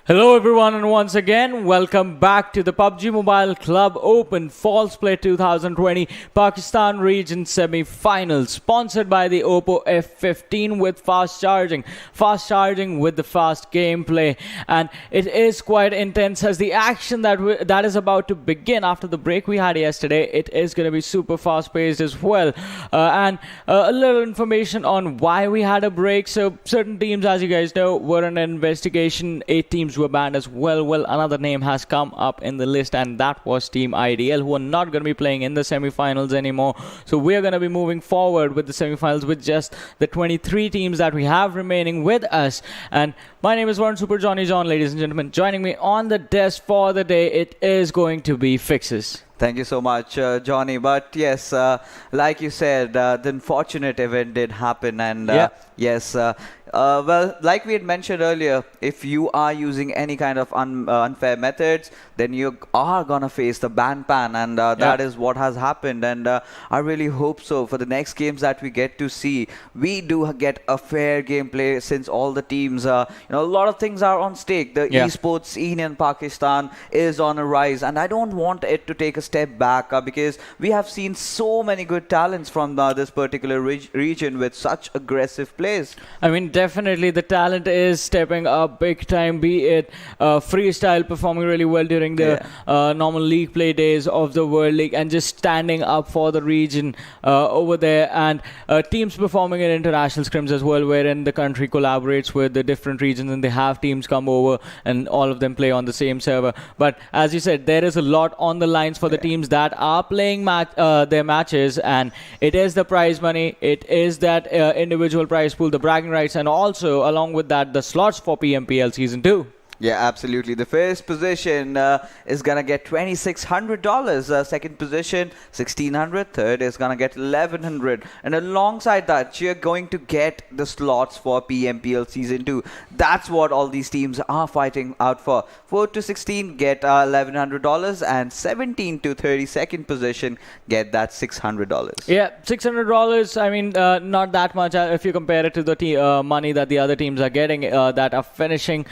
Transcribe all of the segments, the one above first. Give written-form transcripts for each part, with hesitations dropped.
Hello everyone, and once again welcome back to the PUBG Mobile Club Open Falls Play 2020 Pakistan Region Semi Finals, sponsored by the Oppo F15 with fast charging with the fast gameplay, and it is quite intense as the action that is about to begin after the break we had yesterday. It is going to be super fast paced as well, and a little information on why we had a break. So certain teams, as you guys know, were in an investigation. 8 teams were banned as well. Well, another name has come up in the list, and that was Team IDL, who are not going to be playing in the semi-finals anymore. So we're going to be moving forward with the semi-finals with just the 23 teams that we have remaining with us. And my name is Warren Super Johnny John, ladies and gentlemen. Joining me on the desk for the day, it is going to be Fixes. Thank you so much, Johnny. But yes, like you said, the unfortunate event did happen. And yes, well, like we had mentioned earlier, if you are using any kind of unfair methods, then you are going to face the ban pan. And that is what has happened. And I really hope so for the next games that we get to see. We do get a fair gameplay since all the teams, a lot of things are on stake. The esports scene in Pakistan is on a rise. And I don't want it to take a step back because we have seen so many good talents from this particular region with such aggressive plays. I mean, definitely the talent is stepping up big time, be it freestyle performing really well during the normal league play days of the World League and just standing up for the region over there, and teams performing in international scrims as well, wherein the country collaborates with the different regions and they have teams come over and all of them play on the same server. But as you said, there is a lot on the lines for the teams that are playing their matches, and it is the prize money, it is that individual prize pool, the bragging rights, and also along with that the slots for PMPL Season 2. Yeah, absolutely. The first position is going to get $2,600. Second position, $1,600. Third is going to get $1,100. And alongside that, you're going to get the slots for PMPL Season 2. That's what all these teams are fighting out for. 4 to 16 get $1,100, and 17 to 32nd position get that $600. Yeah, $600. I mean, not that much if you compare it to the money that the other teams are getting that are finishing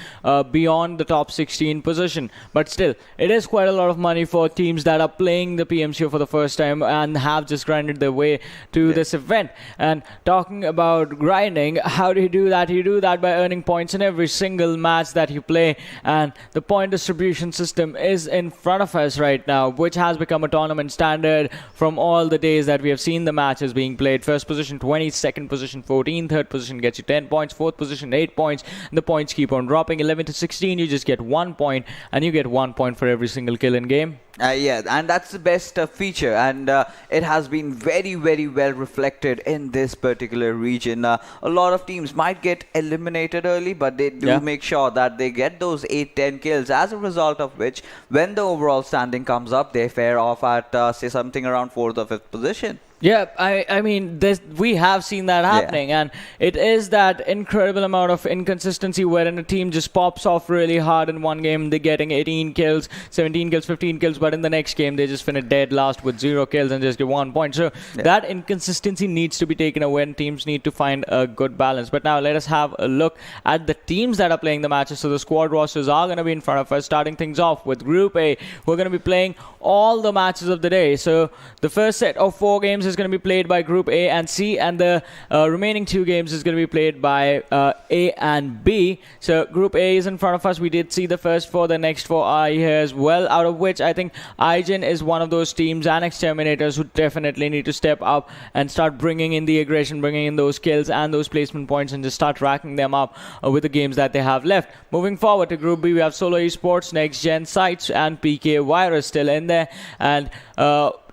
beyond the top 16 position. But still, it is quite a lot of money for teams that are playing the PMCO for the first time and have just grinded their way to this event. And talking about grinding, how do you do that? You do that by earning points in every single match that you play, and the point distribution system is in front of us right now, which has become a tournament standard from all the days that we have seen the matches being played. First position 20, second position 14, third position gets you 10 points, fourth position 8 points, and the points keep on dropping. 11 to 16, you just get 1 point, and you get 1 point for every single kill in game. Yeah, and that's the best feature, and it has been very, very well reflected in this particular region. A lot of teams might get eliminated early, but they do make sure that they get those 8-10 kills, as a result of which, when the overall standing comes up, they fare off at, say, something around 4th or 5th position. Yeah, I mean, we have seen that happening, and it is that incredible amount of inconsistency wherein a team just pops off really hard in one game, they're getting 18 kills, 17 kills, 15 kills, but in the next game they just finish dead last with 0 kills and just get 1 point. So that inconsistency needs to be taken away, and teams need to find a good balance. But now let us have a look at the teams that are playing the matches. So the squad rosters are going to be in front of us, starting things off with Group A, who are going to be playing all the matches of the day. So the first set of 4 games is going to be played by Group A and C, and the remaining 2 games is going to be played by A and B. So Group A is in front of us. We did see the first 4, the next 4 are here as well, out of which I think IGen is one of those teams and Exterminators who definitely need to step up and start bringing in the aggression, bringing in those kills and those placement points, and just start racking them up with the games that they have left. Moving forward to Group B, we have Solo Esports, NextGen SCYTES, and PKVIRUS still in there. And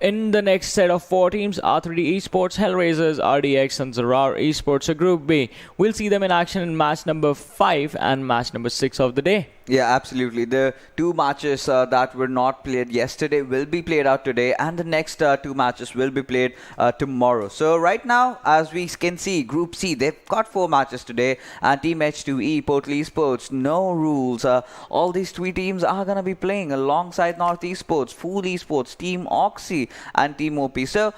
in the next set of 4 teams, R3D Esports, HellRaisers, RdxEsports, and ZARAR Esports. So Group B, we'll see them in action in match number 5 and match number 6 of the day. Yeah, absolutely. The 2 matches that were not played yesterday will be played out today, and the next 2 matches will be played tomorrow. So right now, as we can see, Group C, they've got 4 matches today, and Team H2E, Portal Esports, no rules. All these 3 teams are going to be playing alongside North Esports, FoolEsports, Team Oxy, and TeamOP. So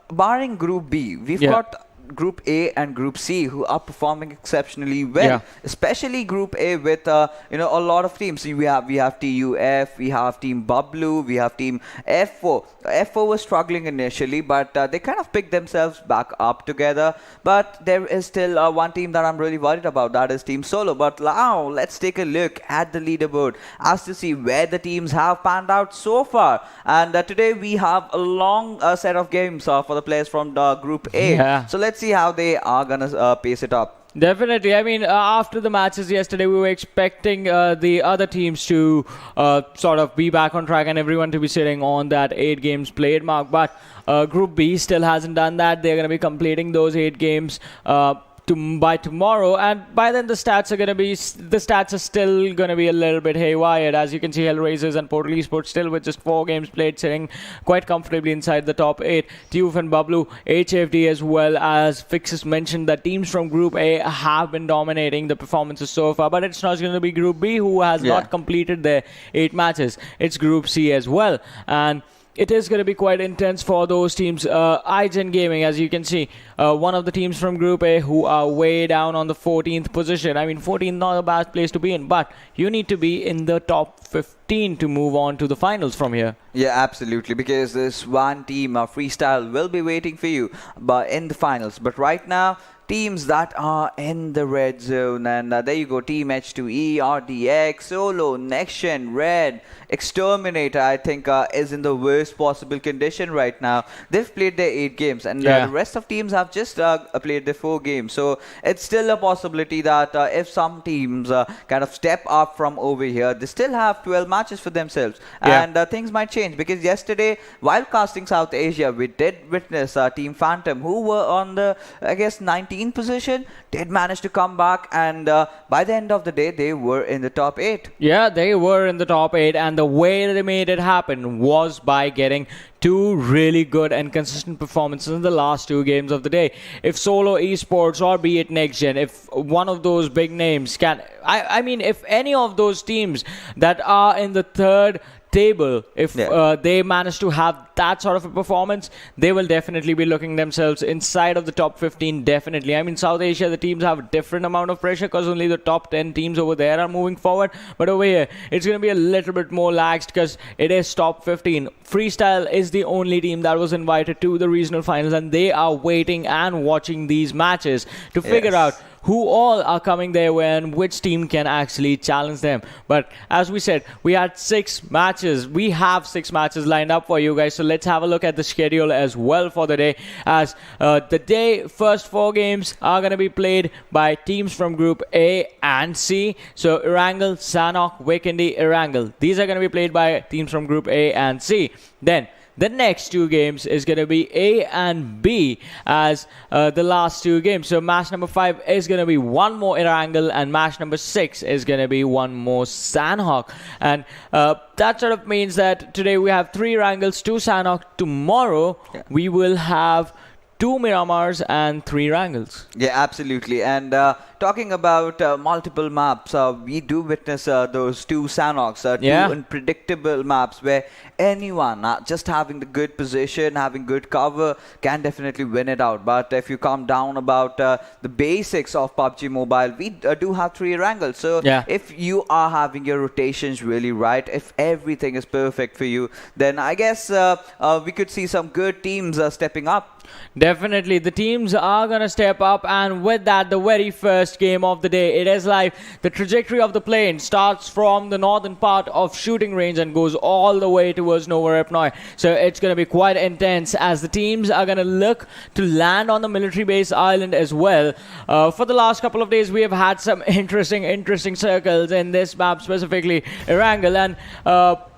barring Group B, we've got Group A and Group C, who are performing exceptionally well, especially Group A with a lot of teams. We have TUF, we have Team Bablu, we have Team F4. F4 was struggling initially, but they kind of picked themselves back up together. But there is still one team that I'm really worried about. That is Team Solo. But now let's take a look at the leaderboard as to see where the teams have panned out so far. And today we have a long set of games for the players from Group A. So let's see how they are gonna pace it up. Definitely. I mean, after the matches yesterday, we were expecting the other teams to sort of be back on track and everyone to be sitting on that 8 games played mark. But Group B still hasn't done that. They're going to be completing those 8 games by tomorrow, and by then the stats are still going to be a little bit haywire. As you can see, HellRaisers and Portal Esports still with just 4 games played, sitting quite comfortably inside the top 8. TUF and Bablu, HFD, as well as Fixes mentioned that teams from Group A have been dominating the performances so far, but it's not going to be Group B who has not completed their 8 matches. It's Group C as well, and it is going to be quite intense for those teams. IGen Gaming, as you can see, one of the teams from Group A who are way down on the 14th position. I mean, 14th not a bad place to be in, but you need to be in the top 15 to move on to the finals from here. Yeah, absolutely, because this one team, Freestyle, will be waiting for you in the finals. But right now, teams that are in the red zone, and there you go, Team H2E, RDX, Solo, NextGen, Red, Exterminator, I think is in the worst possible condition right now. They've played their 8 games, and the rest of teams have just played their 4 games. So it's still a possibility that if some teams kind of step up from over here, they still have 12 matches for themselves, and things might change, because yesterday, while casting South Asia, we did witness Team Phantom, who were on the, I guess, 19th position, did manage to come back, and by the end of the day, they were in the top 8. Yeah, they were in the top 8, and the way they made it happen was by getting 2 really good and consistent performances in the last 2 games of the day. If Solo Esports or be it NextGen, if one of those big names can, I mean, if any of those teams that are in the 3rd table, if they manage to have that sort of a performance, they will definitely be looking themselves inside of the top 15, definitely. I mean, South Asia, the teams have a different amount of pressure because only the top 10 teams over there are moving forward, but over here, it's going to be a little bit more laxed because it is top 15. Freestyle is the only team that was invited to the regional finals, and they are waiting and watching these matches to figure out who all are coming their way and which team can actually challenge them. But as we said, we had 6 matches. We have 6 matches lined up for you guys. So let's have a look at the schedule as well for the day. As the day first 4 games are going to be played by teams from Group A and C. So Erangel, Sanhok, Vikendi, Erangel. These are going to be played by teams from Group A and C. Then the next 2 games is going to be A and B as the last 2 games. So match number 5 is going to be one more Erangel, and match number 6 is going to be one more Sanhok. And that sort of means that today we have 3 Erangels, 2 Sanhok. Tomorrow we will have 2 Miramars and 3 Erangels. Yeah, absolutely. And talking about multiple maps, we do witness those 2 Sanhoks, 2 unpredictable maps where anyone just having the good position, having good cover, can definitely win it out. But if you come down about the basics of PUBG Mobile, we do have 3 Erangels. So if you are having your rotations really right, if everything is perfect for you, then I guess we could see some good teams stepping up. Definitely, the teams are going to step up, and with that, the very first game of the day, it is live. The trajectory of the plane starts from the northern part of shooting range and goes all the way towards Nova Repnoi. So it's going to be quite intense as the teams are going to look to land on the military base island as well. For the last couple of days, we have had some interesting circles in this map, specifically Erangel, and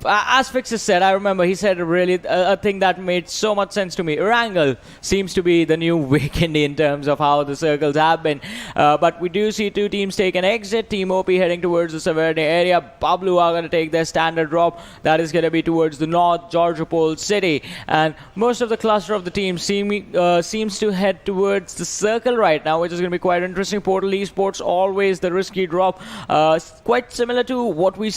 as Fixes said, I remember he said really a thing that made so much sense to me. Erangel seems to be the new Vikendi in terms of how the circles have been. But we do see 2 teams take an exit. TeamOP heading towards the Severity area. Bablu are going to take their standard drop. That is going to be towards the north, Georgiopol City. And most of the cluster of the teams seems to head towards the circle right now, which is going to be quite interesting. Portal Esports, always the risky drop. Quite similar to what we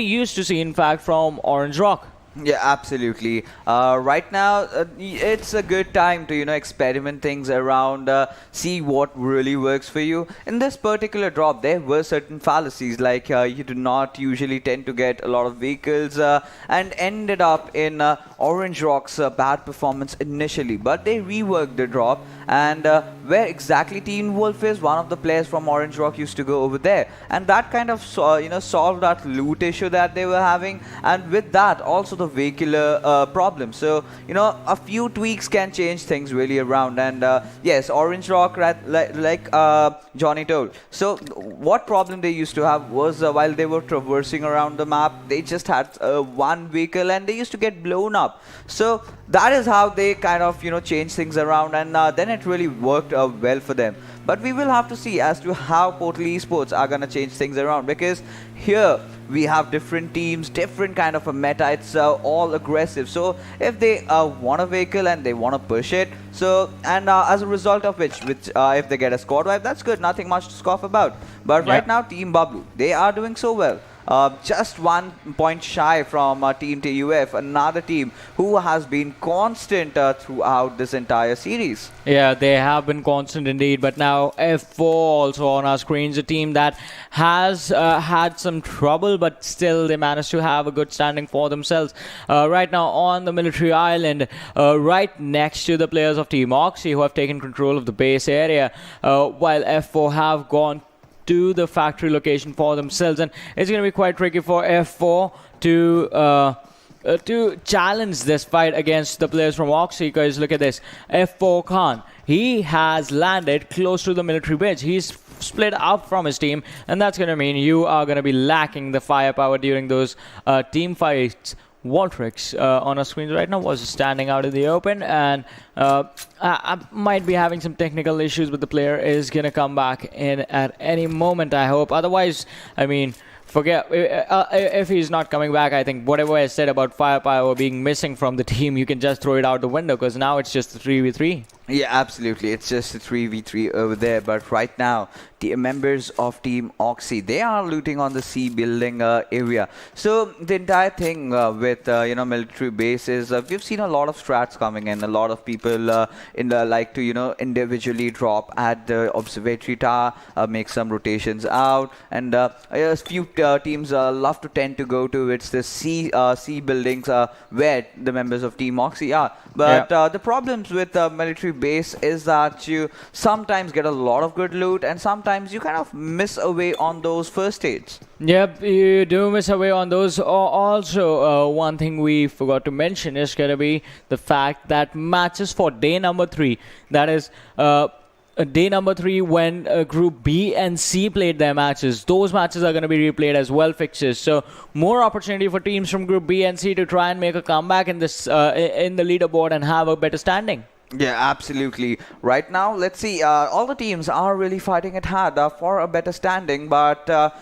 used to see, in fact, from Orange Rock. Yeah, absolutely. Right now, it's a good time to experiment things around, see what really works for you. In this particular drop, there were certain fallacies like you do not usually tend to get a lot of vehicles, and ended up in Orange Rock's bad performance initially. But they reworked the drop, and where exactly Team Wolf is, one of the players from Orange Rock used to go over there, and that kind of solved that loot issue that they were having, and with that also the vehicular problem. So a few tweaks can change things really around. And yes, Orange Rock, like Johnny told, so what problem they used to have was while they were traversing around the map, they just had one vehicle and they used to get blown up. So that is how they kind of change things around, and then it really worked well for them. But we will have to see as to how Portal Esports are going to change things around, because here we have different teams, different kind of a meta. It's all aggressive. So if they want a vehicle and they want to push it, so and as a result of which if they get a squad wipe, that's good, nothing much to scoff about. But right now, Team Bablu, they are doing so well. Just 1 point shy from Team TUF, another team who has been constant throughout this entire series. Yeah, they have been constant indeed, but now F4 also on our screens, a team that has had some trouble, but still they managed to have a good standing for themselves. Right now on the military island, right next to the players of Team Oxy, who have taken control of the base area, while F4 have gone to the factory location for themselves, and it's going to be quite tricky for F4 to challenge this fight against the players from Oxy, because look at this. F4 Khan, he has landed close to the military base. He's split up from his team, and that's going to mean you are going to be lacking the firepower during those team fights. Waltrix on our screens right now was standing out in the open, and I might be having some technical issues, but the player is going to come back in at any moment, I hope. Otherwise, I mean, forget if he's not coming back. I think whatever I said about firepower being missing from the team, you can just throw it out the window, because now it's just a 3v3. Yeah, absolutely. It's just a 3v3 over there. But right now, the members of Team Oxy, they are looting on the C building area. So the entire thing with military bases, we've seen a lot of strats coming in. A lot of people like to individually drop at the observatory tower, make some rotations out, and a few teams love to tend to go to it's the C buildings where the members of Team Oxy are. But the problems with military base is that you sometimes get a lot of good loot, and sometimes you kind of miss away on those first aids. Yep, you do miss away on those. Also, one thing we forgot to mention is going to be the fact that matches for day number 3, that is day number 3, when Group B and C played their matches, those matches are going to be replayed as well fixes. So more opportunity for teams from Group B and C to try and make a comeback in this in the leaderboard and have a better standing. Yeah, absolutely. Right now, let's see. All the teams are really fighting it hard for a better standing, but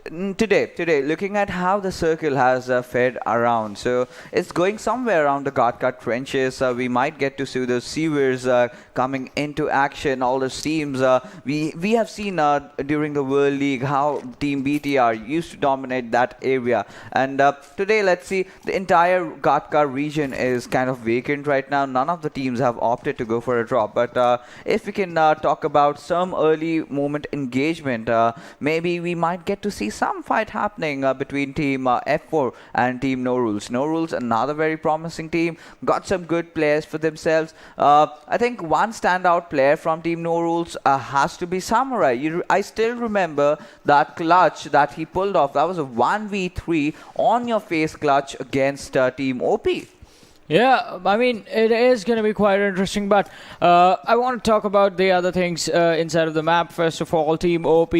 today, looking at how the circle has fed around, so it's going somewhere around the guard cut trenches. We might get to see those sewers coming into action. All the teams we have seen during the World League how Team BTR used to dominate that area, and today, let's see, the entire guard cut region is kind of vacant right now. None of the teams have opted to go for a drop, but if we can talk about some early moment engagement, maybe we might get to see some fight happening between Team F4 and Team No Rules. No Rules, another very promising team, got some good players for themselves. I think one standout player from Team No Rules has to be Samurai. I still remember that clutch that he pulled off. That was a 1v3 on your face clutch against Team OP. Yeah, I mean, it is going to be quite interesting, but I want to talk about the other things inside of the map. First of all, Team OP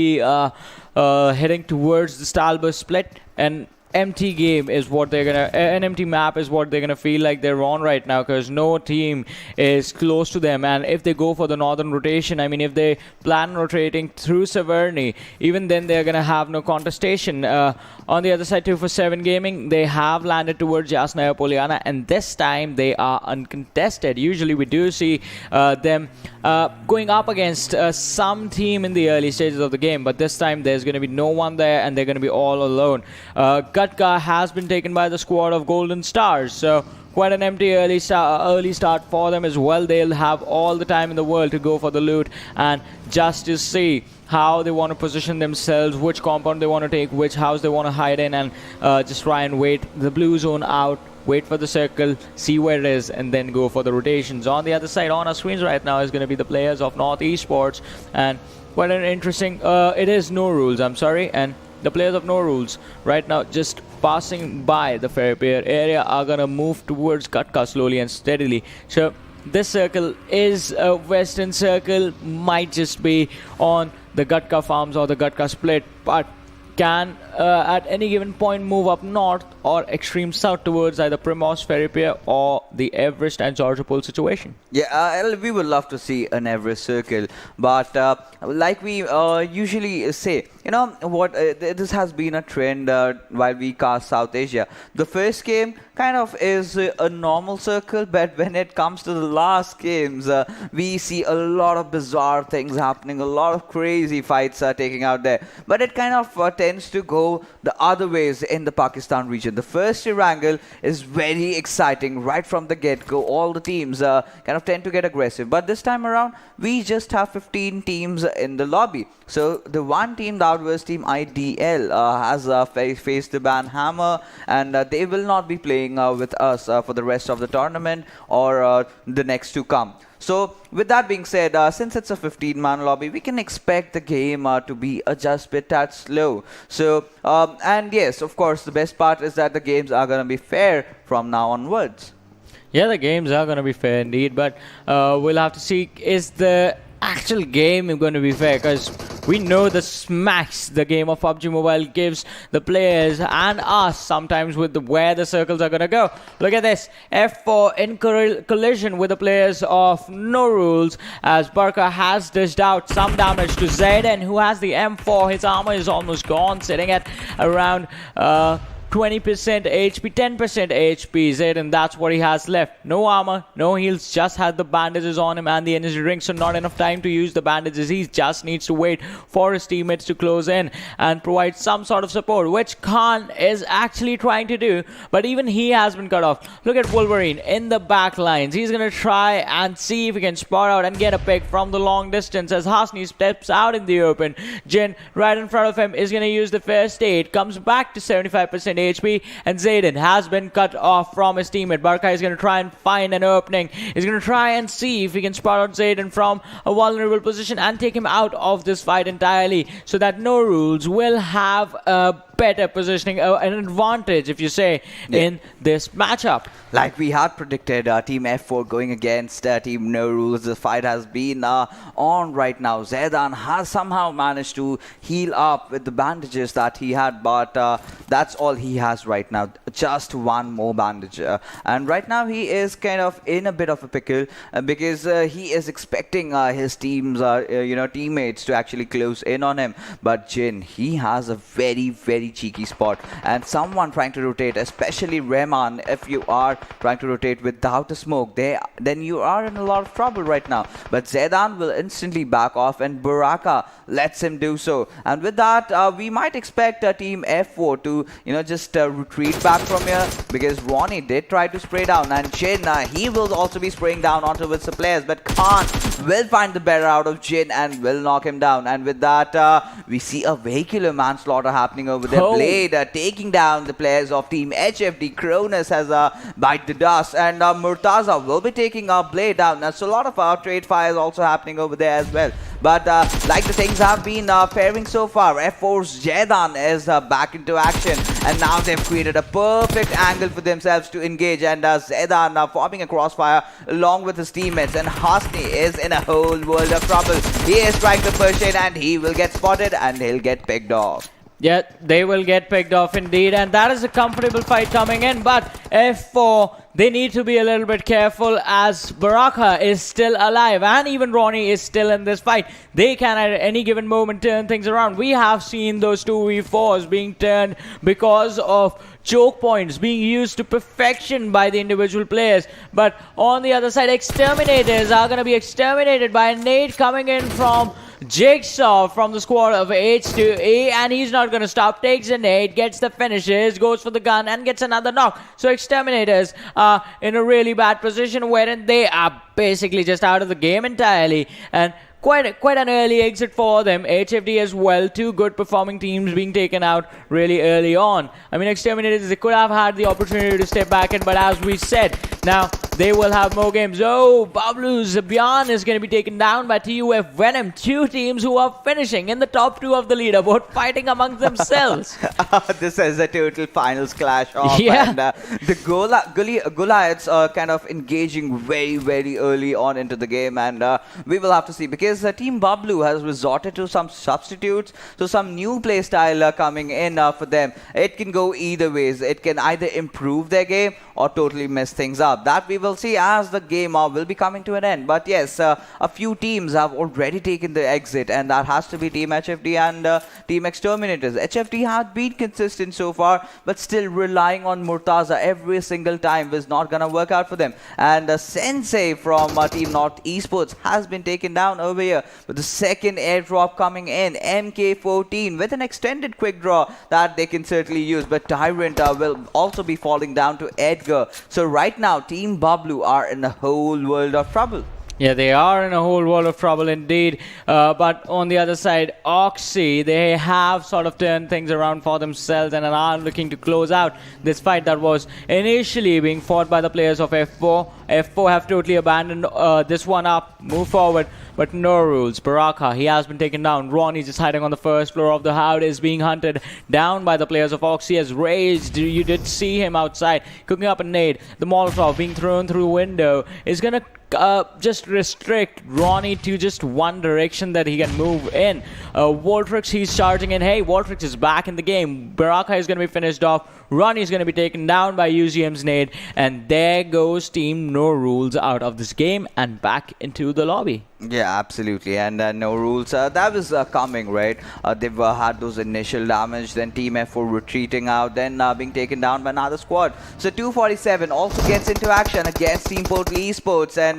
heading towards the Stalbus split, and empty game is what they're gonna an empty map is what they're gonna feel like they're on right now, because no team is close to them. And if they go for the northern rotation, I mean, if they plan rotating through Severny, even then they're gonna have no contestation. On the other side, 247 Gaming, they have landed towards Yasnaya Poliana, and this time they are uncontested. Usually we do see them going up against some team in the early stages of the game, but this time there's going to be no one there, and they're going to be all alone. Gatka has been taken by the squad of Golden Stars. So quite an empty early start for them as well. They'll have all the time in the world to go for the loot and just to see how they want to position themselves, which compound they want to take, which house they want to hide in, and just try and wait the blue zone out, wait for the circle, see where it is, and then go for the rotations. On the other side, on our screens right now, is going to be the players of North Esports, and quite an interesting, it is No Rules, I'm sorry, and the players of No Rules right now just passing by the Fairpier area are going to move towards Gatka slowly and steadily. So this circle is a western circle, might just be on the Gatka farms or the Gatka split, but can at any given point move up north or extreme south towards either Primos, Fairpier or the Everest and Georgiopol situation. Yeah, we would love to see an Everest circle, but like we usually say, you know what, this has been a trend while we cast South Asia. The first game kind of is a normal circle, but when it comes to the last games, we see a lot of bizarre things happening, a lot of crazy fights taking out there. But it kind of tends to go the other ways in the Pakistan region. The first Erangel is very exciting right from the get-go. All the teams kind of tend to get aggressive. But this time around, we just have 15 teams in the lobby. So the one team, the Outverse team IDL, has faced the Ban Hammer, and they will not be playing with us for the rest of the tournament or the next to come. So with that being said, since it's a 15-man lobby, we can expect the game to be just a bit that slow. So and yes, of course, the best part is that the games are going to be fair from now onwards. Yeah, the games are going to be fair indeed, but we'll have to see, is the actual game going to be fair? Because we know the smacks the game of PUBG Mobile gives the players and us sometimes with where the circles are going to go. Look at this. F4 in collision with the players of No Rules as Barca has dished out some damage to Zayden, who has the M4. His armor is almost gone, sitting at around 20% HP, 10% HP, Zed, and that's what he has left. No armor, no heals, just had the bandages on him and the energy drink, so not enough time to use the bandages. He just needs to wait for his teammates to close in and provide some sort of support, which Khan is actually trying to do, but even he has been cut off. Look at Wolverine in the back lines. He's going to try and see if he can spot out and get a pick from the long distance as Hasni steps out in the open. Jin, right in front of him, is going to use the first aid, comes back to 75% HP, and Zayden has been cut off from his teammate. Barca is going to try and find an opening. He's going to try and see if he can spot out Zayden from a vulnerable position and take him out of this fight entirely, so that No Rules will have a better positioning, an advantage, if you say, in this matchup. Like we had predicted, Team F4 going against Team No Rules. The fight has been on right now. Zaydan has somehow managed to heal up with the bandages that he had, but that's all he has right now. Just one more bandage. And right now he is kind of in a bit of a pickle because he is expecting his team's teammates to actually close in on him. But Jin, he has a very, very cheeky spot, and someone trying to rotate, especially Rehman, if you are trying to rotate without a smoke, then you are in a lot of trouble right now. But Zaydan will instantly back off, and Baraka lets him do so. And with that, we might expect Team F4 to just retreat back from here, because Ronnie did try to spray down, and Jin, he will also be spraying down onto with the players, but Khan will find the better out of Jin and will knock him down. And with that, we see a vehicular manslaughter happening over there. Blade taking down the players of Team HFD. Cronus has bite the dust, and Murtaza will be taking Blade down. So a lot of trade fires also happening over there as well. But like the things have been faring so far, F4's Jaydan is back into action, and now they've created a perfect angle for themselves to engage, and Zaydan forming a crossfire along with his teammates, and Hasni is in a whole world of trouble. He is trying to push in, and he will get spotted, and he'll get picked off. Yeah, they will get picked off indeed, and that is a comfortable fight coming in. But F4, they need to be a little bit careful as Baraka is still alive, and even Ronnie is still in this fight. They can at any given moment turn things around. We have seen those 2v4s being turned because of choke points being used to perfection by the individual players. But on the other side, exterminators are going to be exterminated by a nade coming in from Jigsaw from the squad of H2E, and he's not going to stop. Takes a nade, gets the finishes, goes for the gun, and gets another knock. So Exterminators are in a really bad position wherein they are basically just out of the game entirely. And quite an early exit for them. HFD as well, two good performing teams being taken out really early on. I mean, Exterminators, they could have had the opportunity to step back in, but as we said, now they will have more games. Oh, Bablu's Bjorn is going to be taken down by TUF Venom. Two teams who are finishing in the top two of the leaderboard, fighting amongst themselves. This is a total finals clash off. Yeah. And the Goliaths are kind of engaging very early on into the game, and we will have to see, because Team Bablu has resorted to some substitutes, so some new play style coming in for them. It can go either ways. It can either improve their game or totally mess things up. That we will see as the game will be coming to an end. But yes, a few teams have already taken the exit, and that has to be Team HFD and Team Exterminators. HFD had been consistent so far, but still relying on Murtaza every single time was not going to work out for them. And Sensei from Team North Esports has been taken down over here with the second airdrop coming in. MK14 with an extended quick draw that they can certainly use, but Tyrant will also be falling down to Edgar. So right now, Team Bablu are in a whole world of trouble. Yeah, they are in a whole world of trouble indeed. But on the other side, Oxy, they have sort of turned things around for themselves and are looking to close out this fight that was initially being fought by the players of F4. F4 have totally abandoned this one up, move forward, but no rules. Baraka, he has been taken down. Ronnie just hiding on the first floor of the house, is being hunted down by the players of Oxy as Raised. You did see him outside cooking up a nade. The Molotov being thrown through the window is going to just restrict Ronnie to just one direction that he can move in. Voltrix, he's charging in. Hey, Voltrix is back in the game. Baraka is going to be finished off. Ronnie is going to be taken down by UGM's nade. And there goes Team No Rules out of this game and back into the lobby. Yeah, absolutely. And No Rules, that was coming, right? They've had those initial damage, then Team F4 retreating out, then being taken down by another squad. So 247 also gets into action against Team Portal Esports, and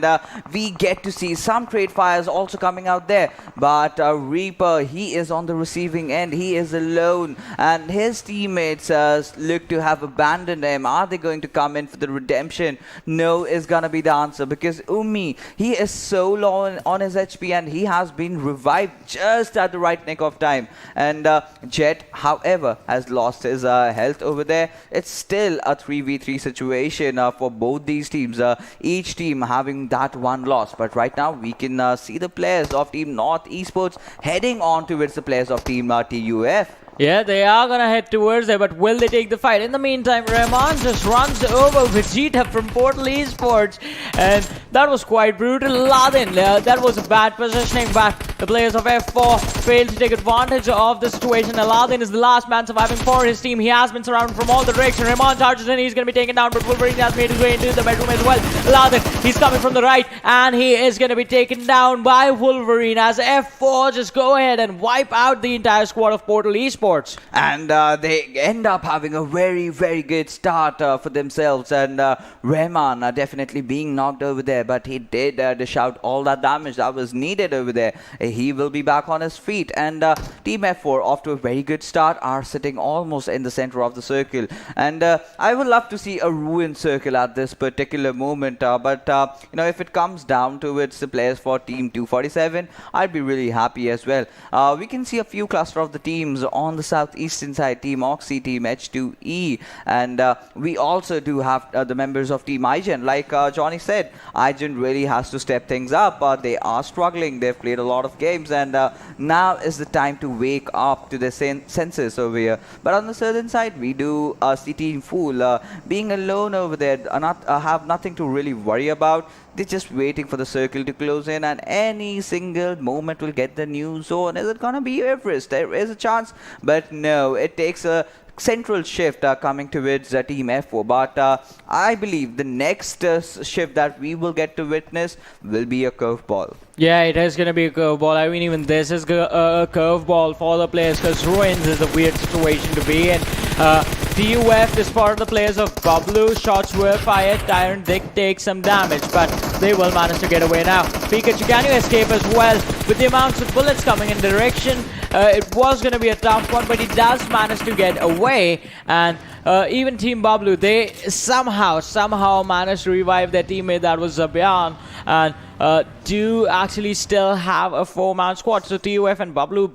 we get to see some trade fires also coming out there. But Reaper, he is on the receiving end. He is alone, and his teammates look to have abandoned him. Are they going to come in for the redemption? No is gonna be the answer, because Umi, he is so low on his HP, and he has been revived just at the right nick of time. And Jet, however, has lost his health over there. It's still a 3v3 situation for both these teams, each team having that one loss. But right now we can see the players of Team North Esports heading on towards the players of Team TUF. Yeah, they are going to head towards there, but will they take the fight? In the meantime, Rahman just runs over Vegeta from Portal Esports, and that was quite brutal. Ladin, that was a bad positioning, but the players of F4 failed to take advantage of the situation. Ladin is the last man surviving for his team. He has been surrounded from all the directions. Rahman charges in, he's going to be taken down, but Wolverine has made his way into the bedroom as well. Ladin, he's coming from the right, and he is going to be taken down by Wolverine as F4 just go ahead and wipe out the entire squad of Portal Esports. And they end up having a very good start for themselves, and Rahman definitely being knocked over there, but he did dish out all that damage that was needed over there. He will be back on his feet, and Team F4 off to a very good start, are sitting almost in the center of the circle. And I would love to see a ruined circle at this particular moment, but you know, if it comes down to it, the players for Team 247, I'd be really happy as well. We can see a few cluster of the teams on the southeastern side, Team Oxy, Team H2E, and we also do have the members of Team IGen. Like Johnny said, IGen really has to step things up. They are struggling. They've played a lot of games, and now is the time to wake up to their senses over here. But on the southern side, we do see Team Fool being alone over there, have nothing to really worry about. They're just waiting for the circle to close in, and any single moment will get the new zone. Is it gonna be Everest? There is a chance, but no, it takes a central shift coming towards Team F4. But I believe the next shift that we will get to witness will be a curveball. Yeah, it is going to be a curveball. I mean, even this is a curveball for the players, because Ruins is a weird situation to be in. TUF is part of the players of Bablu. Shots were fired. Tyrant did take some damage, but they will manage to get away now. Pikachu, can you escape as well? With the amounts of bullets coming in direction, it was going to be a tough one, but he does manage to get away. And even Team Bablu, they somehow managed to revive their teammate that was Zabyan, and do actually still have a 4-man squad. So TUF and Bablu,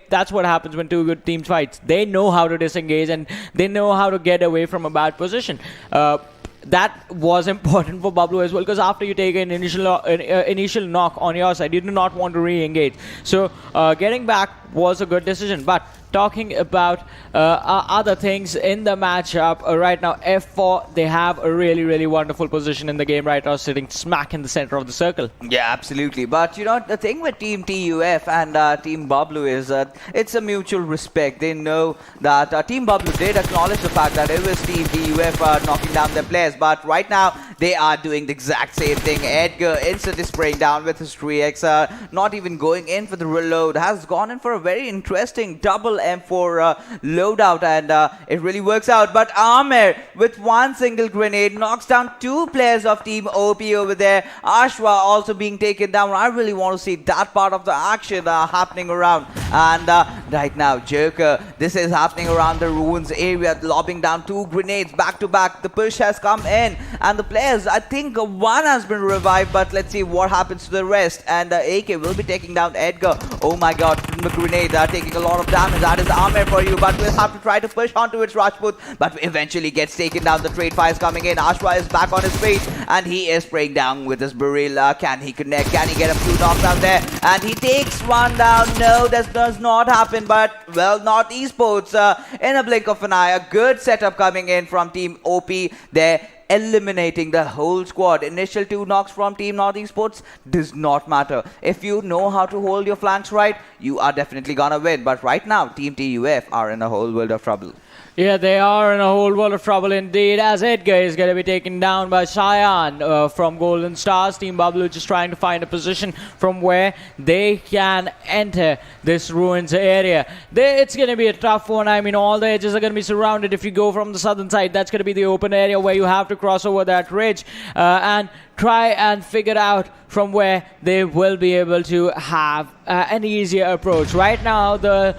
that's what happens when two good teams fight. They know how to disengage and they know how to get away from a bad position. That was important for Bablu as well, because after you take an initial knock on your side, you do not want to re-engage. So getting back was a good decision. But talking about other things in the matchup right now, F4, they have a really wonderful position in the game right now, sitting smack in the center of the circle. Yeah, absolutely. But you know, the thing with Team TUF and Team Bablu is it's a mutual respect. They know that Team Bablu did acknowledge the fact that it was Team TUF knocking down their players, but right now they are doing the exact same thing. Edgar instantly spraying down with his 3x, not even going in for the reload, has gone in for a very interesting double M4 loadout, and it really works out. But Amer, with one single grenade, knocks down 2 players of Team OP over there. Ashwa also being taken down. I really want to see that part of the action happening around. And right now, Joker, this is happening around the ruins area, lobbing down 2 grenades back to back. The push has come in, and the players, I think one has been revived, but let's see what happens to the rest. And AK will be taking down Edgar. Oh my god, the grenade are taking a lot of damage. That is Amer for you, but we'll have to try to push onto its Rajput, but eventually gets taken down. The trade fires coming in. Ashwa is back on his feet, and he is spraying down with his barrel. Can he connect? Can he get a few knocks out there? And he takes one down. No, that does not happen, but well, not esports. In a blink of an eye, a good setup coming in from Team OP there, eliminating the whole squad. Initial 2 knocks from Team Esports does not matter. If you know how to hold your flanks right, you are definitely gonna win. But right now, Team TUF are in a whole world of trouble. Yeah, they are in a whole world of trouble indeed, as Edgar is going to be taken down by Cheyenne from Golden Stars. Team Bablu just trying to find a position from where they can enter this ruins area. It's going to be a tough one. I mean, all the edges are going to be surrounded. If you go from the southern side, that's going to be the open area where you have to cross over that ridge and try and figure out from where they will be able to have an easier approach. Right now, the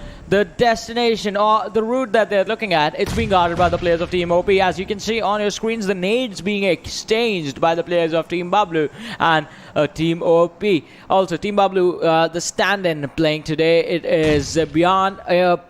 destination or the route that they're looking at, it's being guarded by the players of Team OP. As you can see on your screens, the nades being exchanged by the players of Team Bablu and Team OP. Also, Team Bablu, the stand-in playing today, it is Beyond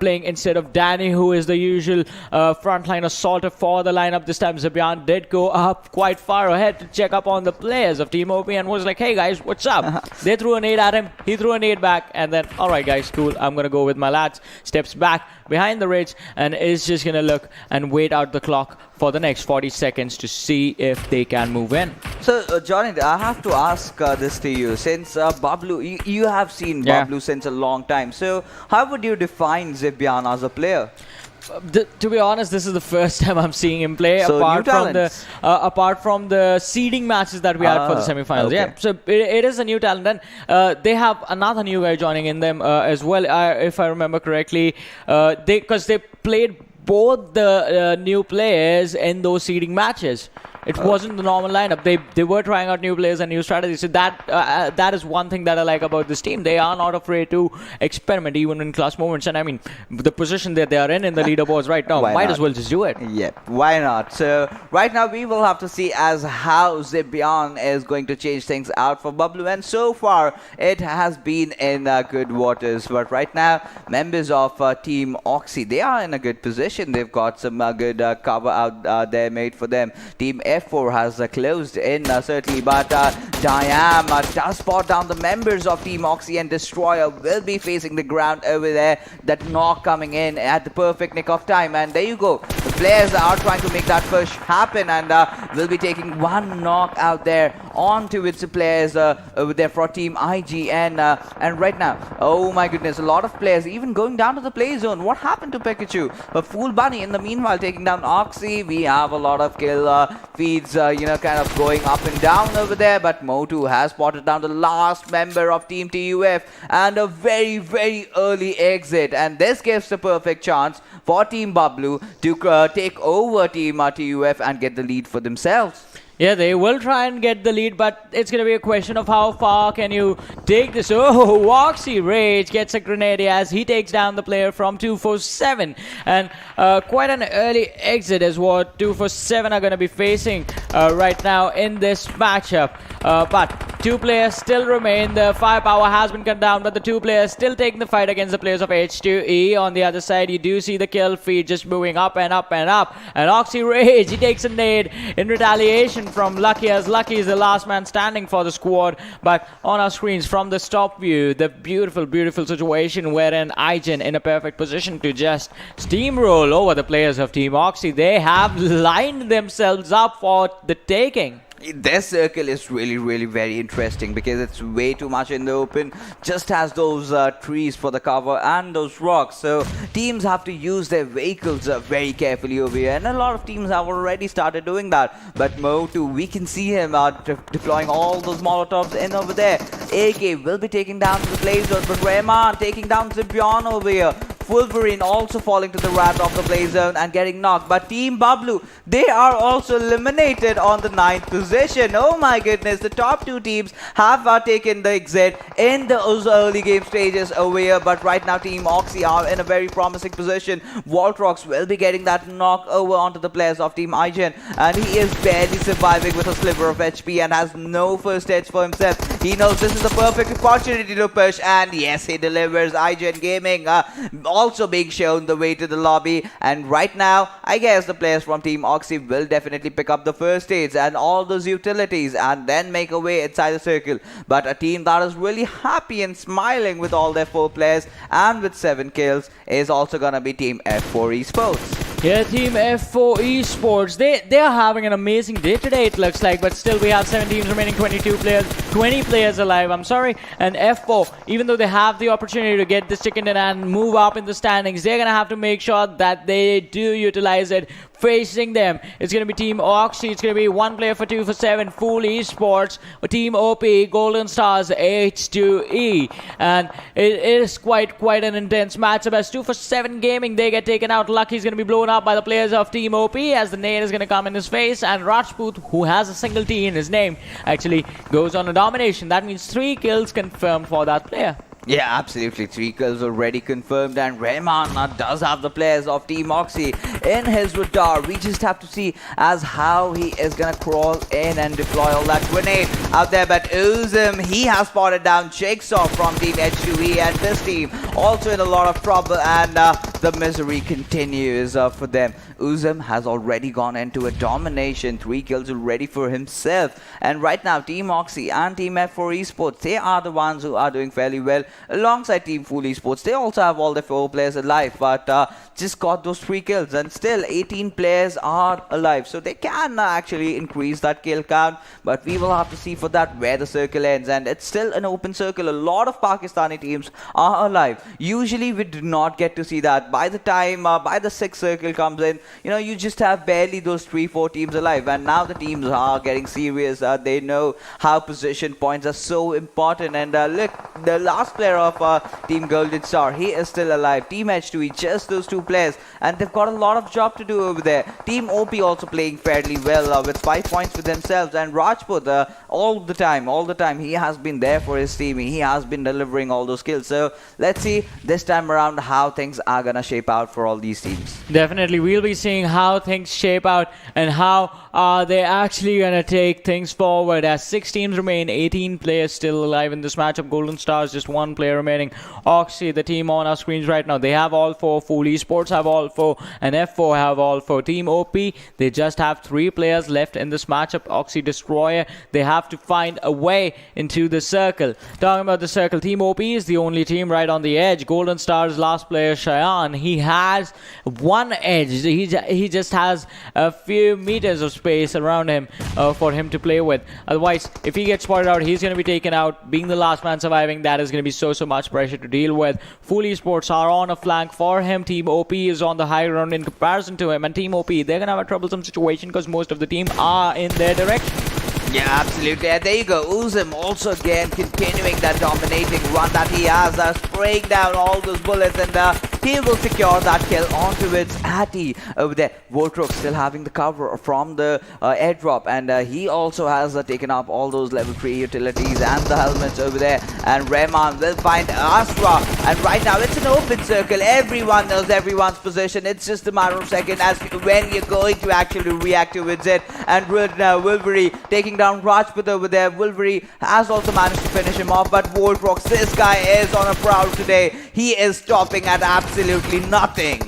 playing instead of Danny, who is the usual frontline assaulter for the lineup. This time, Zabyan did go up quite far ahead to check up on the players of Team OP and was like, hey guys, what's up? They threw a nade at him, he threw a nade back, and then, alright guys, cool, I'm gonna go with my lads. Steps back behind the ridge and is just gonna look and wait out the clock for the next 40 seconds to see if they can move in. So, Johnny, I have to ask this to you. Since Bablu, you have seen Bablu since a long time. So, how would you define Zabyan as a player? To be honest, this is the first time I'm seeing him play, so apart from the seeding matches that we had for the semi-finals. Okay. Yeah, so it is a new talent, and they have another new guy joining in them as well, if I remember correctly. Because they played both the new players in those seeding matches. It wasn't the normal lineup. They were trying out new players and new strategies. So that is one thing that I like about this team. They are not afraid to experiment even in clutch moments. And I mean, the position that they are in the leaderboards right now, might as well just do it. Yeah, why not? So right now we will have to see as how Zabyan is going to change things out for Bablu. And so far it has been in good waters. But right now, members of Team Oxy, they are in a good position. They've got some good cover out there made for them. Team F4 has closed in certainly, but Diam does spot down the members of Team Oxy, and Destroyer will be facing the ground over there. That knock coming in at the perfect nick of time, and there you go. The players are trying to make that push happen, and will be taking one knock out there onto its players over there for Team IGN. And right now, oh my goodness, a lot of players even going down to the play zone. What happened to Pikachu? Fool Bunny in the meanwhile taking down Oxy. We have a lot of kill feeds, kind of going up and down over there. But Motu has spotted down the last member of Team TUF and a very, very early exit. And this gives the perfect chance for Team Bablu to take over Team TUF and get the lead for themselves. Yeah, they will try and get the lead, but it's going to be a question of how far can you take this. Oh, Woxy Rage gets a grenade as he takes down the player from 247. And quite an early exit is what 247 are going to be facing right now in this matchup. But two players still remain. The firepower has been cut down, but the two players still taking the fight against the players of H2E. On the other side, you do see the kill feed just moving up and up and up. And Oxy Rage, he takes a nade in retaliation from Lucky, as Lucky is the last man standing for the squad. But on our screens from the top view, the beautiful, beautiful situation wherein IGen in a perfect position to just steamroll over the players of Team Oxy. They have lined themselves up for the taking. This circle is really, really very interesting because it's way too much in the open. Just has those trees for the cover and those rocks. So teams have to use their vehicles very carefully over here. And a lot of teams have already started doing that. But Motu, we can see him deploying all those Molotovs in over there. AK will be taken down to the play zone. But Rayman taking down Zibion over here. Wolverine also falling to the wrath of the play zone and getting knocked. But Team Bablu, they are also eliminated on the 9th position. Oh my goodness, the top two teams have taken the exit in those early game stages over here. But right now, Team Oxy are in a very promising position. Voltrox will be getting that knock over onto the players of Team IGen. And he is barely surviving with a sliver of HP and has no first edge for himself. He knows this is the perfect opportunity to push. And yes, he delivers. IGen Gaming also being shown the way to the lobby. And right now, I guess the players from Team Oxy will definitely pick up the first aids and all those utilities and then make a way inside the circle. But a team that is really happy and smiling with all their 4 players and with 7 kills is also gonna be Team F4 Esports. Yeah, Team F4 Esports, they are having an amazing day today, it looks like, but still we have 7 teams remaining, 20 players alive, I'm sorry. And F4, even though they have the opportunity to get this chicken in and move up in the standings, they're going to have to make sure that they do utilize it. Facing them, it's going to be Team Oxy, it's going to be 1 player for 2 for 7, FoolEsports, TeamOP, Golden Stars, H2E. And it is quite an intense matchup as 2 for 7 gaming, they get taken out. Lucky's going to be blown up by the players of TeamOP as the nade is going to come in his face. And Rajput, who has a single T in his name, actually goes on a domination. That means 3 kills confirmed for that player. Yeah, absolutely. 3 kills already confirmed, and Rayman does have the players of Team Oxy in his radar. We just have to see as how he is gonna crawl in and deploy all that grenade out there. But Uzum, he has spotted down Jigsaw from Team H2E, and this team also in a lot of trouble, and the misery continues for them. Uzum has already gone into a domination, 3 kills already for himself. And right now, Team Oxy and Team F4 Esports, they are the ones who are doing fairly well. Alongside Team FoolEsports, they also have all their 4 players alive, but just got those 3 kills, and still 18 players are alive. So they can actually increase that kill count, but we will have to see for that where the circle ends. And it's still an open circle. A lot of Pakistani teams are alive. Usually we do not get to see that. By the time, by the 6th circle comes in, you just have barely those 3-4 teams alive. And now the teams are getting serious. They know how position points are so important. And look, the last player of Team Golden Star, he is still alive. Team H2E, just those 2 players, and they've got a lot of job to do over there. Team OP also playing fairly well with 5 points for themselves. And Rajput, all the time, he has been there for his team. He has been delivering all those kills. So let's see this time around how things are gonna shape out for all these teams. Definitely, we'll be seeing how things shape out and how are they actually gonna take things forward as 6 teams remain, 18 players still alive in this matchup. Golden Stars just 1 player remaining. Oxy, the team on our screens right now, they have all 4. FoolEsports have all 4, and F4 have all 4. Team OP, they just have 3 players left in this matchup. Oxy Destroyer, they have to find a way into the circle. Talking about the circle, Team OP is the only team right on the edge. Golden Stars last player Cheyenne, Khan, he has one edge. He just has a few meters of space around him for him to play with. Otherwise, if he gets spotted out, he's going to be taken out. Being the last man surviving, that is going to be so much pressure to deal with. FoolEsports are on a flank for him. TeamOP is on the high ground in comparison to him, and TeamOP, they're going to have a troublesome situation because most of the team are in their direction. Yeah, absolutely. And there you go. Uzim also again continuing that dominating run that he has, spraying down all those bullets, and he will secure that kill onto its Hattie over there. Voltrox still having the cover from the airdrop, and he also has taken up all those level 3 utilities and the helmets over there. And Rehman will find Astra, and right now it's an open circle. Everyone knows everyone's position. It's just a matter of seconds as when you're going to actually react to it. And Wolverine taking down Rajput over there. Wolverine has also managed to finish him off, but Voltrox, this guy is on a prowl today. He is stopping at absolutely nothing.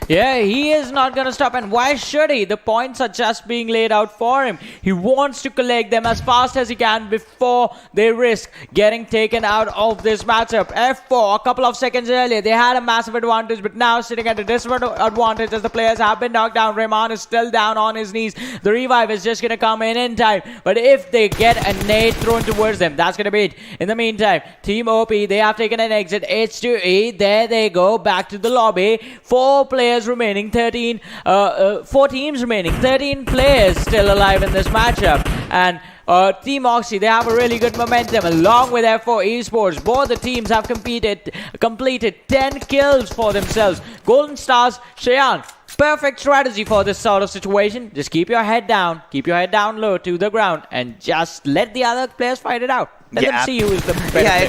Yeah, he is not going to stop, and why should he? The points are just being laid out for him. He wants to collect them as fast as he can before they risk getting taken out of this matchup. F4, a couple of seconds earlier, they had a massive advantage, but now sitting at a disadvantage as the players have been knocked down. Rehman is still down on his knees. The revive is just going to come in time, but if they get a nade thrown towards them, that's going to be it. In the meantime, TeamOP, they have taken an exit. H2E, there they go, back to the lobby. 4 players remaining, 4 teams remaining, 13 players still alive in this matchup. And Team Oxy, they have a really good momentum along with F4 Esports. Both the teams have completed 10 kills for themselves. Golden Stars, Shayan, perfect strategy for this sort of situation. Just keep your head down low to the ground, and just let the other players fight it out. Let them see who is the better. Yeah,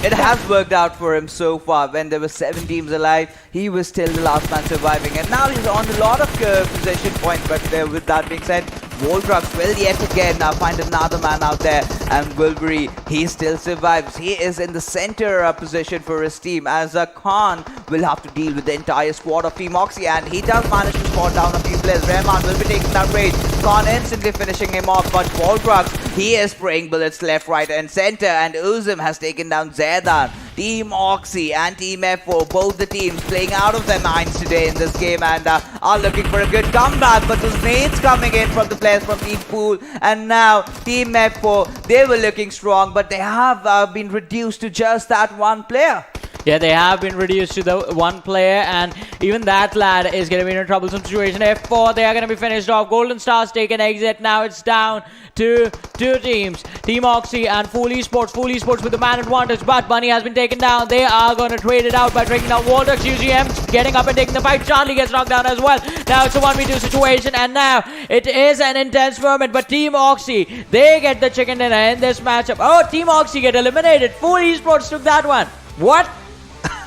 it has worked out for him so far. When there were 7 teams alive, he was still the last man surviving, and now he's on a lot of possession points. But with that being said, Voltrox will yet again find another man out there, and Wolverine, he still survives. He is in the center position for his team, as Khan will have to deal with the entire squad of Team Oxy, and he does manage to spot down a few players. Rehman will be taking that raid. Khan instantly finishing him off, but Voltrox, he is spraying bullets left, right, and center, and Uzim has taken down Zedan. Team Oxy and Team F4, both the teams playing out of their minds today in this game, and are looking for a good comeback, but those nades coming in from the players from Team Pool, and now Team F4, they were looking strong, but they have been reduced to just that one player. Yeah, they have been reduced to the one player, and even that lad is going to be in a troublesome situation. F4, they are going to be finished off. Golden Stars take an exit. Now it's down to 2 teams. Team Oxy and FoolEsports. FoolEsports with the man advantage, but Bunny has been taken down. They are going to trade it out by taking down Voltrox. UGM getting up and taking the fight. Charlie gets knocked down as well. Now it's a 1v2 situation, and now it is an intense moment, but Team Oxy, they get the chicken dinner in this matchup. Oh, Team Oxy get eliminated. FoolEsports took that one. What?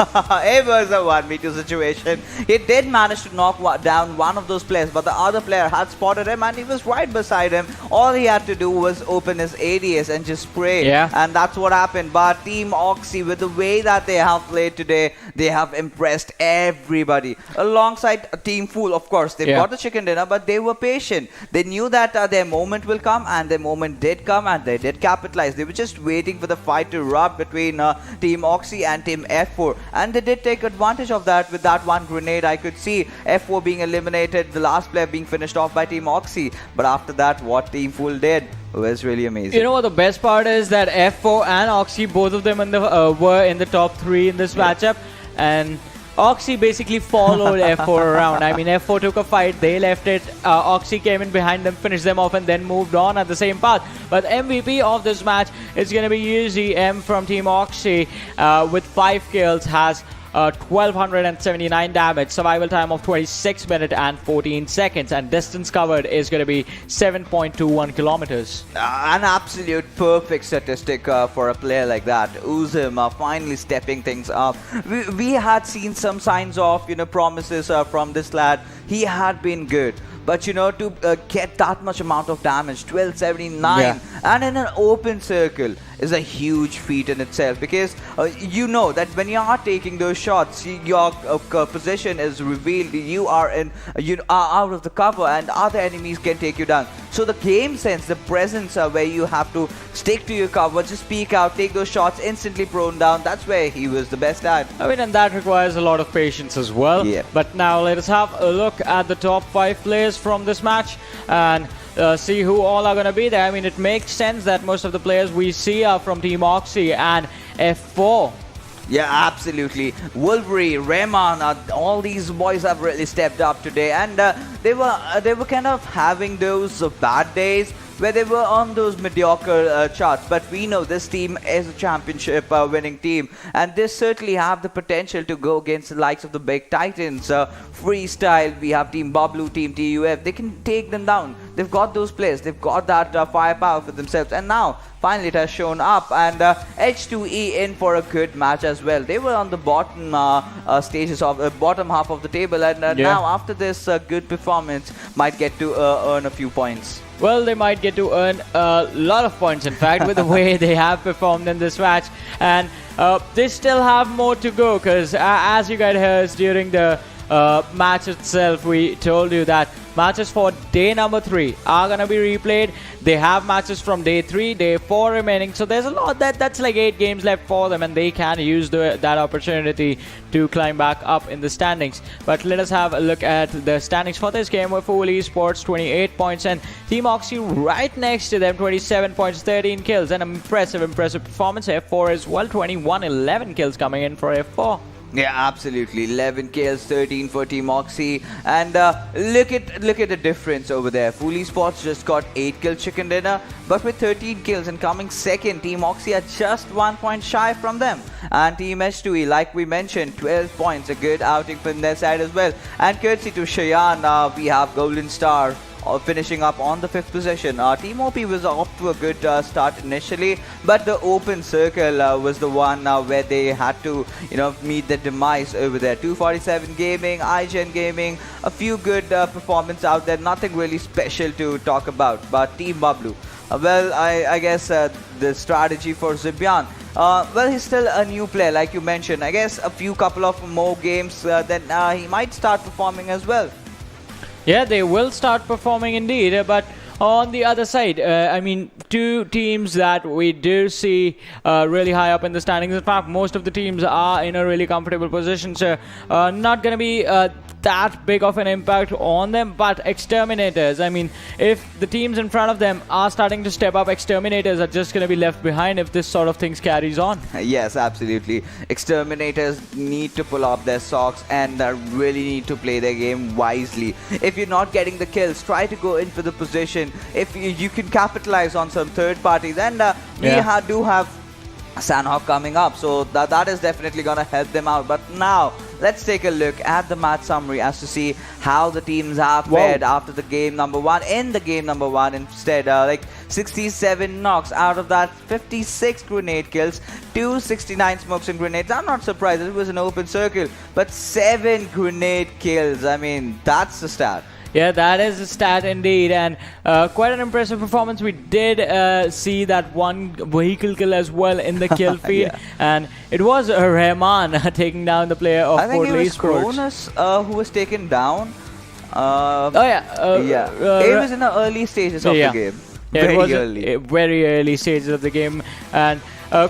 It was a 1v2 situation. He did manage to knock down one of those players, but the other player had spotted him and he was right beside him. All he had to do was open his ADS and just spray. And that's what happened. But Team Oxy, with the way that they have played today, they have impressed everybody. Alongside Team Fool, of course, they've got the chicken dinner, but they were patient. They knew that their moment will come, and their moment did come, and they did capitalize. They were just waiting for the fight to erupt between Team Oxy and Team F4. And they did take advantage of that with that one grenade. I could see F4 being eliminated, the last player being finished off by Team Oxy. But after that, what Team Fool did was really amazing. You know what the best part is? That F4 and Oxy, both of them were in the top 3 in this matchup. And Oxy basically followed F4 around. I mean, F4 took a fight, they left it, Oxy came in behind them, finished them off, and then moved on at the same path. But MVP of this match is going to be UZM from Team Oxy with 5 kills, has 1279 damage, survival time of 26 minutes and 14 seconds, and distance covered is going to be 7.21 kilometers. An absolute perfect statistic for a player like that. Uzim finally stepping things up. We had seen some signs of promises from this lad. He had been good. But to get that much amount of damage, 1279, and in an open circle is a huge feat in itself, because you know that when you are taking those shots, your position is revealed. You are out of the cover, and other enemies can take you down. So the game sense, the presence where you have to stick to your cover, just peek out, take those shots, instantly prone down, that's where he was the best at. I mean, and that requires a lot of patience as well. Yeah. But now let us have a look at the top 5 players from this match and see who all are going to be there. I mean, it makes sense that most of the players we see are from Team Oxy and F4. Yeah, absolutely. Wolverine, Rayman, all these boys have really stepped up today, and they were kind of having those bad days where they were on those mediocre charts. But we know this team is a championship winning team, and they certainly have the potential to go against the likes of the big titans. Freestyle, we have Team Bablu, Team TUF. They can take them down. They've got those players. They've got that firepower for themselves, and now finally it has shown up, and H2E in for a good match as well. They were on the bottom stages of bottom half of the table, and now after this good performance might get to earn a few points. Well, they might get to earn a lot of points, in fact, with the way they have performed in this match. And they still have more to go, because as you guys heard during the match itself, we told you that matches for day number 3 are going to be replayed. They have matches from day 3, day 4 remaining. So there's a lot that's like 8 games left for them, and they can use that opportunity to climb back up in the standings. But let us have a look at the standings for this game with FoolEsports 28 points and Team Oxy right next to them 27 points, 13 kills. An impressive performance. F4 as well, 21, 11 kills coming in for F4. Yeah, absolutely. 11 kills, 13 for Team Oxy, and look at the difference over there. FoolEsports just got 8 kills, chicken dinner, but with 13 kills and coming second, Team Oxy are just 1 point shy from them. And Team H2E, like we mentioned, 12 points, a good outing from their side as well. And courtesy to Cheyenne, we have Golden Star finishing up on the 5th position. TeamOP was off to a good start initially, but the open circle was the one where they had to, meet the demise over there. 247 Gaming, IGen Gaming, a few good performance out there, nothing really special to talk about. But Team Bablu, well, I guess the strategy for Zibyan, well, he's still a new player, like you mentioned. I guess a couple of more games, then he might start performing as well. Yeah, they will start performing indeed, but on the other side, I mean, 2 teams that we do see really high up in the standings. In fact, most of the teams are in a really comfortable position, so not going to be that big of an impact on them. But Exterminators, I mean, if the teams in front of them are starting to step up, Exterminators are just going to be left behind if this sort of things carries on. Yes, absolutely. Exterminators need to pull up their socks and really need to play their game wisely. If you're not getting the kills, try to go in for the position. If you can capitalize on some third parties, and we do have Sanhok coming up, so that is definitely going to help them out. But now let's take a look at the match summary as to see how the teams have fared after the game number 1. In the game number 1 instead, like 67 knocks, out of that 56 grenade kills, 269 smokes and grenades. I'm not surprised, it was an open circle, but 7 grenade kills. I mean, that's the stat. Yeah, that is a stat indeed, and quite an impressive performance. We did see that one vehicle kill as well in the kill feed, and it was Rahman taking down the player of I think it was Esports. Cronus who was taken down. It was in the early stages of the game. Yeah, it was very early stages of the game, and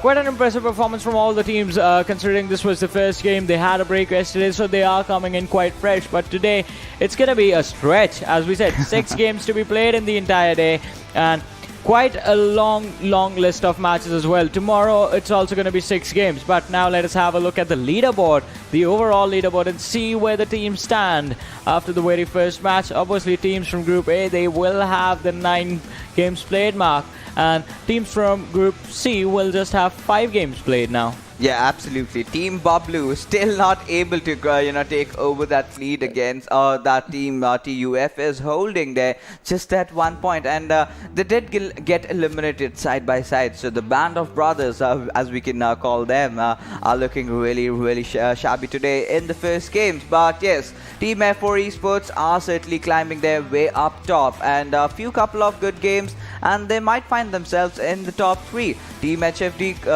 quite an impressive performance from all the teams, considering this was the first game. They had a break yesterday, so they are coming in quite fresh. But today, it's going to be a stretch. As we said, 6 games to be played in the entire day, and quite a long list of matches as well. Tomorrow, it's also going to be 6 games. But now let us have a look at the leaderboard, the overall leaderboard, and see where the teams stand after the very first match. Obviously, teams from Group A, they will have the 9 games played mark, and teams from Group C will just have 5 games played now. Yeah, absolutely. Team Bablu still not able to, take over that lead against that team. TUF is holding there just at 1 point, and they did get eliminated side by side. So the band of brothers, as we can call them, are looking really shabby today in the first games. But yes, Team F4 Esports are certainly climbing their way up top, and a couple of good games, and they might find themselves in the top 3. Team HFD,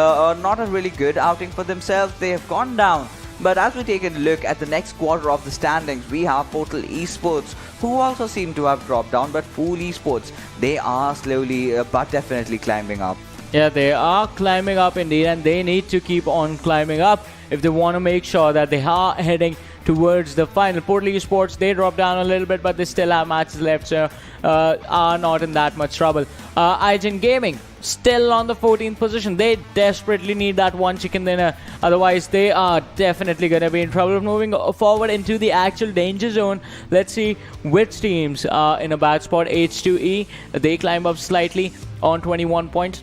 not a really good outing for themselves. They have gone down But as we take a look at the next quarter of the standings, we have Portal Esports, who also seem to have dropped down, but FoolEsports, they are slowly but definitely climbing up. Yeah, they are climbing up indeed, and they need to keep on climbing up if they want to make sure that they are heading towards the final. Portal Esports, they dropped down a little bit, but they still have matches left, so are not in that much trouble. IGen Gaming, still on the 14th position. They desperately need that one chicken dinner, otherwise they are definitely going to be in trouble. Moving forward into the actual danger zone, let's see which teams are in a bad spot. H2E, they climb up slightly on 21 points.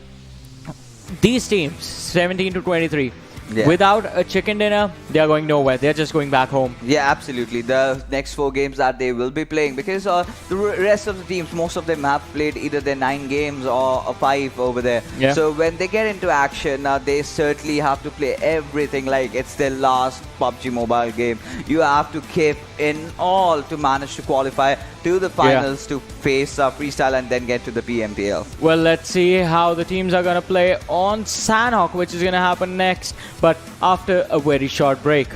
These teams, 17 to 23. Yeah. Without a chicken dinner, they are going nowhere. They're just going back home. Yeah, absolutely. The next 4 games that they will be playing, because the rest of the teams, most of them have played either their 9 games or 5 over there. Yeah. So when they get into action, they certainly have to play everything like it's their last PUBG Mobile game. You have to keep in all to manage to qualify to the finals, to face Freestyle and then get to the PMPL. Well, let's see how the teams are going to play on Sanhok, which is going to happen next, but after a very short break.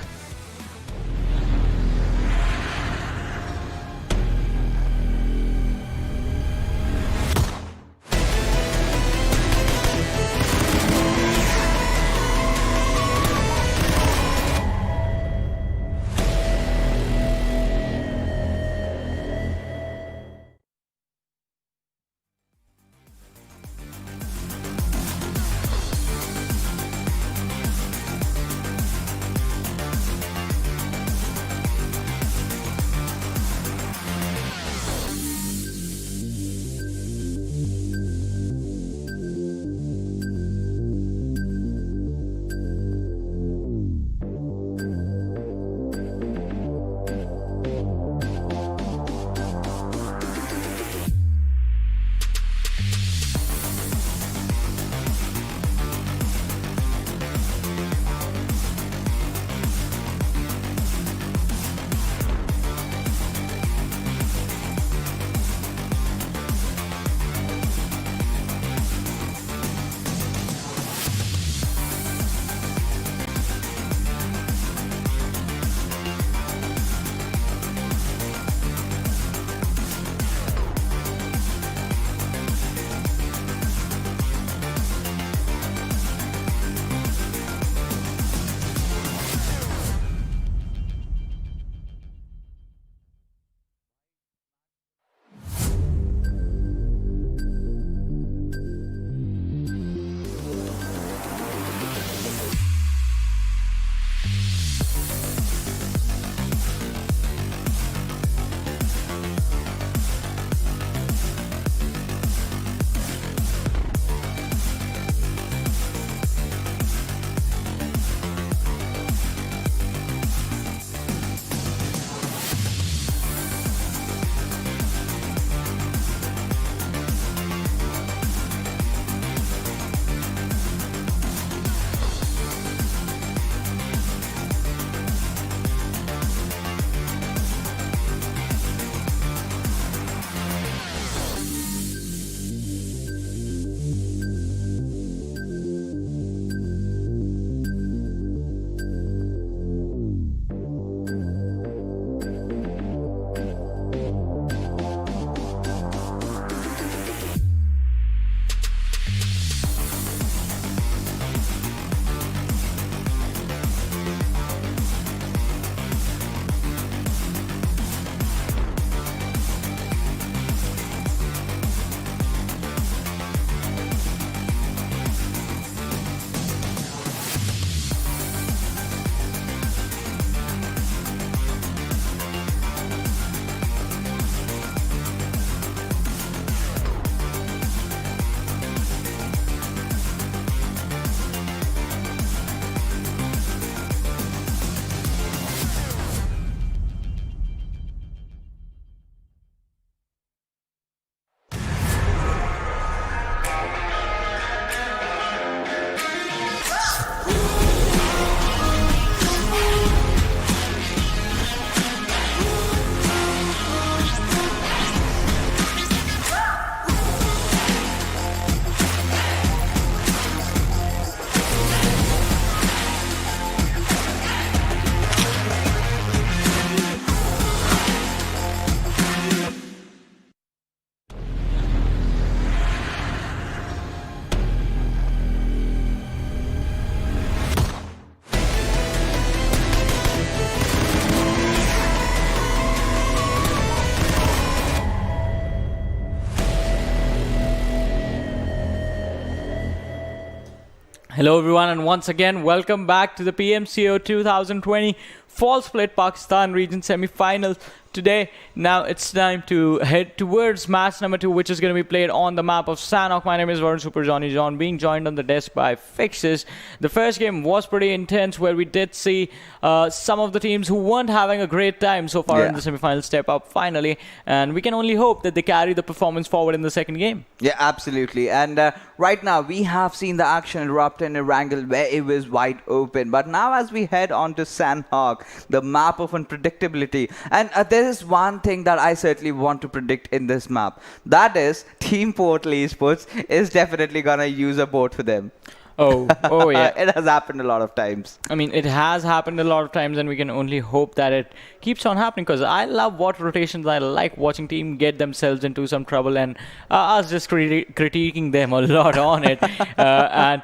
Hello everyone, and once again welcome back to the PMCO 2020 Fall Split Pakistan Region Semi Finals. Today, now it's time to head towards match number 2, which is going to be played on the map of Sanhok. My name is Varun Super Johnny John, being joined on the desk by Fixes. The first game was pretty intense, where we did see some of the teams who weren't having a great time so far in the semi-finals step up finally, and we can only hope that they carry the performance forward in the second game. Yeah, absolutely. And right now, we have seen the action erupt in Erangel, where it was wide open. But now, as we head on to Sanhok, the map of unpredictability, and there is one thing that I certainly want to predict in this map. That is, TeamPKVIRUS Esports is definitely going to use a boat for them. Oh yeah. It has happened a lot of times. I mean, it has happened a lot of times, and we can only hope that it keeps on happening, because I love water rotations. I like watching team get themselves into some trouble, and us just critiquing them a lot on it. And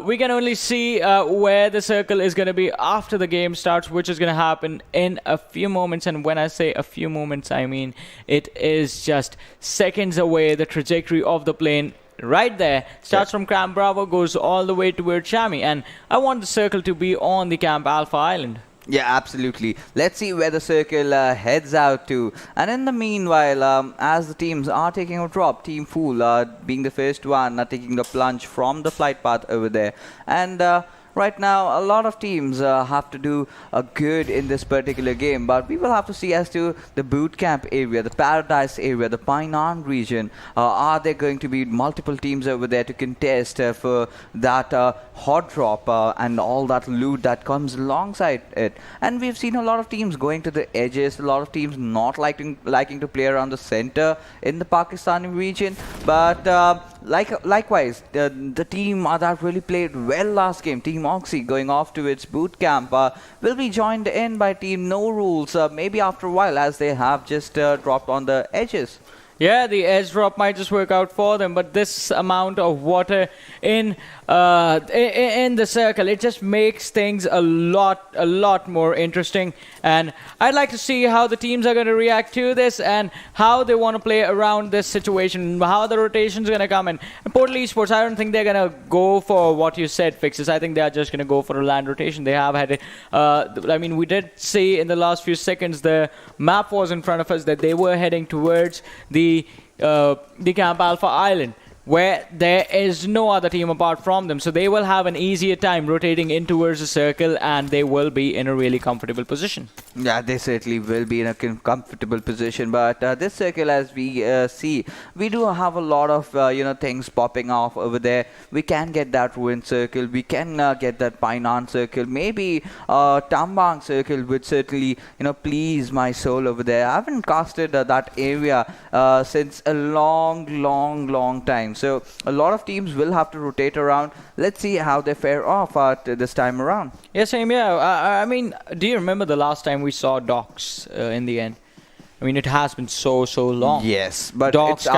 we can only see where the circle is going to be after the game starts, which is going to happen in a few moments. And when I say a few moments, I mean it is just seconds away. The trajectory of the plane right there starts from Camp Bravo, goes all the way towards Shami, and I want the circle to be on the Camp Alpha Island. Yeah, absolutely. Let's see where the circle heads out to. And in the meanwhile, as the teams are taking a drop, Team Fool being the first one, taking the plunge from the flight path over there. And right now, a lot of teams have to do good in this particular game, but we will have to see as to the boot camp area, the paradise area, the Painan region. Are there going to be multiple teams over there to contest for that hot drop and all that loot that comes alongside it? And we've seen a lot of teams going to the edges, a lot of teams not liking to play around the center in the Pakistani region. But likewise, the team that really played well last game, Team Oxy, going off to its boot camp, will be joined in by Team No Rules maybe after a while, as they have just dropped on the edges. Yeah, the edge drop might just work out for them, but this amount of water in the circle, it just makes things a lot more interesting. And I'd like to see how the teams are going to react to this, and how they want to play around this situation, how the rotation's going to come in. And Portal Esports, I don't think they're going to go for what you said, Fixes. I think they are just going to go for a land rotation. They have had it. I mean, we did see in the last few seconds the map was in front of us that they were heading towards the Camp Alpha Island, where there is no other team apart from them. So they will have an easier time rotating in towards the circle, and they will be in a really comfortable position. Yeah, they certainly will be in a comfortable position. But this circle, as we see, we do have a lot of things popping off over there. We can get that Ruin circle. We can get that Painan circle. Maybe Tambang circle would certainly please my soul over there. I haven't casted that area since a long time. So a lot of teams will have to rotate around. Let's see how they fare off this time around. Yeah, same. Yeah, I mean, do you remember the last time we saw Docs in the end? I mean, it has been so long. Yes, but Docs, it's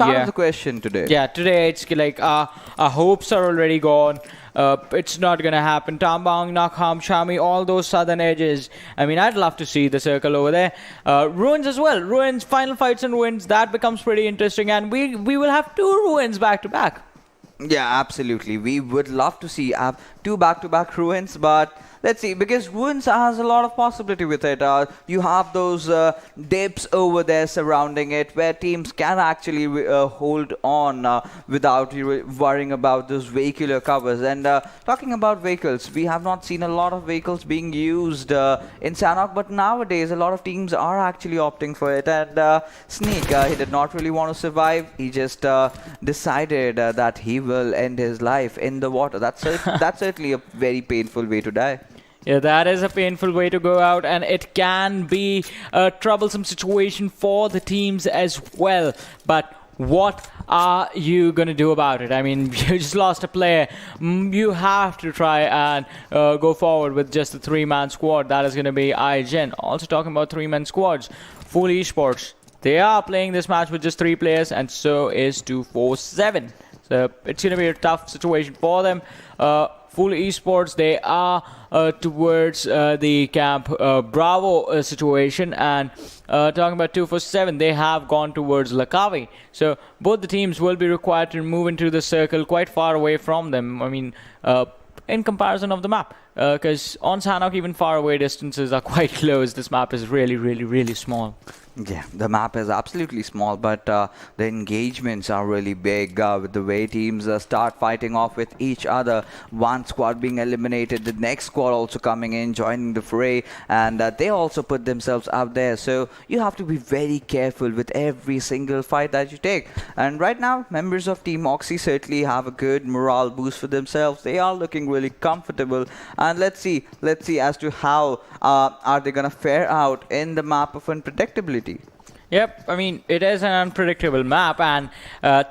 out of the question today. Yeah, today it's like our hopes are already gone. It's not going to happen. Tambang, Nakham, Shami, all those southern edges. I mean, I'd love to see the circle over there. Ruins as well. Ruins, final fights and Ruins. That becomes pretty interesting. And we will have 2 Ruins back to back. Yeah, absolutely. We would love to see 2 back-to-back Ruins, but let's see, because Ruins has a lot of possibility with it. You have those dips over there surrounding it, where teams can actually hold on without worrying about those vehicular covers. And talking about vehicles, we have not seen a lot of vehicles being used in Sanhok, but nowadays a lot of teams are actually opting for it. And Sneak, he did not really want to survive. He just decided that he will end his life in the water. That's certainly a very painful way to die. Yeah, that is a painful way to go out, and it can be a troublesome situation for the teams as well. But what are you going to do about it? I mean, you just lost a player. You have to try and go forward with just a 3-man squad. That is going to be IGen. Also talking about 3-man squads, FoolEsports, they are playing this match with just 3 players, and so is 247. So it's going to be a tough situation for them. FoolEsports, they are towards the Camp Bravo situation, and talking about 247, they have gone towards Lakavi. So both the teams will be required to move into the circle quite far away from them. I mean, in comparison of the map, because on Sanhok, even far away distances are quite close. This map is really, really, really small. Yeah, the map is absolutely small, but the engagements are really big with the way teams start fighting off with each other. One squad being eliminated, the next squad also coming in, joining the fray, and they also put themselves out there. So you have to be very careful with every single fight that you take. And right now, members of Team Oxy certainly have a good morale boost for themselves. They are looking really comfortable, and let's see as to how are they gonna fare out in the map of unpredictability. Yep, I mean, it is an unpredictable map, and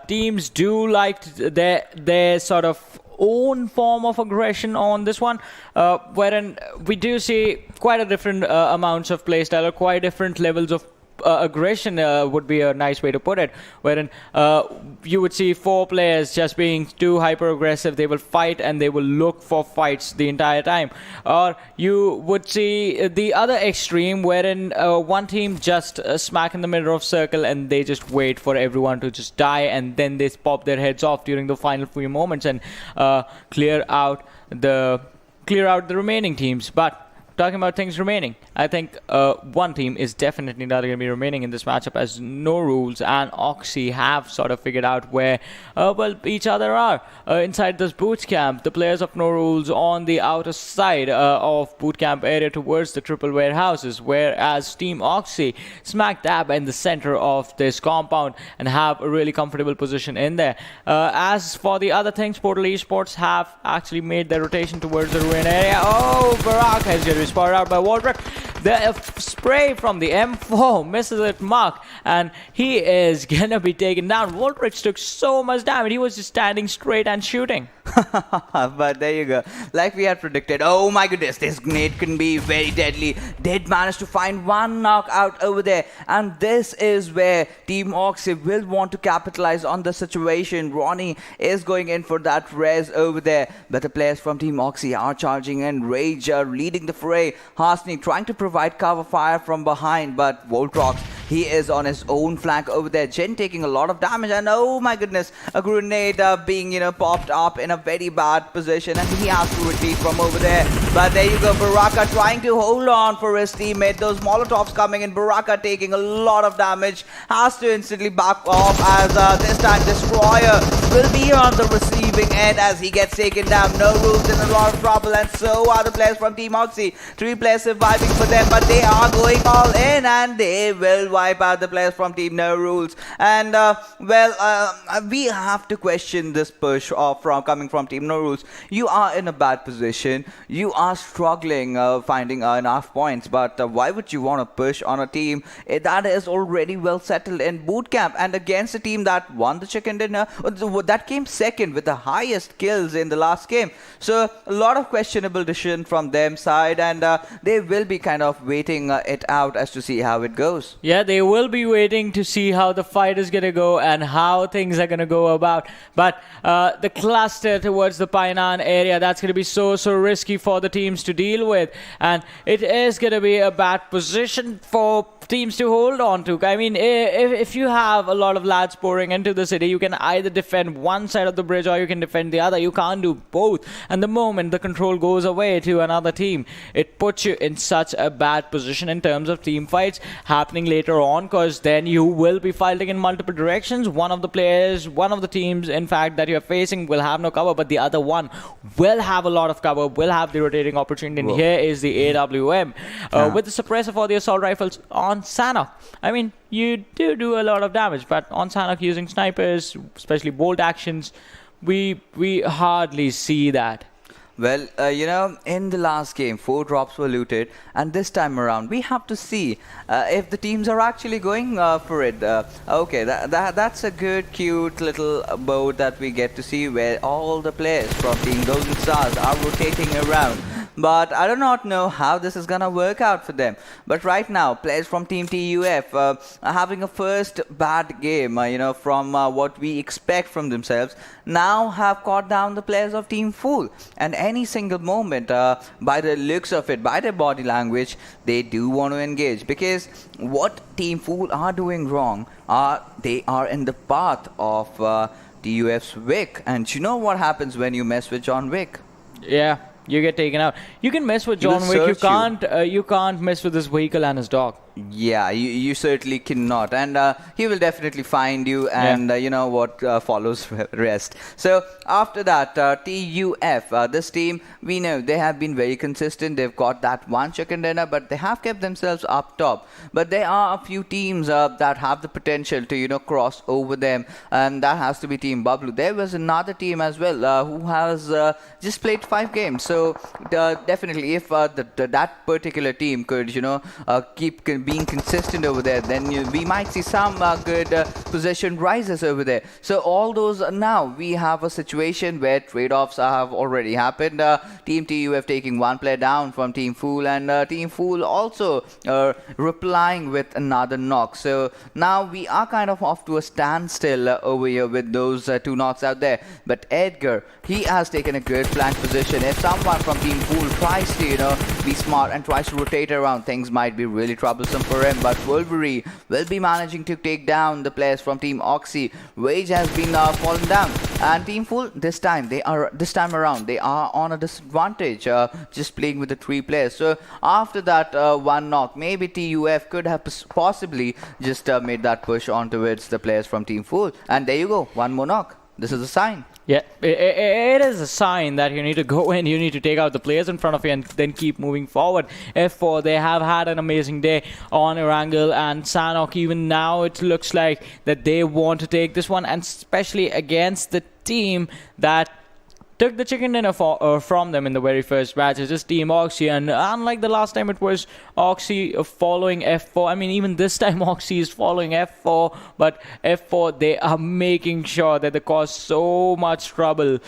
teams do like their sort of own form of aggression on this one, wherein we do see quite a different amounts of playstyle, or quite different levels of aggression would be a nice way to put it, wherein you would see 4 players just being too hyper aggressive. They will fight and they will look for fights the entire time. Or you would see the other extreme, wherein one team just smack in the middle of circle and they just wait for everyone to just die, and then they pop their heads off during the final few moments and clear out the remaining teams. But talking about things remaining, I think one team is definitely not going to be remaining in this matchup, as No Rules and Oxy have sort of figured out where well each other are inside this boot camp. The players of No Rules on the outer side of boot camp area towards the triple warehouses, whereas Team Oxy smack dab in the center of this compound and have a really comfortable position in there. As for the other things, Portal Esports have actually made their rotation towards the ruin area. Oh, Barak has get spotted out by Waldrick. The spray from the M4 misses it Mark, and he is gonna be taken down. Waldrick took so much damage. He was just standing straight and shooting. But there you go. Like we had predicted. Oh my goodness, this grenade can be very deadly. Did manage to find one knock out over there. And this is where Team Oxy will want to capitalize on the situation. Ronnie is going in for that res over there. But the players from Team Oxy are charging in. Rage are leading the fray. Harsney trying to provide cover fire from behind. But Voltrox, he is on his own flank over there. Jen taking a lot of damage. And oh my goodness, a grenade being, popped up in a very bad position, and he has to retreat from over there. But there you go, Baraka trying to hold on for his teammate. Those Molotovs coming in, Baraka taking a lot of damage, has to instantly back off as this time Destroyer will be on the receiving end as he gets taken down. No Rules in a lot of trouble, and so are the players from Team Oxy. 3 players surviving for them, but they are going all in, and they will wipe out the players from Team No Rules. And we have to question this push from coming from Team No Rules. You are in a bad position. You are struggling finding enough points, but why would you want to push on a team that is already well settled in boot camp, and against a team that won the chicken dinner, that came second with the highest kills in the last game? So a lot of questionable decision from them side, and they will be kind of waiting it out as to see how it goes. Yeah, they will be waiting to see how the fight is going to go and how things are going to go about. But the cluster towards the Painan area, that's going to be so risky for the teams to deal with, and it is going to be a bad position for teams to hold on to. I mean, if you have a lot of lads pouring into the city, you can either defend one side of the bridge or you can defend the other. You can't do both, and the moment the control goes away to another team, it puts you in such a bad position in terms of team fights happening later on, because then you will be fighting in multiple directions. One of the teams in fact that you're facing will have no cover, but the other one will have a lot of cover, will have the rotating opportunity. And here is the AWM with the suppressor for the assault rifles on Sanhok. I mean, you do a lot of damage, but on Sanhok using snipers, especially bolt actions, we hardly see that. Well, in the last game, 4 drops were looted, and this time around, we have to see if the teams are actually going for it. Okay, that's a good, cute little boat that we get to see where all the players from Team Golden Stars are rotating around. but I do not know how this is gonna work out for them. But right now, players from Team TUF are having a first bad game, from what we expect from themselves, now have caught down the players of Team Fool. And any single moment, by the looks of it, by their body language, they do want to engage, because what Team Fool are doing wrong they are in the path of TUF's Wick. And you know what happens when you mess with John Wick? Yeah, you get taken out. You can mess with John Wick. You can't mess with his vehicle and his dog. Yeah, you certainly cannot, and he will definitely find you, and you know what follows rest. So after that, TUF, this team, we know they have been very consistent. They've got that one chicken dinner, but they have kept themselves up top. But there are a few teams that have the potential to cross over them, and that has to be Team Bablu. There was another team as well who has just played 5 games. So definitely, if that particular team could keep being consistent over there, then we might see some good possession rises over there. So all those, now we have a situation where trade-offs have already happened. Team TUF taking 1 player down from Team Fool, and Team Fool also replying with another knock. So now we are kind of off to a standstill over here with those 2 knocks out there. But Edgar, he has taken a good flank position. If someone from Team Fool tries to be smart and tries to rotate around, things might be really troublesome for him. But Wolverine will be managing to take down the players from Team Oxy. Rage has been fallen down, and Team Fool this time around they are on a disadvantage, just playing with the 3 players. So after that 1 knock, maybe TUF could have possibly just made that push on towards the players from Team Fool, and there you go, 1 more knock. This is a sign. Yeah, it is a sign that you need to go in, you need to take out the players in front of you and then keep moving forward. F4, they have had an amazing day on Erangel and Sanhok. Even now, it looks like that they want to take this one, and especially against the team that took the chicken dinner from them in the very first match. It's just Team Oxy, and unlike the last time, it was Oxy following F4. I mean, even this time Oxy is following F4, but F4, they are making sure that they cause so much trouble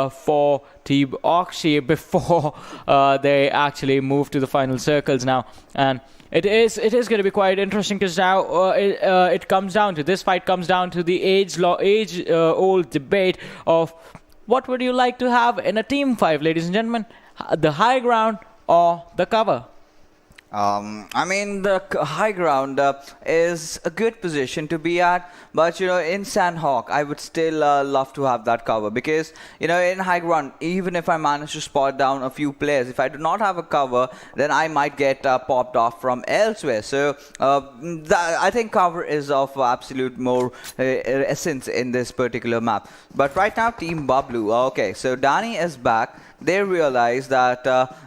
for Team Oxy before they actually move to the final circles now. And it is going to be quite interesting, because now it comes down to, this fight comes down to the age-old debate of what would you like to have in a team 5, ladies and gentlemen? The high ground or the cover? I mean, the high ground is a good position to be at, but in Sanhok, I would still love to have that cover, because in high ground, even if I manage to spot down a few players, if I do not have a cover, then I might get popped off from elsewhere. So I think cover is of absolute more essence in this particular map. But right now, Team Bablu, okay, so Danny is back. They realized that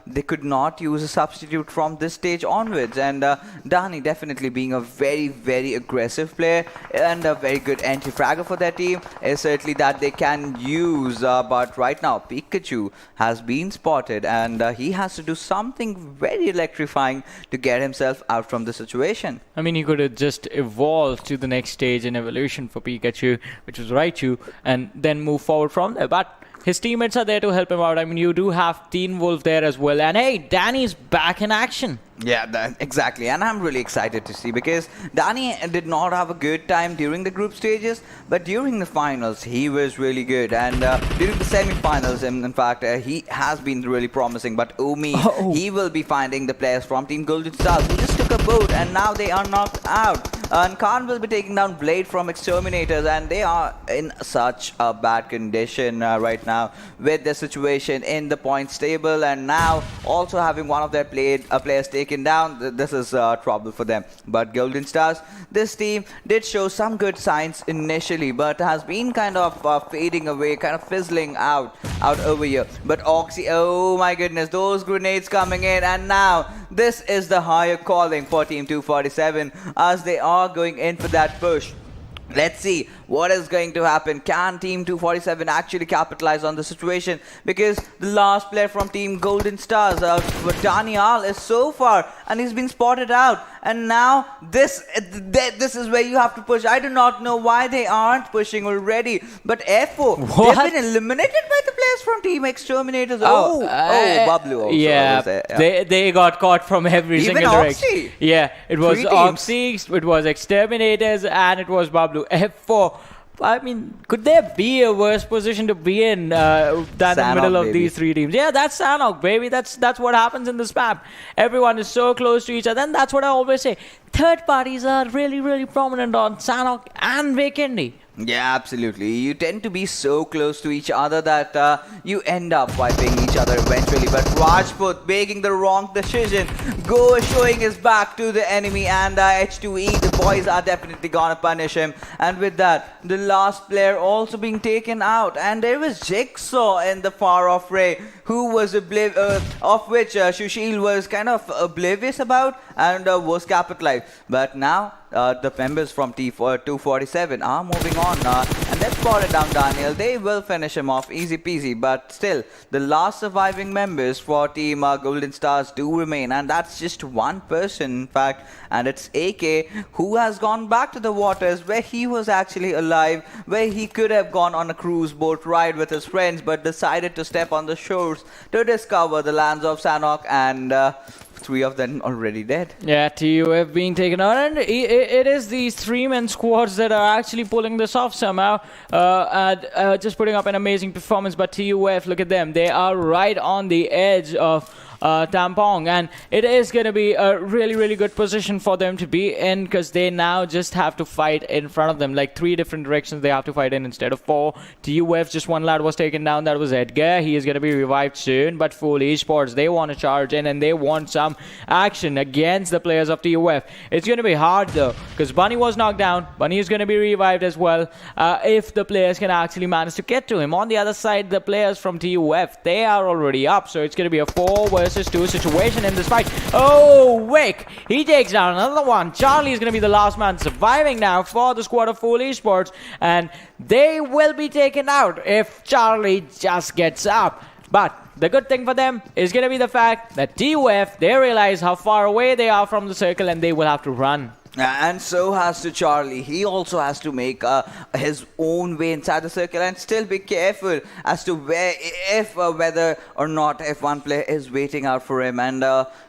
they could not use a substitute from this stage onwards, and Dani definitely being a very, very aggressive player and a very good anti-fragger for their team is certainly that they can use, but right now Pikachu has been spotted, and he has to do something very electrifying to get himself out from the situation. I mean, he could have just evolved to the next stage in evolution for Pikachu, which was Raichu, and then move forward from there, but his teammates are there to help him out. I mean, you do have Teen Wolf there as well. And hey, Danny's back in action. Yeah, exactly. And I'm really excited to see, because Danny did not have a good time during the group stages, but during the finals, he was really good. And during the semi-finals, in fact, he has been really promising. But he will be finding the players from Team Golden Stars who just took a boat, and now they are knocked out. And Khan will be taking down Blade from Exterminators, and they are in such a bad condition right now with the situation in the points table, and now also having one of their players taken down. This is trouble for them. But Golden Stars, this team did show some good signs initially, but has been kind of fading away, kind of fizzling out over here. But Oxy, oh my goodness, those grenades coming in, and now this is the higher calling for Team 247 as they are going in for that push. Let's see what is going to happen. Can Team 247 actually capitalize on the situation? Because the last player from Team Golden Stars, Daniel, is so far, and he's been spotted out. And now this is where you have to push. I do not know why they aren't pushing already. But FO, they've been eliminated by the players from Team Exterminators. Bablu also. Yeah, they got caught from every Even single direction. Oxy. Yeah, it was Oxy, it was Exterminators, and it was Bablu. F4. I mean, could there be a worse position to be in than the middle of these three teams? Yeah, that's Sanhok, baby. That's what happens in this map. Everyone is so close to each other, and that's what I always say. Third parties are really, really prominent on Sanhok and Vikendi. Yeah, absolutely. You tend to be so close to each other that you end up wiping each other eventually. But Rajput making the wrong decision, showing his back to the enemy, and H2E, the boys are definitely gonna punish him. And with that, the last player also being taken out, and there was Jigsaw in the far off Ray, who was of which Shushil was kind of oblivious about and was capitalized. But now the members from T247 are moving on, and they've spotted down Daniel. They will finish him off easy peasy, but still the last surviving members for Team Golden Stars do remain, and that's just one person in fact, and it's AK, who has gone back to the waters where he was actually alive, where he could have gone on a cruise boat ride with his friends, but decided to step on the shores to discover the lands of Sanhok, and three of them already dead. Yeah, TUF being taken out, and it is these three-man squads that are actually pulling this off somehow, and just putting up an amazing performance. But TUF, look at them, they are right on the edge of Tampong, and it is going to be a really, really good position for them to be in, because they now just have to fight in front of them, like 3 different directions they have to fight in instead of 4. TUF, just one lad was taken down, that was Edgar. He is going to be revived soon, but FoolEsports, they want to charge in and they want some action against the players of TUF. It's going to be hard though, because Bunny was knocked down. Bunny is going to be revived as well, if the players can actually manage to get to him. On the other side, the players from TUF, they are already up, so it's going to be a 4 versus 2 situation in this fight. Oh, Wick, he takes down another one. Charlie is going to be the last man surviving now for the squad of FoolEsports, and they will be taken out if Charlie just gets up. But the good thing for them is going to be the fact that TUF, they realize how far away they are from the circle, and they will have to run. And so has to Charlie. He also has to make his own way inside the circle and still be careful as to whether or not if one player is waiting out for him. And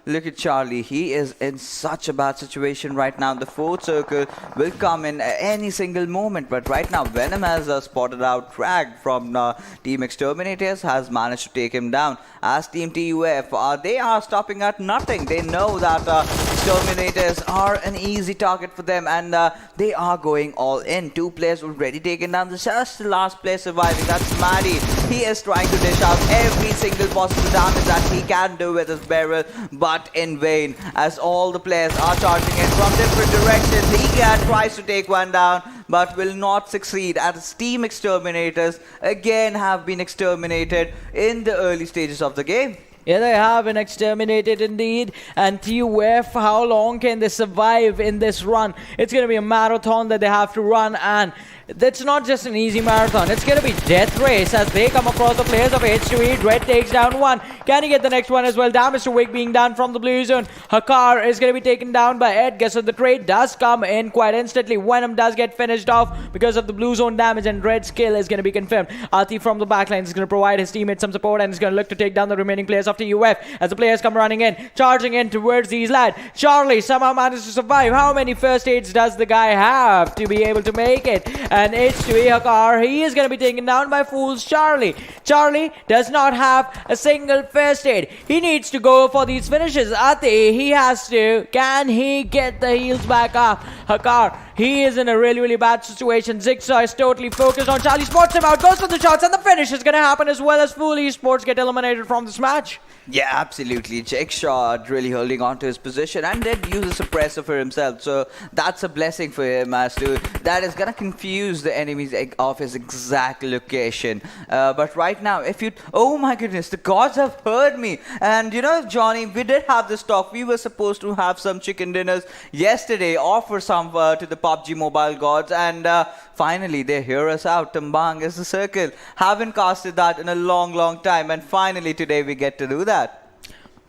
look at Charlie. He is in such a bad situation right now. The 4th circle will come in any single moment. But right now, Venom has spotted out Drag from Team Exterminators, has managed to take him down. As Team TUF, they are stopping at nothing. They know that Exterminators are an easy target for them, and they are going all in. 2 players already taken down. Just the last player surviving, that's Maddie. He is trying to dish out every single possible damage that he can do with his barrel, but in vain, as all the players are charging in from different directions. He tries to take one down, but will not succeed, as Team Exterminators again have been exterminated in the early stages of the game. Yeah, they have been exterminated indeed. And TUF, how long can they survive in this run? It's going to be a marathon that they have to run, and it's not just an easy marathon. It's going to be death race as they come across the players of H2E. Dread takes down one. Can he get the next one as well? Damage to Wick being done from the blue zone. Hakar is going to be taken down by Edgar, so the trade does come in quite instantly. Venom does get finished off because of the blue zone damage, and Dread's kill is going to be confirmed. Ati from the backline is going to provide his teammates some support, and is going to look to take down the remaining players of TUF as the players come running in, charging in towards these lads. Charlie somehow manages to survive. How many first aids does the guy have to be able to make it? And H2E Hakar, he is going to be taken down by Fools Charlie. Charlie does not have a single first aid. He needs to go for these finishes. Ati, he has to. Can he get the heals back up? Hakar, he is in a really, really bad situation. Zigsaw is totally focused on Charlie, spots him out, goes for the shots, and the finish is going to happen as well as FoolEsports get eliminated from this match. Yeah, absolutely. Check shot, really holding on to his position, and did use a suppressor for himself. So that's a blessing for him, as to that is gonna confuse the enemies of his exact location. But right now, if you, oh my goodness, the gods have heard me. And you know, Johnny, we did have this talk. We were supposed to have some chicken dinners yesterday, offer some to the PUBG Mobile gods, and finally they hear us out. Tumbang is the circle. Haven't casted that in a long time, and finally today we get to do that.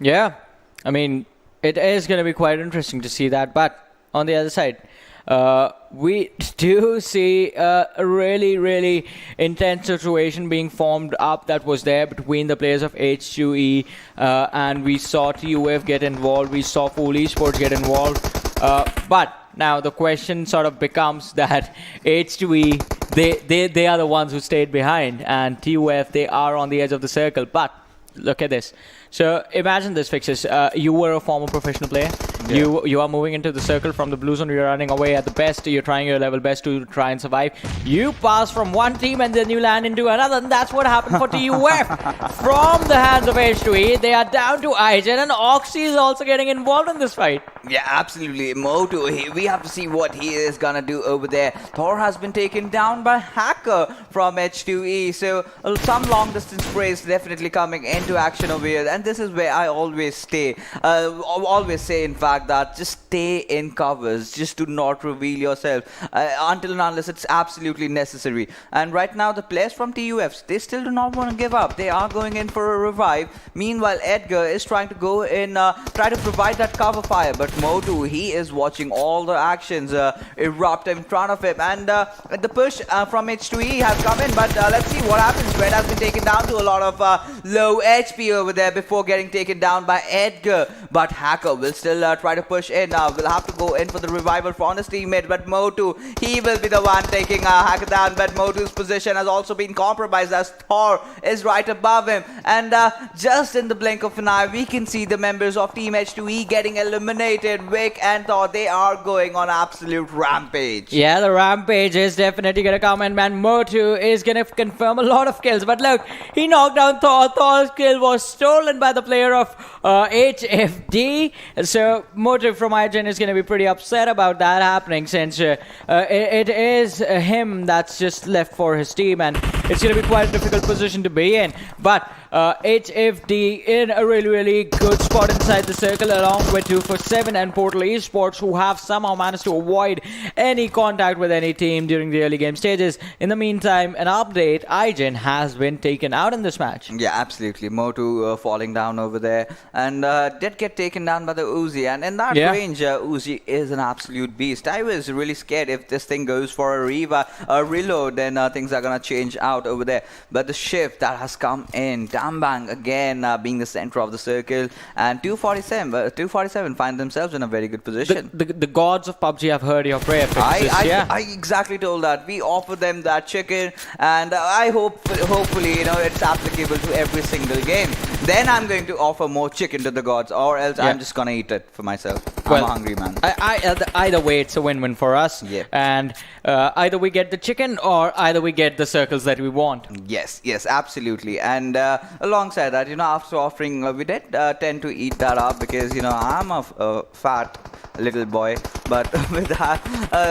Yeah, I mean, it is going to be quite interesting to see that. But on the other side, we do see a really intense situation being formed up that was there between the players of H2E, and we saw TUF get involved, we saw FoolEsports get involved, but now the question sort of becomes that H2E, they are the ones who stayed behind, and TUF, they are on the edge of the circle. But look at this. So imagine this, Fixes. You were a former professional player. Yeah. You are moving into the circle from the blue zone. You're running away at the best. You're trying your level best to try and survive. You pass from one team and then you land into another. And that's what happened for TUF. From the hands of H2E, they are down to IGen, and Oxy is also getting involved in this fight. Yeah, absolutely. Moto, we have to see what he is gonna do over there. Thor has been taken down by Hacker from H2E. So some long distance sprays definitely coming into action over here. And this is where I always stay. Always say, in fact, that just stay in covers. Just do not reveal yourself until and unless it's absolutely necessary. And right now, the players from TUFs, they still do not want to give up. They are going in for a revive. Meanwhile, Edgar is trying to go in, try to provide that cover fire. But Motu, he is watching all the actions erupt in front of him. And the push from H2E has come in. But let's see what happens. Red has been taken down to a lot of low HP over there before getting taken down by Edgar. But Hacker will still try to push in. Will have to go in for the revival from his teammate. But Motu, he will be the one taking Hacker down. But Motu's position has also been compromised as Thor is right above him. And just in the blink of an eye, we can see the members of Team H2E getting eliminated. Vic and Thor, they are going on absolute rampage. Yeah, the rampage is definitely going to come, and man, Motu is going to confirm a lot of kills. But look, he knocked down Thor. Thor's kill was stolen by the player of HFD. So Motu from IGen is going to be pretty upset about that happening, since it is him that's just left for his team, and it's going to be quite a difficult position to be in. But HFD in a really good spot inside the circle, along with 247 and Portal Esports, who have somehow managed to avoid any contact with any team during the early game stages. In the meantime, an update, IGen has been taken out in this match. Yeah, absolutely. Motu falling down over there, and did get taken down by the Uzi, and in that range, Uzi is an absolute beast. I was really scared if this thing goes for a reload, then things are gonna change out over there. But the shift that has come in, Dambang again being the center of the circle, and 247 find themselves in a very good position. The gods of PUBG have heard your prayer. I exactly told that. We offer them that chicken, and I hopefully, you know, it's applicable to every single game. Then I'm going to offer more chicken to the gods, or else I'm just gonna eat it for myself. I'm a hungry man. Either way, it's a win-win for us. Yeah. And either we get the chicken, or either we get the circles that we want. Yes, absolutely. And alongside that, you know, after offering, we did tend to eat that up, because, you know, I'm a fat little boy. But with that,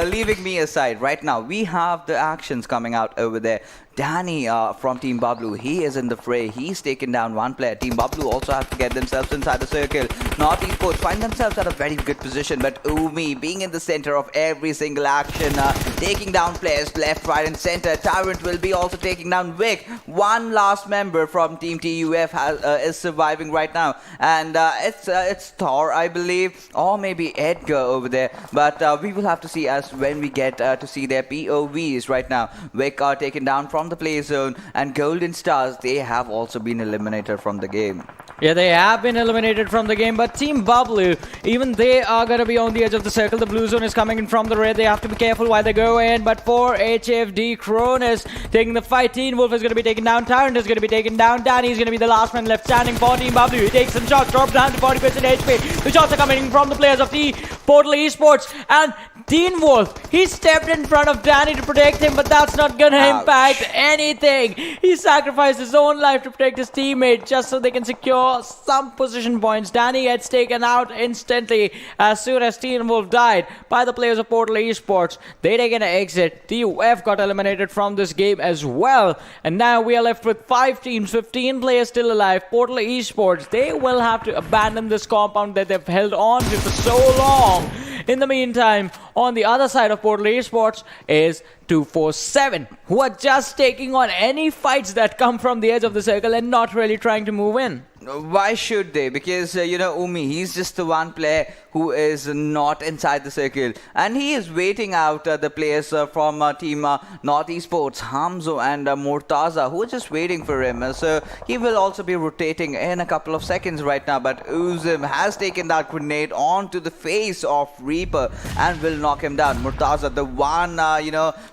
leaving me aside, right now we have the actions coming out over there. Danny from Team Bablu, he is in the fray. He's taken down one player. Team Bablu also have to get themselves inside the circle. North Esports find themselves at a very good position, but Umi being in the center of every single action, taking down players left, right and center. Tyrant will be also taking down Vic. One last member from Team TUF is surviving right now, and it's Thor, I believe, or maybe Edgar over there. But we will have to see as when we get to see their POVs right now. Vic are taken down from the play zone, and Golden Stars, they have also been eliminated from the game. Yeah, they have been eliminated from the game, but Team Bablu, even they are going to be on the edge of the circle. The blue zone is coming in from the red. They have to be careful while they go in, but for HFD, Cronus taking the fight. Teen Wolf is going to be taken down. Tyrant is going to be taken down. Danny is going to be the last man left standing for Team Bablu. He takes some shots, drops down to 40% HP. The shots are coming in from the players of the Portal Esports, and Teen Wolf, he stepped in front of Danny to protect him, but that's not gonna impact anything. He sacrificed his own life to protect his teammate just so they can secure some position points. Danny gets taken out instantly as soon as Teen Wolf died by the players of Portal Esports. They take an exit. TUF got eliminated from this game as well. And now we are left with 5 teams, 15 players still alive. Portal Esports, they will have to abandon this compound that they've held on to for so long. In the meantime, on the other side of Portal Esports is 247, who are just taking on any fights that come from the edge of the circle and not really trying to move in. Why should they? Because, Umi, he's just the one player who is not inside the circle. And he is waiting out the players from TeamOP Esports, Hamzo and Murtaza, who are just waiting for him. So he will also be rotating in a couple of seconds right now. But Uzum has taken that grenade onto the face of Reaper and will knock him down. Murtaza, the one,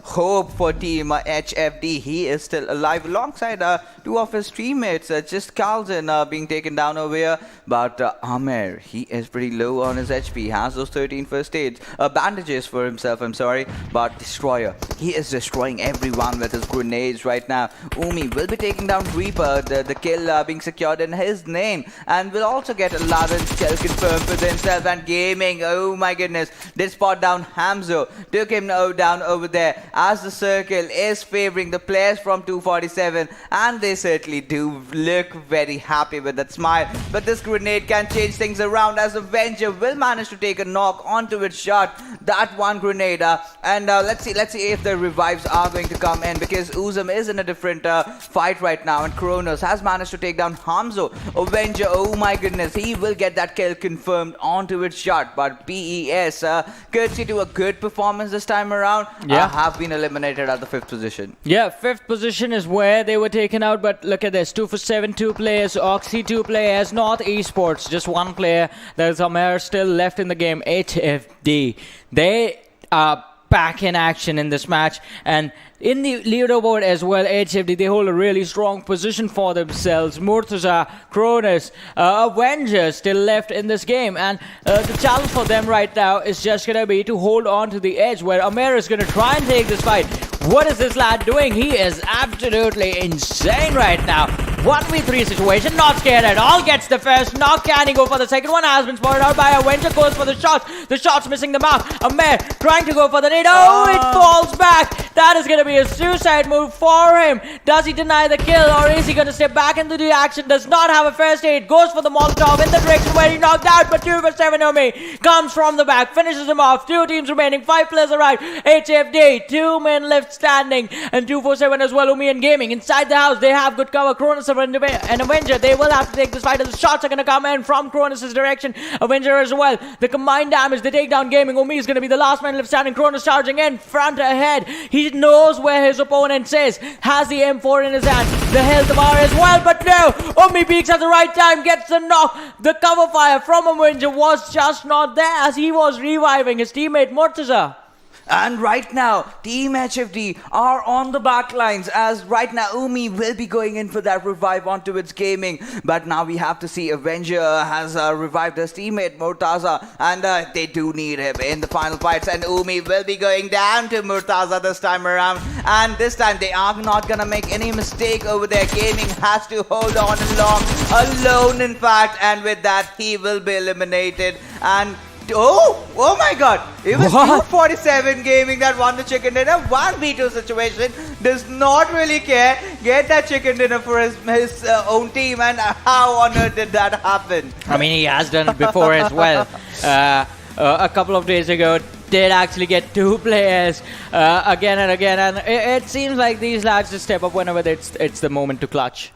hope for Team HFD. He is still alive alongside 2 of his teammates. Just Carlson being taken down over here. But Amer, he is pretty low on his HP. He has those 13 first aids. Bandages for himself, I'm sorry. But Destroyer, he is destroying everyone with his grenades right now. Umi will be taking down Reaper. The kill being secured in his name. And will also get 11 kill confirmed for himself. And Gaming, oh my goodness, did spot down Hamzo. Took him down over there as the circle is favoring the players from 247. And they certainly do look very happy with that smile. But this grenade can change things around as Avenger will manage to take a knock onto its shot. That one grenade. And let's see if the revives are going to come in, because Uzum is in a different fight right now. And Kronos has managed to take down Hamzo. Avenger, oh my goodness, he will get that kill confirmed onto its shot. But PES, courtesy to a good performance this time around, have been eliminated at the 5th position. Yeah, 5th position is where they were taken out. But look at this, 2 for 7, 2 players, Oxy 2 players, not Esports, just 1 player. There's Amer still left in the game, HFD. They are back in action in this match, and in the leaderboard as well, HFD, they hold a really strong position for themselves. Murtaza, Cronus, Avenger still left in this game, and the challenge for them right now is just going to be to hold on to the edge, where Amer is going to try and take this fight. What is this lad doing? He is absolutely insane right now. 1v3 situation, not scared at all. Gets the first knock. Can he go for the second one? Has been spotted out by Avenger. Goes for the shots. The shot's missing the mark. Amer trying to go for the nade. Oh, it falls back. That is going to be a suicide move for him. Does he deny the kill, or is he going to step back into the action? Does not have a first aid. Goes for the Molotov in the direction where he knocked out. But 2 for 7 Omi comes from the back. Finishes him off. 2 teams remaining. 5 players arrive. HFD, 2 men left standing. And 247 as well. Umi and Gaming inside the house. They have good cover. Cronus and Avenger, they will have to take this fight. The shots are going to come in from Cronus' direction. Avenger as well. The combined damage, they take down Gaming. Umi is going to be the last man left standing. Cronus charging in front ahead. He knows where his opponent is. Has the M4 in his hand. The health bar as well, but no. Umi peeks at the right time, gets the knock. The cover fire from Avenger was just not there as he was reviving his teammate Murtaza. And right now, Team HFD are on the back lines, as right now Umi will be going in for that revive onto its Gaming. But now we have to see Avenger has revived his teammate Murtaza, and they do need him in the final fights. And Umi will be going down to Murtaza this time around. And this time they are not going to make any mistake over there. Gaming has to hold on alone in fact. And with that, he will be eliminated. And oh my god, it was 247 Gaming that won the chicken dinner. 1v2 situation, does not really care. Get that chicken dinner for his own team. And how on earth did that happen? I mean, he has done it before as well. A couple of days ago, did actually get 2 players again and again. And it seems like these lads just step up whenever it's the moment to clutch.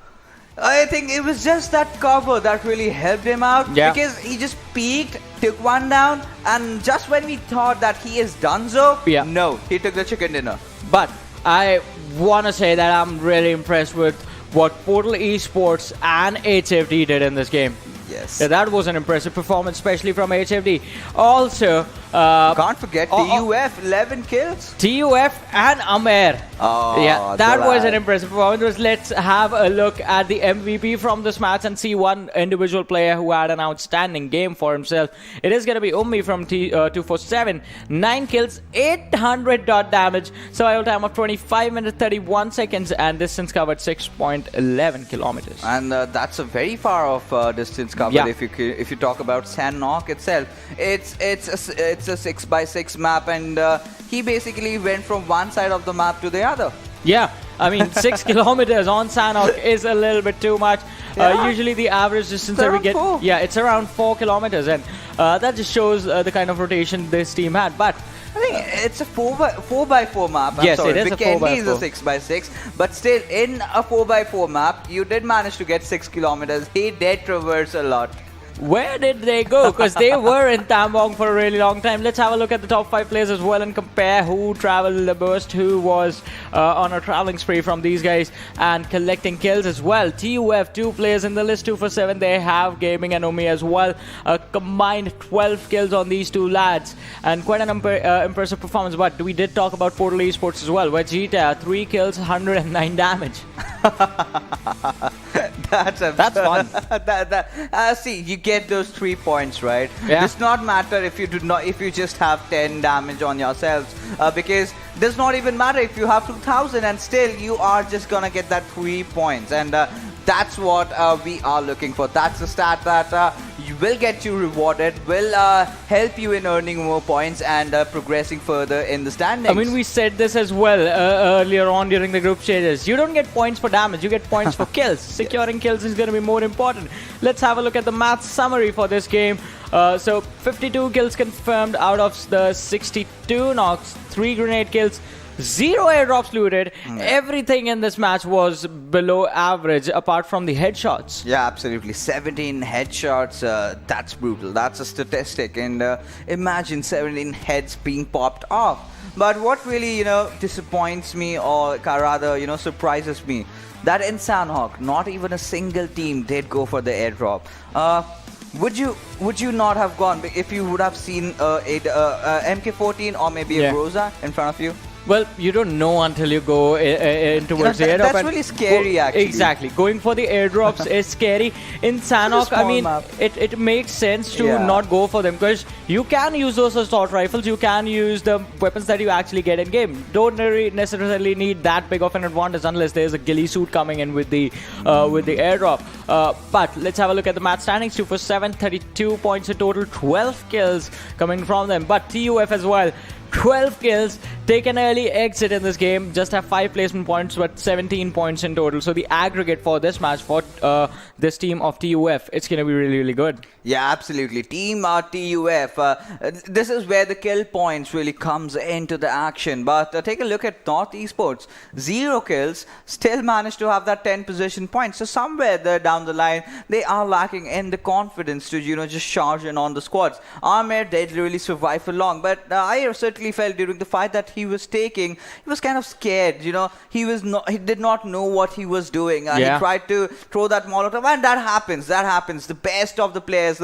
I think it was just that cover that really helped him out. Yeah. Because he just peeked, took one down, and just when we thought that he is donezo, no, he took the chicken dinner. But I want to say that I'm really impressed with what Portal Esports and HFD did in this game. Yes. Yeah, that was an impressive performance, especially from HFD. Also, can't forget TUF, 11 kills. TUF and Amer. Oh, yeah, that was an impressive performance. Let's have a look at the MVP from this match and see one individual player who had an outstanding game for himself. It is going to be Ummi from 247. 9 kills, 800 dot damage, survival time of 25 minutes 31 seconds, and distance covered 6.11 kilometers. And that's a very far off distance covered. Yeah. If you talk about Sanhok itself, it's a 6x6 map, and he basically went from one side of the map to the other. Yeah, I mean 6 kilometers on Sanhok is a little bit too much. Yeah. Usually the average distance that we get, 4. yeah, it's around 4 kilometers, and that just shows the kind of rotation this team had. But I think it's a 4x4 map. Yes, it is a 4x4. Vikendi is a 6x6, but still in a 4x4 map, you did manage to get 6 kilometers. He did traverse a lot. where did they go? Because they were in Tambong for a really long time. Let's have a look at the top 5 players as well and compare who traveled the most, who was on a traveling spree from these guys and collecting kills as well. TUF, 2 players in the list, 2 for 7. They have Gaming and Umi as well. A combined 12 kills on these 2 lads, and quite an impressive performance. But we did talk about Portal Esports as well, where Jita, 3 kills, 109 damage. That's fun. See, you get those 3 points, right? Yeah. Does not matter if you just have 10 damage on yourselves, because does not even matter if you have 2000 and still you are just gonna get that 3 points, and that's what we are looking for. That's a stat that will get you rewarded, will help you in earning more points and progressing further in the standings. I mean, we said this as well earlier on during the group stages. You don't get points for damage, you get points for kills. Securing kills is going to be more important. Let's have a look at the math summary for this game. So 52 kills confirmed out of the 62 knocks, 3 grenade kills, 0 airdrops looted. Everything in this match was below average apart from the headshots. Yeah, absolutely. 17 headshots, that's brutal. That's a statistic, and imagine 17 heads being popped off. But what really, disappoints me, or rather, surprises me, that in Sanhok, not even a single team did go for the airdrop. Would you not have gone if you would have seen MK14 or maybe a Groza in front of you? Well, you don't know until you go in towards the airdrop. That's really scary, actually. Exactly. Going for the airdrops is scary. In Sanhok, I mean, it makes sense to not go for them, because you can use those assault rifles, you can use the weapons that you actually get in game. Don't necessarily need that big of an advantage unless there's a ghillie suit coming in with the airdrop. But let's have a look at the match standings. 2 for 7, 32 points in total, 12 kills coming from them. But TUF as well, 12 kills, take an early exit in this game, just have 5 placement points but 17 points in total. So the aggregate for this match for this team of TUF, it's going to be really, really good. Yeah, absolutely. Team TUF, this is where the kill points really comes into the action. But take a look at North Esports, 0 kills, still managed to have that 10 position points. So somewhere there down the line, they are lacking in the confidence to, just charge in on the squads. Amer did really survive for long, but I certainly felt during the fight that he was taking, he was kind of scared. He did not know what he was doing. He tried to throw that Molotov, and that happens. The best of the players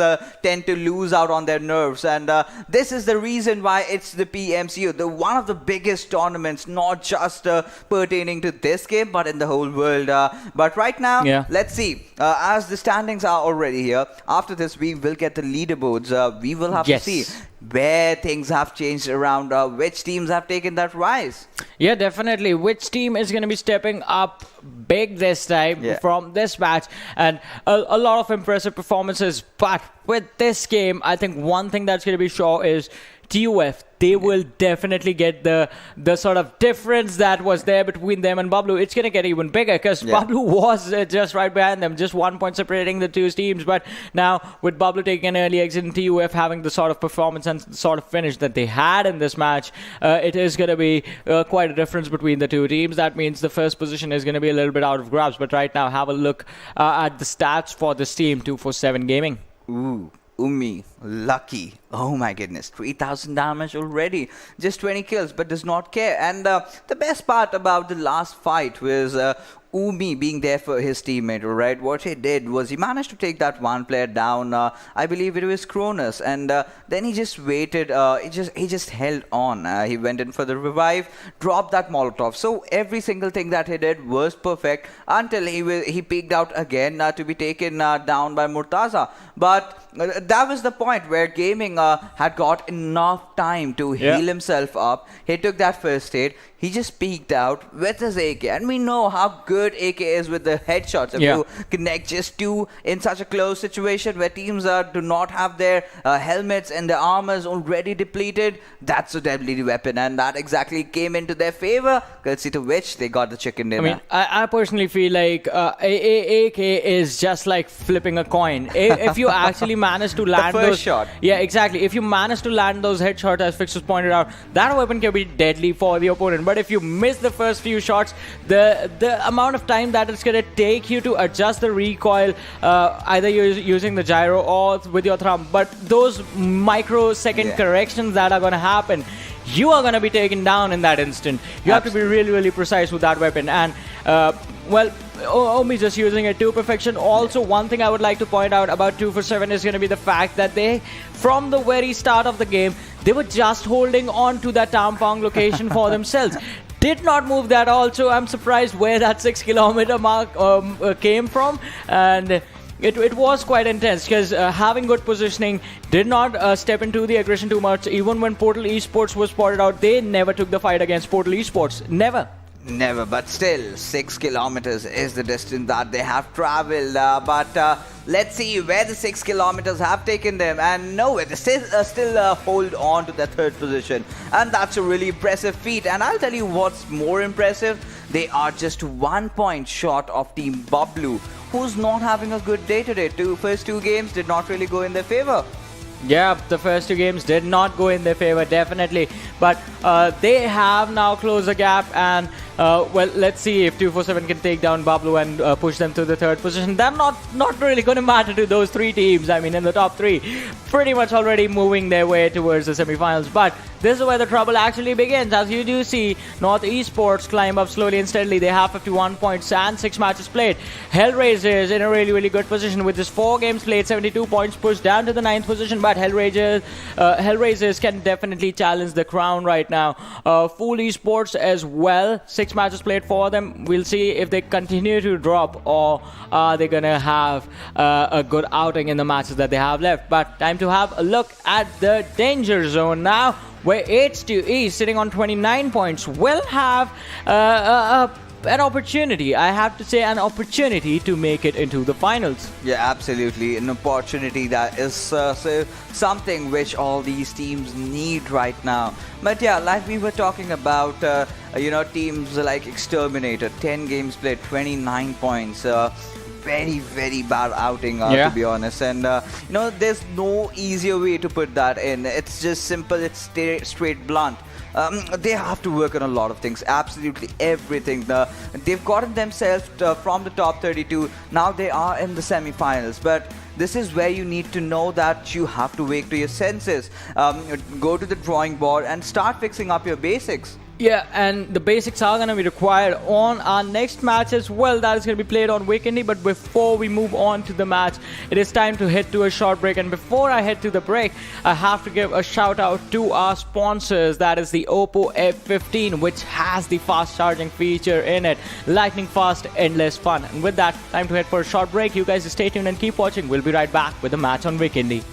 tend to lose out on their nerves, and this is the reason why it's the PMCO, one of the biggest tournaments, not just pertaining to this game, but in the whole world. But right now, let's see. As the standings are already here, after this we will get the leaderboards. We will have to see where things have changed around, which teams have taken that rise. Yeah, definitely. Which team is going to be stepping up big this time from this match, and a lot of impressive performances. But with this game, I think one thing that's going to be sure is TUF, they will definitely get the sort of difference that was there between them and Bablu. It's going to get even bigger, because Bablu was just right behind them, just 1 point separating the 2 teams. But now with Bablu taking an early exit and TUF having the sort of performance and sort of finish that they had in this match, it is going to be quite a difference between the 2 teams. That means the first position is going to be a little bit out of grabs. But right now, have a look at the stats for this team, 247 Gaming. Ooh. Ummi, lucky. Oh my goodness, 3000 damage already. Just 20 kills, but does not care. And the best part about the last fight was Umi being there for his teammate, right? What he did was he managed to take that one player down. I believe it was Cronus, and then he just waited. He just held on. He went in for the revive, dropped that Molotov. So every single thing that he did was perfect until he peeked out again to be taken down by Murtaza. But that was the point where Gaming had got enough time to heal himself up. He took that first aid. He just peeked out with his AK, and we know how good AK is with the headshots. If you connect just two in such a close situation where teams do not have their helmets and their armors already depleted, that's a deadly weapon, and that exactly came into their favor, courtesy to which they got the chicken dinner. I mean, I personally feel like AK is just like flipping a coin. If you actually manage to land the first shot. Yeah, exactly. If you manage to land those headshots, as Fixus pointed out, that weapon can be deadly for the opponent. But if you miss the first few shots, the amount of time that it's going to take you to adjust the recoil, either you're using the gyro or with your thumb, but those microsecond corrections that are going to happen, you are going to be taken down in that instant. You have to be really, really precise with that weapon. And, well, Omi just using it to perfection. Also, one thing I would like to point out about 247 is going to be the fact that they, from the very start of the game, they were just holding on to that Tampang location for themselves. Did not move that also. I'm surprised where that 6 kilometer mark came from. And it was quite intense because having good positioning, did not step into the aggression too much. Even when Portal Esports was spotted out, they never took the fight against Portal Esports. Never. Never, but still, 6 kilometers is the distance that they have traveled. But let's see where the 6 kilometers have taken them. And no, they still hold on to their third position. And that's a really impressive feat. And I'll tell you what's more impressive. They are just 1 point short of Team Bablu, who's not having a good day today. First two games did not really go in their favor. Yeah, the first two games did not go in their favor, definitely. But they have now closed the gap, and well, let's see if 247 can take down Bablu and push them to the third position. That's not really going to matter to those three teams. I mean, in the top three, pretty much already moving their way towards the semi-finals. But this is where the trouble actually begins. As you do see, North Esports climb up slowly and steadily. They have 51 points and 6 matches played. HellRaisers in a really, really good position with just 4 games played, 72 points, pushed down to the 9th position. But HellRaisers can definitely challenge the crown right now. FoolEsports as well, 6 matches played for them. We'll see if they continue to drop or are they gonna have a good outing in the matches that they have left. But time to have a look at the danger zone now, where H2E sitting on 29 points will have an opportunity, I have to say, an opportunity to make it into the finals. Yeah, absolutely. An opportunity that is something which all these teams need right now. But yeah, like we were talking about, teams like Exterminator, 10 games played, 29 points. Very, very bad outing, to be honest. And, there's no easier way to put that in. It's just simple, it's straight blunt. They have to work on a lot of things, absolutely everything. They've gotten themselves from the top 32. Now they are in the semi-finals. But this is where you need to know that you have to wake to your senses. Go to the drawing board and start fixing up your basics. Yeah, and the basics are going to be required on our next match as well. That is going to be played on Vikendi. But before we move on to the match, it is time to head to a short break. And before I head to the break, I have to give a shout out to our sponsors. That is the Oppo F15, which has the fast charging feature in it. Lightning fast, endless fun. And with that, time to head for a short break. You guys stay tuned and keep watching. We'll be right back with the match on Vikendi.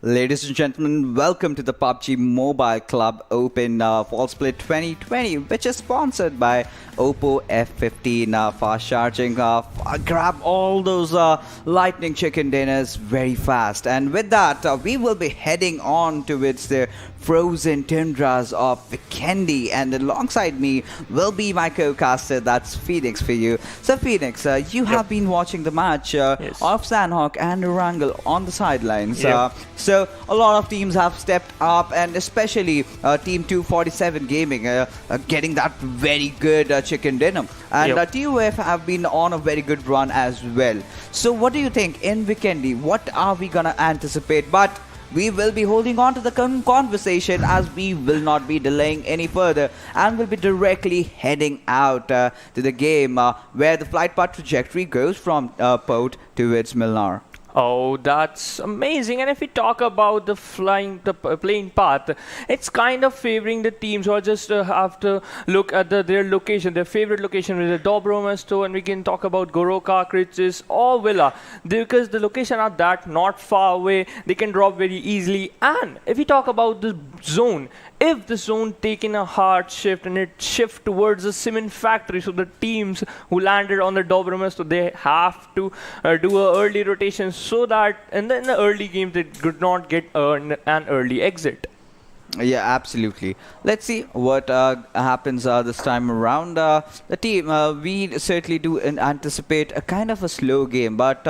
Ladies and gentlemen, welcome to the PUBG Mobile Club Open Fall Split 2020, which is sponsored by Oppo F15 fast charging. Grab all those lightning chicken dinners very fast. And with that, we will be heading on towards the frozen tundras of Vikendi, and alongside me will be my co-caster, that's Phoenix for you. So Phoenix, you have been watching the match of Sanhok and Erangel on the sidelines. So a lot of teams have stepped up, and especially Team 247 Gaming getting that very good chicken dinner. And TOF have been on a very good run as well. So what do you think in Vikendi? What are we gonna anticipate? But we will be holding on to the conversation, as we will not be delaying any further, and will be directly heading out to the game where the flight path trajectory goes from Port towards Milnar. Oh, that's amazing. And if we talk about the plane path, it's kind of favoring the teams who just have to look at their location, their favorite location, with the Dobromesto, and we can talk about Goroka, Kritzis, or Villa, because the location are that not far away, they can drop very easily. And if we talk about the zone, if the zone taking a hard shift and it shift towards the cement factory, so the teams who landed on the Dobromesto, they have to do a early rotation, so that in the early game they could not get an early exit. Yeah, absolutely. Let's see what happens this time around. The team, we certainly do anticipate a kind of a slow game, but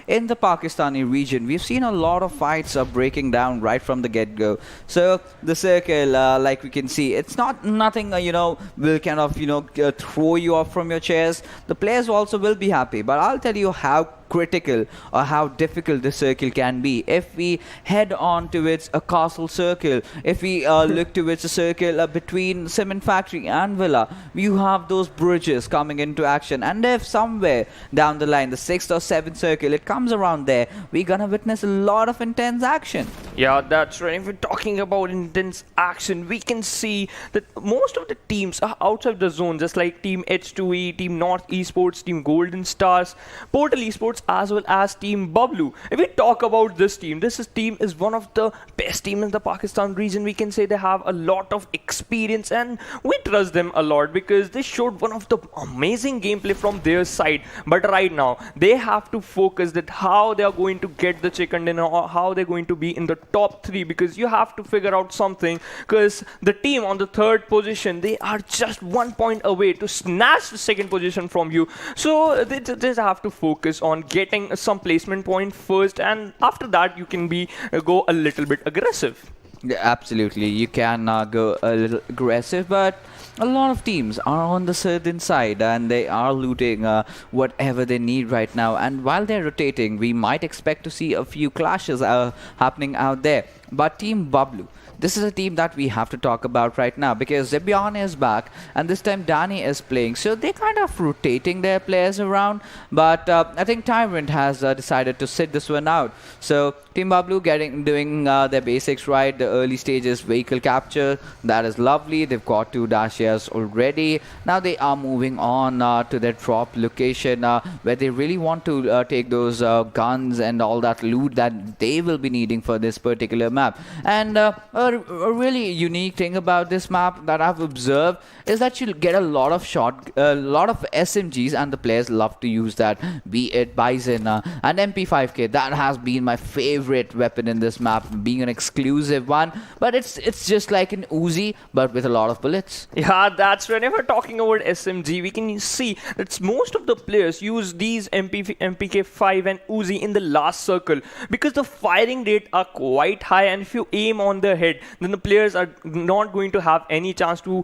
in the Pakistani region, we've seen a lot of fights breaking down right from the get-go. So the circle, like we can see, it's not nothing, will kind of, throw you off from your chairs. The players also will be happy, but I'll tell you how critical or how difficult this circle can be. If we head on towards a castle circle, if we look towards a circle between cement factory and Villa, you have those bridges coming into action, and if somewhere down the line, the 6th or 7th circle, it comes around there, we're gonna witness a lot of intense action. Yeah, that's right. If we're talking about intense action, we can see that most of the teams are outside the zone, just like Team H2E, Team North Esports, Team Golden Stars, Portal Esports, as well as Team Bablu. If we talk about this team is one of the best teams in the Pakistan region. We can say they have a lot of experience, and we trust them a lot because they showed one of the amazing gameplay from their side. But right now, they have to focus that how they are going to get the chicken dinner, or how they're going to be in the top 3, because you have to figure out something, because the team on the 3rd position, they are just 1 point away to snatch the 2nd position from you. So they just have to focus on getting some placement point first, and after that you can go a little bit aggressive. Yeah, absolutely, you can go a little aggressive, but a lot of teams are on the certain side and they are looting whatever they need right now, and while they're rotating, we might expect to see a few clashes happening out there. But Team Bablu, this is a team that we have to talk about right now, because Zebion is back and this time Danny is playing, so they're kind of rotating their players around, but I think Tyrant has decided to sit this one out. So Team Bablu doing their basics right, the early stages vehicle capture, that is lovely. They've got 2 dashias already. Now they are moving on to their drop location where they really want to take those guns and all that loot that they will be needing for this particular map. And a really unique thing about this map that I've observed is that you'll get a lot of SMGs, and the players love to use that, be it Bison and MP5K. That has been my favorite weapon in this map, being an exclusive one, but it's just like an Uzi but with a lot of bullets. Yeah, that's right. If we're talking about SMG, we can see that most of the players use these MPK5 and Uzi in the last circle, because the firing rate are quite high, and if you aim on the head, then the players are not going to have any chance to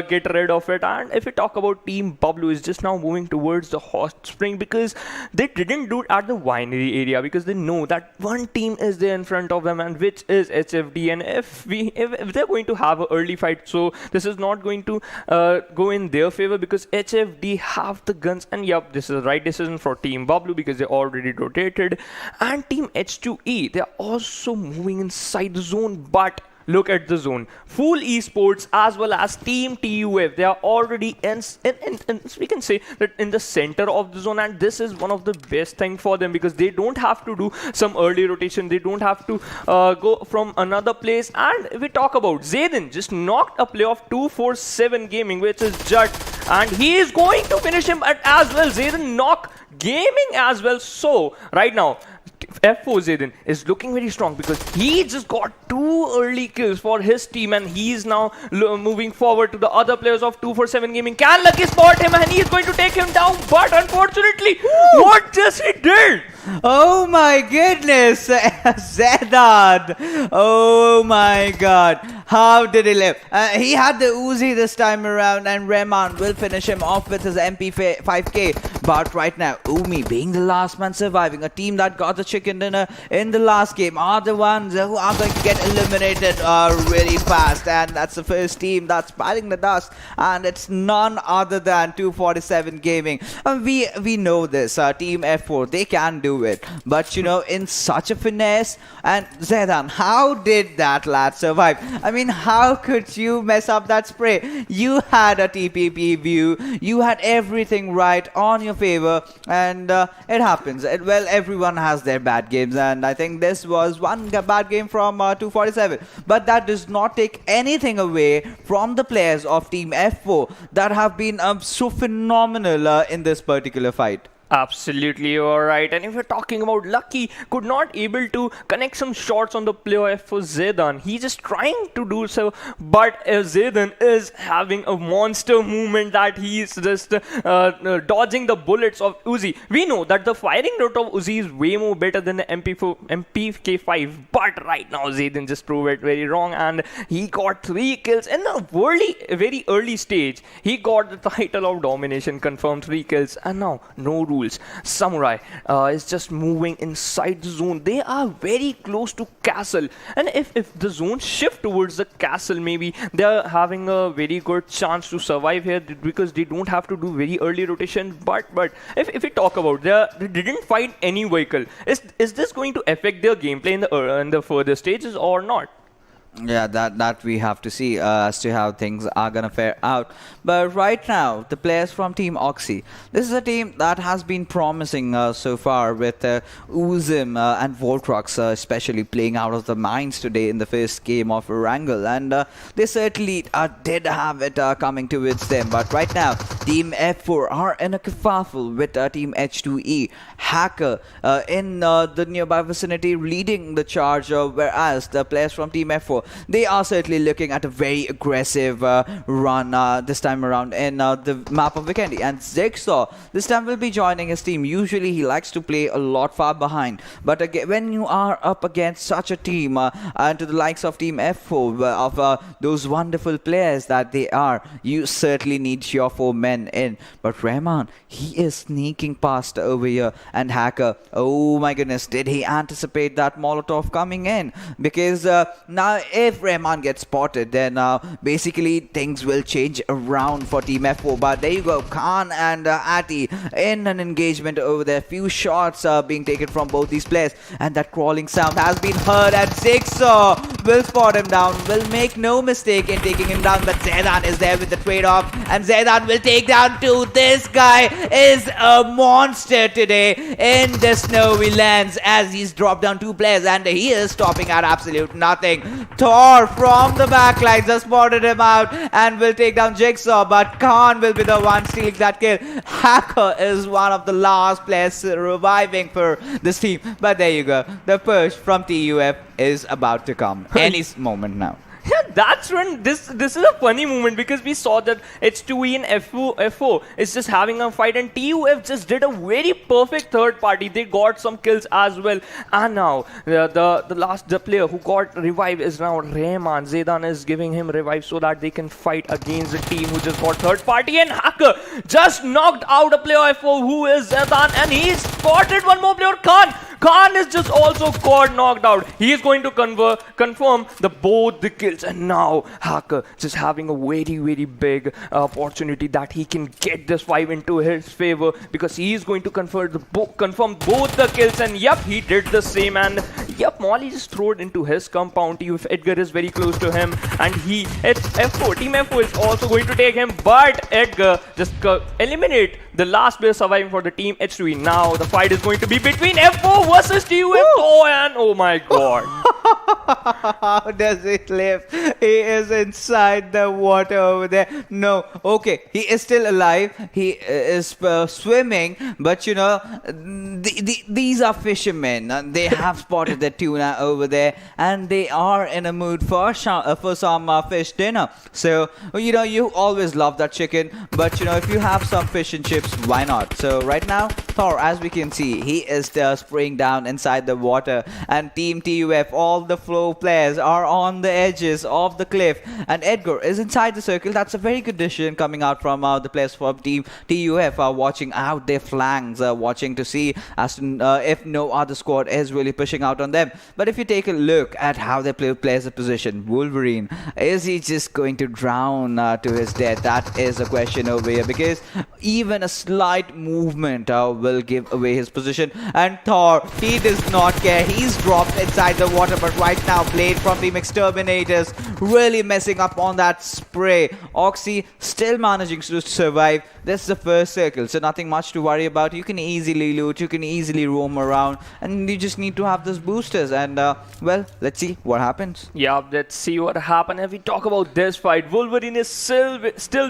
get rid of it. And if we talk about Team Bablu, is just now moving towards the hot spring, because they didn't do it at the winery area, because they know that one team is there in front of them, and which is HFD, and if they're going to have an early fight, so this is not going to go in their favor, because HFD have the guns. And yep, this is the right decision for Team Bablu, because they already rotated. And Team H2E, they're also moving inside the zone, but look at the zone. FoolEsports as well as Team TUF, they are already in we can say that in the center of the zone, and this is one of the best thing for them because they don't have to do some early rotation, they don't have to go from another place. And if we talk about Zayden, just knocked a play of 247 Gaming, which is Jut, and he is going to finish him as well. Zayden knock Gaming as well. So right now F4 Zayden is looking very strong because he just got 2 early kills for his team, and he is now moving forward to the other players of 247 Gaming. Can Lucky spot him, and he is going to take him down, but unfortunately, what just he did? Oh my goodness, Zayden! Oh my god, how did he live? He had the Uzi this time around, and Rehman will finish him off with his MP5K. But right now, Umi being the last man surviving, a team that got the chicken dinner in the last game are the ones who are going to get eliminated really fast. And that's the first team that's biting the dust, and it's none other than 247 Gaming. We know this, Team F4, they can do it, but you know, in such a finesse. And Zayden, how did that lad survive? I mean, how could you mess up that spray? You had a TPP view, you had everything right on your favor, and it happens. Well, everyone has their bad games, and I think this was one bad game from 247, but that does not take anything away from the players of Team F4 that have been so phenomenal in this particular fight. Absolutely, you are right. And if you're talking about Lucky, could not able to connect some shots on the player for Zayden. He's just trying to do so, but Zayden is having a monster movement that he's just dodging the bullets of Uzi. We know that the firing rate of Uzi is way more better than the MPK5, but right now Zayden just proved it very wrong, and he got 3 kills in the very early stage. He got the title of domination, confirmed 3 kills, and now no rules. Samurai is just moving inside the zone. They are very close to castle, and if the zone shift towards the castle, maybe they are having a very good chance to survive here because they don't have to do very early rotation. But if we talk about they didn't find any vehicle, is this going to affect their gameplay in the further stages or not? Yeah, that we have to see as to how things are gonna fare out. But right now, the players from Team Oxy, this is a team that has been promising so far with Uzim and Voltrox especially playing out of the mines today in the first game of Erangel, and they certainly did have it coming towards them. But right now, Team F4 are in a kerfuffle with Team H2E. Hacker in the nearby vicinity leading the charge, whereas the players from Team F4, they are certainly looking at a very aggressive run this time around in the map of Vikendi. And Zigsaw this time will be joining his team. Usually he likes to play a lot far behind, but again, when you are up against such a team and to the likes of Team F4 of those wonderful players that they are, you certainly need your 4 men in. But Rehman, he is sneaking past over here, and Hacker, oh my goodness, did he anticipate that Molotov coming in? Because now if Rehman gets spotted, then basically things will change around for Team F4. But there you go, Khan and Ati in an engagement over there. Few shots being taken from both these players, and that crawling sound has been heard, and Zigsaw will spot him down, will make no mistake in taking him down. But Zayden is there with the trade-off, and Zayden will take down 2. This guy is a monster today in the snowy lands as he's dropped down 2 players, and he is stopping at absolute nothing. Thor from the backlines has spotted him out and will take down Jigsaw, but Khan will be the one stealing that kill. Hacker is one of the last players reviving for this team. But there you go, the push from TUF is about to come any moment now. Yeah, that's when this is a funny moment, because we saw that H2E and F4 is just having a fight, and TUF just did a very perfect third party. They got some kills as well, and now the player who got revived is now Rehman. Zayden is giving him revive so that they can fight against the team who just got third party, and Hacker just knocked out a player F4 who is Zayden, and he's spotted one more player, Khan. Khan is just also got knocked out. He is going to confirm both the kills, and now Hacker just having a very big opportunity that he can get this 5 into his favor, because he is going to confirm both the kills. And yep, he did the same, and yep, Molly just threw it into his compound. If Edgar is very close to him, and F4, Team F4 is also going to take him, but Edgar just eliminate the last player surviving for the Team H2E. Now the fight is going to be between F4 versus TUF. Oh my god. How does it live? He is inside the water over there. No, okay, he is still alive. He is swimming, but you know, these are fishermen. They have spotted the tuna over there, and they are in a mood for some fish dinner. So you know, you always love that chicken, but you know, if you have some fish and chips, why not? So right now, Thor, as we can see, he is spraying down inside the water, and Team TUF, all the flow players are on the edges of the cliff, and Edgar is inside the circle. That's a very good decision coming out from the players from Team TUF, watching out their flanks, watching to see as to, if no other squad is really pushing out on them. But if you take a look at how they play the position, Wolverine, is he just going to drown to his death? That is a question over here, because even a slight movement will give away his position. And Thor, he does not care. He's dropped inside the water, but right now Blade from Team Exterminators really messing up on that spray. Oxy still managing to survive. This is the first circle, so nothing much to worry about. You can easily loot, you can easily roam around, and you just need to have those boosters. And well, let's see what happens. Yeah, let's see what happens. If we talk about this fight, Wolverine is still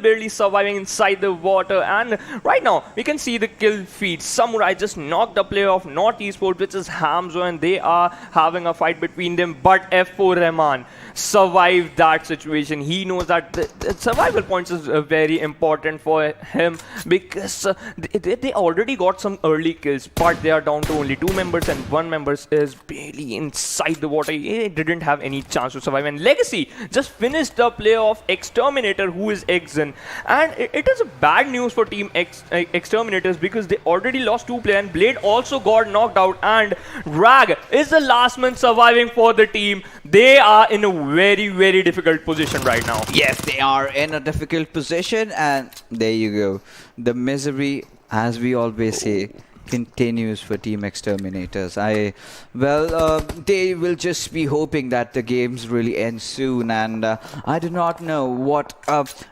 barely surviving inside the water, and right now we can see the kill feed. Samurai just knocked the player of North Esports, which is Hamzo, and they are having a fight between them. But F4 Rahman survived that situation. He knows that the survival points is very important for him, because they already got some early kills, but they are down to only 2 members, and 1 member is barely inside the water. He didn't have any chance to survive. And Legacy just finished the play of Exterminator, who is IGen, and it is a bad news for Team Exterminators, because they already lost 2 players, and Blade also got knocked out, and Rag is the last man surviving for the team. They are in a very difficult position right now. Yes, they are in a difficult position, and there you go. The misery, as we always say, continues for Team Exterminators. They will just be hoping that the games really end soon, and I do not know what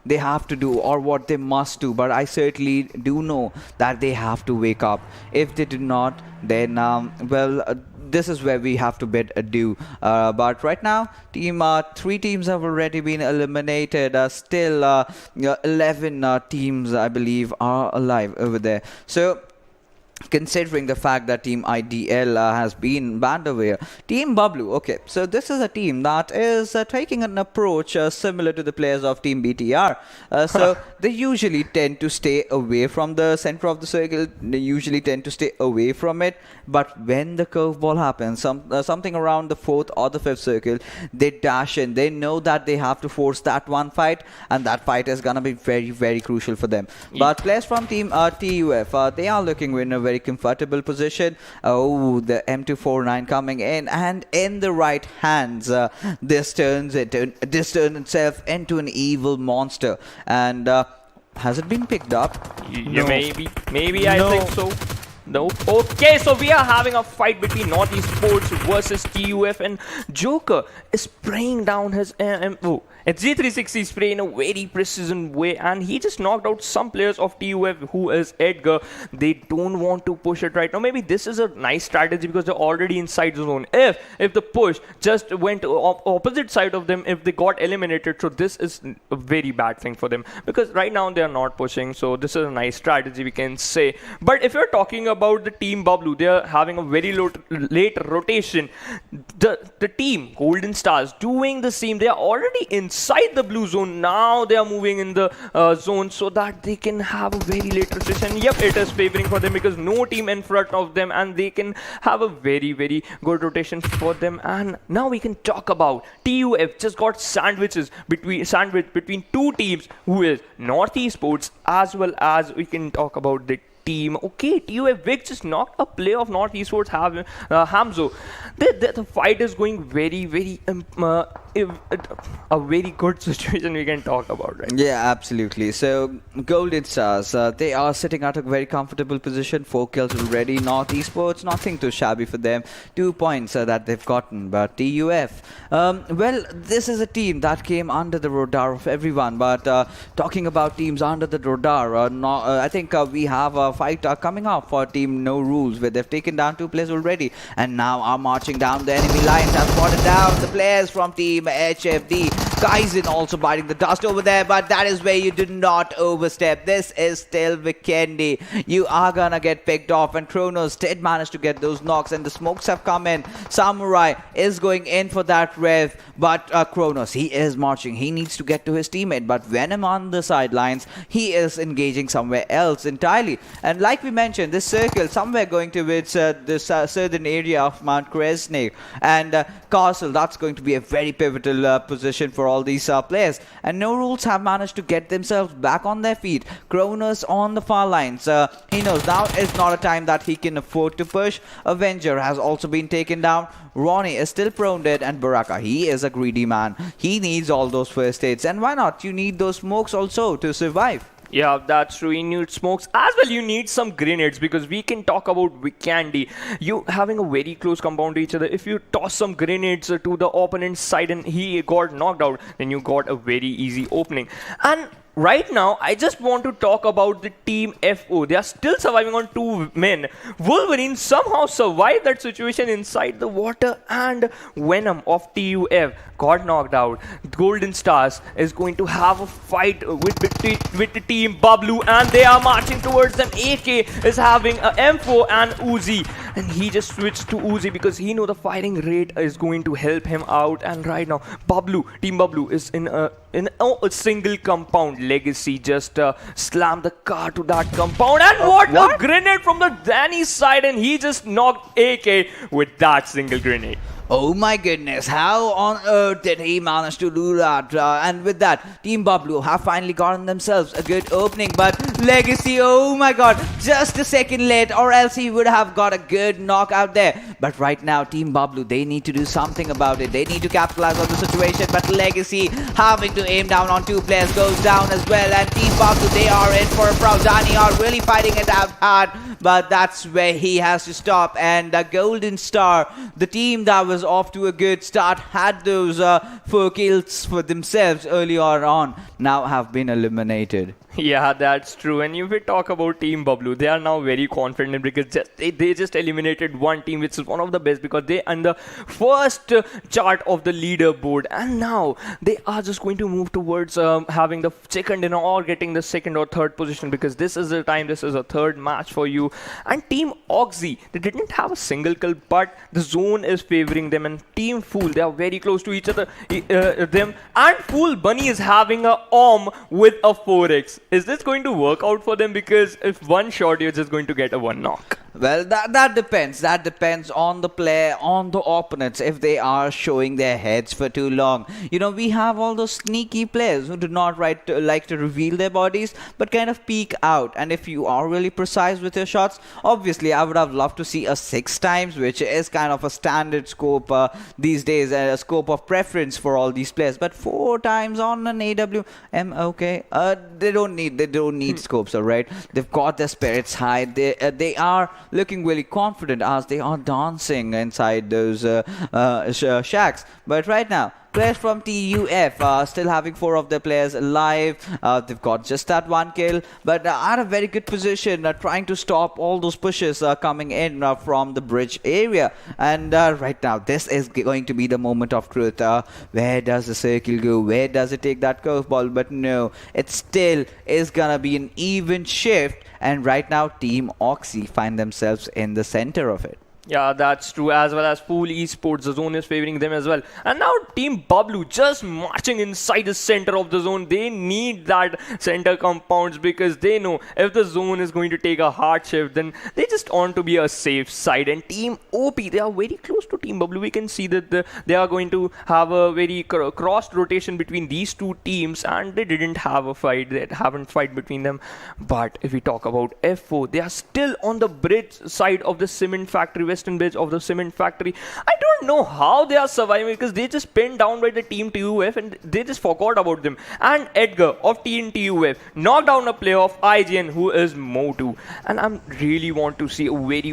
they have to do or what they must do, but I certainly do know that they have to wake up. If they do not, then this is where we have to bid adieu. But right now, 3 teams have already been eliminated. Still 11 teams, I believe, are alive over there. So considering the fact that Team IDL has been banned away, Team Bablu, okay, so this is a team that is taking an approach similar to the players of Team BTR. So they usually tend to stay away from the center of the circle. They usually tend to stay away from it. But when the curveball happens, something around the 4th or the 5th circle, they dash in. They know that they have to force that one fight, and that fight is gonna be very crucial for them. But players from Team TUF, they are looking in a very comfortable position. Oh, the M249 coming in, and in the right hands, this turns itself into an evil monster. And has it been picked up? Yeah, No. maybe I think so. No. Okay, so we are having a fight between North Esports versus TUF, and Joker is spraying down his HG360 spray in a very precision way, and he just knocked out some players of TUF, who is Edgar. They don't want to push it right now. Maybe this is a nice strategy, because they're already inside the zone. If the push just went to opposite side of them, if they got eliminated, so this is a very bad thing for them, because right now they are not pushing. So this is a nice strategy, we can say. But if you're talking about the Team Bablu, they are having a very late rotation. The team Golden Stars doing the same. They are already inside the blue zone. Now they are moving in the zone, so that they can have a very late rotation. Yep, it is favoring for them, because no team in front of them, and they can have a very good rotation for them. And now we can talk about TUF just got sandwich between 2 teams, who is North Esports, as well as we can talk about the team. Okay, TUF Vic just knocked a play of North Esports Hamzo. The fight is going very, very a very good situation we can talk about, right? Yeah, absolutely. So Golden Stars, they are sitting at a very comfortable position. 4 kills already. North Esports, nothing too shabby for them. 2 points that they've gotten. But TUF, well, this is a team that came under the radar of everyone. But talking about teams under the radar, I think we have a fight coming up for Team No Rules, where they've taken down 2 players already, and now are marching down the enemy lines. Have spotted down the players from Team HFD. Kaizen also biting the dust over there, but that is where you do not overstep. This is still Vikendi. You are gonna get picked off, and Kronos did manage to get those knocks, and the smokes have come in. Samurai is going in for that rev, but Kronos, he is marching. He needs to get to his teammate, but Venom on the sidelines, he is engaging somewhere else entirely. And like we mentioned, this circle somewhere going towards the southern area of Mount Kresnik and Castle, that's going to be a very pivotal position for all these players. And No Rules have managed to get themselves back on their feet. Kronos on the far lines. He knows now is not a time that he can afford to push. Avenger has also been taken down. Ronnie is still prone dead, and Baraka, he is a greedy man. He needs all those first aids, and why not? You need those smokes also to survive. Yeah, that's true. You need smokes as well. You need some grenades, because we can talk about Vikendi. You having a very close compound to each other. If you toss some grenades to the opponent's side and he got knocked out, then you got a very easy opening. And right now, I just want to talk about the Team FO. They are still surviving on 2 men. Wolverine somehow survived that situation inside the water, and Venom of TUF got knocked out. Golden Stars is going to have a fight with the team Bablu, and they are marching towards them. AK is having a M4 and Uzi, and he just switched to Uzi because he know the firing rate is going to help him out. And right now, Team Bablu is in a single compound. Legacy just slammed the car to that compound, and what a grenade from the Danny side, and he just knocked AK with that single grenade. Oh my goodness, how on earth did he manage to do that? And with that, Team Bablu have finally gotten themselves a good opening, but Legacy, oh my god, just a second late, or else he would have got a good knockout there. But right now, Team Bablu, they need to do something about it. They need to capitalize on the situation, but Legacy having to aim down on 2 players goes down as well, and Team Bablu, they are in for a proud. Dani are really fighting it out hard, but that's where he has to stop. And the Golden Star, the team that was off to a good start, had those 4 kills for themselves earlier on, now have been eliminated. Yeah, that's true. And if we talk about Team Bablu, they are now very confident because they just eliminated one team, which is one of the best, because they are in the first chart of the leaderboard. And now they are just going to move towards having the second, or getting the second or third position, because this is the time, this is a third match for you. And Team Oxy, they didn't have a single kill, but the zone is favoring them. And Team Fool, they are very close to each other, and Fool Bunny is having a OM with a 4x. Is this going to work out for them? Because if one shot, you're just going to get a 1 knock. Well, that depends. That depends on the player, on the opponents, if they are showing their heads for too long. You know, we have all those sneaky players who do not like to reveal their bodies, but kind of peek out. And if you are really precise with your shots, obviously, I would have loved to see a 6 times, which is kind of a standard scope these days, a scope of preference for all these players. But 4 times on an AWM, okay, they don't need scopes, alright? They've got their spirits high. They are looking really confident as they are dancing inside those shacks. But right now, players from TUF are still having 4 of their players alive. They've got just that 1 kill, but are a very good position trying to stop all those pushes coming in from the bridge area. And right now, this is going to be the moment of truth. Where does the circle go? Where does it take that curveball? But no, it still is gonna be an even shift. And right now, Team Oxy find themselves in the center of it. Yeah, that's true. As well as FoolEsports, the zone is favoring them as well. And now Team Bablu just marching inside the center of the zone. They need that center compounds because they know if the zone is going to take a hard shift, then they just want to be a safe side. And Team OP, they are very close to Team Bablu. We can see that they are going to have a very crossed rotation between these two teams, and they didn't have a fight. They haven't fight between them. But if we talk about F4, they are still on the bridge side of the cement factory, western bridge of the cement factory. I don't know how they are surviving because they just pinned down by the team TUF and they just forgot about them. And Edgar of team TUF knocked down a player of IGen who is Motu. And I really want to see a very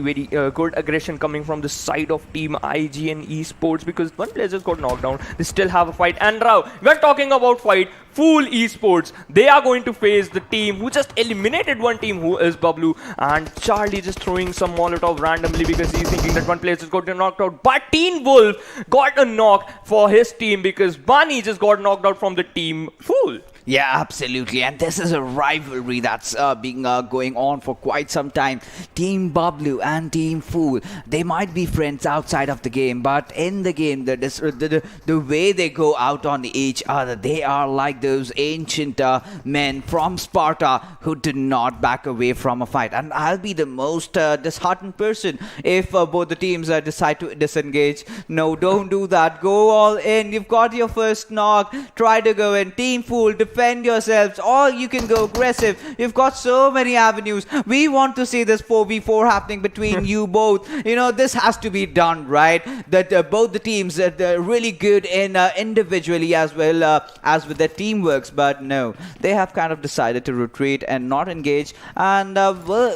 good aggression coming from the side of team IGen Esports because one player just got knocked down. They still have a fight. And now we're talking about fight. FoolEsports, they are going to face the team who just eliminated one team who is Bablu, and Charlie just throwing some Molotov randomly because he's thinking that one player just got knocked out. But Teen Wolf got a knock for his team because Bunny just got knocked out from the team Fool. Yeah, absolutely. And this is a rivalry that's been going on for quite some time. Team Bablu and Team Fool, they might be friends outside of the game, but in the game, the way they go out on each other, they are like those ancient men from Sparta who did not back away from a fight. And I'll be the most disheartened person if both the teams decide to disengage. No, don't do that. Go all in. You've got your first knock. Try to go in. Team Fool, defend yourselves, or you can go aggressive. You've got so many avenues. We want to see this 4v4 happening between you both. You know, this has to be done, right? That both the teams are really good in individually as well as with their teamworks, but no, they have kind of decided to retreat and not engage, and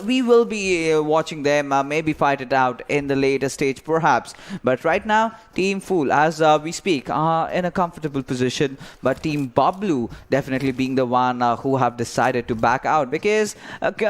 we will be watching them maybe fight it out in the later stage perhaps. But right now, Team Fool, as we speak, are in a comfortable position, but Team Bablu definitely being the one who have decided to back out because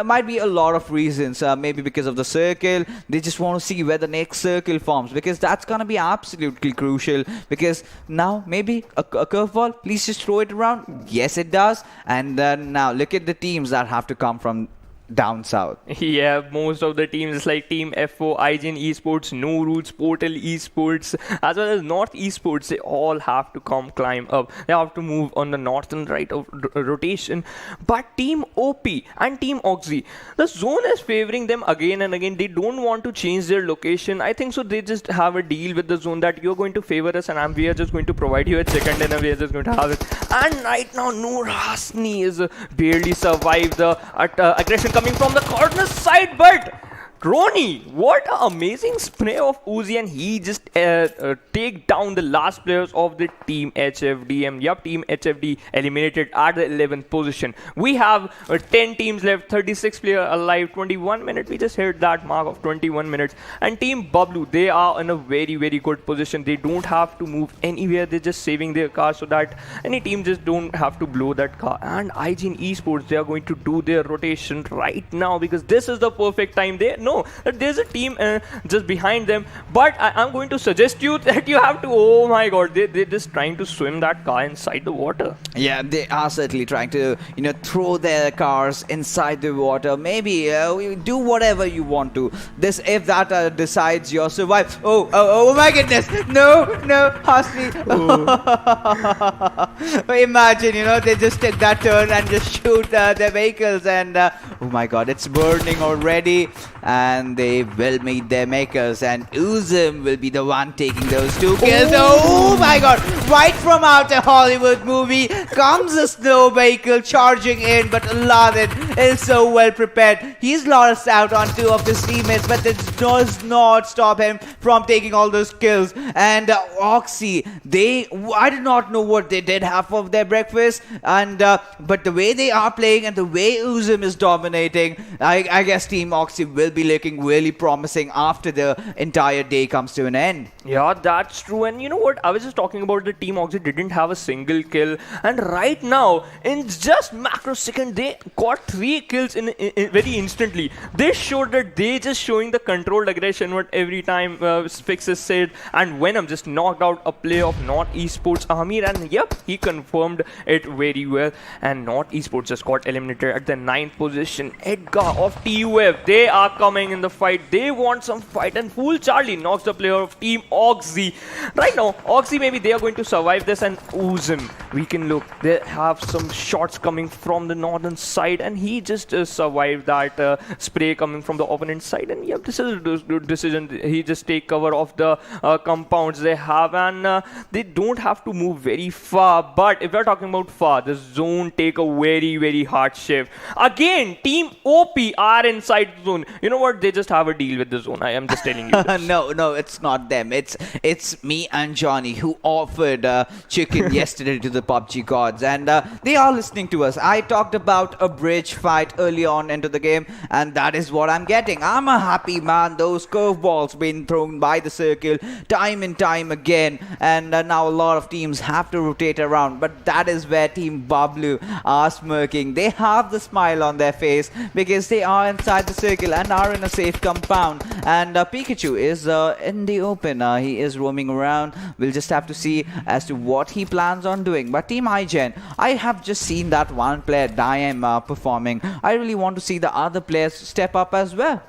might be a lot of reasons. Maybe because of the circle, they just want to see where the next circle forms because that's gonna be absolutely crucial. Because now maybe a curveball, please just throw it around. Yes, it does. And then now look at the teams that have to come from down south. Yeah, most of the teams like Team F4, IGen Esports, No Rules, Portal Esports, as well as North Esports, they all have to climb up. They have to move on the north and right of rotation. But Team OP and Team Oxy, the zone is favoring them again and again. They don't want to change their location. I think so they just have a deal with the zone that you're going to favor us and we are just going to provide you a second and we are just going to have it. And right now, Noor Hasni is barely survived the aggression coming from the corner side, but Ronnie, what an amazing spray of Uzi, and he just take down the last players of the Team HFD. And yep, Team HFD eliminated at the 11th position. We have 10 teams left, 36 players alive, 21 minutes. We just hit that mark of 21 minutes. And Team Bablu, they are in a very good position. They don't have to move anywhere. They're just saving their car so that any team just don't have to blow that car. And IGen Esports, they are going to do their rotation right now because this is the perfect time. There's a team just behind them, but I'm going to suggest you that you have to, oh my god, they're just trying to swim that car inside the water. Yeah, they are certainly trying to, throw their cars inside the water. Maybe do whatever you want to. This, if that decides your survive. Oh my goodness. No, Hasni. Oh. Imagine, they just take that turn and just shoot their vehicles and oh my god, it's burning already. And they will meet their makers, and Uzum will be the one taking those 2 kills. Oh my god, right from out a Hollywood movie comes a snow vehicle charging in, but Aladdin is so well prepared. He's lost out on 2 of his teammates, but it does not stop him from taking all those kills. And Oxy, I do not know what they did have for their breakfast, and but the way they are playing and the way Uzum is dominating, I guess Team Oxy will be looking really promising after the entire day comes to an end. Yeah, that's true. And you know what? I was just talking about the Team Oxy didn't have a single kill. And right now, in just macrosecond, they got 3 kills in very instantly. They showed that they just showing the controlled aggression what every time Fixes said. And Venom just knocked out a player of North Esports, Amir. And yep, he confirmed it very well. And North Esports just got eliminated at the 9th position. Edgar of TUF, they are coming coming in the fight. They want some fight, and Fool Charlie knocks the player of Team Oxy. Right now, Oxy, maybe they are going to survive this and ooze him. We can look. They have some shots coming from the northern side, and he just survived that spray coming from the opponent side. And yeah, this is a good decision. He just take cover of the compounds they have, and they don't have to move very far. But if we're talking about far, the zone take a very, very hard shift. Again, Team OP are inside the zone. You know what? They just have a deal with the zone. I am just telling you this. No, it's not them. It's me and Johnny who offered chicken yesterday to the PUBG gods, and they are listening to us. I talked about a bridge fight early on into the game, and that is what I'm getting. I'm a happy man. Those curveballs being thrown by the circle time and time again, and now a lot of teams have to rotate around, but that is where Team Bablu are smirking. They have the smile on their face because they are inside the circle and are in a safe compound, and Pikachu is in the open. He is roaming around. We'll just have to see as to what he plans on doing. But Team IGen, I have just seen that one player Diem performing. I really want to see the other players step up as well.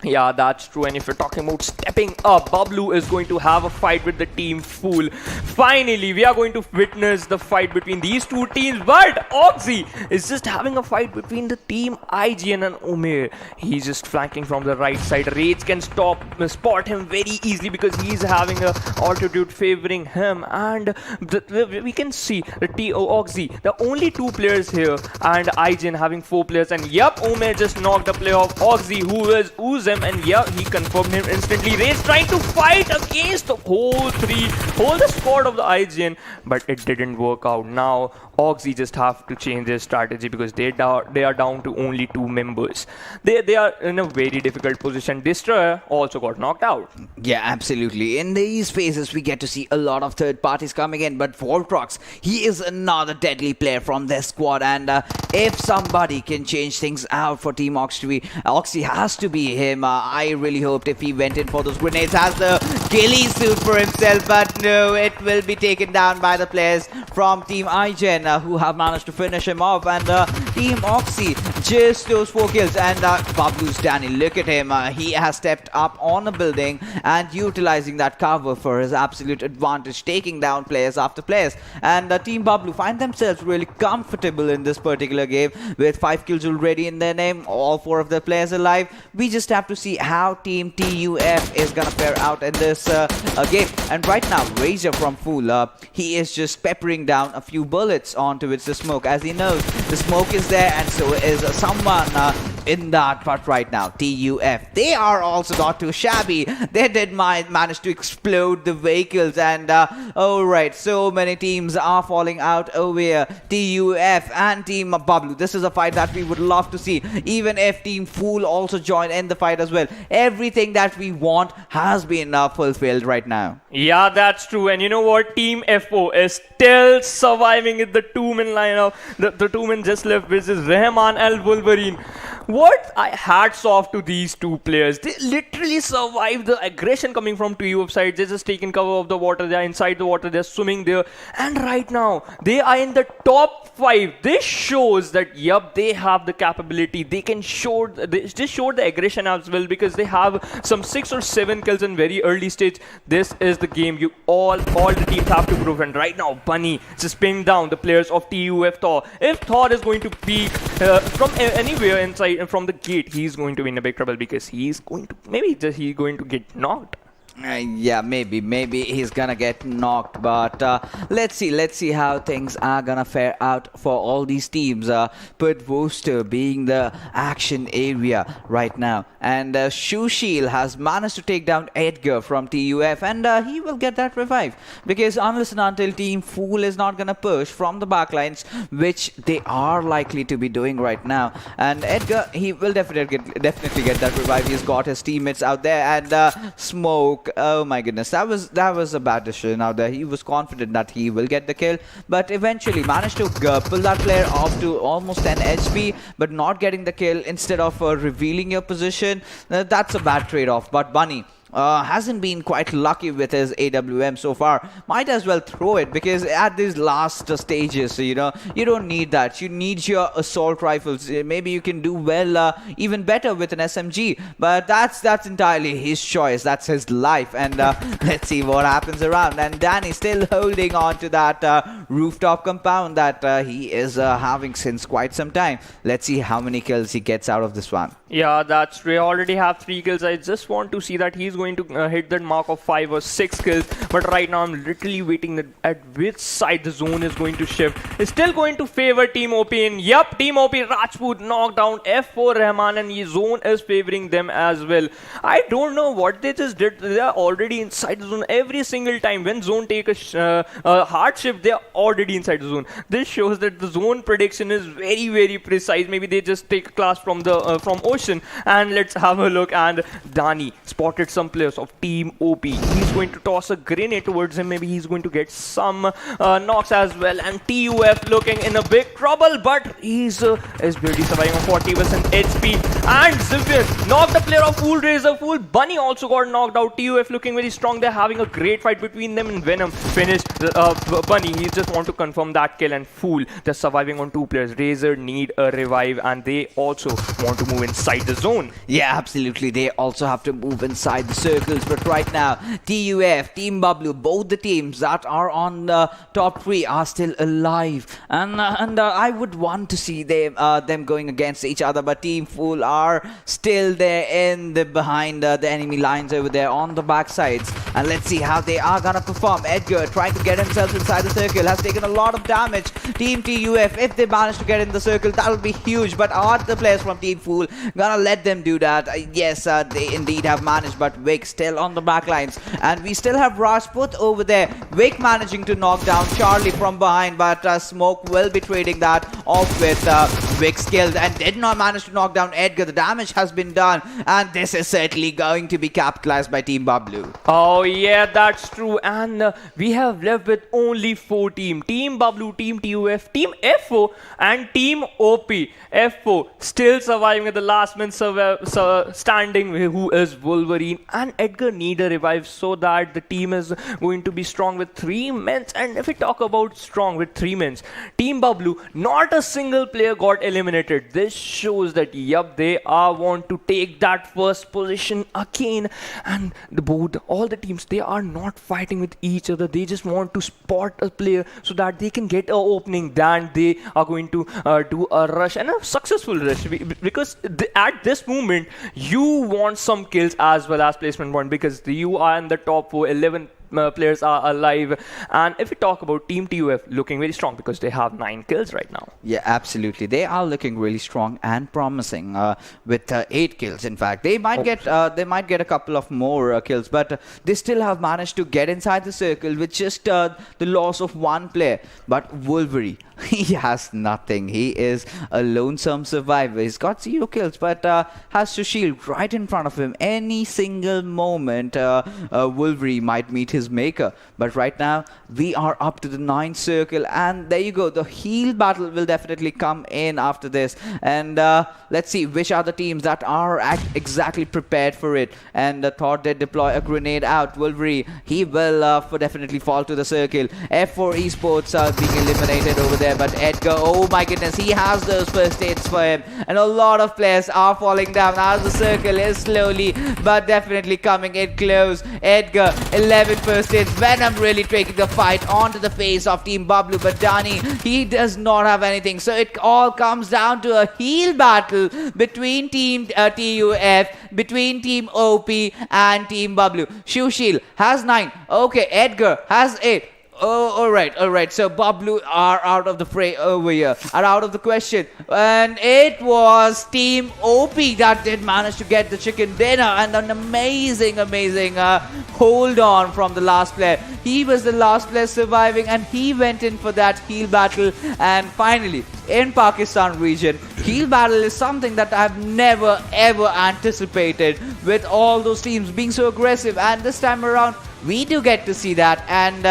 Yeah, that's true. And if you're talking about stepping up, Bablu is going to have a fight with the Team Fool. Finally, we are going to witness the fight between these two teams. But Oxy is just having a fight between the Team IGN and Umair. He's just flanking from the right side. Rage can spot him very easily because he's having a altitude favoring him. And we can see the Oxy, the only two players here, and IGN having 4 players. And yep, Umair just knocked the player of Oxy, who is Uze. And yeah, he confirmed him instantly. Rage trying to fight against the whole squad of the IGN, but it didn't work out. Now Oxy just have to change their strategy because they are down to only 2 members. They are in a very difficult position. Destroyer also got knocked out. Yeah, absolutely. In these phases, we get to see a lot of third parties coming in, but Voltrox, he is another deadly player from their squad, and if somebody can change things out for Team Oxy has to be him. I really hoped if he went in for those grenades, has the ghillie suit for himself, but no, it will be taken down by the players from Team IGen who have managed to finish him off, and Team Oxy, just those 4 kills, and Bablu's Danny, look at him, he has stepped up on a building and utilizing that cover for his absolute advantage, taking down players after players, and Team Bablu find themselves really comfortable in this particular game with 5 kills already in their name, all 4 of their players alive. We just have to see how Team TUF is gonna fare out in this game. And right now, Razor from Fool, he is just peppering down a few bullets onto the smoke, as he knows the smoke is there, and so is someone in that. But right now, TUF, they are also not too shabby. They did manage to explode the vehicles, and alright, so many teams are falling out over here. TUF and Team Bablu, this is a fight that we would love to see, even if Team Fool also join in the fight as well. Everything that we want has been fulfilled right now. Yeah, that's true. And you know what? Team FO is still surviving with the 2-man lineup. The 2-man just left, which is Rahman and Wolverine. Hats off to these 2 players. They literally survived the aggression coming from TUF side. They just taken cover of the water. They are inside the water. They're swimming there. And right now, they are in the top 5. This shows that, yup, they have the capability. They can show, they just showed the aggression as well, because they have some 6 or 7 kills in very early stage. This is the game you all the teams have to prove. And right now, Bunny just pinning down the players of TUF Thor. If Thor is going to peek from anywhere inside, from the gate, he's going to be in a big trouble, because he's going to get knocked. Yeah, maybe he's gonna get knocked, but let's see how things are gonna fare out for all these teams. Put Worcester being the action area right now, and Shushil has managed to take down Edgar from TUF, and he will get that revive, because unless and until Team Fool is not gonna push from the backlines, which they are likely to be doing right now, and Edgar, he will definitely get that revive. He's got his teammates out there, and Smoke, oh my goodness, that was a bad decision out there. He was confident that he will get the kill, but eventually managed to pull that player off to almost 10 HP, but not getting the kill instead of revealing your position. That's a bad trade-off. But Bunny, hasn't been quite lucky with his AWM so far. Might as well throw it, because at these last stages, you know, you don't need that. You need your assault rifles. Maybe you can do well, even better with an SMG, but that's entirely his choice. That's his life, and let's see what happens around. And Danny still holding on to that rooftop compound that he is having since quite some time. Let's see how many kills he gets out of this one. Yeah, that's we already have 3 kills. I just want to see that he's going to hit that mark of 5 or 6 kills. But right now, I'm literally waiting at which side the zone is going to shift. It's still going to favor TeamOP. And yup, TeamOP Rajput knocked down F4 Rahman, and the zone is favoring them as well. I don't know what they just did. They are already inside the zone every single time. When zone take a hard shift, they are already inside the zone. This shows that the zone prediction is very, very precise. Maybe they just take a class from the from Ocean. And let's have a look. And Dani spotted some players of TeamOP. He's going to toss a grenade towards him. Maybe he's going to get some knocks as well. And TUF looking in a big trouble, but he's barely surviving on 40% HP. And Zivian knocked the player of FoolRaiser. Fool Bunny also got knocked out. TUF looking very strong. They're having a great fight between them, and Venom finished Bunny. He just want to confirm that kill, and Fool just surviving on 2 players. Razor need a revive, and they also want to move inside the zone. Yeah, absolutely. They also have to move inside the circles. But right now, TUF, Team Bablu, both the teams that are on the top 3 are still alive. And I would want to see them going against each other. But Team Fool are still there in the behind the enemy lines over there on the back sides. And let's see how they are gonna perform. Edgar trying to get himself inside the circle has taken a lot of damage. Team TUF, if they manage to get in the circle, that'll be huge. But are the players from Team Fool gonna let them do that? Yes, they indeed have managed, but Vic still on the back lines. And we still have Rajput over there. Vic managing to knock down Charlie from behind, but Smoke will be trading that off with Vic's kill, and did not manage to knock down Edgar. The damage has been done, and this is certainly going to be capitalized by Team Bablu. Oh yeah, that's true. And we have left with only 4 teams. Team Bablu, Team TUF, Team F4 and Team OP. F4 still surviving at the last man standing, who is Wolverine. And Edgar need a revive so that the team is going to be strong with 3 men. And if we talk about strong with 3 men, Team Bablu, not a single player got eliminated. This shows that yup, they want to take that first position again. And all the teams, they are not fighting with each other. They just want to spot a player so that they can get an opening. Then they are going to do a rush, and a successful rush, because at this moment you want some kills as well as placement point, because you are in the top 4. 11 players are alive. And if we talk about Team TUF, looking very strong because they have 9 kills right now. Yeah, absolutely. They are looking really strong and promising with 8 kills. In fact, they might get a couple of more kills, but they still have managed to get inside the circle with just the loss of 1 player. But Wolverine, he has nothing. He is a lonesome survivor. He's got 0 kills, but has to shield right in front of him. Any single moment, Wolverine might meet his maker. But right now, we are up to the 9th circle, and there you go. The heal battle will definitely come in after this. And let's see which are the teams that are exactly prepared for it. And thought they'd deploy a grenade out. Wolverine, he will definitely fall to the circle. F4 Esports are being eliminated over there. But Edgar, oh my goodness, he has those first aids for him. And a lot of players are falling down as the circle is slowly but definitely coming in close. Edgar, 11 first aids. Venom really taking the fight onto the face of Team Bablu. But Dani, he does not have anything. So it all comes down to a heal battle between Team TUF, between Team OP and Team Bablu. Shushil has 9. Okay, Edgar has 8. Oh, alright. So Bablu are out of the fray over here, are out of the question. And it was Team OP that did manage to get the chicken dinner, and an amazing hold on from the last player. He was the last player surviving, and he went in for that heal battle. And finally, in Pakistan region, heal battle is something that I've never ever anticipated, with all those teams being so aggressive. And this time around, we do get to see that, and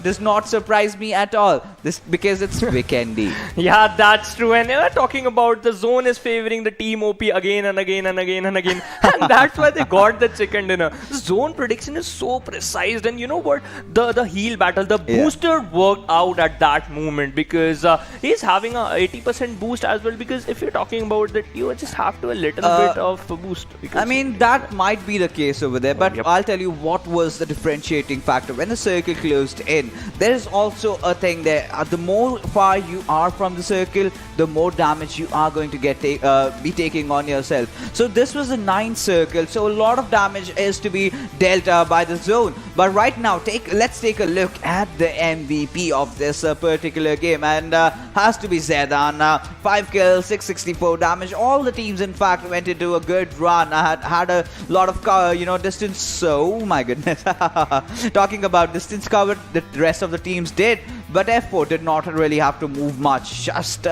does not surprise me at all. This because it's Vikendi. Yeah, that's true. And you're talking about the zone is favoring the TeamOP again and again and again and again. And that's why they got the chicken dinner. The zone prediction is so precise. And you know what? The heal battle, the booster worked out at that moment because he's having a 80% boost as well. Because if you're talking about that, you just have to a little bit of a boost. I mean, that might be the case over there, but I'll tell you what was the differentiating factor. When the circle closed in, there is also a thing there. The more far you are from the circle, the more damage you are going to get be taking on yourself. So this was a 9 circle, so a lot of damage is to be dealt by the zone. But right now, let's take a look at the MVP of this particular game, and has to be ZARAR. 5 kills, 664 damage. All the teams, in fact, went into a good run. I had a lot of distance. So my goodness, talking about distance covered, the rest of the teams did. But F4 did not really have to move much, just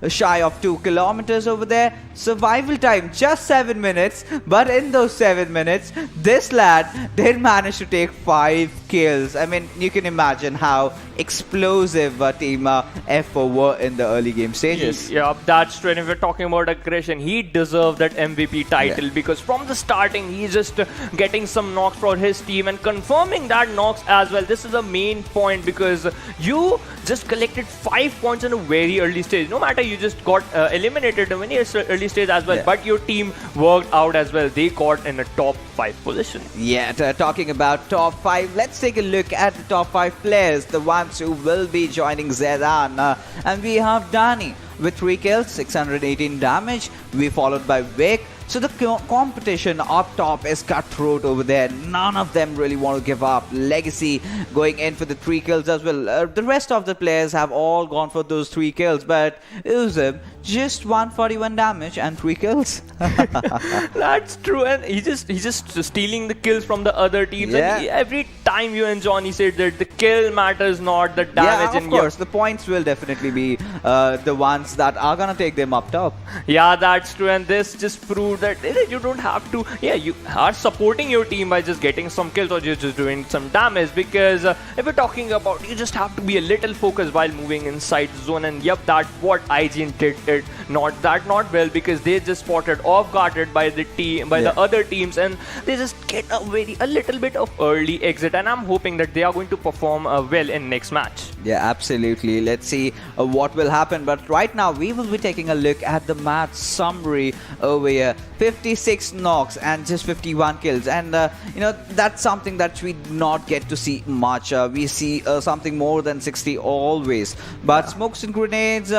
shy of 2 kilometers over there. Survival time, just 7 minutes. But in those 7 minutes, this lad did manage to take 5 kills. I mean, you can imagine how explosive Team F4 were in the early game stages. Yeah, that's true. And if we're talking about aggression, he deserved that MVP title because from the starting, he's just getting some knocks for his team and confirming that knocks as well. This is the main point because you just collected 5 points in a very early stage. No matter, you just got eliminated in a very early stage as well, but your team worked out as well. They got in a top 5 position. Yeah, talking about top 5, let's take a look at the top 5 players, the ones who will be joining ZARAR. And we have Danny with 3 kills, 618 damage. We followed by Vic. So the competition up top is cutthroat over there. None of them really want to give up. Legacy going in for the 3 kills as well. The rest of the players have all gone for those 3 kills, but Uzib just 141 damage and 3 kills. That's true, and he's just stealing the kills from the other teams. Yeah. And every time you and Johnny said that the kill matters not, the damage. Yeah, of course, the points will definitely be the ones that are gonna take them up top. Yeah, that's true, and this just proved that you don't have to. Yeah, you are supporting your team by just getting some kills or you're just doing some damage. Because if we're talking about, you just have to be a little focused while moving inside the zone. And yep, that's what IGen did it not well because they just spotted off guarded by the team the other teams, and they just get a little bit of early exit. And I'm hoping that they are going to perform well in next match. Yeah, absolutely. Let's see what will happen. But right now, we will be taking a look at the match summary over here. 56 knocks and just 51 kills. And, that's something that we do not get to see much. We see something more than 60 always. But smokes and grenades,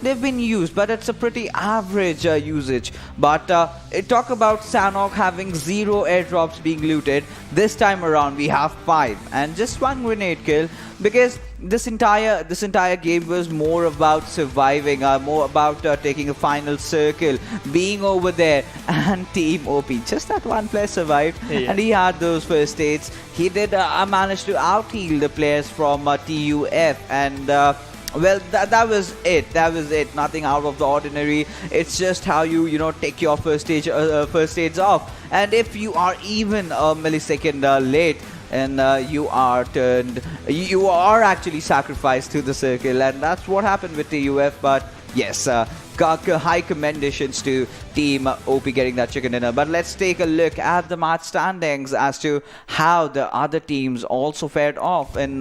they've been used, but it's a pretty average usage. But talk about Sanhok having 0 airdrops being looted. This time around, we have 5 and just 1 grenade kill. Because this entire game was more about surviving, more about taking a final circle, being over there, and TeamOP. Just that one player survived, and he had those first aids. He did manage to out-heal the players from TUF, and well, that was it. Nothing out of the ordinary. It's just how you take your first aids off, and if you are even a millisecond late, and you are actually sacrificed to the circle, and that's what happened with TUF. But yes, high commendations to TeamOP getting that chicken dinner. But let's take a look at the match standings as to how the other teams also fared off in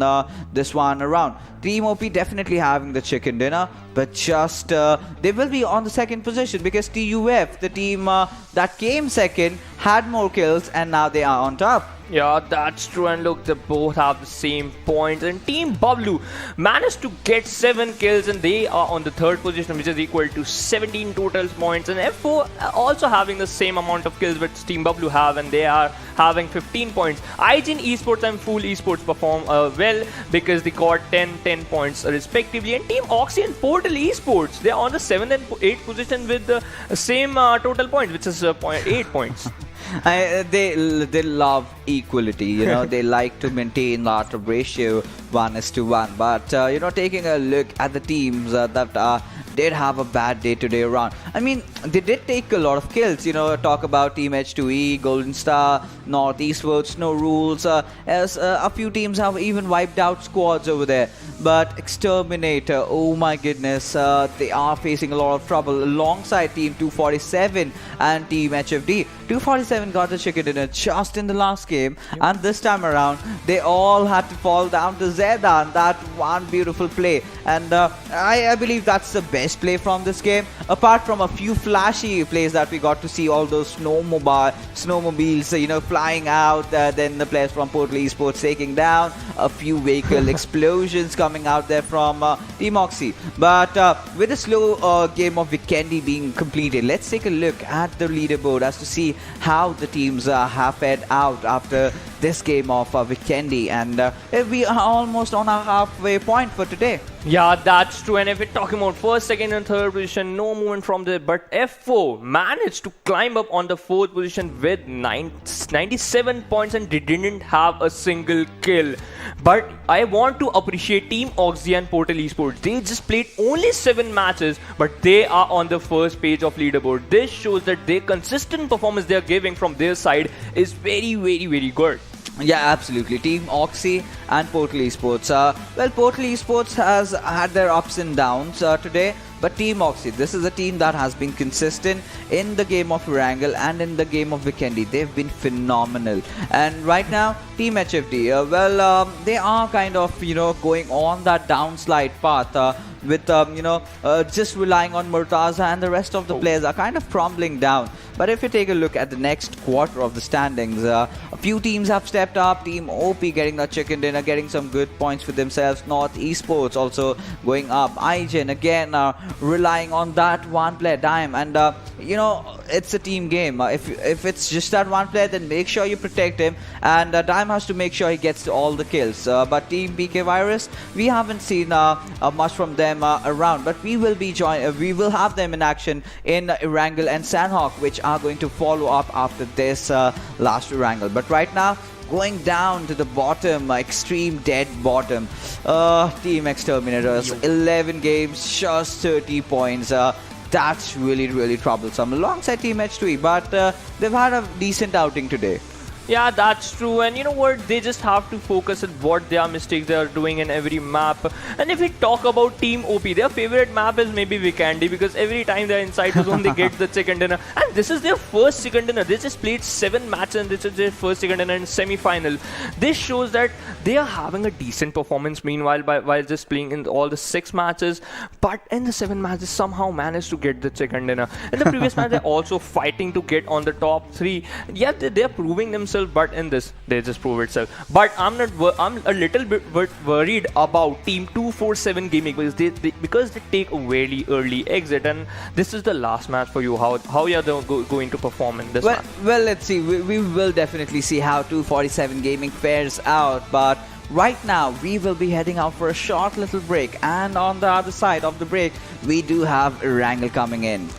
this one around. TeamOP definitely having the chicken dinner, but just they will be on the second position because TUF, the team that came second, had more kills, and now they are on top. Yeah, that's true. And look, they both have the same points. And Team Bablu managed to get 7 kills, and they are on the 3rd position, which is equal to 17 total points. And F4 also having the same amount of kills which Team Bablu have, and they are having 15 points. IGen Esports and FoolEsports perform well because they got 10 points respectively. And Team Oxy and Portal Esports, they are on the 7th and 8th position with the same total points, which is 8 points. They love equality, they like to maintain that ratio 1:1. But taking a look at the teams that did have a bad day today around. I mean, they did take a lot of kills. Talk about Team H2E, Golden Star, North Esports, no rules. As a few teams have even wiped out squads over there. But Exterminator, oh my goodness, they are facing a lot of trouble alongside Team 247 and Team HFD. 247 got the chicken dinner just in the last game, and this time around, they all had to fall down to Zedan. That one beautiful play, and I believe that's the best play from this game. Apart from a few flashy plays that we got to see, all those snowmobiles, flying out. Then the players from Portal Esports taking down a few vehicle explosions coming out there from TeamOP. But with a slow game of Vikendi being completed, let's take a look at the leaderboard as to see how the teams have fared out after this game of Vikendi, and we are almost on our halfway point for today. Yeah, that's true. And if we're talking about first, second, and third position, no movement from there. But F4 managed to climb up on the fourth position with 97 points and they didn't have a single kill. But I want to appreciate Team Oxy and Portal Esports. They just played only 7 matches, but they are on the first page of leaderboard. This shows that their consistent performance they are giving from their side is very, very, very good. Yeah, absolutely. Team Oxy and Portal Esports. Well, Portal Esports has had their ups and downs today, but Team Oxy, this is a team that has been consistent in the game of Erangel and in the game of Vikendi. They've been phenomenal. And right now, Team HFD, they are kind of, going on that downslide path. With just relying on Murtaza, and the rest of the players are kind of crumbling down. But if you take a look at the next quarter of the standings, a few teams have stepped up. TeamOP getting the chicken dinner, getting some good points for themselves. North Esports also going up. IGen again relying on that one player, Dime, and it's a team game. If it's just that one player, then make sure you protect him, and Dime has to make sure he gets all the kills. But TeamPKVIRUS, we haven't seen much from them around, but we will have them in action in Erangel and Sanhok, which are going to follow up after this last Erangel. But right now, going down to the bottom, extreme dead bottom, Team Exterminators, 11 games, just 30 points. That's really, really troublesome alongside Team H2E, but they've had a decent outing today. Yeah, that's true. And you know what? They just have to focus on what their mistakes they are doing in every map. And if we talk about Team OP, their favorite map is maybe Vikendi, because every time they're inside the zone, they get the chicken dinner. And this is their first chicken dinner. They just played 7 matches and this is their first chicken dinner in semi-final. This shows that they are having a decent performance meanwhile while just playing in all the 6 matches. But in the 7 matches, somehow managed to get the chicken dinner. In the previous match, they're also fighting to get on the top 3. Yeah, they're proving themselves, but in this they just prove itself. But I'm a little bit worried about Team 247 Gaming, because they take a very early exit, and this is the last match for you. How you're going to perform in this match? Well, let's see. We will definitely see how 247 Gaming fares out, but right now we will be heading out for a short little break, and on the other side of the break we do have Erangel coming in.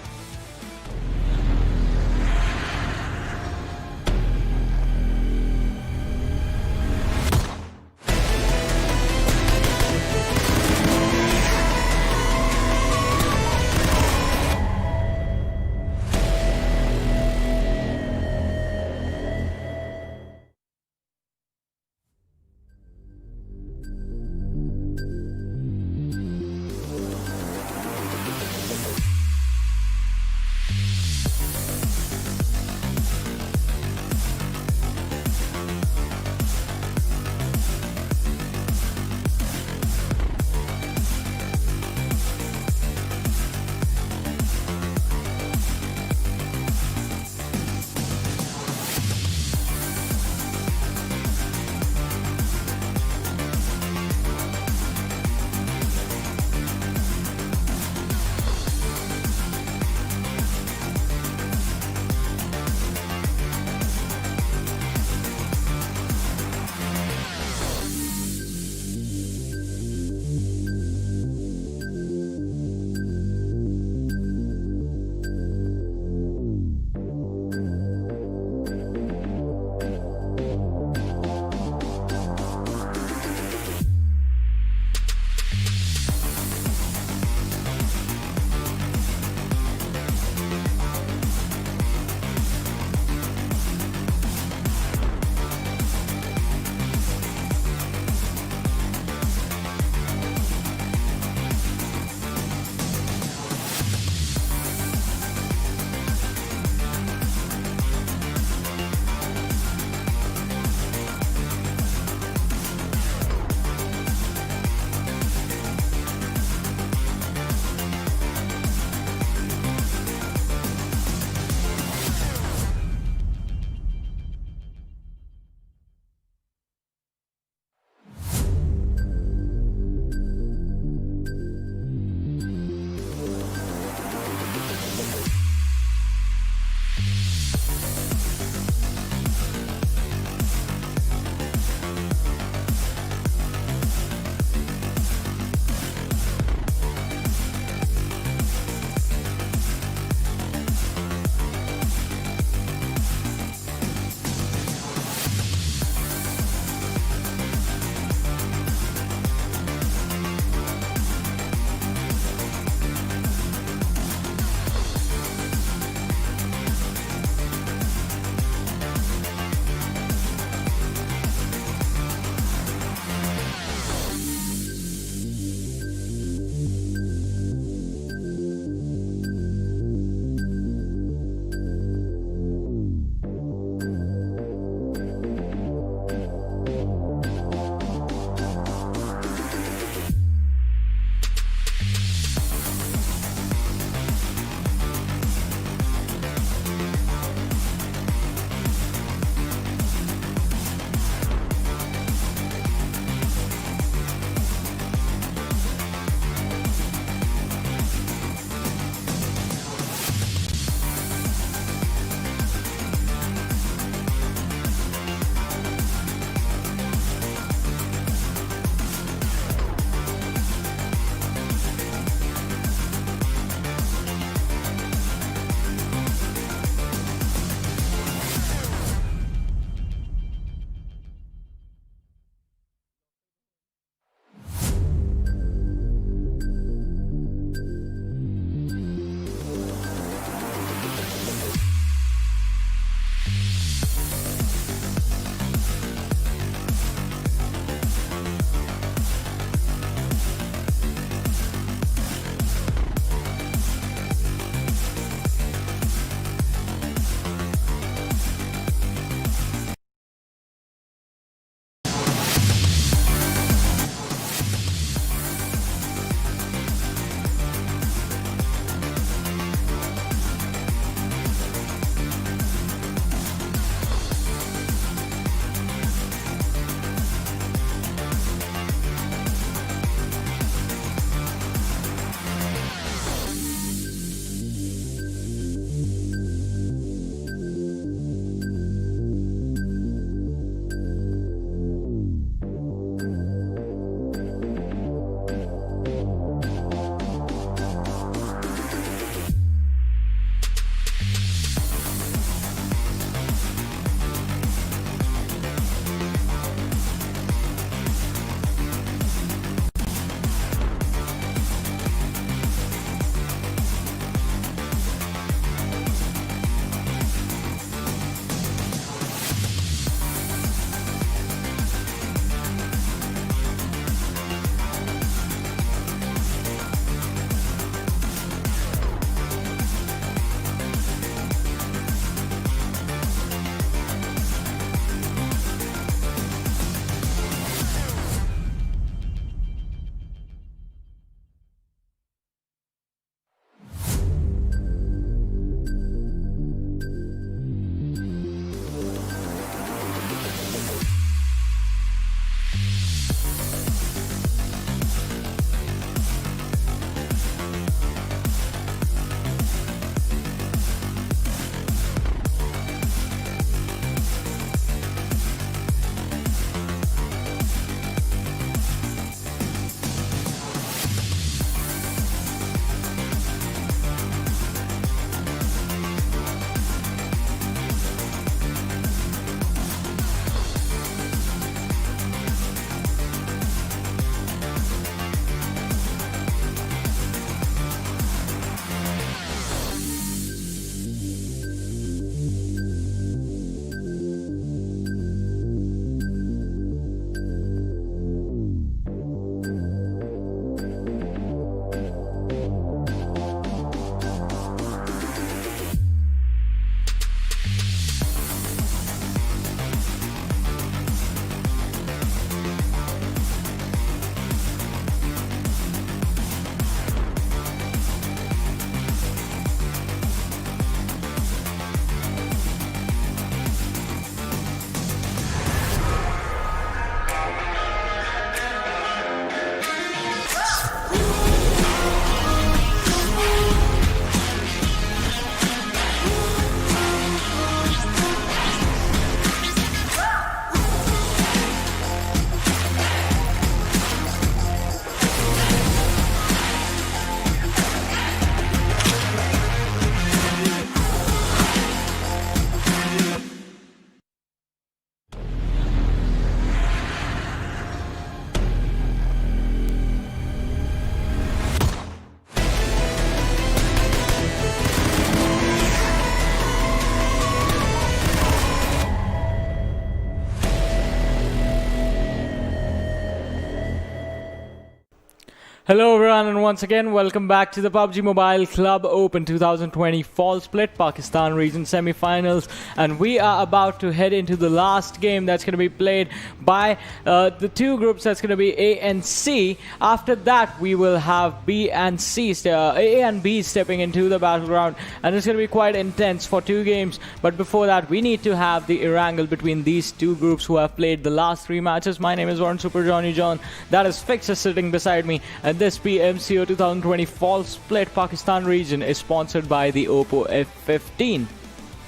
Hello everyone, and once again welcome back to the PUBG Mobile Club Open 2020 Fall Split Pakistan Region Semi Finals, and we are about to head into the last game that's going to be played by the two groups. That's going to be A and C. After that we will have B and C, A and B stepping into the battleground, and it's going to be quite intense for two games. But before that we need to have the Erangel between these two groups who have played the last three matches. My name is Warren Super Johnny John, that is Fixer sitting beside me, and this PMCO 2020 Fall Split Pakistan region is sponsored by the Oppo F15.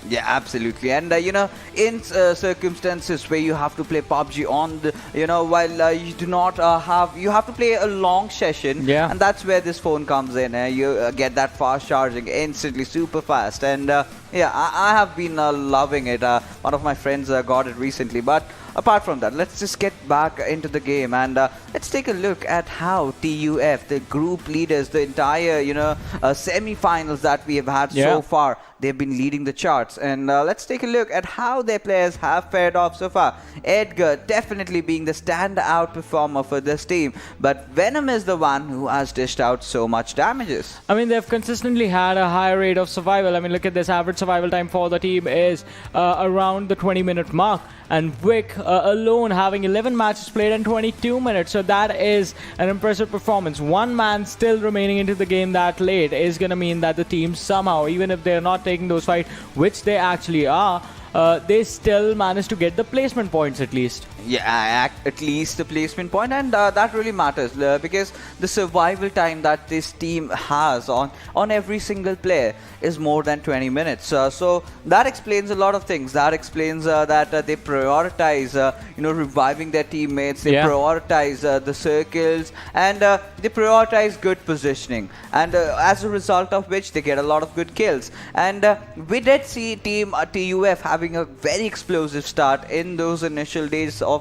Yeah, absolutely. And in circumstances where you have to play PUBG on the, while you do not you have to play a long session. Yeah. And that's where this phone comes in. You get that fast charging instantly, super fast. And yeah, I have been loving it. One of my friends got it recently. But apart from that, let's just get back into the game and let's take a look at how TUF, the group leaders, the entire semi-finals that we have had so far, they've been leading the charts. And let's take a look at how their players have fared off so far. Edgar definitely being the standout performer for this team, but Venom is the one who has dished out so much damages. I mean, they've consistently had a higher rate of survival. I mean, look at this. Average survival time for the team is around the 20-minute mark, and Vic alone having 11 matches played in 22 minutes. So that is an impressive performance. One man still remaining into the game that late is going to mean that the team somehow, even if they're not taking those fights, which they actually are, they still manage to get the placement points at least. Yeah, at least the placement point, and that really matters because the survival time that this team has on every single player is more than 20 minutes. So that explains a lot of things. That explains that they prioritize, reviving their teammates. They prioritize the circles, and they prioritize good positioning. And as a result of which, they get a lot of good kills. And we did see Team TUF having a very explosive start in those initial days of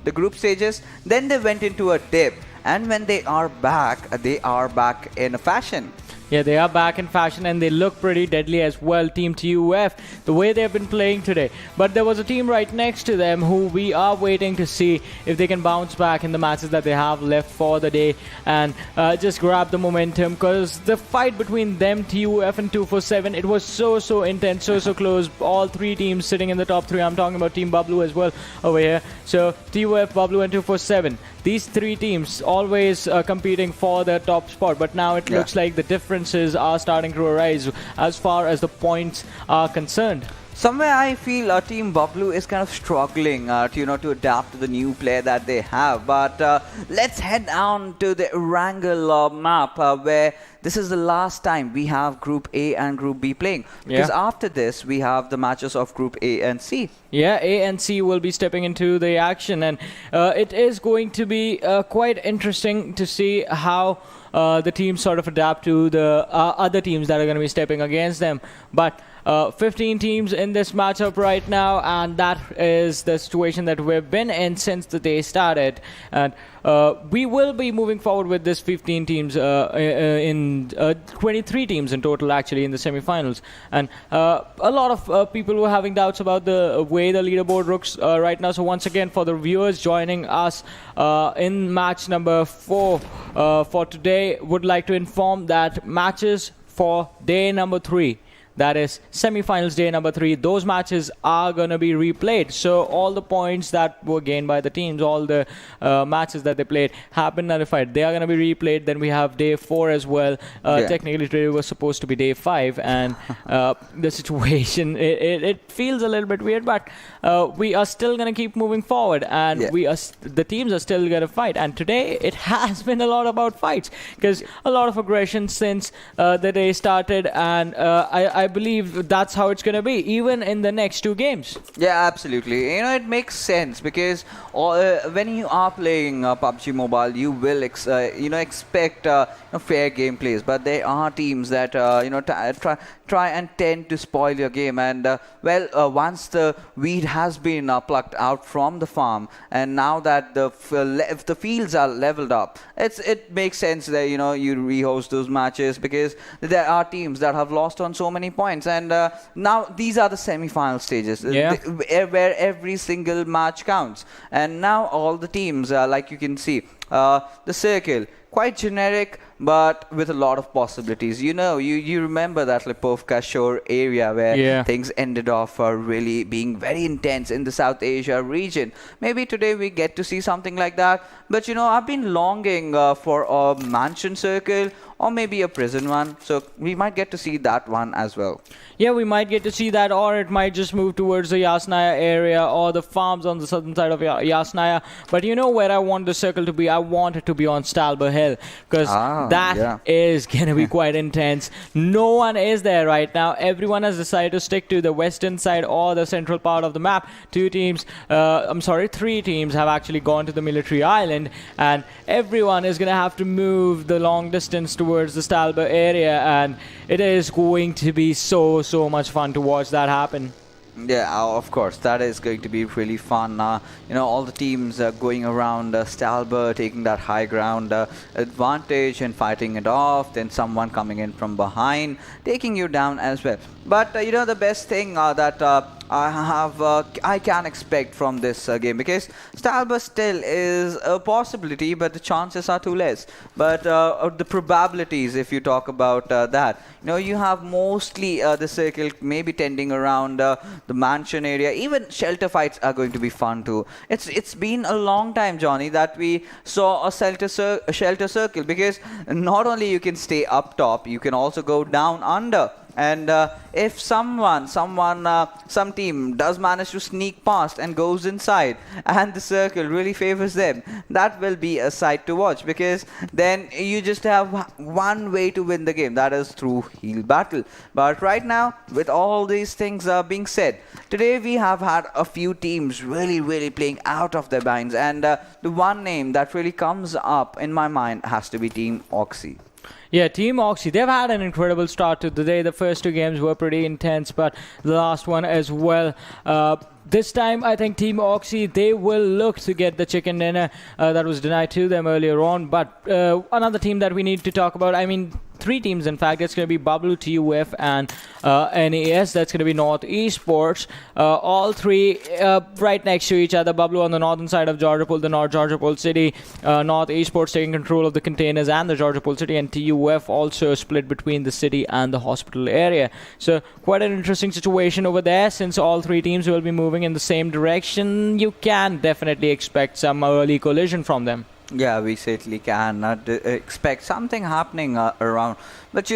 the group stages. Then they went into a dip, and when they are back in a fashion. Yeah, they are back in fashion, and they look pretty deadly as well, Team TUF, the way they've been playing today. But there was a team right next to them who we are waiting to see if they can bounce back in the matches that they have left for the day and just grab the momentum, because the fight between them, TUF and 247, it was so intense, so close. All three teams sitting in the top three. I'm talking about Team Bablu as well over here. So TUF, Bablu and 247. These three teams always competing for their top spot, but now it looks like the differences are starting to arise as far as the points are concerned. Somewhere I feel Team Bablu is kind of struggling to adapt to the new player that they have. But let's head down to the Erangel map where this is the last time we have Group A and Group B playing. Because after this, we have the matches of Group A and C. Yeah, A and C will be stepping into the action, and it is going to be quite interesting to see how the teams sort of adapt to the other teams that are going to be stepping against them. But 15 teams in this matchup right now, and that is the situation that we've been in since the day started. And we will be moving forward with this 15 teams in 23 teams in total, actually, in the semi-finals. And a lot of people were having doubts about the way the leaderboard looks right now. So once again, for the viewers joining us in match number 4 for today, would like to inform that matches for day number 3, that is semi-finals day number 3, those matches are going to be replayed. So all the points that were gained by the teams, all the matches that they played have been nullified. They are going to be replayed. Then we have day 4 as well. Technically today was supposed to be day 5, and the situation, it feels a little bit weird, but we are still going to keep moving forward, and the teams are still going to fight. And today it has been a lot about fights, because a lot of aggression since the day started, and I believe that's how it's going to be, even in the next 2 games. Yeah, absolutely. It makes sense because when you are playing PUBG Mobile, you will expect fair gameplays, but there are teams that try and tend to spoil your game. And once the weed has been plucked out from the farm, and now that if the fields are leveled up, it makes sense that you rehost those matches, because there are teams that have lost on so many points. And now these are the semi-final stages where every single match counts. And now all the teams, like you can see, the circle, quite generic, but with a lot of possibilities. You remember that Lipovka Shore area where things ended off really being very intense in the South Asia region. Maybe today we get to see something like that. But I've been longing for a mansion circle or maybe a prison one. So we might get to see that one as well. Yeah, we might get to see that, or it might just move towards the Yasnaya area or the farms on the southern side of Yasnaya. But where I want the circle to be? I want it to be on Stalber Hill, because that is going to be quite intense. No one is there right now. Everyone has decided to stick to the western side or the central part of the map. Three teams have actually gone to the military island, and everyone is going to have to move the long distance towards the Stalber area, and it is going to be so much fun to watch that happen. Yeah, of course, that is going to be really fun. All the teams going around Stalber, taking that high ground advantage and fighting it off, then someone coming in from behind, taking you down as well. But the best thing that I can expect from this game, because Stalber still is a possibility, but the chances are too less. But the probabilities, if you talk about that, you have mostly the circle maybe tending around the mansion area. Even shelter fights are going to be fun too. It's been a long time, Johnny, that we saw a shelter circle, because not only you can stay up top, you can also go down under. And if some team does manage to sneak past and goes inside, and the circle really favors them, that will be a sight to watch, because then you just have one way to win the game, that is through heel battle. But right now, with all these things being said, today we have had a few teams really playing out of their minds, and the one name that really comes up in my mind has to be Team Oxy. Yeah, Team Oxy, they've had an incredible start to the day. The first two games were pretty intense, but the last one as well. This time, I think Team Oxy, they will look to get the chicken dinner that was denied to them earlier on. But another team that we need to talk about, three teams, in fact. It's going to be Bablu, TUF, and NES. That's going to be North Esports. All three right next to each other. Bablu on the northern side of Georgopol, the North Georgopol city. North Esports taking control of the containers and the Georgopol city, and TUF also split between the city and the hospital area. So quite an interesting situation over there. Since all three teams will be moving in the same direction, you can definitely expect some early collision from them. Yeah, we certainly can expect something happening around. But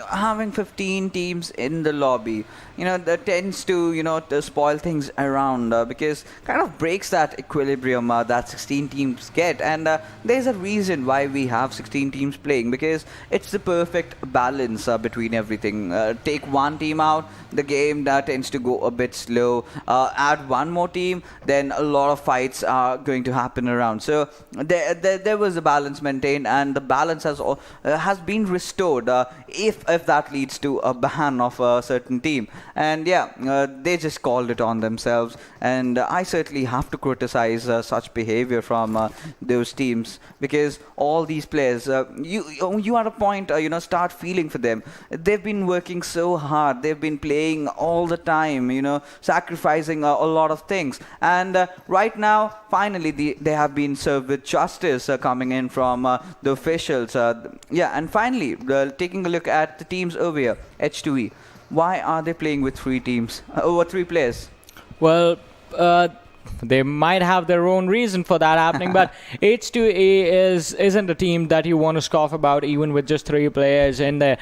having 15 teams in the lobby, that tends to to spoil things around, because kind of breaks that equilibrium that 16 teams get. And there's a reason why we have 16 teams playing, because it's the perfect balance between everything. Take one team out, the game tends to go a bit slow. Add one more team, then a lot of fights are going to happen around. So there was a balance maintained, and the balance has been restored. If that leads to a ban of a certain team. And they just called it on themselves, and I certainly have to criticize such behavior from those teams, because all these players, you at a point start feeling for them. They've been working so hard, they've been playing all the time, sacrificing a lot of things, and right now finally they have been served with justice coming in from the officials. And finally, taking a look at the teams over here, H2E. Why are they playing with three players? Well, they might have their own reason for that happening, but H2E isn't a team that you want to scoff about, even with just three players in there.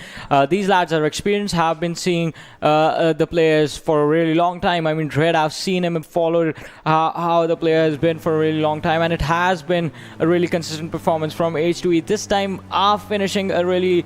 These lads are experienced, have been seeing the players for a really long time. Dread, I've seen him and followed how the player has been for a really long time, and it has been a really consistent performance from H2E. This time are finishing a really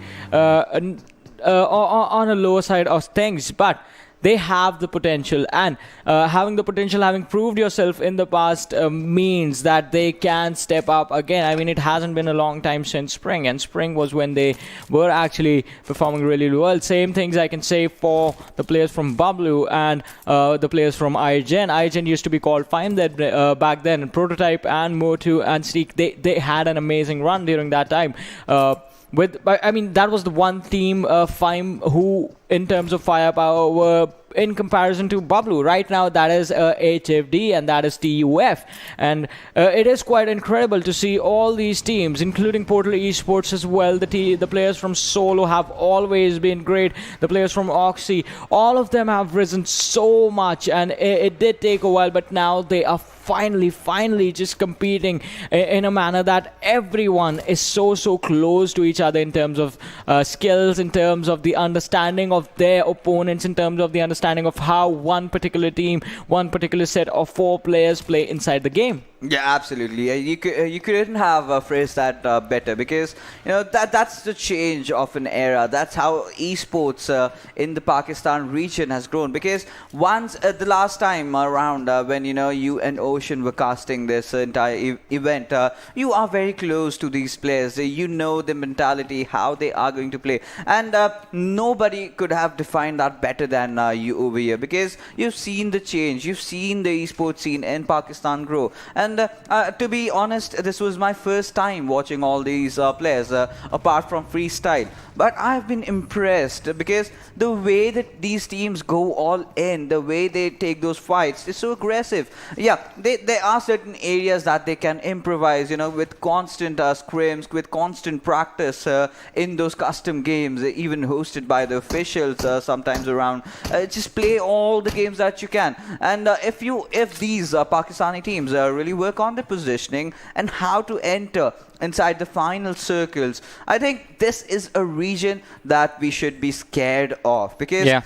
on a lower side of things, but they have the potential, and having proved yourself in the past means that they can step up again. It hasn't been a long time since Spring, and Spring was when they were actually performing really well. Same things I can say for the players from Bablu and the players from IGen. IGen used to be called Fime back then, and Prototype and Motu and Steak, they had an amazing run during that time. That was the one team, Fime, who in terms of firepower were in comparison to Bablu. Right now, that is HFD and that is TUF. And it is quite incredible to see all these teams, including Portal Esports as well. The players from Solo have always been great. The players from Oxy, all of them have risen so much. And it did take a while, but now they are finally just competing in a manner that everyone is so close to each other in terms of skills, in terms of the understanding of their opponents, in terms of the understanding of how one particular team, one particular set of 4 players play inside the game. Yeah, absolutely. You couldn't have phrased that better, because that's the change of an era. That's how esports in the Pakistan region has grown. Because once the last time around when you and Ocean were casting this entire event, you are very close to these players. You know the mentality, how they are going to play, and nobody could have defined that better than you over here, because you've seen the change, you've seen the esports scene in Pakistan grow. And to be honest, this was my first time watching all these players, apart from freestyle. But I've been impressed, because the way that these teams go all in, the way they take those fights is so aggressive. Yeah, there are certain areas that they can improvise, with constant scrims, with constant practice in those custom games, even hosted by the officials sometimes around. Just play all the games that you can. And if these Pakistani teams really work on the positioning and how to enter inside the final circles, I think this is a region that we should be scared of, because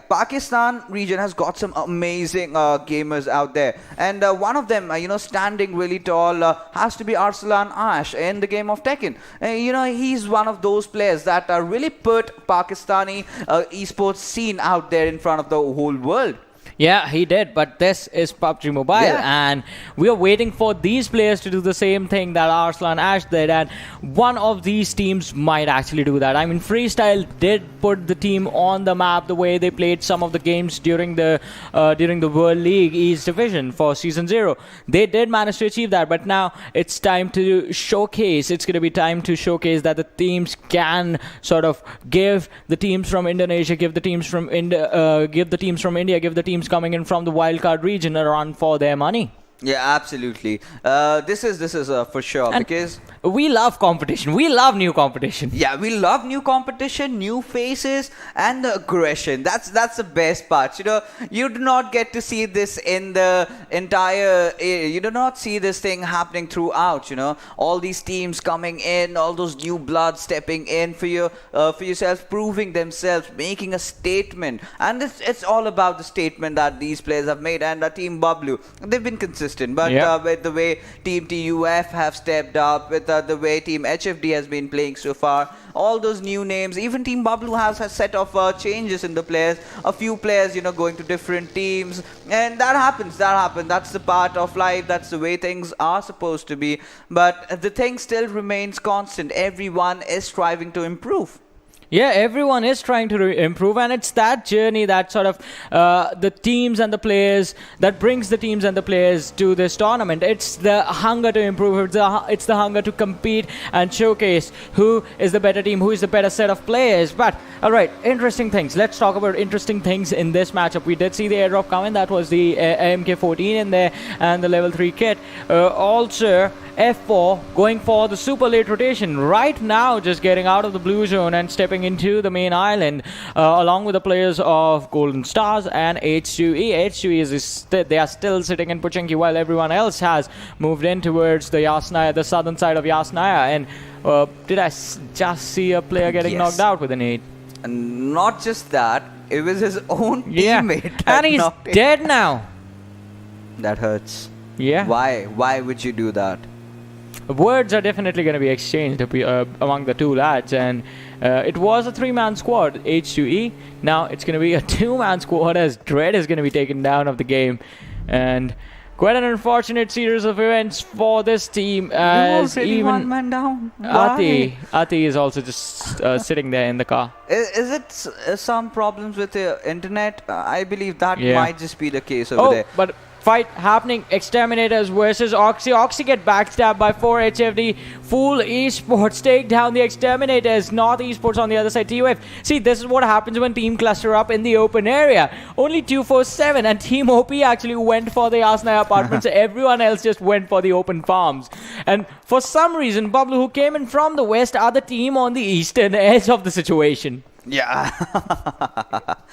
Pakistan region has got some amazing gamers out there, and one of them standing really tall has to be Arslan Ash in the game of Tekken. He's one of those players that really put Pakistani esports scene out there in front of the whole world. Yeah, he did, but this is PUBG Mobile, and we are waiting for these players to do the same thing that Arslan Ash did, and one of these teams might actually do that. I mean, Freestyle did put the team on the map the way they played some of the games during the World League East Division for Season 0. They did manage to achieve that, but now it's time to showcase. It's going to be time to showcase that the teams can sort of give the teams from Indonesia, give the teams from India, give the teams coming in from the wildcard region a run for their money. Yeah, absolutely. This is for sure, and because we love competition. We love new competition. Yeah, we love new competition, new faces, and the aggression. That's the best part. You do not get to see this in the entire. You do not see this thing happening throughout. All these teams coming in, all those new blood stepping in for yourself, proving themselves, making a statement, and it's all about the statement that these players have made. And Team Bablu, they've been consistent. But with the way Team TUF have stepped up, with the way Team HFD has been playing so far, all those new names, even Team Bablu has a set of changes in the players, a few players, going to different teams, and that happens. That's the part of life. That's the way things are supposed to be. But the thing still remains constant. Everyone is striving to improve. Yeah, everyone is trying to improve, and it's that journey that sort of the teams and the players that brings the teams and the players to this tournament. It's the hunger to improve. It's the hunger to compete and showcase who is the better team, who is the better set of players. But all right, interesting things. Let's talk about interesting things in this matchup. We did see the airdrop coming. That was the MK14 in there and the level 3 kit. Also, F4 going for the super late rotation right now, just getting out of the blue zone and stepping into the main island along with the players of Golden Stars and H2E. H2E they are still sitting in Pochinki while everyone else has moved in towards the Yasnaya, the southern side of Yasnaya. And did I just see a player getting knocked out with a nade? And not just that, it was his own teammate. And he's dead now. That hurts. Yeah. Why would you do that? Words are definitely going to be exchanged among the two lads, and it was a 3-man squad, H2E. Now it's going to be a 2-man squad as Dread is going to be taken down of the game, and quite an unfortunate series of events for this team, as even one man down. Ati is also just sitting there in the car. Is it some problems with the internet? I believe that might just be the case over there. But fight happening. Exterminators versus Oxy. Oxy get backstabbed by 4 HFD. FoolEsports take down the Exterminators. North Esports on the other side. TUF. See, this is what happens when team cluster up in the open area. Only 247 and TeamOP actually went for the Arsenal apartments. Everyone else just went for the open farms. And for some reason, Bablu, who came in from the west, are the team on the eastern edge of the situation. Yeah,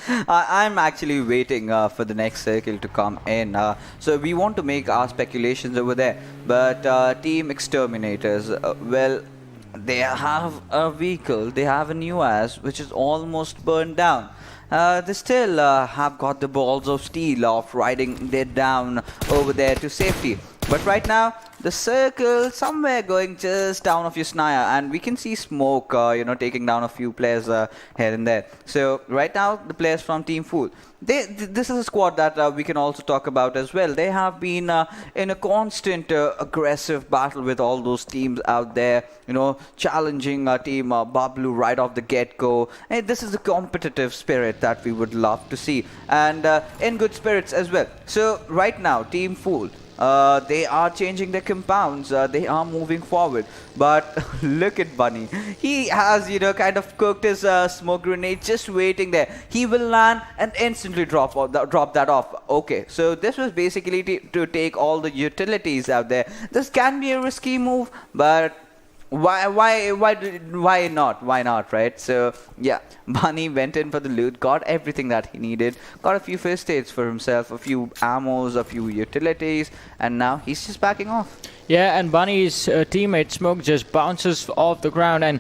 I'm actually waiting for the next circle to come in. So we want to make our speculations over there. But Team Exterminators, well, they have a vehicle, they have a new ass, which is almost burned down. They still have got the balls of steel of riding it down over there to safety. But right now, the circle somewhere going just down of Yusnaya, and we can see smoke, taking down a few players here and there. So right now, the players from Team Fool, this is a squad that we can also talk about as well. They have been in a constant aggressive battle with all those teams out there, challenging Team Bablu right off the get-go. And this is a competitive spirit that we would love to see, and in good spirits as well. So right now, Team Fool, they are changing their compounds, they are moving forward, but look at Bunny. He has, kind of cooked his smoke grenade, just waiting there. He will land and instantly drop that off. Okay, so this was basically to take all the utilities out there. This can be a risky move, but why not, right? So yeah, Bunny went in for the loot, got everything that he needed, got a few first aids for himself, a few ammos, a few utilities, and now he's just backing off. Yeah, and Bunny's teammate Smoke just bounces off the ground and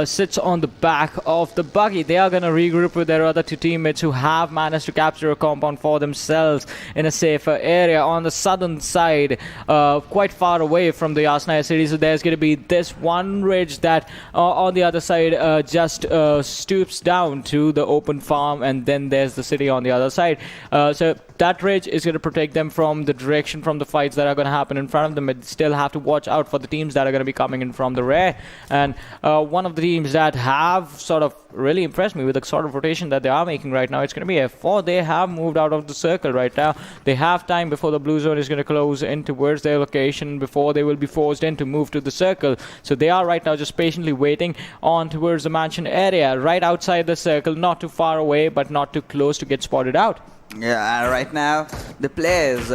sits on the back of the buggy. They are going to regroup with their other two teammates who have managed to capture a compound for themselves in a safer area on the southern side, quite far away from the Yasnaya city. So there's going to be this one ridge that on the other side just stoops down to the open farm, and then there's the city on the other side. So that ridge is going to protect them from the direction from the fights that are going to happen in front of them. But still have to watch out for the teams that are going to be coming in from the rear. And one of the teams that have sort of really impressed me with the sort of rotation that they are making right now, it's going to be F4. They have moved out of the circle right now. They have time before the blue zone is going to close in towards their location, before they will be forced in to move to the circle. So they are right now just patiently waiting on towards the mansion area, right outside the circle, not too far away, but not too close to get spotted out. Yeah, right now, the players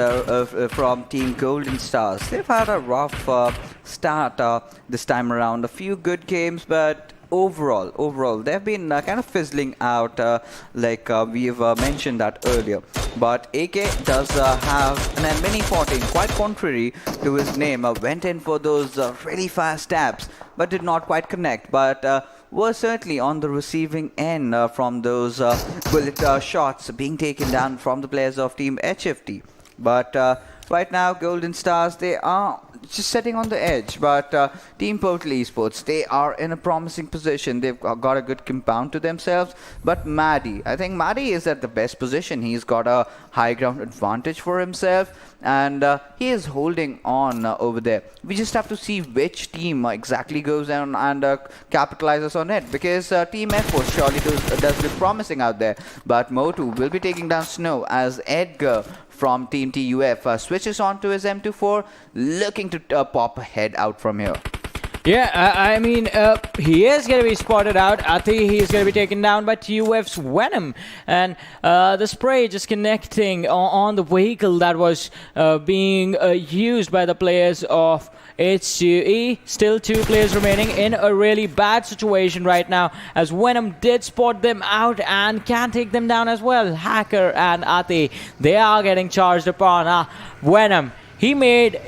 from Team Golden Stars, they've had a rough start this time around. A few good games, but overall, they've been kind of fizzling out, like we've mentioned that earlier. But AK does have an mini 14, quite contrary to his name. Went in for those really fast stabs, but did not quite connect. But was certainly on the receiving end from those bullet shots being taken down from the players of Team HFT. But right now, Golden Stars, they are just sitting on the edge. But Team PMCO Esports, they are in a promising position. They've got a good compound to themselves. But Maddie, I think Maddie is at the best position. He's got a high ground advantage for himself, and he is holding on over there. We just have to see which team exactly goes down and capitalizes on it, because Team F4 surely does look promising out there. But Motu will be taking down Snow as Edgar from Team TUF switches on to his M24, looking to pop a head out from here. Yeah, I mean, he is going to be spotted out. Ati, he's going to be taken down by TUF's Venom. And the spray just connecting on the vehicle that was being used by the players of HCE. Still 2 players remaining in a really bad situation right now, as Venom did spot them out and can take them down as well. Hacker and Ati, they are getting charged upon. Venom, he made,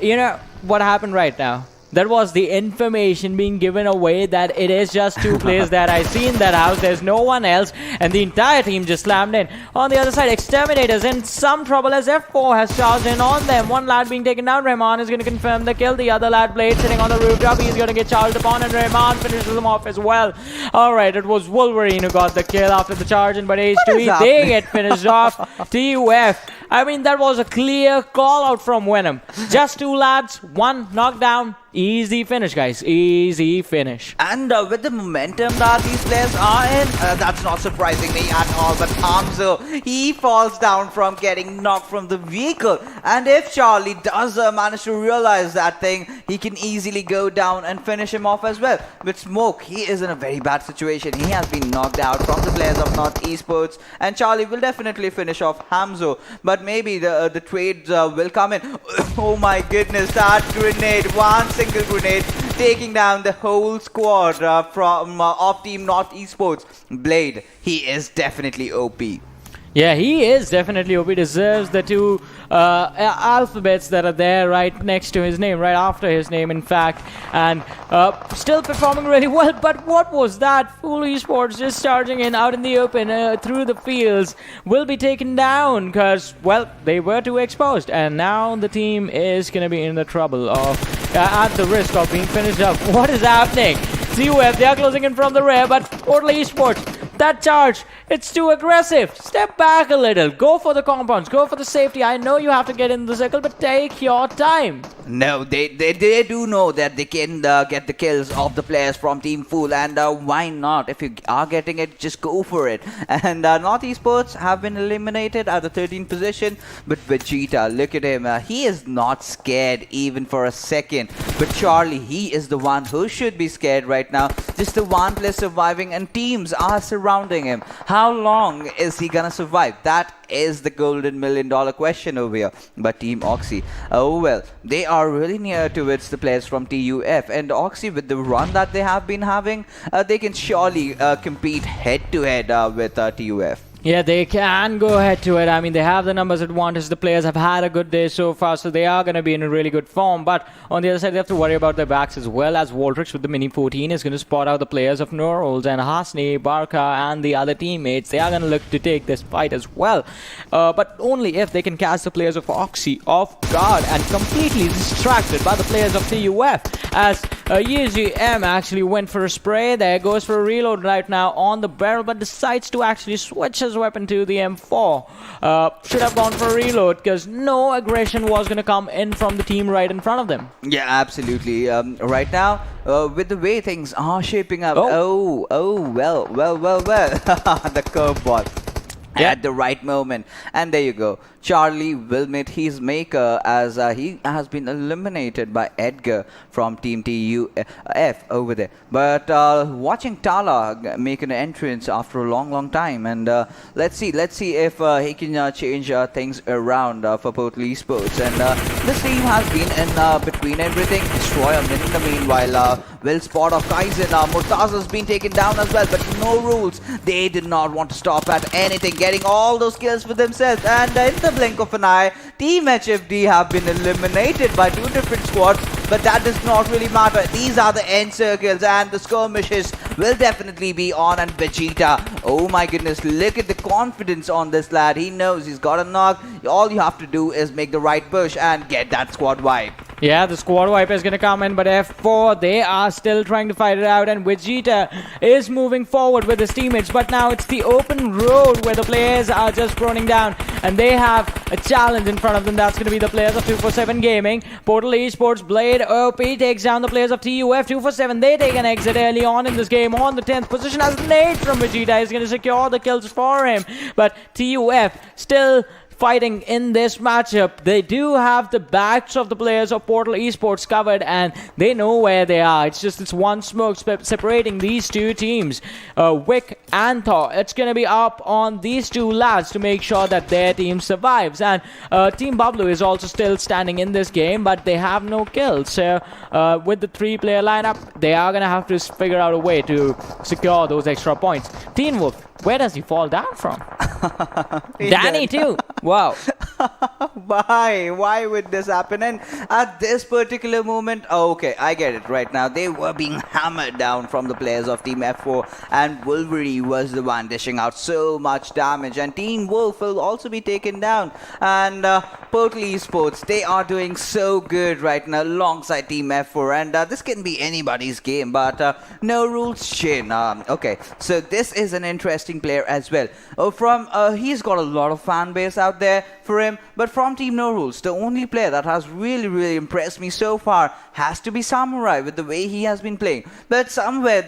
what happened right now? That was the information being given away that it is just 2 players that I see in that house. There's no one else, and the entire team just slammed in. On the other side, Exterminators in some trouble as F4 has charged in on them. One lad being taken down. Rahman is going to confirm the kill. The other lad, Blade, sitting on the rooftop. He's going to get charged upon, and Rahman finishes him off as well. Alright, it was Wolverine who got the kill after the charge in, but H2E, they get finished off. TUF I mean, that was a clear call out from Venom. Just 2 lads, 1 knockdown. Easy finish, guys. Easy finish. And with the momentum that these players are in, that's not surprising me at all. But Hamzo, he falls down from getting knocked from the vehicle. And if Charlie does manage to realize that thing, he can easily go down and finish him off as well. With Smoke, he is in a very bad situation. He has been knocked out from the players of North Esports. And Charlie will definitely finish off Hamzo. But maybe the trades will come in. Oh my goodness, that grenade. One single grenade taking down the whole squad from off Team North Esports. Blade, he is definitely OP. Yeah, he is definitely OP. Deserves the 2 alphabets that are there right next to his name, right after his name, in fact. And still performing really well. But what was that? FoolEsports just charging in out in the open through the fields will be taken down because, well, they were too exposed. And now the team is going to be in the trouble of, at the risk of being finished up. What is happening? ZUF, they are closing in from the rear, but Portal Esports, that charge, it's too aggressive. Step back a little. Go for the compounds. Go for the safety. I know you have to get in the circle, but take your time. No, they do know that they can get the kills of the players from Team Fool, and why not? If you are getting it, just go for it. And North Esports have been eliminated at the 13th position, but Vegeta, look at him. He is not scared even for a second. But Charlie, he is the one who should be scared right now. Just the one player surviving, and teams are surrounding him. How long is he gonna survive? That is the golden $1 million question over here. But Team Oxy, oh well, they are really near towards the players from TUF, and Oxy, with the run that they have been having, they can surely compete head to head with TUF. Yeah, they can go head to it. I mean, they have the numbers advantage. The players have had a good day so far, so they are going to be in a really good form. But on the other side, they have to worry about their backs as well, as Voltrix with the Mini 14 is going to spot out the players of Norals and Hasni, Barca, and the other teammates. They are going to look to take this fight as well. But only if they can catch the players of Oxy off guard and completely distracted by the players of TUF. As UGM actually went for a spray. There goes for a reload right now on the barrel, but decides to actually switch his weapon to the M4. Should have gone for a reload because no aggression was going to come in from the team right in front of them. Yeah, absolutely. Right now, with the way things are shaping up, well. The curveball. Yeah. At the right moment, and there you go. Charlie will meet his maker as he has been eliminated by Edgar from Team TUF over there. But watching Tala make an entrance after a long time, and let's see if he can change things around for Portal Esports. And this team has been in between everything. Destroyer in the meanwhile will spot off Kaizen. Murtaza's been taken down as well, but no rules. They did not want to stop at anything, getting all those kills for themselves. And in the blink of an eye, Team HFD have been eliminated by 2 different squads, but that does not really matter. These are the end circles, and the skirmishes will definitely be on. And Vegeta, oh my goodness, look at the confidence on this lad. He knows he's got a knock. All you have to do is make the right push and get that squad wipe. Yeah, the squad wipe is going to come in, but F4, they are still trying to fight it out, and Vegeta is moving forward with his teammates, but now it's the open road where the players are just proning down, and they have a challenge in front of them. That's going to be the players of 247 Gaming. Portal Esports, Blade, OP takes down the players of TUF. 247, they take an exit early on in this game on the 10th position as Nate from Vegeta is going to secure the kills for him, but TUF still fighting in this matchup. They do have the backs of the players of Portal Esports covered, and they know where they are. It's just this one smoke separating these 2 teams, Wick and Thor. It's going to be up on these 2 lads to make sure that their team survives. And Team Bablu is also still standing in this game, but they have no kills. So with the 3-player lineup, they are going to have to figure out a way to secure those extra points. Teen Wolf, where does he fall down from? Danny too. Wow. Why would this happen? And at this particular moment, okay, I get it right now. They were being hammered down from the players of Team F4, and Wolverine was the one dishing out so much damage, and Team Wolf will also be taken down. And PMCO Esports, they are doing so good right now alongside Team F4, and this can be anybody's game, but no rules Shin. Okay, so this is an interesting player as well. He's got a lot of fan base out there for him, but from Team No Rules, the only player that has really impressed me so far has to be Samurai with the way he has been playing. But somewhere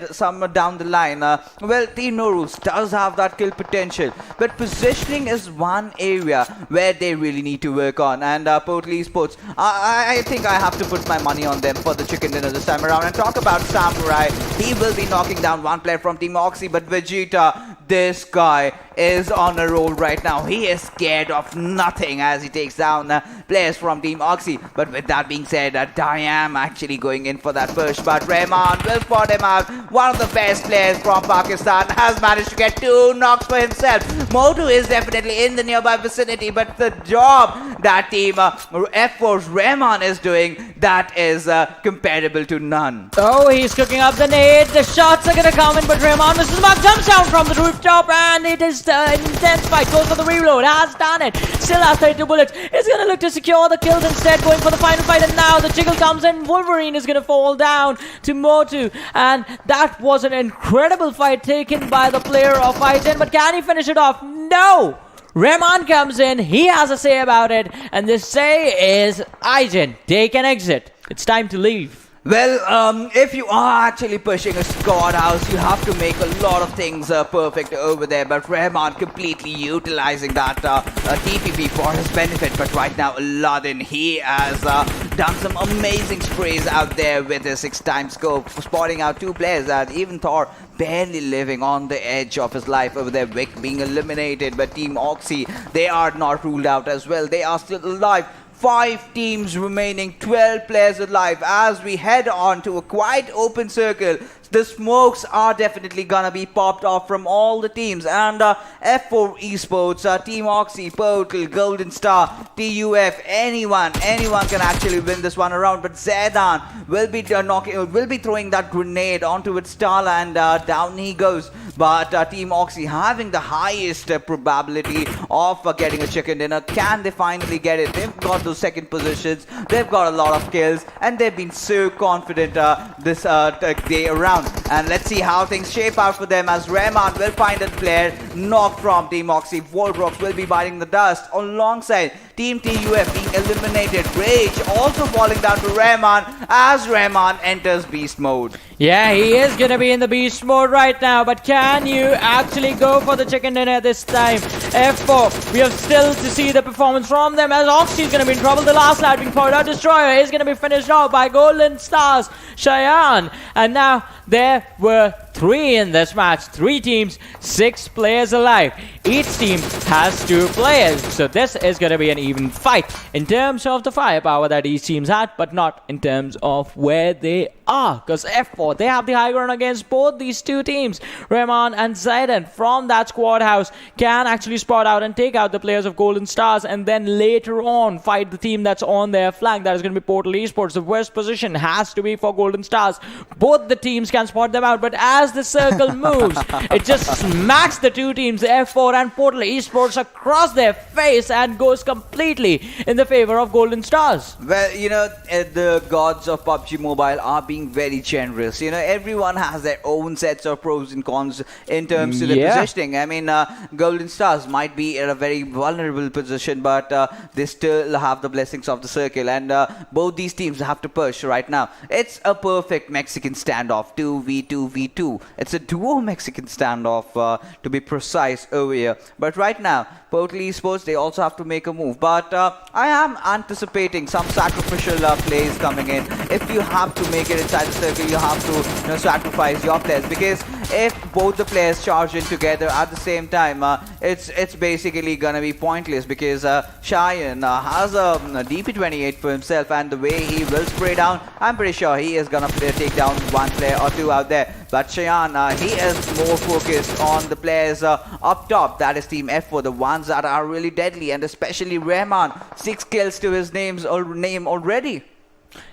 down the line, well, Team No Rules does have that kill potential, but positioning is one area where they really need to work on. And PMCO Esports, I think I have to put my money on them for the chicken dinner this time around. And talk about Samurai, he will be knocking down one player from Team Oxy, but Vegeta, this guy is on a roll right now. He is scared of nothing as he takes down players from Team Oxy. But with that being said, Diam actually going in for that push, but Rahman will spot him out. One of the best players from Pakistan has managed to get 2 knocks for himself. Motu is definitely in the nearby vicinity, but the job that Team F4's Rahman is doing, that is comparable to none. Oh, he's cooking up the nade. The shots are gonna come in, but Rahman misses the mark, jumps down from the rooftop, and it is an intense fight. Goes for the reload, has done it. Still has 32 bullets. Is gonna look to secure the kills instead, going for the final fight, and now the jiggle comes in. Wolverine is gonna fall down to Motu, and that was an incredible fight taken by the player of IGen, but can he finish it off? No! Rahman comes in, he has a say about it, and the say is IGen, take an exit. It's time to leave. Well, if you are actually pushing a squad house, you have to make a lot of things perfect over there. But Rahman completely utilizing that TPP for his benefit. But right now, Aladdin, he has done some amazing sprays out there with his 6x scope, spotting out 2 players. And even Thor barely living on the edge of his life over there. Vic being eliminated, but Team Oxy, they are not ruled out as well. They are still alive. 5 teams remaining, 12 players alive as we head on to a quite open circle. The smokes are definitely gonna be popped off from all the teams, and F4 Esports, Team Oxy, Portal, Golden Star, TUF, anyone can actually win this one around. But Zedan will be throwing that grenade onto its Starla, and down he goes. But Team Oxy having the highest probability of getting a chicken dinner. Can they finally get it? They've got those second positions, they've got a lot of kills, and they've been so confident this day around. And let's see how things shape out for them as Rahman will find a player knocked from Team Oxy. Volbrox will be biting the dust alongside Team TUF being eliminated. Rage also falling down to Rahman as Rahman enters beast mode. Yeah, he is gonna be in the beast mode right now, but can you actually go for the chicken dinner this time? F4, we have still to see the performance from them as Oxy is gonna be in trouble. The last lad being powered out, Destroyer is gonna be finished off by Golden Stars, Cheyenne, and now there were 3 in this match. 3 teams, 6 players alive. Each team has 2 players. So this is going to be an even fight in terms of the firepower that each team's had, but not in terms of where they are. Because F4, they have the high ground against both these 2 teams. Rahman and Zayden from that squad house can actually spot out and take out the players of Golden Stars, and then later on fight the team that's on their flank. That is going to be PMCO Esports. The worst position has to be for Golden Stars. Both the teams can spot them out, but as the circle moves, it just smacks the 2 teams, F4 and PMCO Esports, across their face and goes completely in the favor of Golden Stars. Well, you know, the gods of PUBG Mobile are being very generous. You know, everyone has their own sets of pros and cons in terms of the positioning. I mean, Golden Stars might be in a very vulnerable position, but they still have the blessings of the circle, and both these teams have to push right now. It's a perfect Mexican standoff, 2v2v2. It's a duo Mexican standoff, to be precise over here. But right now, PMCO Esports, they also have to make a move. But I am anticipating some sacrificial plays coming in. If you have to make it inside the circle, you have to sacrifice your players, because if both the players charge in together at the same time, it's basically gonna be pointless because Cheyenne has a DP28 for himself, and the way he will spray down, I'm pretty sure he is gonna take down one player or two out there. But Cheyenne, he is more focused on the players up top, that is Team F4, the ones that are really deadly, and especially Rahman, 6 kills to his name already.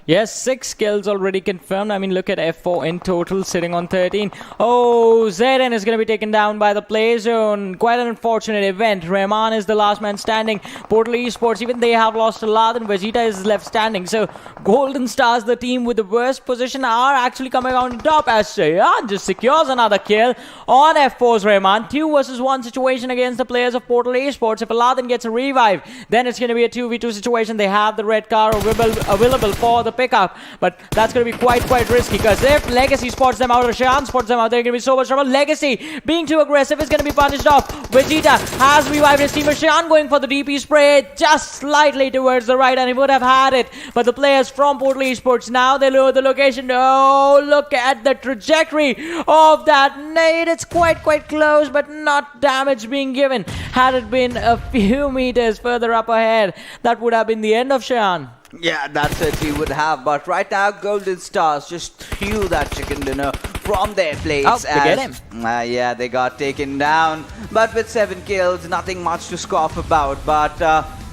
Yes, 6 kills already confirmed. I mean, look at F4 in total, sitting on 13. Oh, ZN is going to be taken down by the play zone. Quite an unfortunate event. Rahman is the last man standing. Portal Esports, even they have lost a lot, and Vegeta is left standing. So, Golden Stars, the team with the worst position, are actually coming out on top as Shayan just secures another kill on F4's Rahman. 2 versus 1 situation against the players of Portal Esports. If Aladdin gets a revive, then it's going to be a 2v2 situation. They have the red car available for the pickup, but that's going to be quite risky, because if Legacy spots them out or Shayan spots them out, they're going to be so much trouble. Legacy being too aggressive is going to be punished off. Vegeta has revived his team, but Shayan going for the DP spray just slightly towards the right, and he would have had it, but the players from Portal Esports, now they lower the location. Oh, look at the trajectory of that nade. It's quite close, but not damage being given. Had it been a few meters further up ahead, that would have been the end of Shayan. Yeah, that certainly would have, but right now Golden Stars just threw that chicken dinner from their plates. Oh, they get him. Yeah, they got taken down, but with 7 kills, nothing much to scoff about. But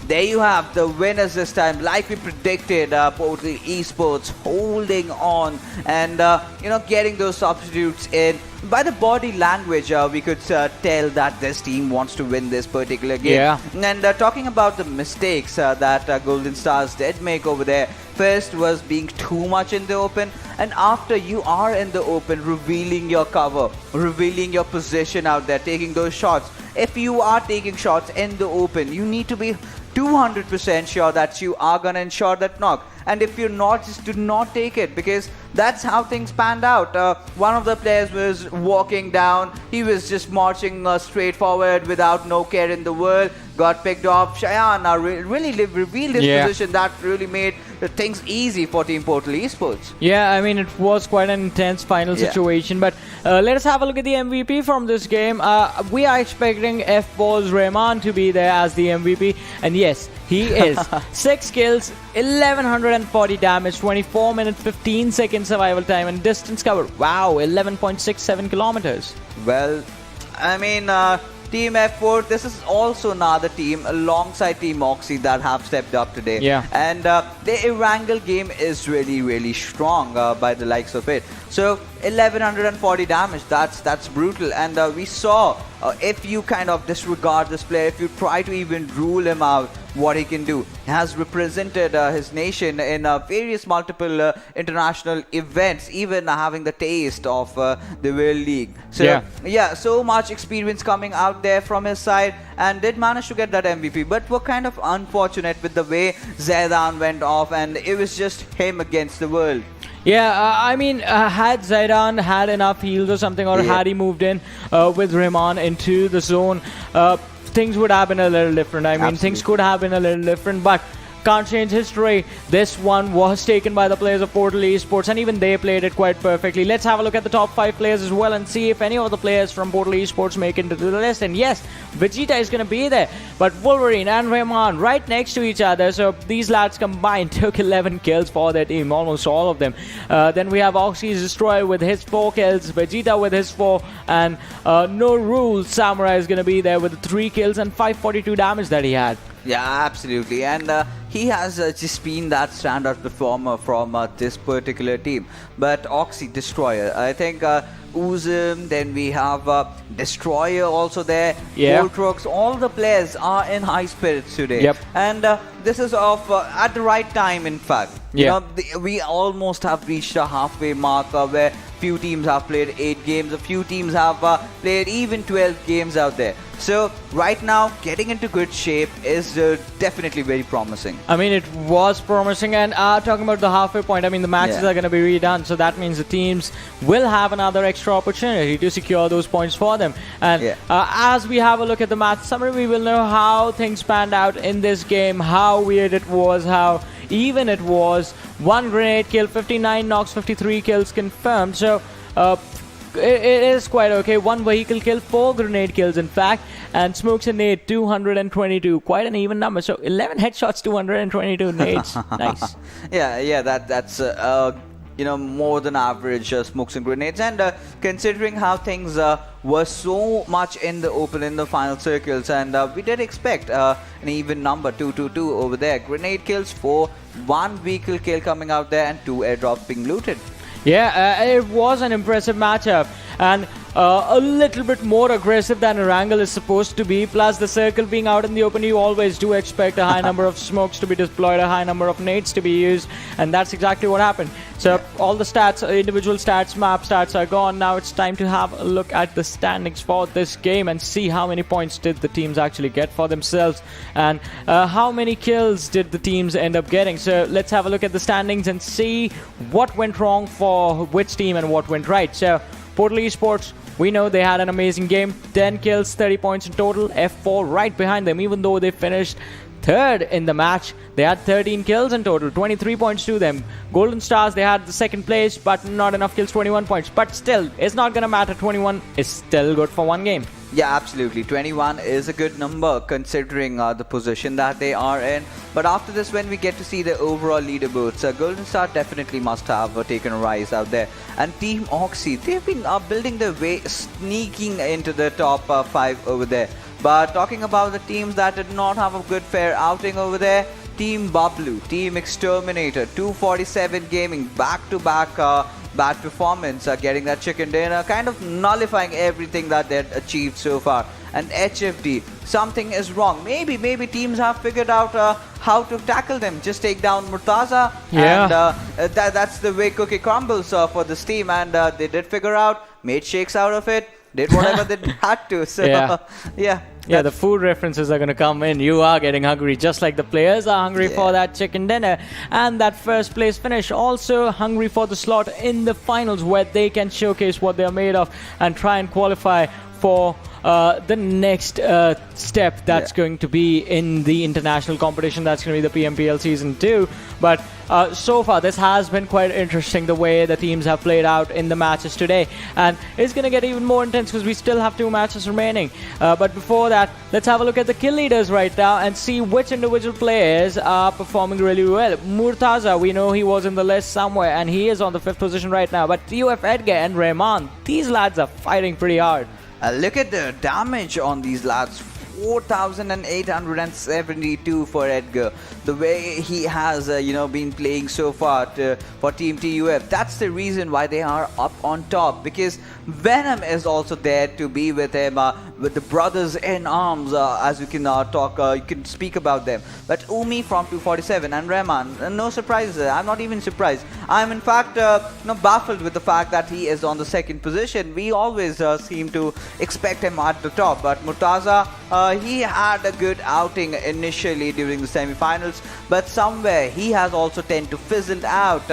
there you have the winners this time, like we predicted. Portal Esports holding on and getting those substitutes in. By the body language, we could tell that this team wants to win this particular game. Yeah. And talking about the mistakes that Golden Stars did make over there, first was being too much in the open, and after you are in the open, revealing your cover, revealing your position out there, taking those shots. If you are taking shots in the open, you need to be 200% sure that you are going to ensure that knock. And if you're not, just do not take it, because that's how things panned out. One of the players was walking down. He was just marching straight forward without no care in the world. Got picked off. Cheyenne really revealed his position. That really made things easy for Team Portal Esports. Yeah, I mean, it was quite an intense final situation. But let us have a look at the MVP from this game. We are expecting F4's Rahman to be there as the MVP. And yes, he is. 6 kills, 1140 damage, 24 minutes, 15 seconds survival time, and distance cover. Wow, 11.67 kilometers. Well, I mean, Team F4, this is also another team alongside Team Oxy that have stepped up today. Yeah. And the Erangel game is really strong by the likes of it. So 1140 damage, that's brutal. And we saw if you kind of disregard this player, if you try to even rule him out, what he can do. He has represented his nation in various multiple international events, even having the taste of the World League. So yeah, so much experience coming out there from his side, and did manage to get that MVP. But we're kind of unfortunate with the way Zaidan went off, and it was just him against the world. Yeah, I mean, had Zaidan had enough heals or something, or had he moved in with Rahman into the zone, things would have been a little different. I mean, things could have been a little different, but can't change history. This one was taken by the players of Portal Esports, and even they played it quite perfectly. Let's have a look at the top 5 players as well and see if any of the players from Portal Esports make it into the list. And yes, Vegeta is going to be there, but Wolverine and Rahman right next to each other. So these lads combined took 11 kills for their team, almost all of them. Then we have Oxy's Destroyer with his 4 kills, Vegeta with his 4, and No Rules Samurai is going to be there with 3 kills and 542 damage that he had. Yeah, absolutely. And he has just been that standout performer from this particular team. But Oxy, Destroyer, I think Uzum, then we have Destroyer also there, Voltrox, all the players are in high spirits today. And this is at the right time, in fact. You know, we almost have reached a halfway mark where few teams have played 8 games, a few teams have played even 12 games out there. So right now, getting into good shape is definitely very promising. I mean, it was promising, and talking about the halfway point, I mean, the matches are going to be redone, so that means the teams will have another extra opportunity to secure those points for them. And as we have a look at the match summary, we will know how things panned out in this game, how weird it was, how even it was. 1 grenade kill, 59 knocks, 53 kills confirmed. So it is quite okay. 1 vehicle kill, 4 grenade kills, in fact, and smokes and nade 222. Quite an even number. So 11 headshots, 222 nades. Nice. Yeah, that's more than average smokes and grenades. And considering how things were so much in the open in the final circles, and we did expect an even number, 222 over there. Grenade kills for 1 vehicle kill coming out there, and 2 airdrops being looted. Yeah, it was an impressive matchup, and a little bit more aggressive than Erangel is supposed to be. Plus, the circle being out in the open, you always do expect a high number of smokes to be deployed, a high number of nades to be used, and that's exactly what happened. So all the stats, individual stats, map stats are gone. Now it's time to have a look at the standings for this game and see how many points did the teams actually get for themselves, and how many kills did the teams end up getting. So let's have a look at the standings and see what went wrong for which team and what went right. So Portal Esports, we know they had an amazing game. 10 kills, 30 points in total. F4 right behind them, even though they finished third in the match. They had 13 kills in total, 23 points to them. Golden Stars, they had the second place, but not enough kills, 21 points. But still, it's not going to matter. 21 is still good for one game. Yeah, absolutely. 21 is a good number considering the position that they are in. But after this, when we get to see the overall leaderboards, Golden Star definitely must have taken a rise out there. And Team Oxy, they've been building their way, sneaking into the top 5 over there. But talking about the teams that did not have a good fair outing over there, Team Bablu, Team Exterminator, 247 Gaming, back-to-back bad performance, getting that chicken dinner, kind of nullifying everything that they'd achieved so far. And HFD, something is wrong. Maybe teams have figured out how to tackle them. Just take down Murtaza, and that's the way cookie crumbles for this team. And they did figure out, made shakes out of it, did whatever they had to. So yeah, the food references are going to come in. You are getting hungry, just like the players are hungry for that chicken dinner. And that first place finish, also hungry for the slot in the finals, where they can showcase what they're made of and try and qualify for the next step that's going to be in the international competition. That's going to be the PMPL Season 2. But so far, this has been quite interesting, the way the teams have played out in the matches today. And it's going to get even more intense because we still have 2 matches remaining. But before that, let's have a look at the kill leaders right now and see which individual players are performing really well. Murtaza, we know he was in the list somewhere, and he is on the 5th position right now. But TUF Edgar and Rahman, these lads are fighting pretty hard. Look at the damage on these lads. 4,872 for Edgar. The way he has, been playing so far for Team TUF. That's the reason why they are up on top. Because Venom is also there to be with him, with the brothers in arms, as you can you can speak about them. But Umi from 247 and Rahman, no surprises. I'm not even surprised. I'm in fact baffled with the fact that he is on the 2nd position. We always seem to expect him at the top. But Murtaza, he had a good outing initially during the semi-finals, but somewhere he has also tended to fizzle out,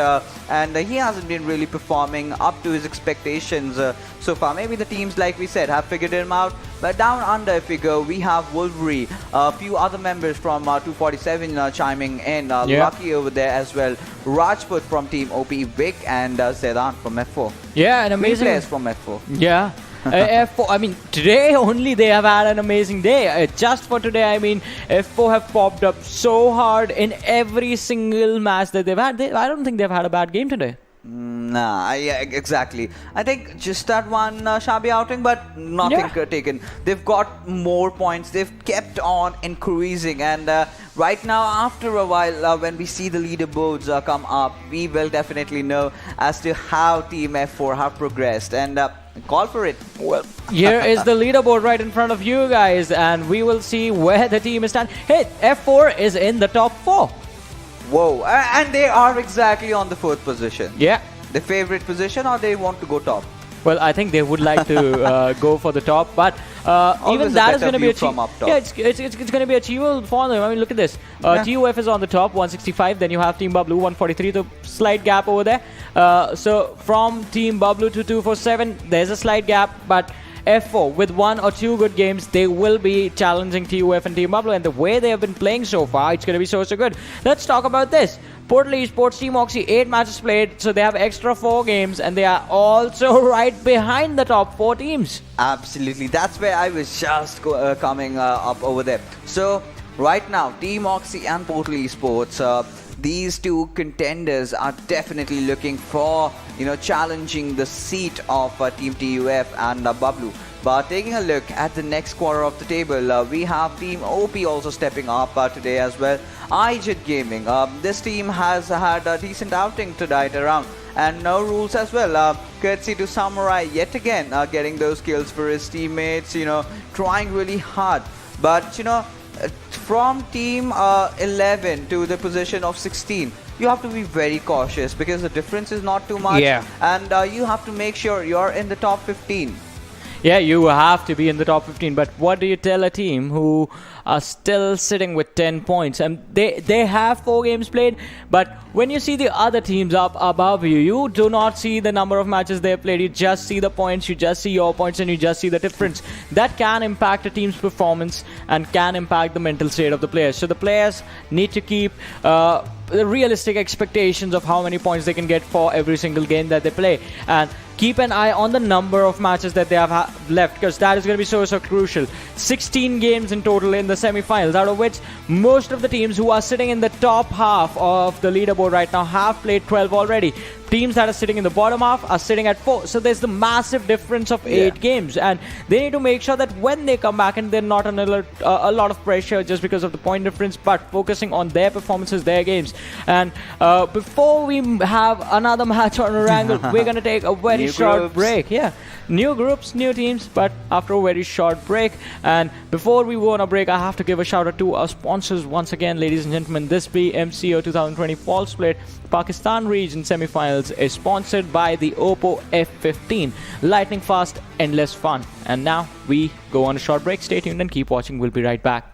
and he hasn't been really performing up to his expectations so far. Maybe the teams, like we said, have figured him out. But down under, if we go, we have Wolverine, a few other members from 247 chiming in, Lucky over there as well, Rajput from TeamOP, Vic, and Zedan from F4. Yeah, an amazing players from F4. Yeah. F4, I mean, today only they have had an amazing day. Just for today, I mean, F4 have popped up so hard in every single match that they've had. I don't think they've had a bad game today. Nah, yeah, exactly. I think just that one shabby outing, but nothing taken. They've got more points. They've kept on increasing, and right now, after a while, when we see the leaderboards come up, we will definitely know as to how Team F4 have progressed, and call for it. Well, here is the leaderboard right in front of you guys, and we will see where the team is standing. Hey, F4 is in the top 4. Whoa, and they are exactly on the 4th position. Yeah. The favorite position, or they want to go top? Well, I think they would like to go for the top, but even that is going to be achievable. Yeah, it's going to be achievable for them. I mean, look at this. TUF is on the top, 165. Then you have Team Bablu, 143. The slight gap over there. So from Team Bablu to 247, there's a slight gap, but F4 with 1 or 2 good games, they will be challenging TUF and Team Bablu, and the way they have been playing so far, it's going to be so good. Let's talk about this. Portal Esports, TeamOP, 8 matches played, so they have extra 4 games, and they are also right behind the top 4 teams. Absolutely, that's where I was just coming up over there. So right now, TeamOP and Portal Esports, these two contenders are definitely looking for, challenging the seat of Team TUF and Bablu. But taking a look at the next quarter of the table, we have TeamOP also stepping up today as well. IGen Gaming, this team has had a decent outing tonight around, and no rules as well. Courtesy to Samurai yet again getting those kills for his teammates, trying really hard. But from team 11 to the position of 16, you have to be very cautious because the difference is not too much. Yeah. And you have to make sure you're in the top 15. Yeah, you have to be in the top 15, but what do you tell a team who are still sitting with 10 points? And they have 4 games played, but when you see the other teams up above you, you do not see the number of matches they have played. You just see the points, you just see your points, and you just see the difference. That can impact a team's performance and can impact the mental state of the players. So the players need to keep the realistic expectations of how many points they can get for every single game that they play, and keep an eye on the number of matches that they have left, because that is going to be so crucial. 16 games in total in the semi-finals, out of which most of the teams who are sitting in the top half of the leaderboard right now have played 12 already. Teams that are sitting in the bottom half are sitting at 4. So there's the massive difference of 8 games, and they need to make sure that when they come back and they're not under a lot of pressure just because of the point difference, but focusing on their performances, their games. And before we have another match on Erangel, we're going to take a very short break. Yeah, new groups, new teams, but after a very short break. And before we go on a break, I have to give a shout out to our sponsors once again, ladies and gentlemen. This PMCO 2020 Fall Split Pakistan Region Semi-Finals is sponsored by the Oppo F15. Lightning fast, endless fun. And now we go on a short break. Stay tuned and keep watching. We'll be right back.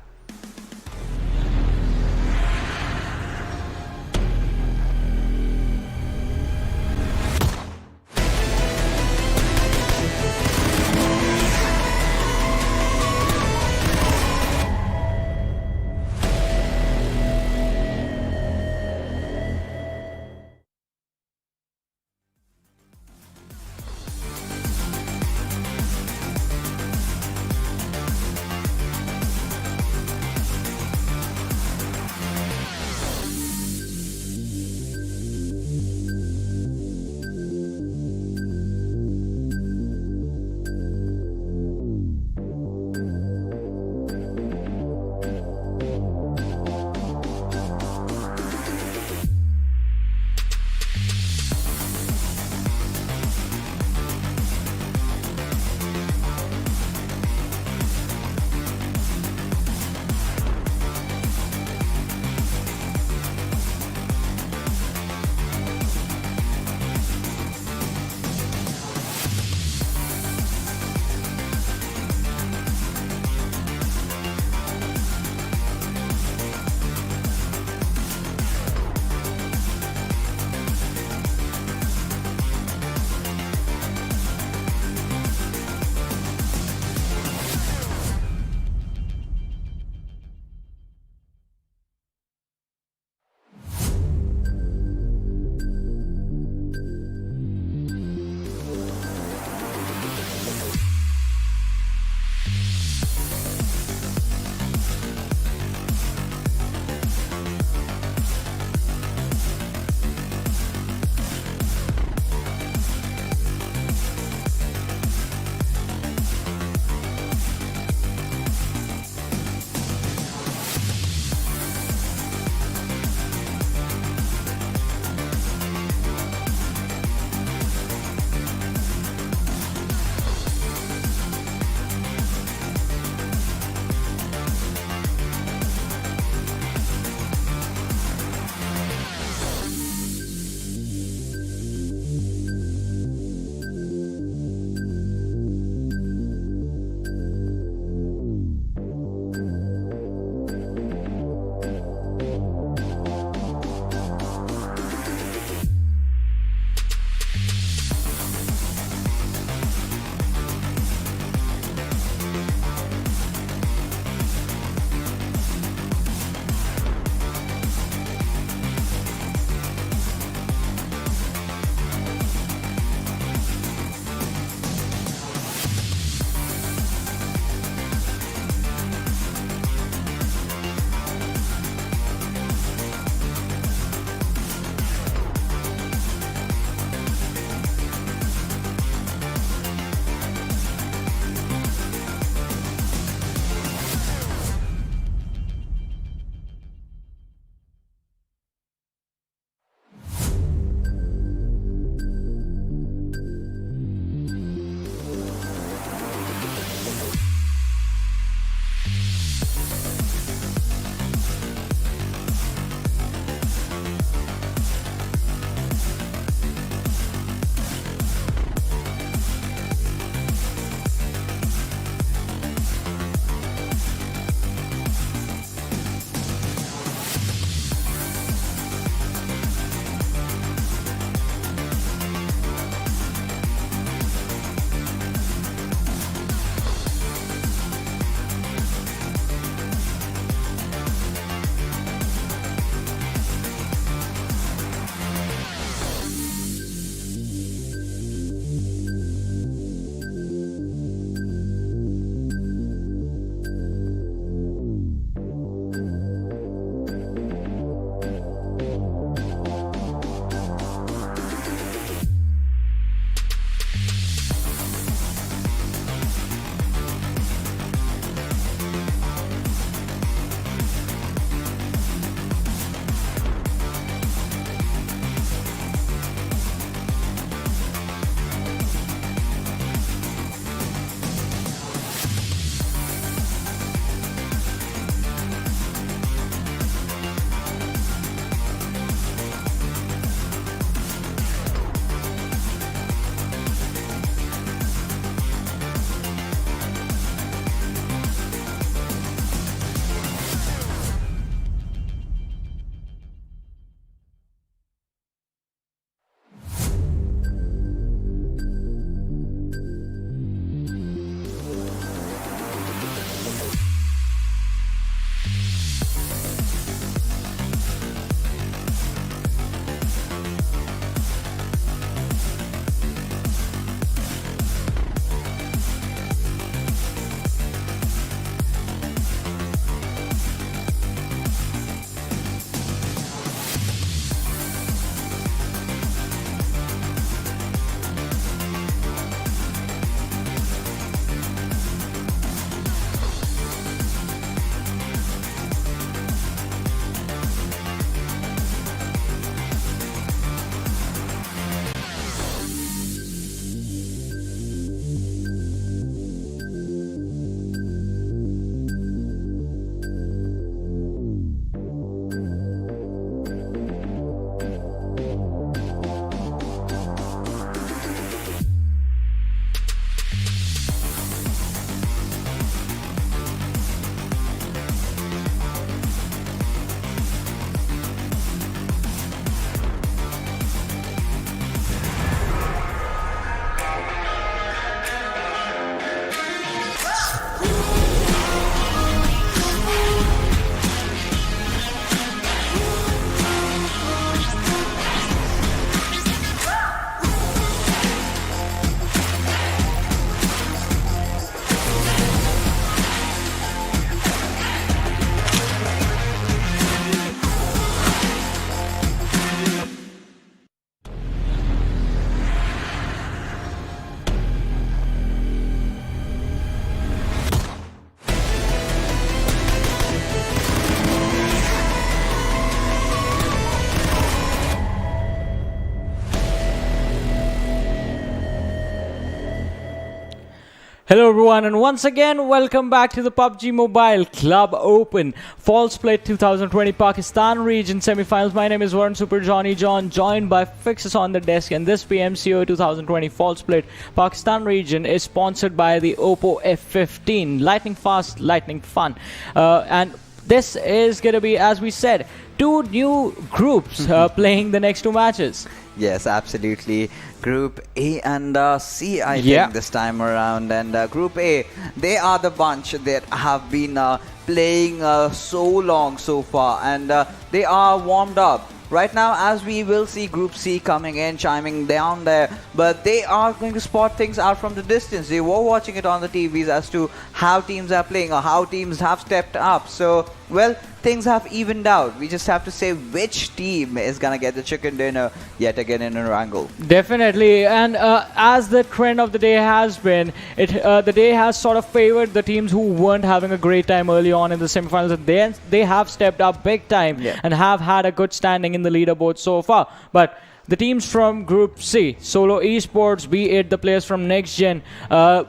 Hello everyone, and once again welcome back to the PUBG Mobile Club Open Fall Split 2020 Pakistan Region Semi Finals. My name is Warren Super Johnny John, joined by Fixes on the Desk, and this PMCO 2020 Fall Split Pakistan Region is sponsored by the Oppo F15. Lightning fast, lightning fun, and this is going to be, as we said, two new groups playing the next two matches. Yes, absolutely. Group A and C, I think, this time around. And Group A, they are the bunch that have been playing so long so far, and they are warmed up. Right now, as we will see Group C coming in, chiming down there, but they are going to spot things out from the distance. They were watching it on the TVs as to how teams are playing or how teams have stepped up. So, well, things have evened out. We just have to say which team is going to get the chicken dinner yet again in Erangel. Definitely, and as the trend of the day has been, the day has sort of favored the teams who weren't having a great time early on in the semifinals, and they have stepped up big time and have had a good standing in the leaderboard so far. But the teams from Group C, Solo Esports, be it the players from NextGen,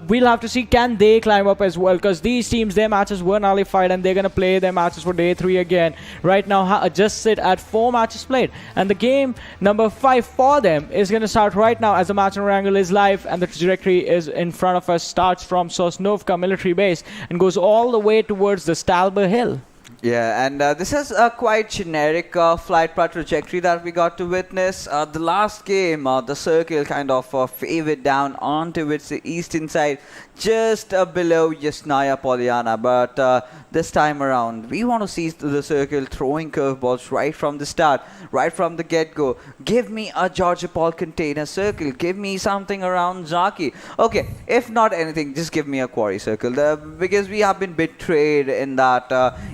we'll have to see can they climb up as well, because these teams, their matches were nullified and they're going to play their matches for day 3 again. Right now, just sit at 4 matches played, and the game number 5 for them is going to start right now as the match in Erangel is live, and the trajectory is in front of us, starts from Sosnovka military base and goes all the way towards the Stalber Hill. Yeah, and this is a quite generic flight path trajectory that we got to witness. The last game, the circle kind of favored down onto its eastern side, just below Yasnaya Polyana. But this time around, we want to see the circle throwing curveballs right from the start, right from the get-go. Give me a Georgia Paul container circle. Give me something around Zaki. Okay, if not anything, just give me a quarry circle. Because we have been betrayed in that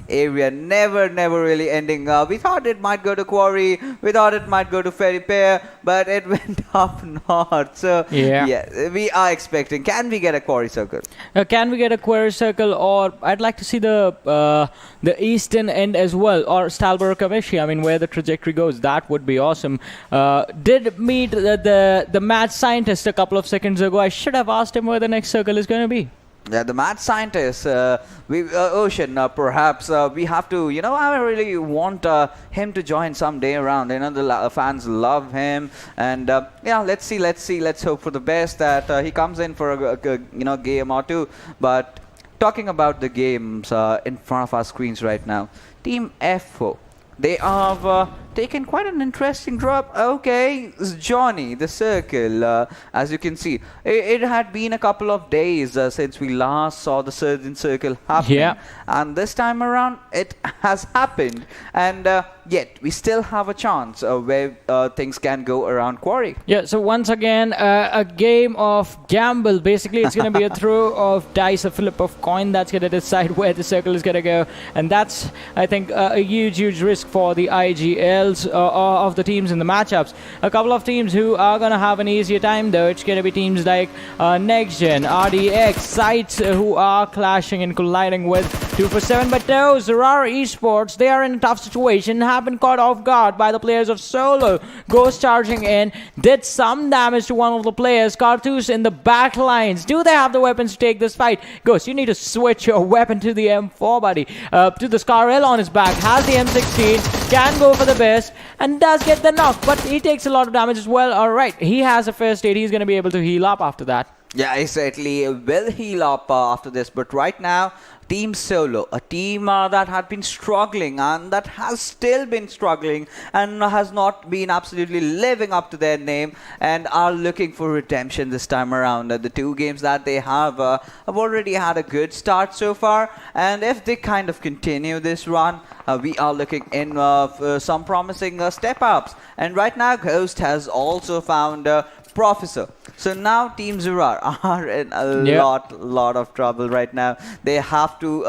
area. Never really ending. We thought it might go to quarry. We thought it might go to ferry pair, but it went up north. So yeah, we are expecting. Can we get a quarry circle? Can we get a quarry circle, or I'd like to see the eastern end as well, or Stalber Kameshi. I mean, where the trajectory goes, that would be awesome. Did meet the mad scientist a couple of seconds ago. I should have asked him where the next circle is going to be. Yeah, the mad scientist, Ocean, perhaps we have to, I really want him to join someday around. The fans love him, and yeah, let's see. Let's hope for the best that he comes in for a game or two. But talking about the games in front of our screens right now, Team FO, they have taken quite an interesting drop. Okay, Johnny, the circle, as you can see, it had been a couple of days since we last saw the Surgeon Circle happen, and this time around it has happened, and yet we still have a chance where things can go around quarry. Yeah, so once again, a game of gamble. Basically, it's going to be a throw of dice, a flip of coin that's going to decide where the circle is going to go, and that's, I think, a huge risk for the IGLs of the teams in the matchups. A couple of teams who are going to have an easier time, though. It's going to be teams like NextGen, RdxEsports, who are clashing and colliding with 247. But those ZARAR Esports, they are in a tough situation, have been caught off guard by the players of Solo. Ghost charging in, did some damage to one of the players. Cartouche in the back lines. Do they have the weapons to take this fight? Ghost, you need to switch your weapon to the M4, buddy. To the Scar L on his back, has the M16, can go for the best, and does get the knock, but he takes a lot of damage as well. Alright, he has a first aid. He's going to be able to heal up after that. Yeah, he certainly will heal up after this, but right now, Team Solo, a team that had been struggling and that has still been struggling and has not been absolutely living up to their name, and are looking for redemption this time around. The 2 games that they have already had a good start so far, and if they kind of continue this run, we are looking in for some promising step-ups. And right now, Ghost has also found Professor. So now Team ZARAR are in a lot of trouble right now. They have to,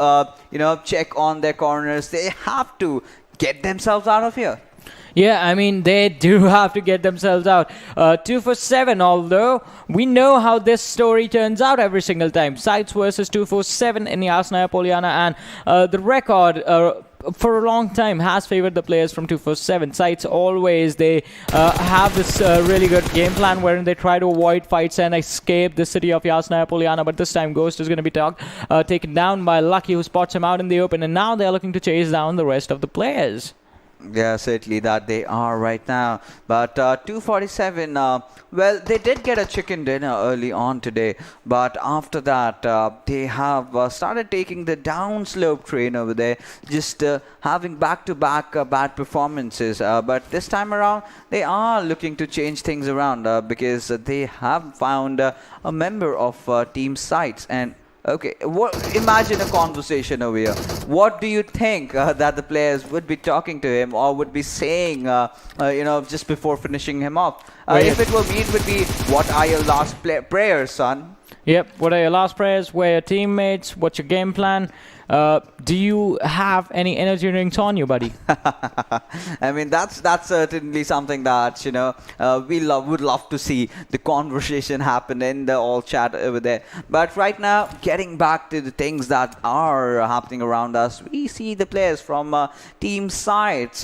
check on their corners. They have to get themselves out of here. Yeah, I mean, they do have to get themselves out. 247, although we know how this story turns out every single time. SCYTES versus 247 in Yasnaya Polyana, and the record for a long time has favored the players from 247. SCYTES always, they have this really good game plan wherein they try to avoid fights and escape the city of Yasnaya Poliana, but this time Ghost is going to be taken down by Lucky, who spots him out in the open, and now they're looking to chase down the rest of the players. Yeah, certainly that they are right now. But 247, well, they did get a chicken dinner early on today. But after that, they have started taking the downslope train over there, just having back-to-back bad performances. But this time around, they are looking to change things around because they have found a member of Team SCYTES. And okay, imagine a conversation over here. What do you think that the players would be talking to him or would be saying, just before finishing him off? If it were me, it would be, what are your last prayers, son? Yep, what are your last prayers? Where are your teammates? What's your game plan? Do you have any energy drinks on you, buddy? I mean, that's certainly something that, we would love to see the conversation happen in the all chat over there. But right now, getting back to the things that are happening around us, we see the players from Team SCYTES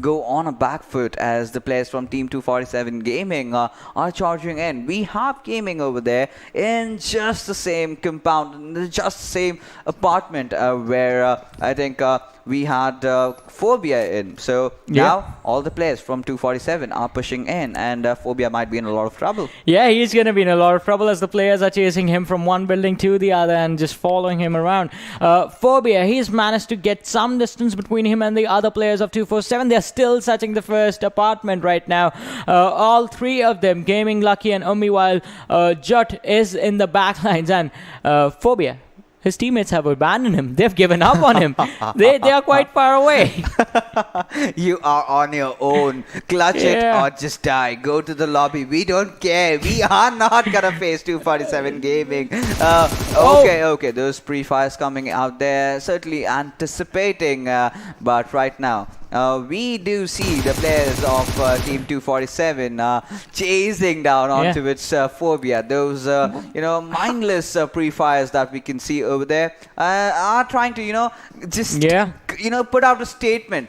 go on a back foot as the players from Team 247 Gaming are charging in. We have Gaming over there in just the same compound, in just the same apartment where I think we had Phobia in. So now all the players from 247 are pushing in, and Phobia might be in a lot of trouble. Yeah, he's going to be in a lot of trouble as the players are chasing him from one building to the other and just following him around. Phobia, he's managed to get some distance between him and the other players of 247. They're still searching the first apartment right now. All three of them, Gaming, Lucky and Ummi, while Jut is in the backlines, and Phobia, his teammates have abandoned him. They've given up on him. They are quite far away. You are on your own. Clutch it or just die. Go to the lobby. We don't care. We are not gonna face 247 Gaming. Okay. Those pre-fires coming out there, certainly anticipating. But right now, we do see the players of Team 247 chasing down onto its Phobia. Those, mindless pre-fires that we can see over there are trying to, put out a statement.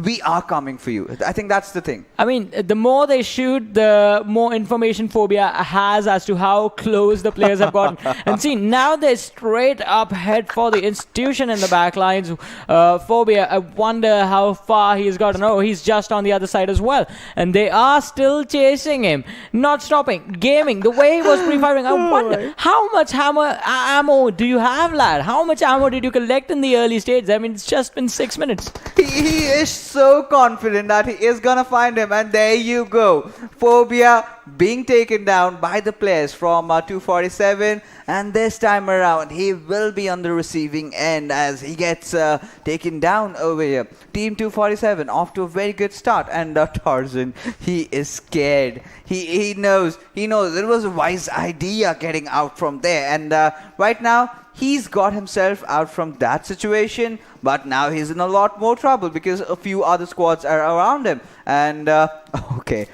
We are coming for you. I think that's the thing. I mean, the more they shoot, the more information Phobia has as to how close the players have gotten. And see, now they're straight up head for the institution in the back lines. Phobia, I wonder how far he's gotten. Oh, he's just on the other side as well. And they are still chasing him, not stopping. Gaming, the way he was pre-firing, I wonder how much ammo do you have, lad? How much ammo did you collect in the early stages? I mean, it's just been 6 minutes. He is so confident that he is gonna find him, and there you go. Phobia being taken down by the players from 247, and this time around he will be on the receiving end as he gets taken down over here. Team 247 off to a very good start, and Tarzan, he is scared. He knows it was a wise idea getting out from there, and right now he's got himself out from that situation, but now he's in a lot more trouble because a few other squads are around him. And okay.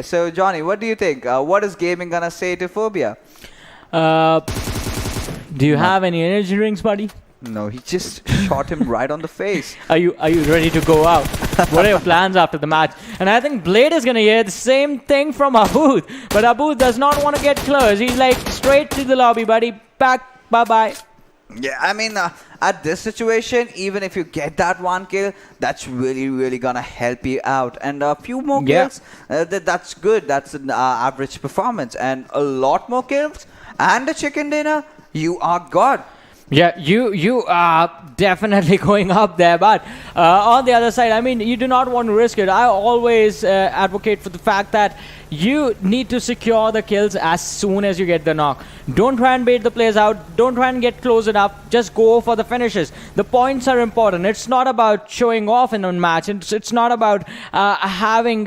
So Johnny, what do you think? What is Gaming gonna say to Phobia? Do you have any energy drinks, buddy? No, he just shot him right on the face. Are you ready to go out? What are your plans after the match? And I think Blade is going to hear the same thing from Abood. But Abood does not want to get close. He's like, straight to the lobby, buddy. Back. Bye-bye. Yeah, I mean, at this situation, even if you get that one kill, that's really, really gonna help you out. And a few more kills, that's good. That's an average performance. And a lot more kills and a chicken dinner, you are God. Yeah, you are definitely going up there, but on the other side, I mean, you do not want to risk it. I always advocate for the fact that you need to secure the kills as soon as you get the knock. Don't try and bait the players out. Don't try and get close enough. Just go for the finishes. The points are important. It's not about showing off in a match. It's not about having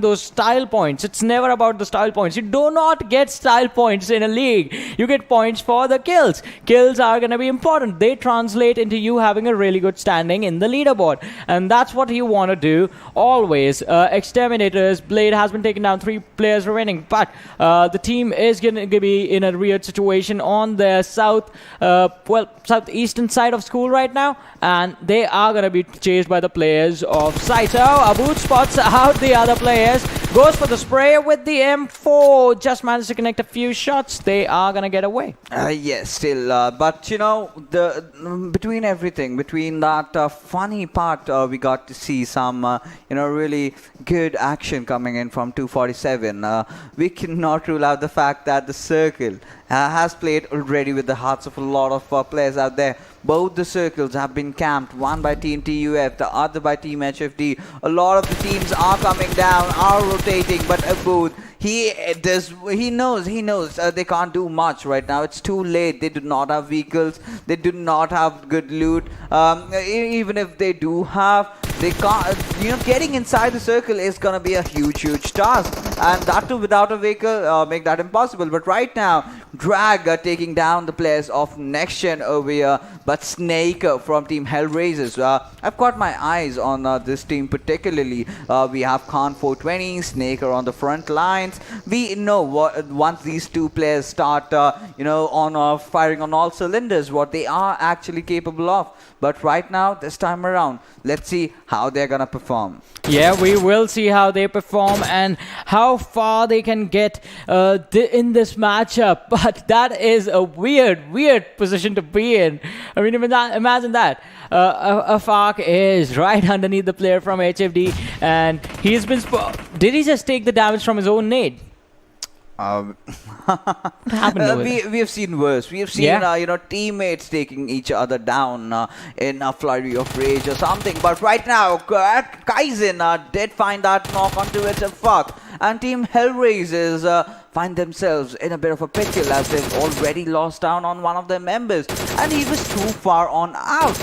those style points. It's never about the style points. You do not get style points in a league. You get points for the kills. Kills are going to be important. They translate into you having a really good standing in the leaderboard. And that's what you want to do always. Exterminators, Blade has been taken down, 3 players remaining. But the team is going to be in a weird situation on the southeastern side of school right now, and they are going to be chased by the players of SCYTES. Abu spots out the other players, goes for the spray with the M4, just managed to connect a few shots. They are going to get away. Yes, still, but you know, between everything, between that funny part, we got to see some, really good action coming in from 247. We cannot rule out the fact that the circle has played already with the hearts of a lot of players out there. Both the circles have been camped, one by Team TUF, the other by Team HFD. A lot of the teams are coming down, are rotating, but Abood, he knows they can't do much right now. It's too late. They do not have vehicles. They do not have good loot. Even if they do have, they can't. Getting inside the circle is gonna be a huge task, and that too without a vehicle make that impossible. But right now, Drag taking down the players of NextGen over here, but Snake from Team HellRaisers. I've got my eyes on this team particularly. We have Khan 420, Snake on the front lines. We know once these two players start, firing on all cylinders, what they are actually capable of. But right now, this time around, let's see how they're gonna perform. Yeah, we will see how they perform and how far they can get in this matchup. But that is a weird position to be in. I mean, imagine that. Afak is right underneath the player from HFD, and he's been... Did he just take the damage from his own nade? What happened to it? We have seen worse. We have seen teammates taking each other down in a flurry of rage or something. But right now, Kaizen did find that knock onto it. Fuck. And Team HellRaisers find themselves in a bit of a pickle as they've already lost down on one of their members, and he was too far on out.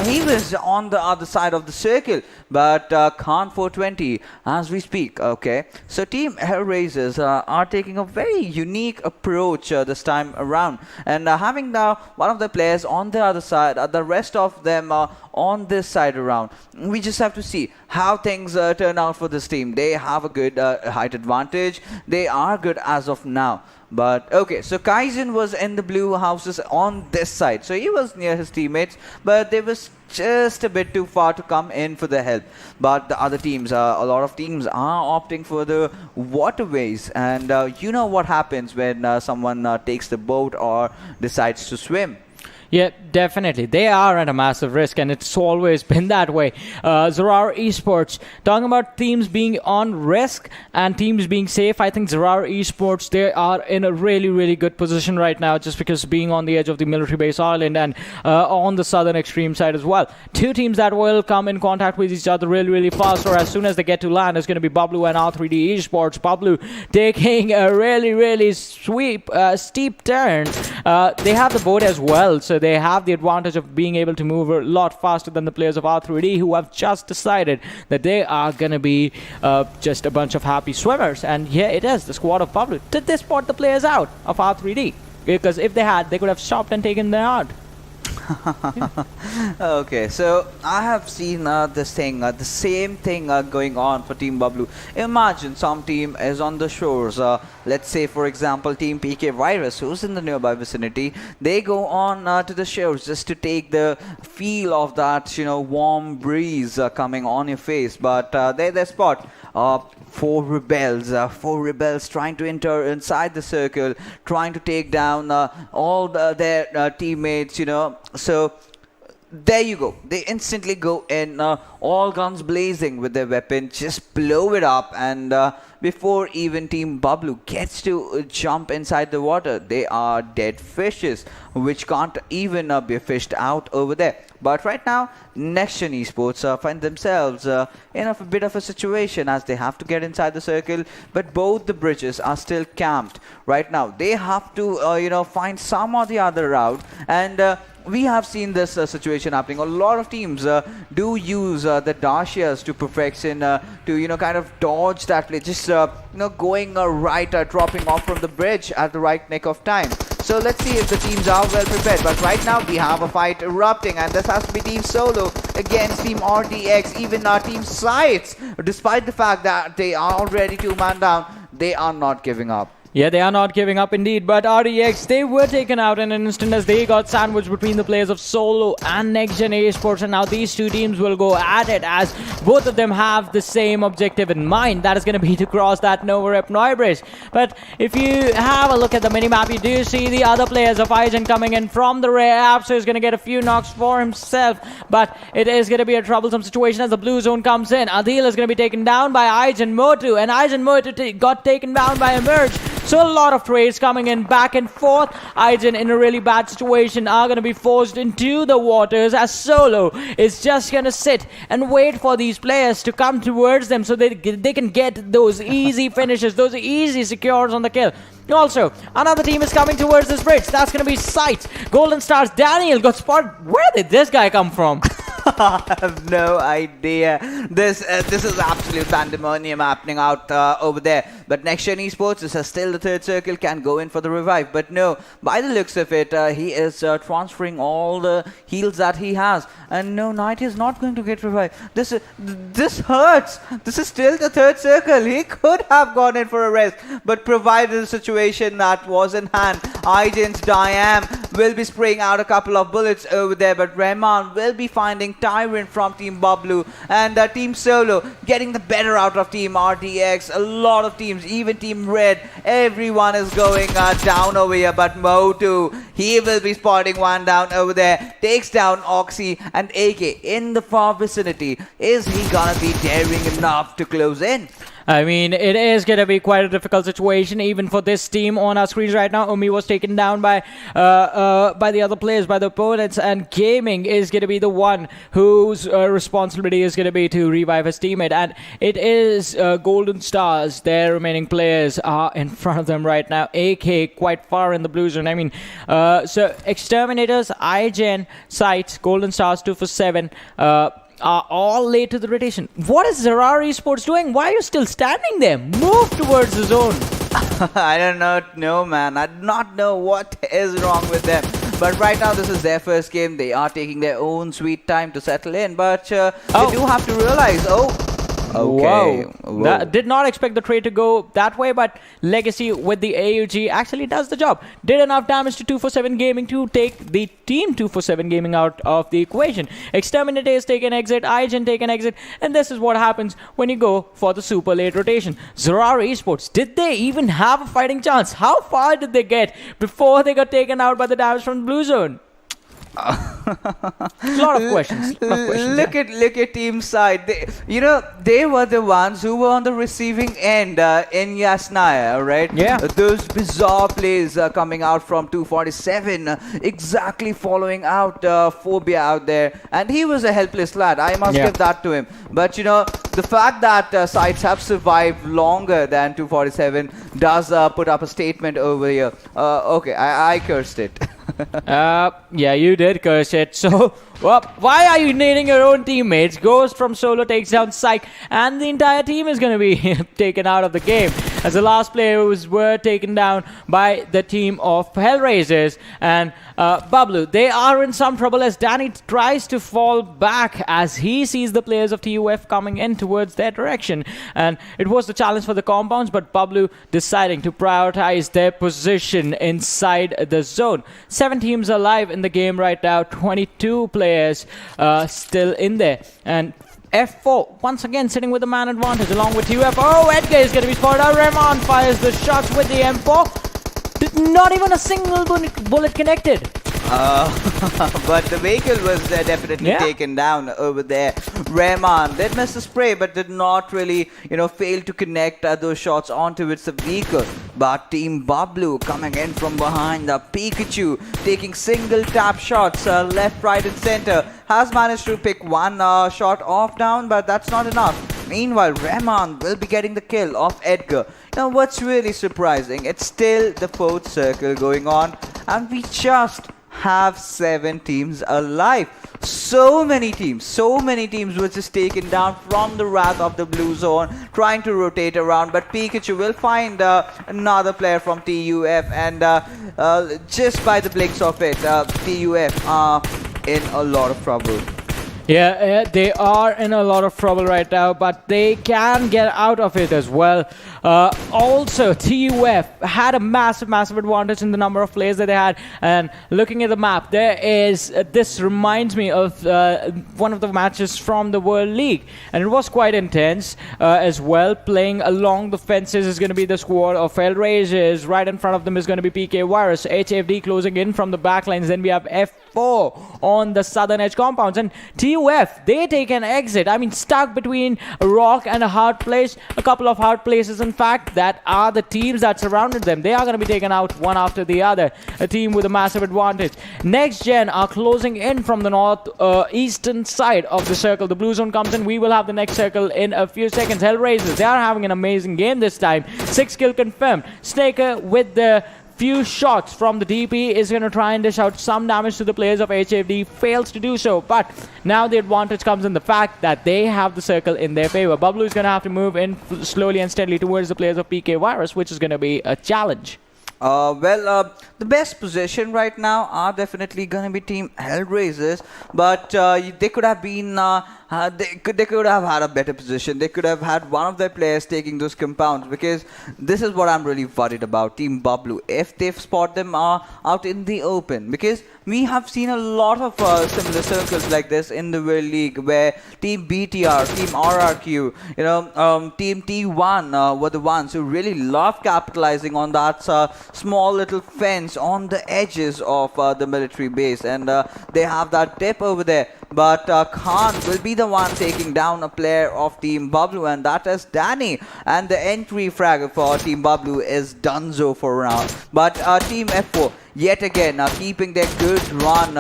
He was on the other side of the circle, but Khan 420 as we speak. Okay, so Team HellRaisers are taking a very unique approach this time around, and having now one of the players on the other side, the rest of them on this side around. We just have to see how things turn out for this team. They have a good height advantage. They are good as of now. But okay, so Kaizen was in the blue houses on this side, so he was near his teammates, but they was just a bit too far to come in for the help. But the other teams, a lot of teams are opting for the waterways, and you know what happens when someone takes the boat or decides to swim. Yeah, definitely. They are at a massive risk, and it's always been that way. ZARAR Esports, talking about teams being on risk and teams being safe, I think ZARAR Esports, they are in a really good position right now, just because being on the edge of the military base island and on the southern extreme side as well. Two teams that will come in contact with each other really fast, or as soon as they get to land, is going to be Bablu and R3D Esports. Bablu taking a really steep turn. They have the boat as well, so they have the advantage of being able to move a lot faster than the players of R3D, who have just decided that they are going to be just a bunch of happy swimmers. And here it is, the squad of Bablu. Did they spot the players out of R3D? Because if they had, they could have stopped and taken them out. Okay, so I have seen the same thing going on for Team Bablu. Imagine some team is on the shores. Let's say, for example, TeamPKVIRUS, who's in the nearby vicinity. They go on to the shores just to take the feel of that, warm breeze coming on your face. But they spot four rebels trying to enter inside the circle, trying to take down all their teammates, So there you go. They instantly go in, all guns blazing with their weapon, just blow it up, and before even Team Bablu gets to jump inside the water, they are dead fishes, which can't even be fished out over there. But right now, NextGen Esports find themselves in a bit of a situation as they have to get inside the circle, but both the bridges are still camped. Right now, they have to, find some or the other route, and we have seen this situation happening. A lot of teams do use the Dashias to perfection, to kind of dodge that play, just going right, dropping off from the bridge at the right nick of time. So let's see if the teams are well prepared. But right now we have a fight erupting, and this has to be Team Solo against Team RDX, even Team SCYTES. Despite the fact that they are already 2-man down, they are not giving up. Yeah, they are not giving up indeed, but RDX, they were taken out in an instant as they got sandwiched between the players of Solo and NextGen Esports, and now these two teams will go at it as both of them have the same objective in mind. That is going to be to cross that Nova Rep Neubridge. But if you have a look at the minimap, you do see the other players of IGen coming in from the rear. Apso is going to get a few knocks for himself, but it is going to be a troublesome situation as the blue zone comes in. Adil is going to be taken down by IGen Motu, and IGen Motu got taken down by Emerge. So a lot of trades coming in back and forth. IGen in a really bad situation are going to be forced into the waters as Solo is just going to sit and wait for these players to come towards them so they can get those easy finishes, those easy secures on the kill. Also, another team is coming towards this bridge. That's going to be SCYTES. Golden Stars Daniel got spotted. Where did this guy come from? I have no idea. This is absolute pandemonium happening out over there. But NextGen Esports, this is still the third circle, can go in for the revive. But no, by the looks of it, he is transferring all the heals that he has. And no, Knight is not going to get revived. This hurts. This is still the third circle. He could have gone in for a rest. But provided the situation that was in hand, IGen's Diam will be spraying out a couple of bullets over there. But Rahman will be finding Tyrant from Team Bablu, and Team Solo getting the better out of Team RDX. A lot of teams, even Team Red, everyone is going down over here, but Motu, he will be spotting one down over there, takes down Oxy and AK in the far vicinity. Is he gonna be daring enough to close in? I mean, it is going to be quite a difficult situation even for this team. On our screens right now, Umi was taken down by the other players, by the opponents, and Gaming is going to be the one whose responsibility is going to be to revive his teammate. And it is Golden Stars. Their remaining players are in front of them right now. AK quite far in the blue zone. I mean, so Exterminators, IGen, SCYTES, Golden Stars 2 for 7, are all late to the rotation. What is ZARAR Esports doing? Why are you still standing there? Move towards the zone. I do not know, man. I do not know what is wrong with them. But right now, this is their first game. They are taking their own sweet time to settle in. But they do have to realize, okay. Whoa. Did not expect the trade to go that way, but Legacy with the AUG actually does the job. Did enough damage to 247 Gaming to take the team 247 Gaming out of the equation. Exterminators take an exit, IGen take an exit, and this is what happens when you go for the super late rotation. ZARAR Esports, did they even have a fighting chance? How far did they get before they got taken out by the damage from the blue zone? A lot of questions. Look at team side. They were the ones who were on the receiving end in Yasnaya, right? Yeah. Those bizarre plays coming out from 247, exactly following out Phobia out there, and he was a helpless lad. I must give that to him. But the fact that SCYTES have survived longer than 247 does put up a statement over here. Okay, I cursed it. Yeah, you did curse it. So, well, why are you needing your own teammates? Ghost from Solo takes down Psych, and the entire team is going to be taken out of the game. As the last players were taken down by the team of HellRaisers and Bablu. They are in some trouble as Danny tries to fall back as he sees the players of TUF coming in towards their direction. And it was the challenge for the compounds, but Bablu deciding to prioritize their position inside the zone. 7 teams alive in the game right now, 22 players still in there. And F4 once again sitting with the man advantage along with TUF. Oh, Edgar is going to be spotted out. Rahman fires the shots with the M4. Not even a single bullet connected. But the vehicle was definitely taken down over there. Rahman did miss the spray, but did not really, fail to connect those shots onto its vehicle. But Team Bablu coming in from behind. The Pikachu taking single tap shots left, right, and center. Has managed to pick one shot off down, but that's not enough. Meanwhile, Rahman will be getting the kill off Edgar. Now, what's really surprising, it's still the 4th circle going on, and we just have 7 teams alive. So many teams were just taken down from the wrath of the blue zone, trying to rotate around, but Pikachu will find another player from TUF, and just by the blinks of it, TUF are in a lot of trouble. Yeah, they are in a lot of trouble right now, but they can get out of it as well. Also, TUF had a massive advantage in the number of players that they had. And looking at the map, there is this reminds me of one of the matches from the World League, and it was quite intense as well. Playing along the fences is going to be the squad of HellRaisers. Right in front of them is going to be PKVIRUS. HFD closing in from the backlines. Then we have F4 on the southern edge compounds, and TUF, they take an exit. I mean, stuck between a rock and a hard place. A couple of hard places, in fact, that are the teams that surrounded them. They are going to be taken out one after the other. A team with a massive advantage. NextGen are closing in from the north eastern side of the circle. The blue zone comes in. We will have the next circle in a few seconds. HellRaisers, they are having an amazing game this time. 6 kill confirmed. Snaker with the few shots from the DP is going to try and dish out some damage to the players of HFD, fails to do so, but now the advantage comes in the fact that they have the circle in their favor. Bablu is going to have to move in slowly and steadily towards the players of PKVIRUS, which is going to be a challenge. The best position right now are definitely going to be Team HellRaisers, but they could have been, they could have had a better position. They could have had one of their players taking those compounds, because this is what I'm really worried about. Team Bablu, if they spot them out in the open, because we have seen a lot of similar circles like this in the World League, where Team BTR, Team RRQ, Team T1 were the ones who really love capitalizing on that small little fence on the edges of the military base, and they have that dip over there. But Khan will be the one taking down a player of Team Bablu, and that is Danny. And the entry frag for Team Bablu is donezo for round. But Team F4, yet again, keeping their good run,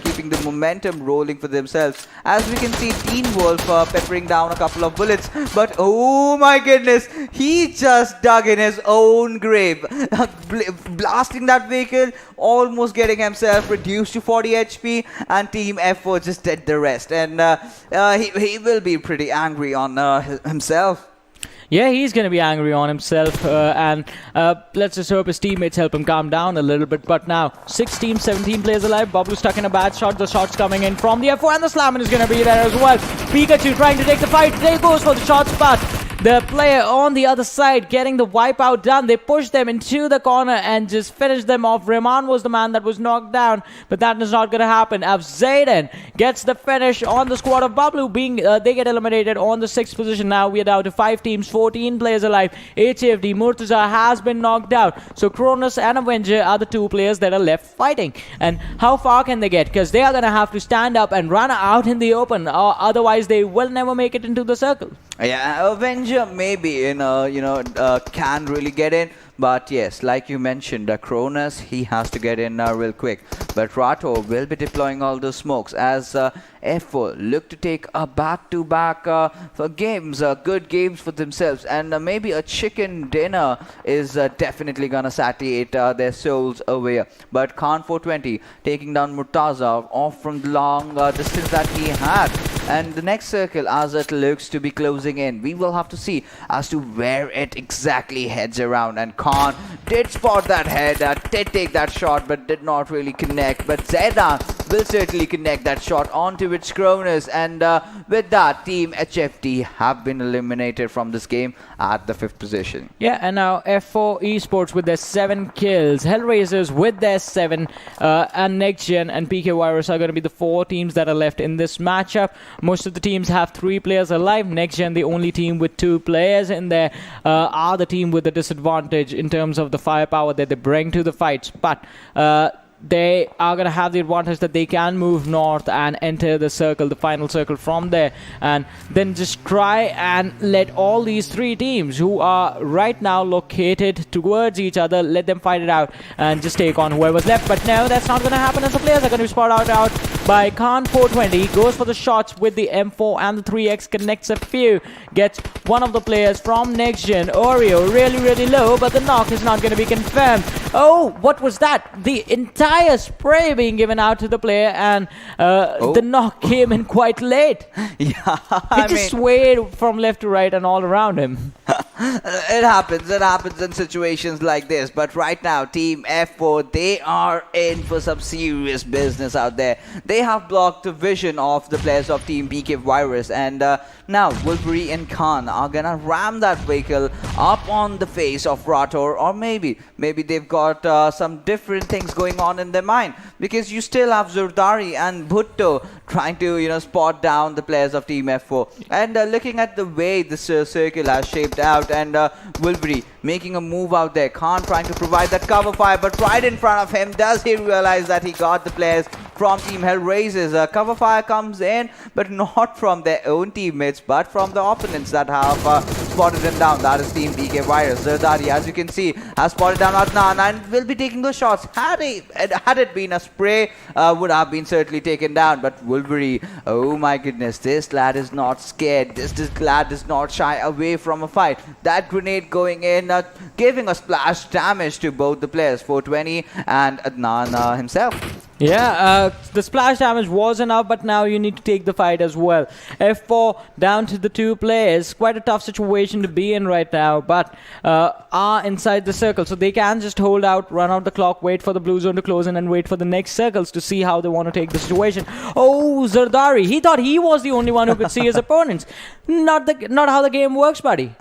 keeping the momentum rolling for themselves. As we can see, Teen Wolf peppering down a couple of bullets. But oh my goodness, he just dug in his own grave. Blasting that vehicle, almost getting himself reduced to 40 HP. And Team F4 just did the rest. And he will be pretty angry on himself. Yeah, he's going to be angry on himself, and let's just hope his teammates help him calm down a little bit. But now, 6 teams, 17 players alive. Bablu stuck in a bad shot. The shot's coming in from the F4, and the slamming is going to be there as well. Pikachu trying to take the fight. There goes for the shots, but the player on the other side getting the wipeout done. They push them into the corner and just finish them off. Rahman was the man that was knocked down, but that is not going to happen. As Zayden gets the finish on the squad of Bablu, they get eliminated on the 6th position. Now we are down to 5 teams, 14 players alive. HFD, Murtaza has been knocked out. So Cronus and Avenger are the 2 players that are left fighting. And how far can they get? Because they are going to have to stand up and run out in the open, or otherwise they will never make it into the circle. Yeah, Avenger maybe, can really get in. But yes, like you mentioned, Cronus, he has to get in real quick. But Rato will be deploying all those smokes as F4 look to take a back-to-back for games, good games for themselves. And maybe a chicken dinner is definitely going to satiate their souls away. But Khan 420 taking down Murtaza off from the long distance that he had. And the next circle, as it looks to be closing in, we will have to see as to where it exactly heads around. And Khan did spot that head, did take that shot, but did not really connect. But Zayden will certainly connect that shot onto its Cronus. And with that, Team HFD have been eliminated from this game at the 5th position. Yeah, and now F4 Esports with their 7 kills. HellRaisers with their 7. And NextGen and PKVIRUS are going to be the 4 teams that are left in this matchup. Most of the teams have 3 players alive. NextGen, the only team with 2 players in there, are the team with the disadvantage in terms of the firepower that they bring to the fights. But they are going to have the advantage that they can move north and enter the circle, the final circle from there, and then just try and let all these 3 teams who are right now located towards each other, let them fight it out and just take on whoever's left. But no, that's not going to happen, as the players are going to be spotted out by Khan 420. Goes for the shots with the M4 and the 3x, connects a few, gets one of the players from NextGen, Oreo, really low, but the knock is not going to be confirmed. Oh, what was that? The entire spray being given out to the player, and the knock came in quite late. Yeah, he just swayed from left to right and all around him. It happens in situations like this. But right now, Team F4, they are in for some serious business out there. They have blocked the vision of the players of Team PKVIRUS, and now Wolverine and Khan are gonna ram that vehicle up on the face of Rator, or maybe they've got some different things going on in their mind, because you still have Zurdari and Bhutto trying to spot down the players of Team F4. And looking at the way this circle has shaped out, and Wolverine making a move out there, Khan trying to provide that cover fire, but right in front of him, does he realize that he got the players from Team HellRaisers? Cover fire comes in, but not from their own teammates, but from the opponents that have spotted him down. That is Team PKVIRUS. Zardari, as you can see, has spotted down Adnan and will be taking those shots. Had it been a spray, would have been certainly taken down. But Wolverine, oh my goodness, this lad is not scared. This lad does not shy away from a fight. That grenade going in, giving a splash damage to both the players, 420 and Adnan himself. Yeah, the splash damage was enough, but now you need to take the fight as well. F4 down to the 2 players. Quite a tough situation to be in right now, but are inside the circle, so they can just hold out, run out the clock, wait for the blue zone to close in, and wait for the next circles to see how they want to take the situation. Oh, Zardari, he thought he was the only one who could see his opponents. Not how the game works, buddy.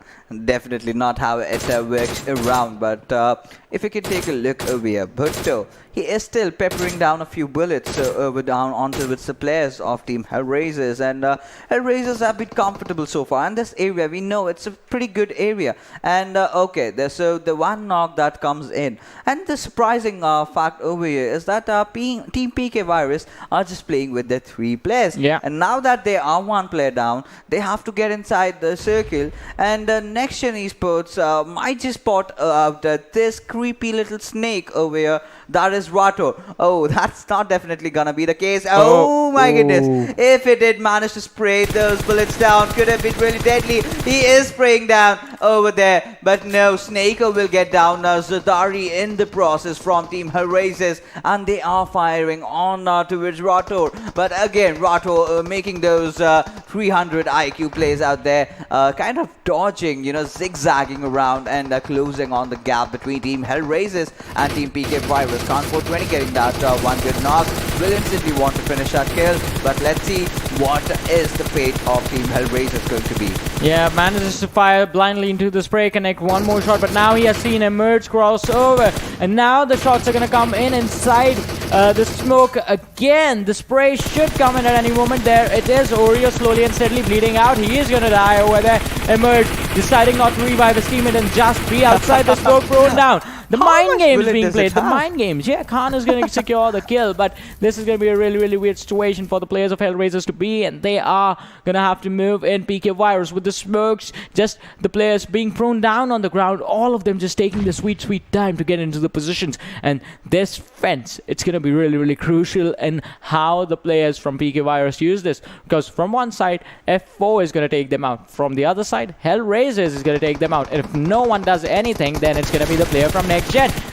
Definitely not how it works around, but if you can take a look over here, Bhutto, he is still peppering down a few bullets down onto the players of Team HellRaisers, and HellRaisers have been comfortable so far. And this area, we know it's a pretty good area. And okay, so the one knock that comes in, and the surprising fact over here is that Team PKVIRUS are just playing with their 3 players. Yeah. And now that they are 1 player down, they have to get inside the circle, and NextGen Esports might just spot out this creepy little snake over here. That is Rato. Oh, that's not definitely gonna be the case. Oh my goodness. If it did manage to spray those bullets down, could have been really deadly. He is spraying down over there. But no, Snako will get down. Zardari in the process from Team HellRaisers. And they are firing on towards Rato. But again, Rato making those 300 IQ plays out there. Kind of dodging, zigzagging around and closing on the gap between Team HellRaisers and Team PKVIRUS. Khan 420 getting that one good knock. Will instantly want to finish that kill, but let's see what is the fate of Team HellRaisers going to be. Yeah, manages to fire blindly into the spray, connect one more shot, but now he has seen Emerge cross over, and now the shots are going to come in inside the smoke again. The spray should come in at any moment. There it is. Oreo slowly and steadily bleeding out. He is going to die over there. Emerge deciding not to revive his teammate and just be outside the smoke, thrown down. The mind games being played. The mind games. Yeah, Khan is going to secure the kill, but this is going to be a really, really weird situation for the players of HellRaisers to be, and they are going to have to move in PKVIRUS with the smokes, just the players being thrown down on the ground, all of them just taking the sweet, sweet time to get into the positions. And this fence, it's going to be really, really crucial in how the players from PKVIRUS use this, because from one side, F4 is going to take them out. From the other side, HellRaisers is going to take them out. And if no one does anything, then it's going to be the player from NextGen.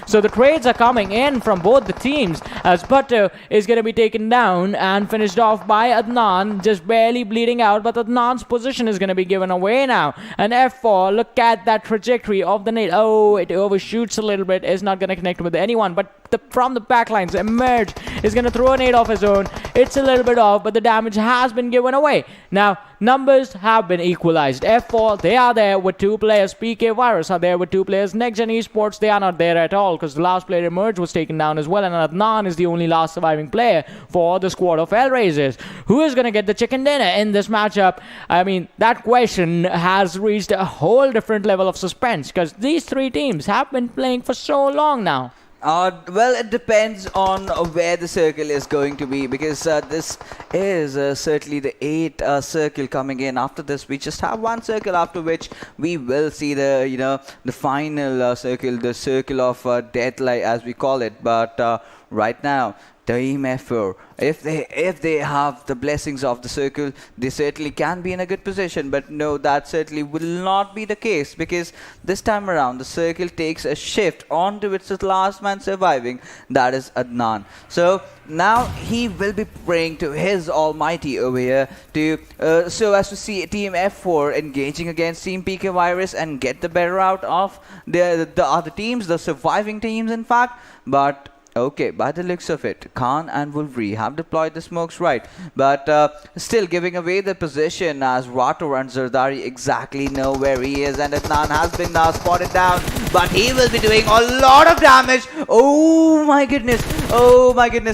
So the trades are coming in from both the teams, as Bhutto is going to be taken down and finished off by Adnan, just barely bleeding out, but Adnan's position is going to be given away now. And F4, look at that trajectory of the nade. Oh, it overshoots a little bit, is not going to connect with anyone, but from the backlines, Emerge is going to throw a nade off his own. It's a little bit off, but the damage has been given away. Now, numbers have been equalized. F4, they are there with 2 players. PKVIRUS are there with 2 players. NextGen Esports, they are not there at all, because the last player Emerge was taken down as well, and Adnan is the only last surviving player for the squad of HellRaisers. Who is going to get the chicken dinner in this matchup? I mean, that question has reached a whole different level of suspense, because these 3 teams have been playing for so long now. Well, it depends on where the circle is going to be, because this is certainly the 8th circle coming in. After this, we just have 1 circle, after which we will see the the final circle, the circle of death, like as we call it. But right now, Team F4, if they have the blessings of the circle, they certainly can be in a good position. But no, that certainly will not be the case, because this time around the circle takes a shift onto its last man surviving, that is Adnan. So now he will be praying to his almighty over here to so as to see Team F4 engaging against Team PKVIRUS and get the better out of the other teams, the surviving teams in fact. But okay, by the looks of it, Khan and Wolverine have deployed the smokes right, but still giving away the position as Rato and Zardari exactly know where he is, and Adnan has been now spotted down, but he will be doing a lot of damage. Oh my goodness,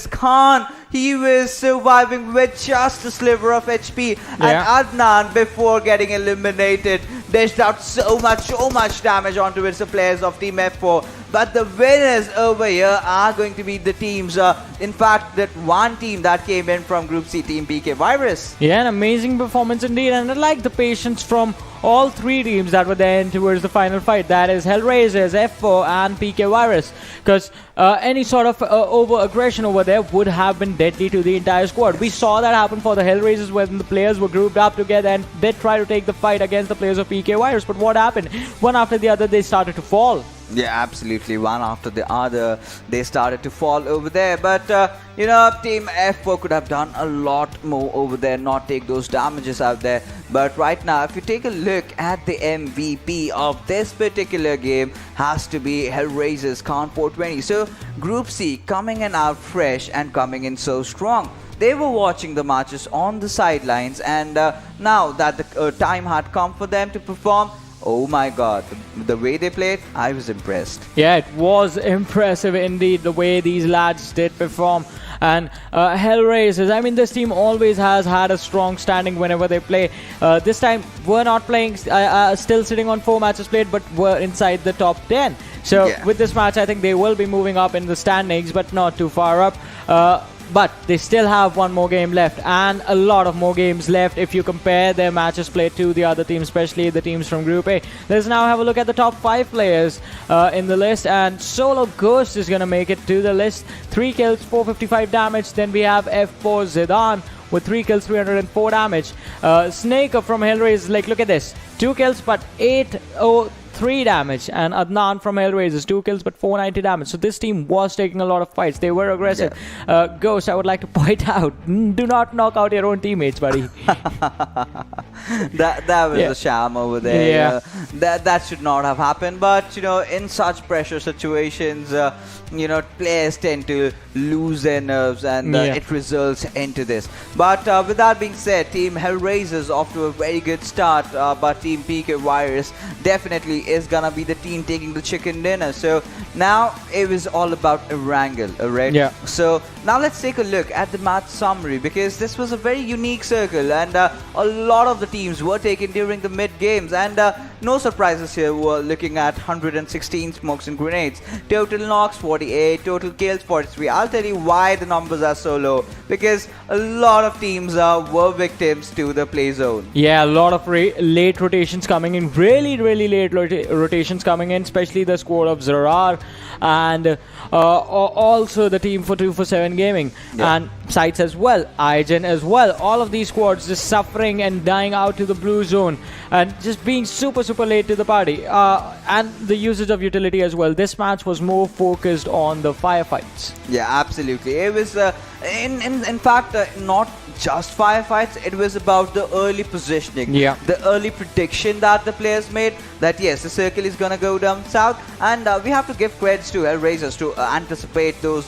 Khan, he was surviving with just a sliver of HP, and Adnan, before getting eliminated, dished out so much damage onto its players of Team F4. But the winners over here are going to be the teams. In fact, that one team that came in from Group C, TeamPKVIRUS. Yeah, an amazing performance indeed. And I like the patience from all three teams that were there towards the final fight. That is HellRaisers, F4 and PKVIRUS. Because any sort of over-aggression over there would have been deadly to the entire squad. We saw that happen for the HellRaisers when the players were grouped up together and did try to take the fight against the players of PKVIRUS. But what happened? One after the other, they started to fall. Yeah, absolutely. One after the other, they started to fall over there. But, you know, Team F4 could have done a lot more over there, not take those damages out there. But right now, if you take a look at the MVP of this particular game, has to be HellRaisers Khan 420. So, Group C coming in out fresh and coming in so strong. They were watching the matches on the sidelines, and now that the time had come for them to perform, oh my god, the way they played, I was impressed. Yeah, it was impressive indeed the way these lads did perform. And HellRaisers, I mean, this team always has had a strong standing whenever they play. This time, we're not playing, still sitting on 4 matches played, but we're inside the top 10. So with this match, I think they will be moving up in the standings, but not too far up. But they still have one more game left, and a lot of more games left if you compare their matches played to the other teams, especially the teams from Group A. Let's now have a look at the top 5 players in the list, and Solo Ghost is going to make it to the list. 3 kills, 455 damage. Then we have F4 Zidane with 3 kills, 304 damage. Snake from HellRaisers, like, look at this. 2 kills, but 803 damage. And Adnan from HellRaisers, 2 kills, but 490 damage. So this team was taking a lot of fights. They were aggressive. Ghost, I would like to point out, do not knock out your own teammates, buddy. that was a sham over there. That should not have happened. But, you know, in such pressure situations, you know, players tend to lose their nerves, and it results into this. But with that being said, Team HellRaisers off to a very good start, but Team PKVIRUS definitely is gonna be the team taking the chicken dinner. So now it was all about Erangel, right? Yeah. So now let's take a look at the match summary, because this was a very unique circle, and a lot of the teams were taken during the mid games, and no surprises here. We're looking at 116 smokes and grenades, total knocks 48, total kills 43. I'll tell you why the numbers are so low, because a lot of teams were victims to the play zone. Yeah, a lot of late rotations coming in, really late rotations coming in, especially the squad of ZARAR and also the team for 247 Gaming and SCYTES as well, IGen as well. All of these squads just suffering and dying out to the blue zone and just being super late to the party, and the usage of utility as well. This match was more focused on the firefights. Yeah, absolutely. It was in fact not just firefights, it was about the early positioning, the early prediction that the players made, that yes, the circle is gonna go down south, and we have to give credits to HellRaisers to anticipate those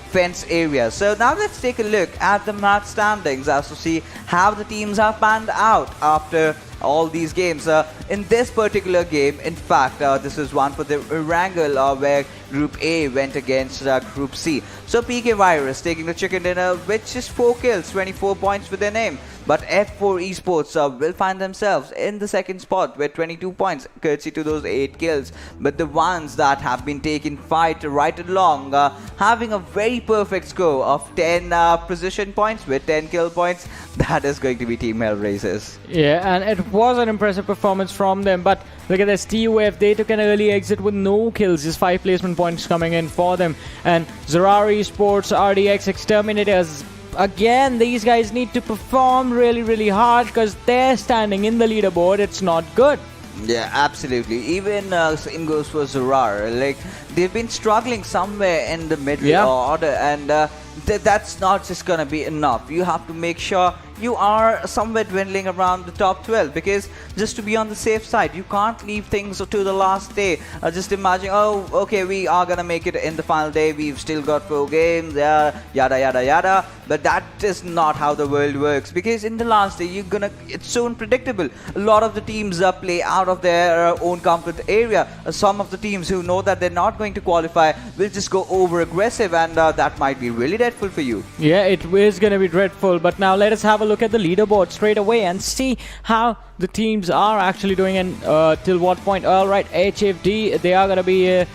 fence areas. So now let's take a look at the match standings as to see how the teams have panned out after all these games. In this particular game, in fact, this is one for the Erangel, where Group A went against Group C. So PKVIRUS taking the chicken dinner with just 4 kills, 24 points with their name. But F4 Esports will find themselves in the second spot with 22 points, courtesy to those 8 kills. But the ones that have been taking fight right along, having a very perfect score of 10 position points with 10 kill points, that is going to be Team HellRaisers. Yeah, and it was an impressive performance from them. But look at this, TUF, they took an early exit with no kills, just 5 placement points coming in for them. And ZARAR Esports, RdxExterminators, again, these guys need to perform really, really hard because they're standing in the leaderboard. It's not good. Yeah, absolutely. Even same goes for ZARAR. Like, they've been struggling somewhere in the middle order, and that's not just gonna be enough. You have to make sure you are somewhere dwindling around the top 12, because just to be on the safe side, you can't leave things to the last day. Just imagine, oh, okay, we are gonna make it in the final day, we've still got 4 games, yada yada yada. But that is not how the world works, because in the last day, it's so unpredictable. A lot of the teams play out of their own comfort area. Some of the teams who know that they're not going to qualify will just go over aggressive, and that might be really dreadful for you. Yeah, it is going to be dreadful. But now let us have a look at the leaderboard straight away and see how the teams are actually doing and till what point. All right, HFD, they are going to be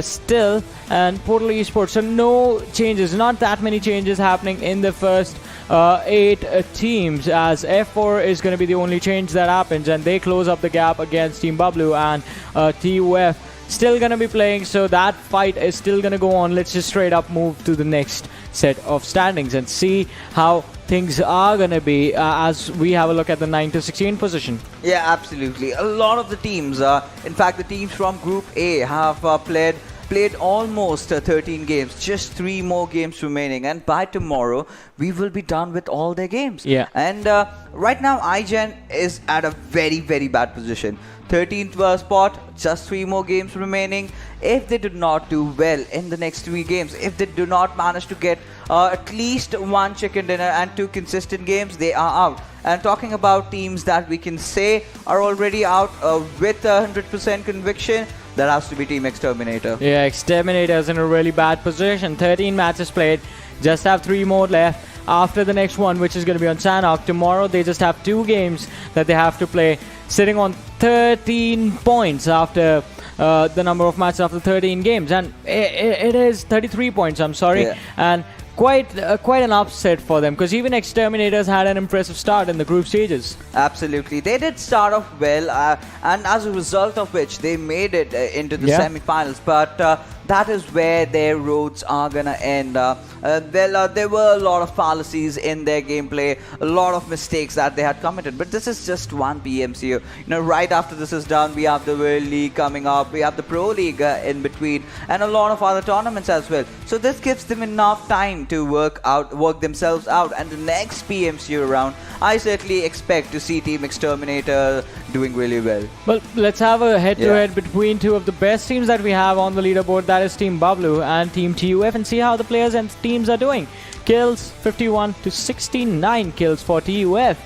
still, and Portal Esports. So no changes, not that many changes happening in the first 8 teams, as F4 is going to be the only change that happens, and they close up the gap against Team Bablu, and TUF still going to be playing, so that fight is still going to go on. Let's just straight up move to the next set of standings and see how things are going to be as we have a look at the 9 to 16 position. Yeah, absolutely. A lot of the teams, in fact, the teams from Group A have played almost 13 games, just 3 more games remaining, and by tomorrow we will be done with all their games. Yeah. And right now IGen is at a very, very bad position. 13th spot, just 3 more games remaining. If they do not do well in the next 3 games, if they do not manage to get at least 1 chicken dinner and 2 consistent games, they are out. And talking about teams that we can say are already out with 100% conviction, that has to be Team Exterminator. Yeah, Exterminator's in a really bad position. 13 matches played, just have 3 more left after the next one, which is going to be on Sanhok. Tomorrow they just have 2 games that they have to play, sitting on 13 points after the number of matches after 13 games, and it is 33 points, I'm sorry. Yeah. And quite an upset for them, because even Exterminators had an impressive start in the group stages. Absolutely, they did start off well, and as a result of which they made it into the semi-finals, but that is where their roads are gonna end. There were a lot of fallacies in their gameplay, a lot of mistakes that they had committed, but this is just one PMCO. You know, right after this is done, we have the World League coming up, we have the Pro League in between, and a lot of other tournaments as well. So this gives them enough time to work themselves out, and the next PMCO round, I certainly expect to see Team Exterminator doing really well. Well, let's have a head-to-head between 2 of the best teams that we have on the leaderboard, that is Team Bablu and Team TUF, and see how the players and teams are doing. Kills 51 to 69 kills for TUF.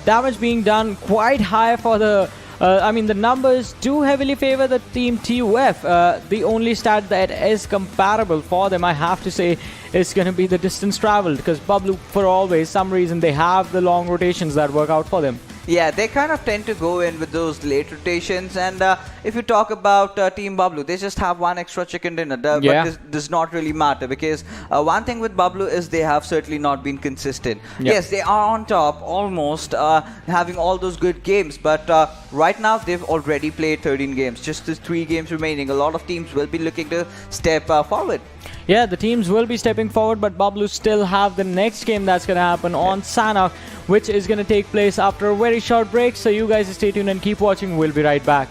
Damage being done quite high for the the numbers do heavily favor the Team TUF. The only stat that is comparable for them, I have to say, is going to be the distance traveled, because Bablu, for always, some reason, they have the long rotations that work out for them. Yeah, they kind of tend to go in with those late rotations, and if you talk about Team Bablu, they just have 1 extra chicken dinner, but this does not really matter, because one thing with Bablu is they have certainly not been consistent. Yes, they are on top, almost having all those good games, but right now they've already played 13 games, just 3 games remaining. A lot of teams will be looking to step forward. Yeah, the teams will be stepping forward, but Bablu still have the next game that's going to happen on Sanhok, which is going to take place after a very short break. So you guys stay tuned and keep watching. We'll be right back.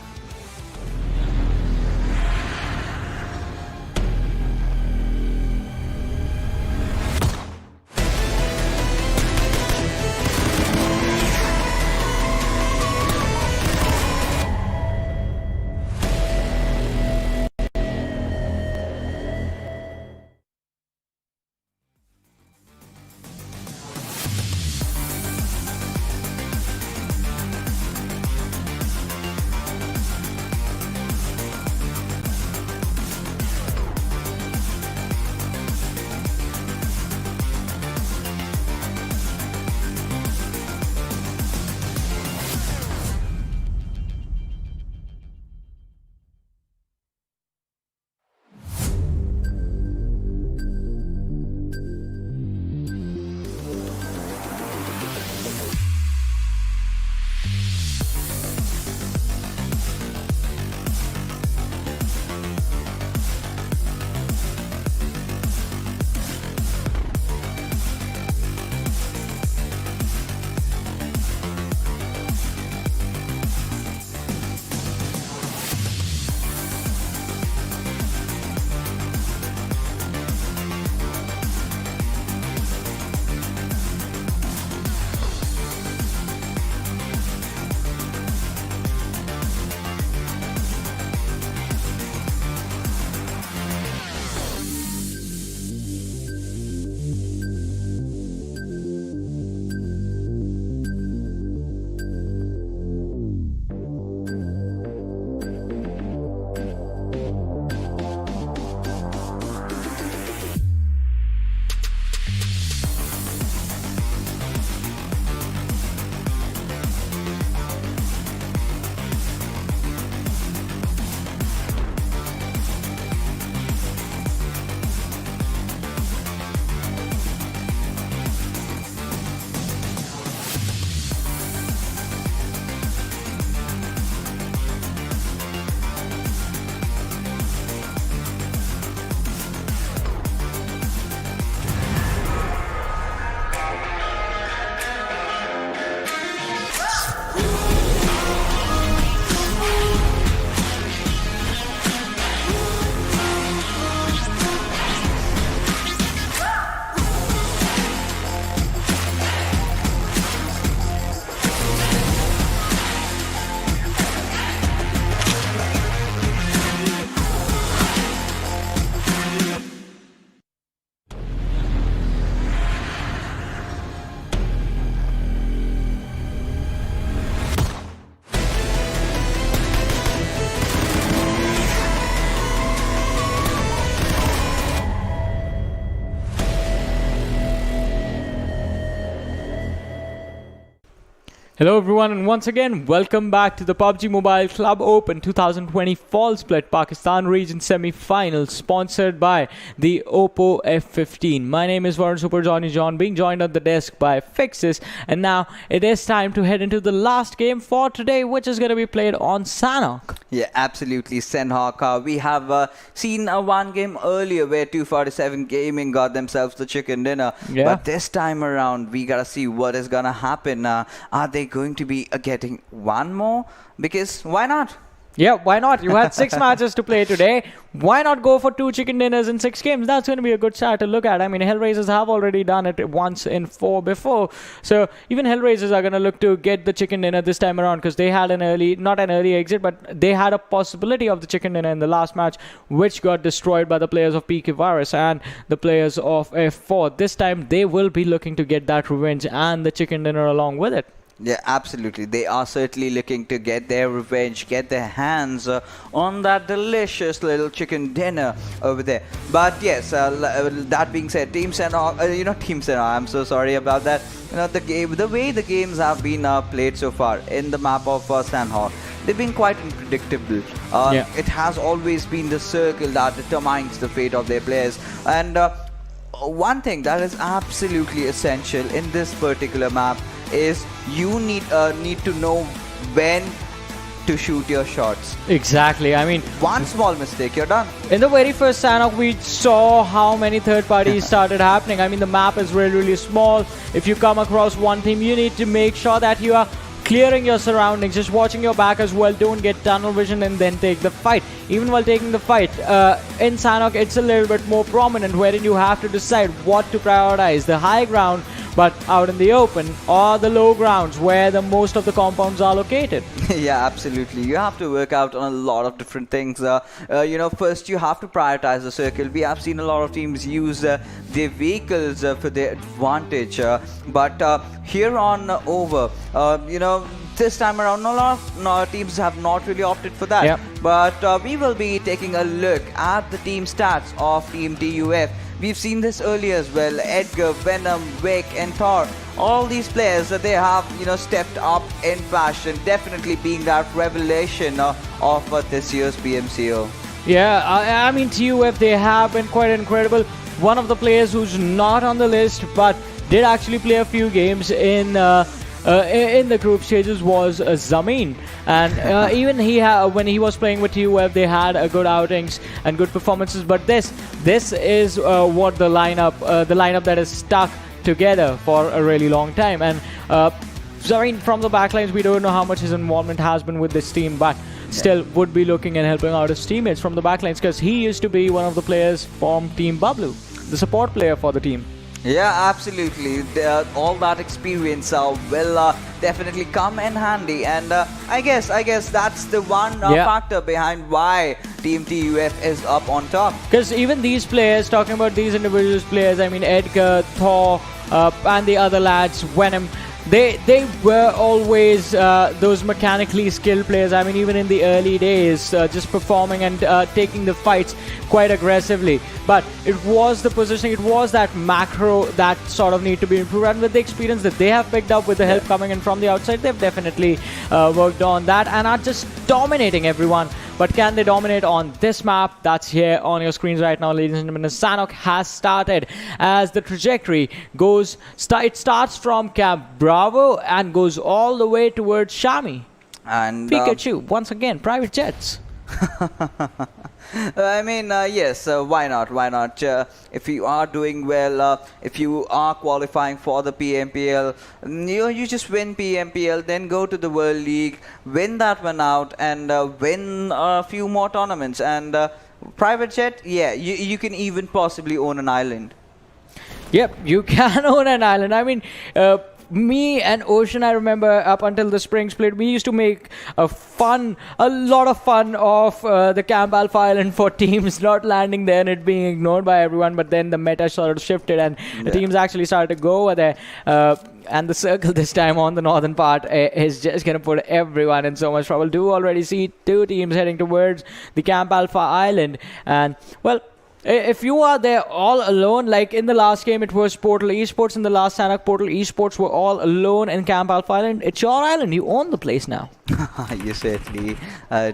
Hello everyone, and once again welcome back to the PUBG Mobile Club Open 2020 Fall Split Pakistan Region Semi Finals, sponsored by the Oppo F15. My name is Varun Super Johnny John, being joined on the desk by Fixes, and now it is time to head into the last game for today, which is going to be played on Sanhok. Yeah, absolutely, Sanhok. We have seen one game earlier where 247 Gaming got themselves the chicken dinner, but this time around we gotta see what is gonna happen. Are they going to be getting one more? Because why not? Yeah, why not? You had 6 matches to play today. Why not go for 2 chicken dinners in 6 games? That's going to be a good start to look at. I mean, HellRaisers have already done it once in 4 before. So even HellRaisers are going to look to get the chicken dinner this time around, because they had not an early exit, but they had a possibility of the chicken dinner in the last match, which got destroyed by the players of TeamPKVIRUS and the players of F4. This time, they will be looking to get that revenge and the chicken dinner along with it. Yeah, absolutely. They are certainly looking to get their revenge, get their hands on that delicious little chicken dinner over there. But yes, that being said, Team Sanhok, Team Sanhok, I'm so sorry about that. The way the games have been played so far in the map of Sanhok, they've been quite unpredictable. It has always been the circle that determines the fate of their players. And one thing that is absolutely essential in this particular map is you need to know when to shoot your shots. Exactly. I mean, one small mistake, you're done. In the very first Sanhok, we saw how many third parties started happening. I mean, the map is really, really small. If you come across one team, you need to make sure that you are clearing your surroundings, just watching your back as well. Don't get tunnel vision and then take the fight. Even while taking the fight, in Sanhok, it's a little bit more prominent, wherein you have to decide what to prioritize: the high ground, but out in the open, or the low grounds where the most of the compounds are located. Yeah, absolutely. You have to work out on a lot of different things. First you have to prioritize the circle. We have seen a lot of teams use their vehicles for their advantage, but here on over, this time around, a lot of teams have not really opted for that. Yep. But we will be taking a look at the team stats of Team TUF. We've seen this earlier as well. Edgar, Venom, Vic, and Thor. All these players that they have, stepped up in fashion, definitely being that revelation of this year's PMCO. Yeah, I mean, TUF, they have been quite incredible. One of the players who's not on the list, but did actually play a few games in the group stages was Zameen, and even when he was playing with TUF, they had good outings and good performances. But this is what the lineup that is stuck together for a really long time. And Zameen, from the backlines, we don't know how much his involvement has been with this team, but still would be looking and helping out his teammates from the backlines, because he used to be one of the players from Team Bablu, the support player for the team. Yeah, absolutely. All that experience will definitely come in handy, and I guess that's the one factor behind why Team TUF is up on top. Because even these players, talking about these individual players, I mean Edgar, Thor, and the other lads, Venom, they were always those mechanically skilled players. I mean, even in the early days, just performing and taking the fights quite aggressively. But it was the positioning, it was that macro that sort of need to be improved. And with the experience that they have picked up with the help coming in from the outside, they've definitely worked on that and are just dominating everyone. But can they dominate on this map? That's here on your screens right now, ladies and gentlemen. Sanhok has started as the trajectory goes. It starts from Camp Bravo and goes all the way towards Shami. And Pikachu, once again, private jets. I mean, yes, why not? Why not? If you are doing well, if you are qualifying for the PMPL, you just win PMPL, then go to the World League, win that one out, and win a few more tournaments. And private jet, yeah, you can even possibly own an island. Yep, you can own an island. I mean, me and Ocean, I remember up until the spring split, we used to make a lot of fun of the Camp Alpha Island for teams not landing there and it being ignored by everyone. But then the meta sort of shifted and the teams actually started to go over there. And the circle this time on the northern part is just going to put everyone in so much trouble. Do already see 2 teams heading towards the Camp Alpha Island. And, well, if you are there all alone, like in the last game it was Portal Esports, in the last Sanhok Portal Esports were all alone in Camp Alpha Island. It's your island. You own the place now. You certainly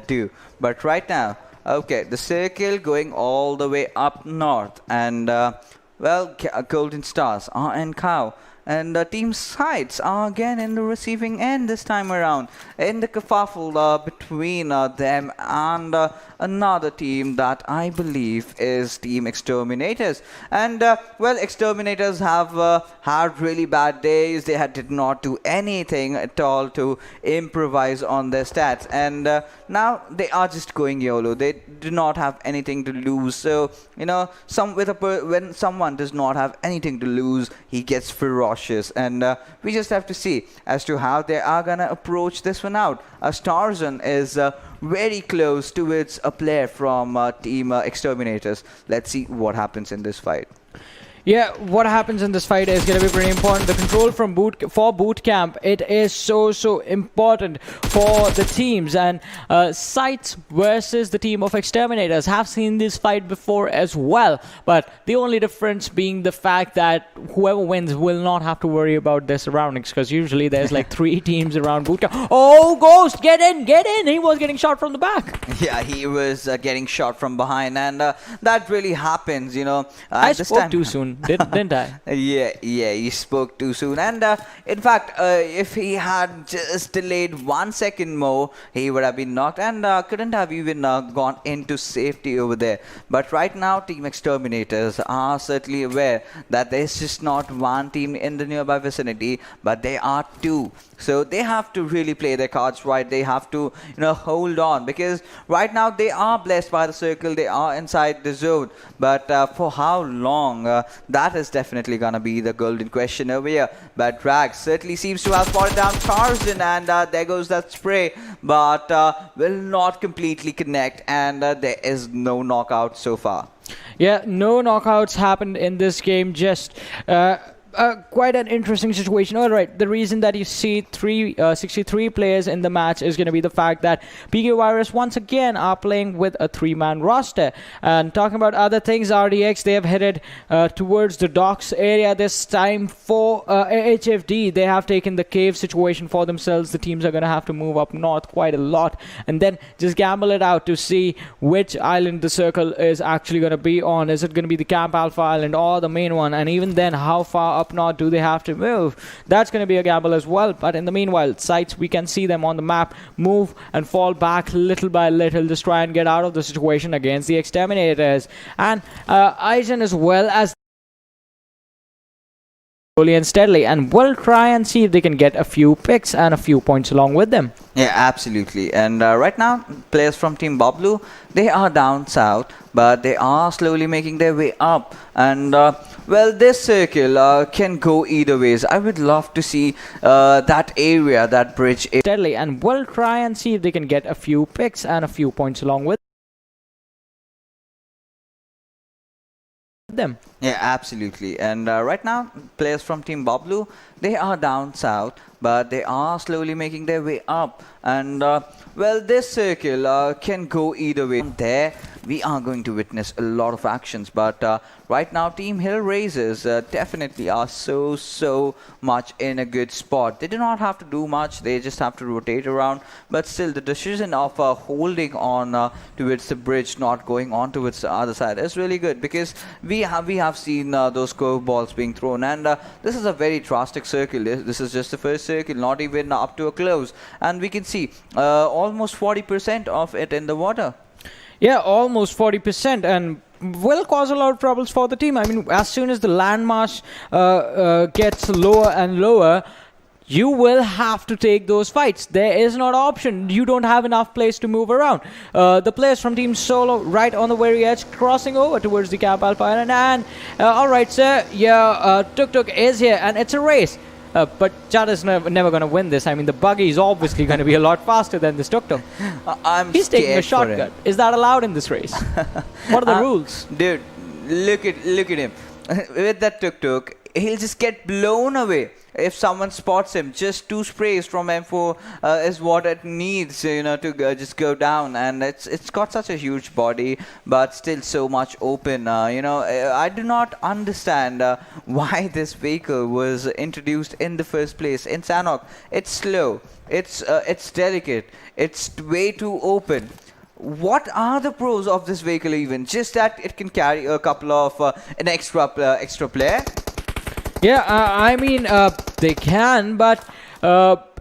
do. But right now, okay, the circle going all the way up north, and well, Golden Stars are in cow. And Team SCYTES are again in the receiving end this time around, in the kerfuffle between them and another team that I believe is Team Exterminators. And well, Exterminators have had really bad days. They did not do anything at all to improvise on their stats, and now they are just going YOLO. They do not have anything to lose. So you know, when someone does not have anything to lose, he gets ferocious. And we just have to see as to how they are gonna approach this one out. Starzan is very close towards a player from Team Exterminators. Let's see what happens in this fight. Yeah, what happens in this fight is going to be pretty important. The control from boot camp, it is so important for the teams. And SCYTES versus the team of Exterminators have seen this fight before as well. But the only difference being the fact that whoever wins will not have to worry about their surroundings, because usually there's like 3 teams around boot camp. Oh, Ghost, get in! He was getting shot from the back. Yeah, he was getting shot from behind, and that really happens, you know. I spoke too soon. Didn't I? Yeah, you spoke too soon. And in fact, if he had just delayed 1 second more, he would have been knocked and couldn't have even gone into safety over there. But right now, Team Exterminators are certainly aware that there's just not one team in the nearby vicinity, but there are 2. So they have to really play their cards right. They have to, you know, hold on, because right now they are blessed by the circle. They are inside the zone. But for how long? That is definitely gonna be the golden question over here. But Drag certainly seems to have spotted down Tarzan, and there goes that spray, but will not completely connect, and there is no knockout so far. Yeah, no knockouts happened in this game. Just quite an interesting situation. All right, the reason that you see 63 players in the match is going to be the fact that PKVIRUS once again are playing with a 3-man roster. And talking about other things, RDX, they have headed towards the docks area this time for HFD. They have taken the cave situation for themselves. The teams are going to have to move up north quite a lot and then just gamble it out to see which island the circle is actually going to be on. Is it going to be the Camp Alpha Island or the main one? And even then, how far up north do they have to move? That's going to be a gamble as well. But in the meanwhile, SCYTES, we can see them on the map move and fall back little by little, just try and get out of the situation against the Exterminators. And IGen as well as slowly and steadily, and will try and see if they can get a few picks and a few points along with them. Yeah, absolutely. And right now, players from Team Bablu, they are down south, but they are slowly making their way up. And well, this circle can go either ways. I would love to see that area, that bridge steadily, and will try and see if they can get a few picks and a few points along with them. Yeah, absolutely. And right now, players from Team Bablu, they are down south, but they are slowly making their way up. And well, this circle can go either way. There, we are going to witness a lot of actions. But right now, Team HellRaisers definitely are so much in a good spot. They do not have to do much. They just have to rotate around. But still, the decision of holding on towards the bridge, not going on towards the other side, is really good, because we have seen those curveballs being thrown. And this is a very drastic circle. This is just the first circle, not even up to a close. And we can see almost 40% of it in the water. Yeah, almost 40%, and will cause a lot of troubles for the team. I mean, as soon as the landmass gets lower and lower, you will have to take those fights. There is not an option. You don't have enough place to move around. The players from Team Solo right on the very edge, crossing over towards the Camp Alpha Island. And all right, sir, yeah, Tuk is here, and it's a race. But Chad is never going to win this. I mean, the buggy is obviously going to be a lot faster than this Tuk-Tuk. He's taking a shortcut. Is that allowed in this race? What are the rules? Dude, look at him. With that Tuk-Tuk, he'll just get blown away. if someone spots him, just 2 sprays from M4 is what it needs, to just go down. And it's got such a huge body, but still so much open. I do not understand why this vehicle was introduced in the first place. In Sanhok, it's slow, it's delicate, it's way too open. What are the pros of this vehicle even? Just that it can carry a couple of an extra player. Yeah, I mean, they can, but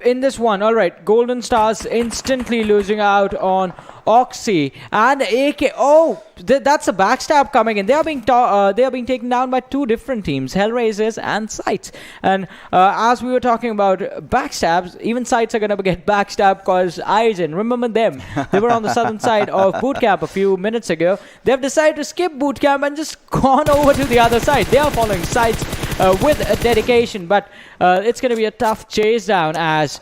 in this one, all right, Golden Stars instantly losing out on Oxy and AK. Oh, that's a backstab coming in. They are being taken down by 2 different teams, HellRaisers and SCYTES. And as we were talking about backstabs, even SCYTES are going to get backstabbed because IGen, remember them? They were on the southern side of bootcamp a few minutes ago. They've decided to skip bootcamp and just gone over to the other side. They are following SCYTES with a dedication, but it's going to be a tough chase down as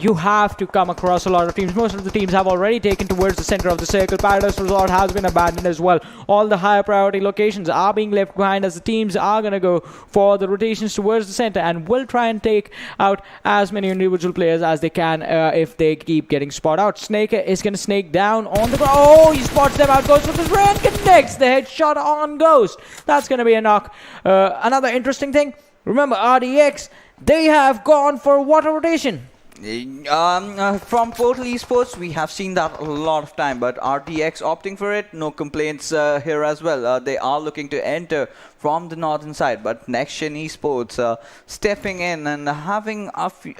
you have to come across a lot of teams. Most of the teams have already taken towards the center of the circle. Paradise Resort has been abandoned as well. All the higher priority locations are being left behind as the teams are going to go for the rotations towards the center and will try and take out as many individual players as they can if they keep getting spot out. Snake is going to snake down on the ground. Oh, he spots them out. Goes with his ray and connects the headshot on Ghost. That's going to be a knock. Another interesting thing, remember RDX, they have gone for water rotation. From Portal Esports, we have seen that a lot of time, but RDX opting for it, no complaints here as well. They are looking to enter from the northern side, but NextGen Esports stepping in and having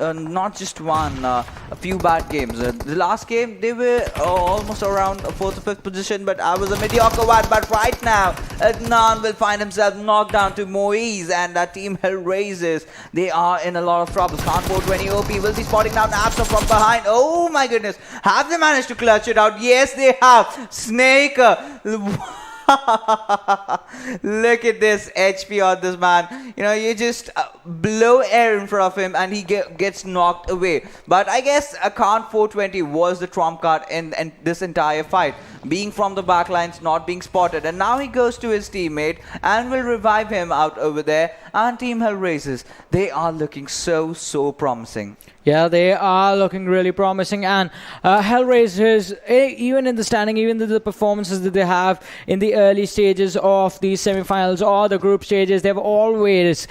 not just one, a few bad games. The last game, they were almost around 4th or 5th position, but I was a mediocre one. But right now, Adnan will find himself knocked down to Moise, and that team HellRaisers, they are in a lot of trouble. Can't 420 OP will be spotting down Absam from behind. Oh my goodness, have they managed to clutch it out? Yes, they have. Snake. Look at this HP on this man. You just blow air in front of him and he gets knocked away. But I guess a Khan 420 was the trump card in this entire fight. Being from the backlines, not being spotted. And now he goes to his teammate and will revive him out over there. And Team HellRaisers, they are looking so promising. Yeah, they are looking really promising, and HellRaisers, even in the standing, even the performances that they have in the early stages of the semi-finals or the group stages, they've always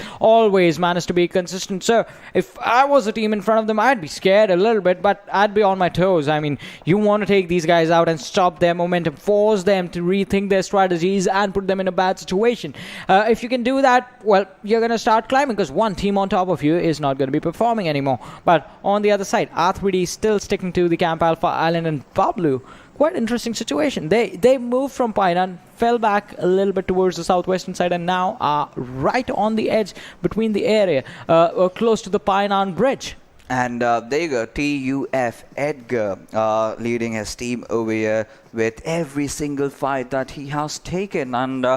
managed to be consistent. So if I was a team in front of them, I'd be scared a little bit, but I'd be on my toes. I mean, you want to take these guys out and stop their momentum, force them to rethink their strategies and put them in a bad situation. If you can do that, well, you're going to start climbing, because one team on top of you is not going to be performing anymore. But on the other side, R3D still sticking to the Camp Alpha Island, and Bablu, quite interesting situation. They moved from Painan, fell back a little bit towards the southwestern side, and now are right on the edge between the area, close to the Painan Bridge. And there you go, TUF Edgar leading his team over here with every single fight that he has taken, and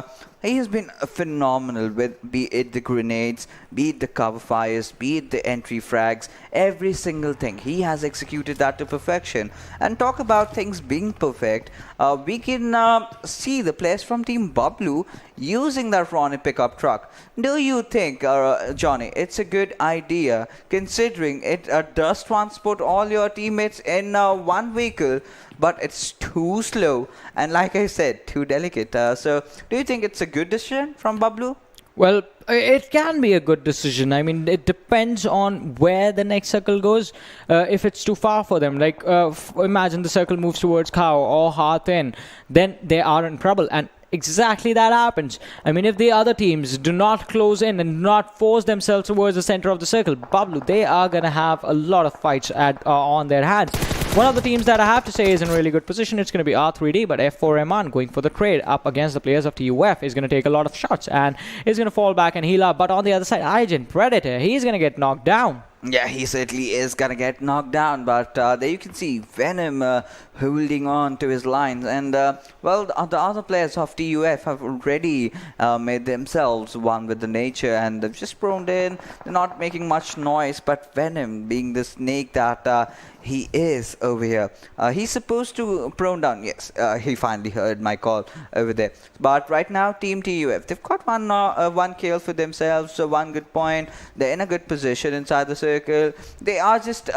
he has been phenomenal with, be it the grenades, be it the cover fires, be it the entry frags, every single thing. He has executed that to perfection. And talk about things being perfect, we can see the players from Team Bablu using that Ronnie pickup truck. Do you think, Johnny, it's a good idea, considering it does transport all your teammates in one vehicle, but it's too slow and, like I said, too delicate. So do you think it's a good decision from Bablu? Well, it can be a good decision. I mean, it depends on where the next circle goes. If it's too far for them, like imagine the circle moves towards Khao or Hathin, then they are in trouble. And exactly that happens. I mean, if the other teams do not close in and not force themselves towards the center of the circle, Bablu, they are going to have a lot of fights on their hands. One of the teams that I have to say is in really good position, it's going to be R3D, but F4M1 going for the trade up against the players of TUF is going to take a lot of shots and is going to fall back and heal up. But on the other side, IGen, Predator, he's going to get knocked down. Yeah, he certainly is gonna get knocked down, but there you can see Venom holding on to his lines, and well, the other players of TUF have already made themselves one with the nature, and they've just proned in. They're not making much noise, but Venom, being the snake that he is over here, he's supposed to prone down. Yes, he finally heard my call over there. But right now, Team TUF, they've got one kill for themselves, so one good point. They're in a good position inside the circle. They are just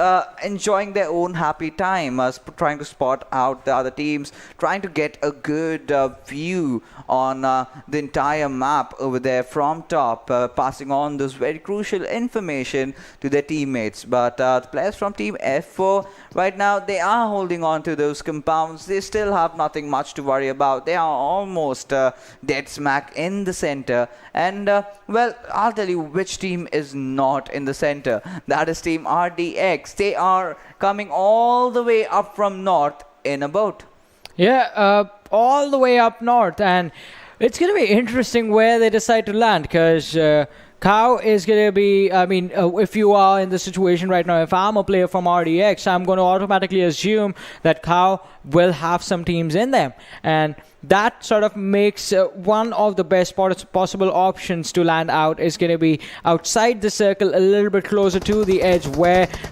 enjoying their own happy time, trying to spot out the other teams, trying to get a good view on the entire map over there from top, passing on those very crucial information to their teammates. But the players from Team F4, right now, they are holding on to those compounds. They still have nothing much to worry about. They are almost dead smack in the center. And, well, I'll tell you which team is not in the center. That is Team RdX. They are coming all the way up from north in a boat. Yeah, all the way up north. And it's going to be interesting where they decide to land, because Cow is going to be, I mean, if you are in the situation right now, if I'm a player from RdX, I'm going to automatically assume that Cow will have some teams in them. And that sort of makes one of the best possible options to land out is going to be outside the circle, a little bit closer to the edge,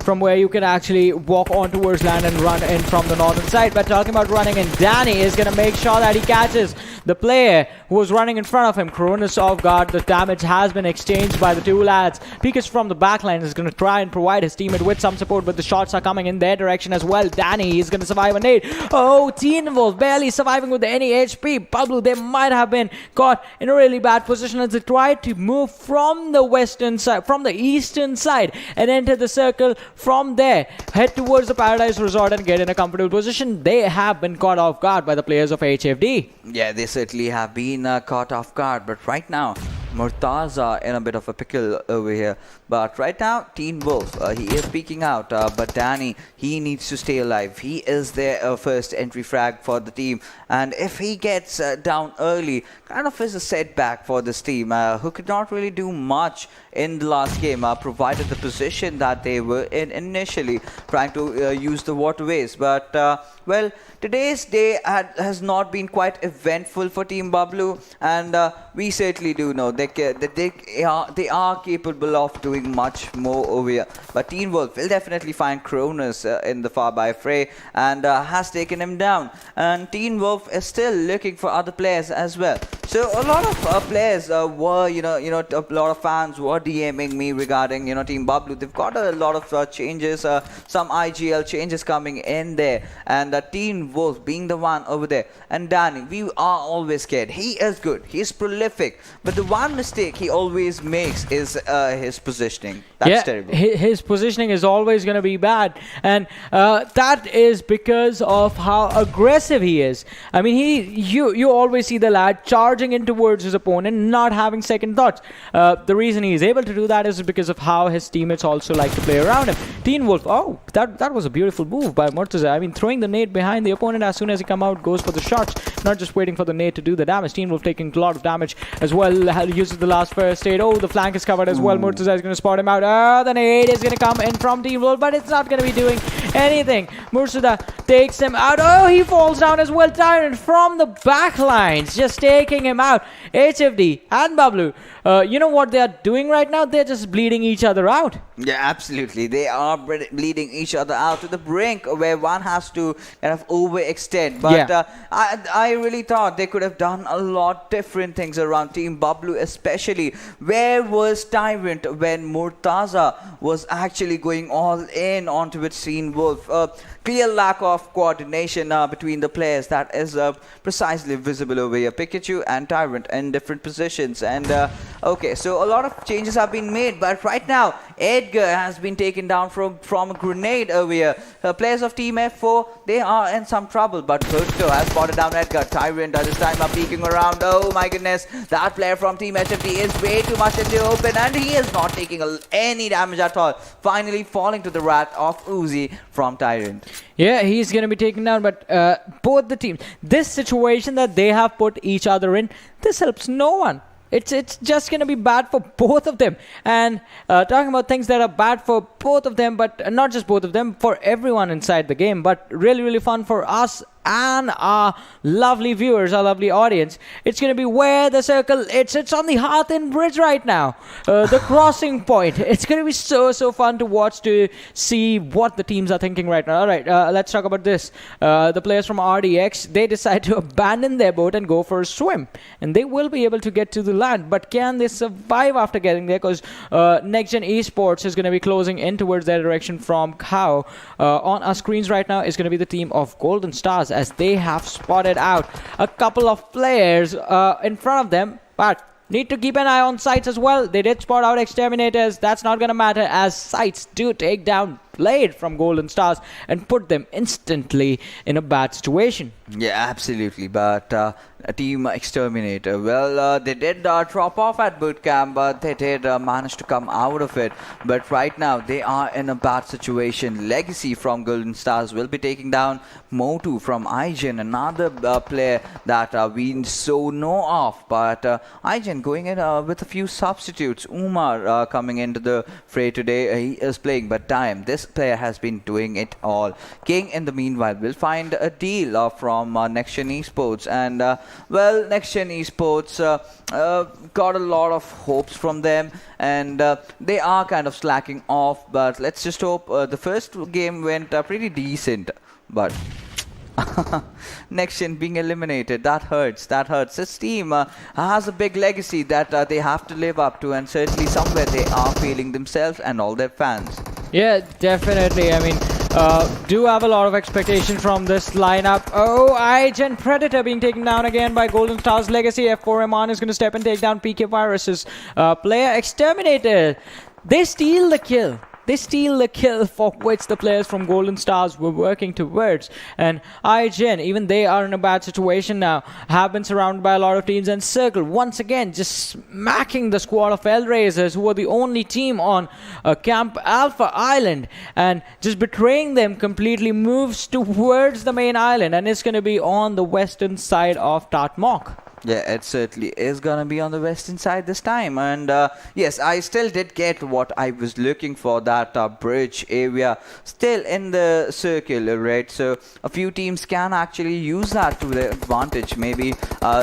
from where you can actually walk on towards land and run in from the northern side. But talking about running in, Danny is going to make sure that he catches the player who was running in front of him. Cronus off guard. The damage has been exchanged by the two lads. Pikus from the backline is going to try and provide his teammate with some support, but the shots are coming in their direction as well. Danny is going to survive a nade. Oh, Teen Wolf barely surviving with any HP. Bablu, they might have been caught in a really bad position as they tried to move from the western side, from the eastern side, and enter the circle from there. Head towards the Paradise Resort and get in a comfortable position. They have been caught off guard by the players of HFD. Yeah, they certainly have been caught off guard, but right now, Murtaza in a bit of a pickle over here. But right now, Teen Wolf, he is peeking out. But Danny, he needs to stay alive. He is their first entry frag for the team. And if he gets down early, kind of is a setback for this team, who could not really do much in the last game, provided the position that they were in initially, trying to use the waterways. But, well, today's day has not been quite eventful for Team Bablu, and we certainly do know that they are capable of doing much more over here. But Teen Wolf will definitely find Cronus in the far by fray and has taken him down. And Teen Wolf is still looking for other players as well. So a lot of players were, a lot of fans were DMing me regarding, Team Bablu. They've got a lot of changes, some IGL changes coming in there, and Teen Wolf being the one over there. And Danny, we are always scared. He is good. He's prolific. But the one mistake he always makes is his positioning. That's terrible. His positioning is always going to be bad. And that is because of how aggressive he is. I mean, you always see the lad charging in towards his opponent, not having second thoughts. The reason he is able to do that is because of how his teammates also like to play around him. Teen Wolf, oh, that was a beautiful move by Murtaza. I mean, throwing the nade behind the opponent as soon as he come out, goes for the shots, not just waiting for the nade to do the damage. Teen Wolf taking a lot of damage as well, uses the last first aid. Oh, the flank is covered as well. Murtaza is going to spot him out. The nade is going to come in from Teen Wolf, but it's not going to be doing anything. Murtaza takes him out. Oh, he falls down as well. Tyrant from the back lines, just taking him out. HFD and Bablu, you know what they are doing right now? They're just bleeding each other out. Yeah, absolutely. They are bleeding each other out to the brink where one has to kind of overextend. But I really thought they could have done a lot different things around Team Bablu, especially. Where was Tyrant when Murtaza was actually going all in onto its Teen Wolf? Clear lack of coordination between the players. That is precisely visible over here. Pikachu and Tyrant in different positions. And okay, so a lot of changes have been made. But right now, Edgar has been taken down from a grenade over here. Players of Team F4, they are in some trouble. But Kurto has spotted down Edgar. Tyrant this time are peeking around. Oh my goodness, that player from Team HFD is way too much in the open, and he is not taking any damage at all. Finally falling to the wrath of Uzi from Tyrant. Yeah, he's going to be taken down, but both the teams, this situation that they have put each other in, this helps no one. it's just going to be bad for both of them. And talking about things that are bad for both of them, but not just both of them, for everyone inside the game, but really, really fun for us and our lovely viewers, our lovely audience. It's going to be where the circle, it sits on the Hearthen Bridge right now. The crossing point. It's going to be so fun to watch, to see what the teams are thinking right now. All right, let's talk about this. The players from RDX, they decide to abandon their boat and go for a swim. And they will be able to get to the land. But can they survive after getting there? Because NextGen Esports is going to be closing in towards their direction from Cow. On our screens right now is going to be the team of Golden Stars, as they have spotted out a couple of players in front of them, but need to keep an eye on SCYTES as well. They did spot out Exterminators. That's not going to matter, as SCYTES do take down Blade from Golden Stars and put them instantly in a bad situation. Yeah, absolutely. But Team Exterminator, well, they did drop off at boot camp, but they did manage to come out of it. But right now, they are in a bad situation. Legacy from Golden Stars will be taking down Motu from IGen, another player that we so know of. But IGen going in with a few substitutes. Umar coming into the fray today. He is playing, but Time, this player has been doing it all. King, in the meanwhile, will find a deal from NextGen Esports. And, well, NextGen Esports got a lot of hopes from them. And they are kind of slacking off. But let's just hope the first game went pretty decent. But NextGen being eliminated, that hurts. This team has a big legacy that they have to live up to, and certainly somewhere they are failing themselves and all their fans. Yeah, definitely. I mean, do have a lot of expectation from this lineup. Oh, IGen Predator being taken down again by Golden Stars Legacy. F4 Eman is going to step and take down PKVIRUS's player. Exterminator, they steal the kill. They steal the kill for which the players from Golden Stars were working towards. And IGen, even they are in a bad situation now, have been surrounded by a lot of teams, and Circle, once again, just smacking the squad of HellRaisers, who were the only team on Camp Alpha Island, and just betraying them completely, moves towards the main island, and it's going to be on the western side of Tatmok. Yeah, it certainly is gonna be on the western side this time. And yes, I still did get what I was looking for, that bridge area still in the circle, right? So a few teams can actually use that to their advantage. Maybe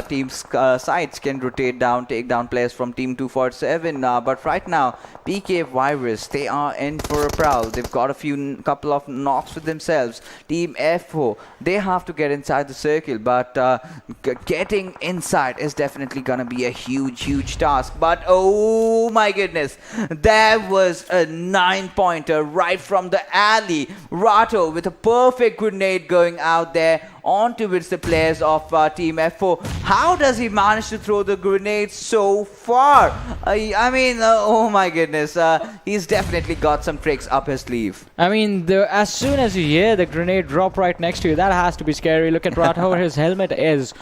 teams sides can rotate down, take down players from Team 247. But right now, PKVIRUS, they are in for a prowl. They've got a couple of knocks with themselves. Team F4, they have to get inside the circle, but getting inside is definitely gonna be a huge task. But oh my goodness, there was a 9-pointer right from the alley. Rato with a perfect grenade going out there onto which the players of Team F4. How does he manage to throw the grenade so far? I mean, oh my goodness, he's definitely got some tricks up his sleeve. I mean, as soon as you hear the grenade drop right next to you, that has to be scary. Look at Rato, his helmet is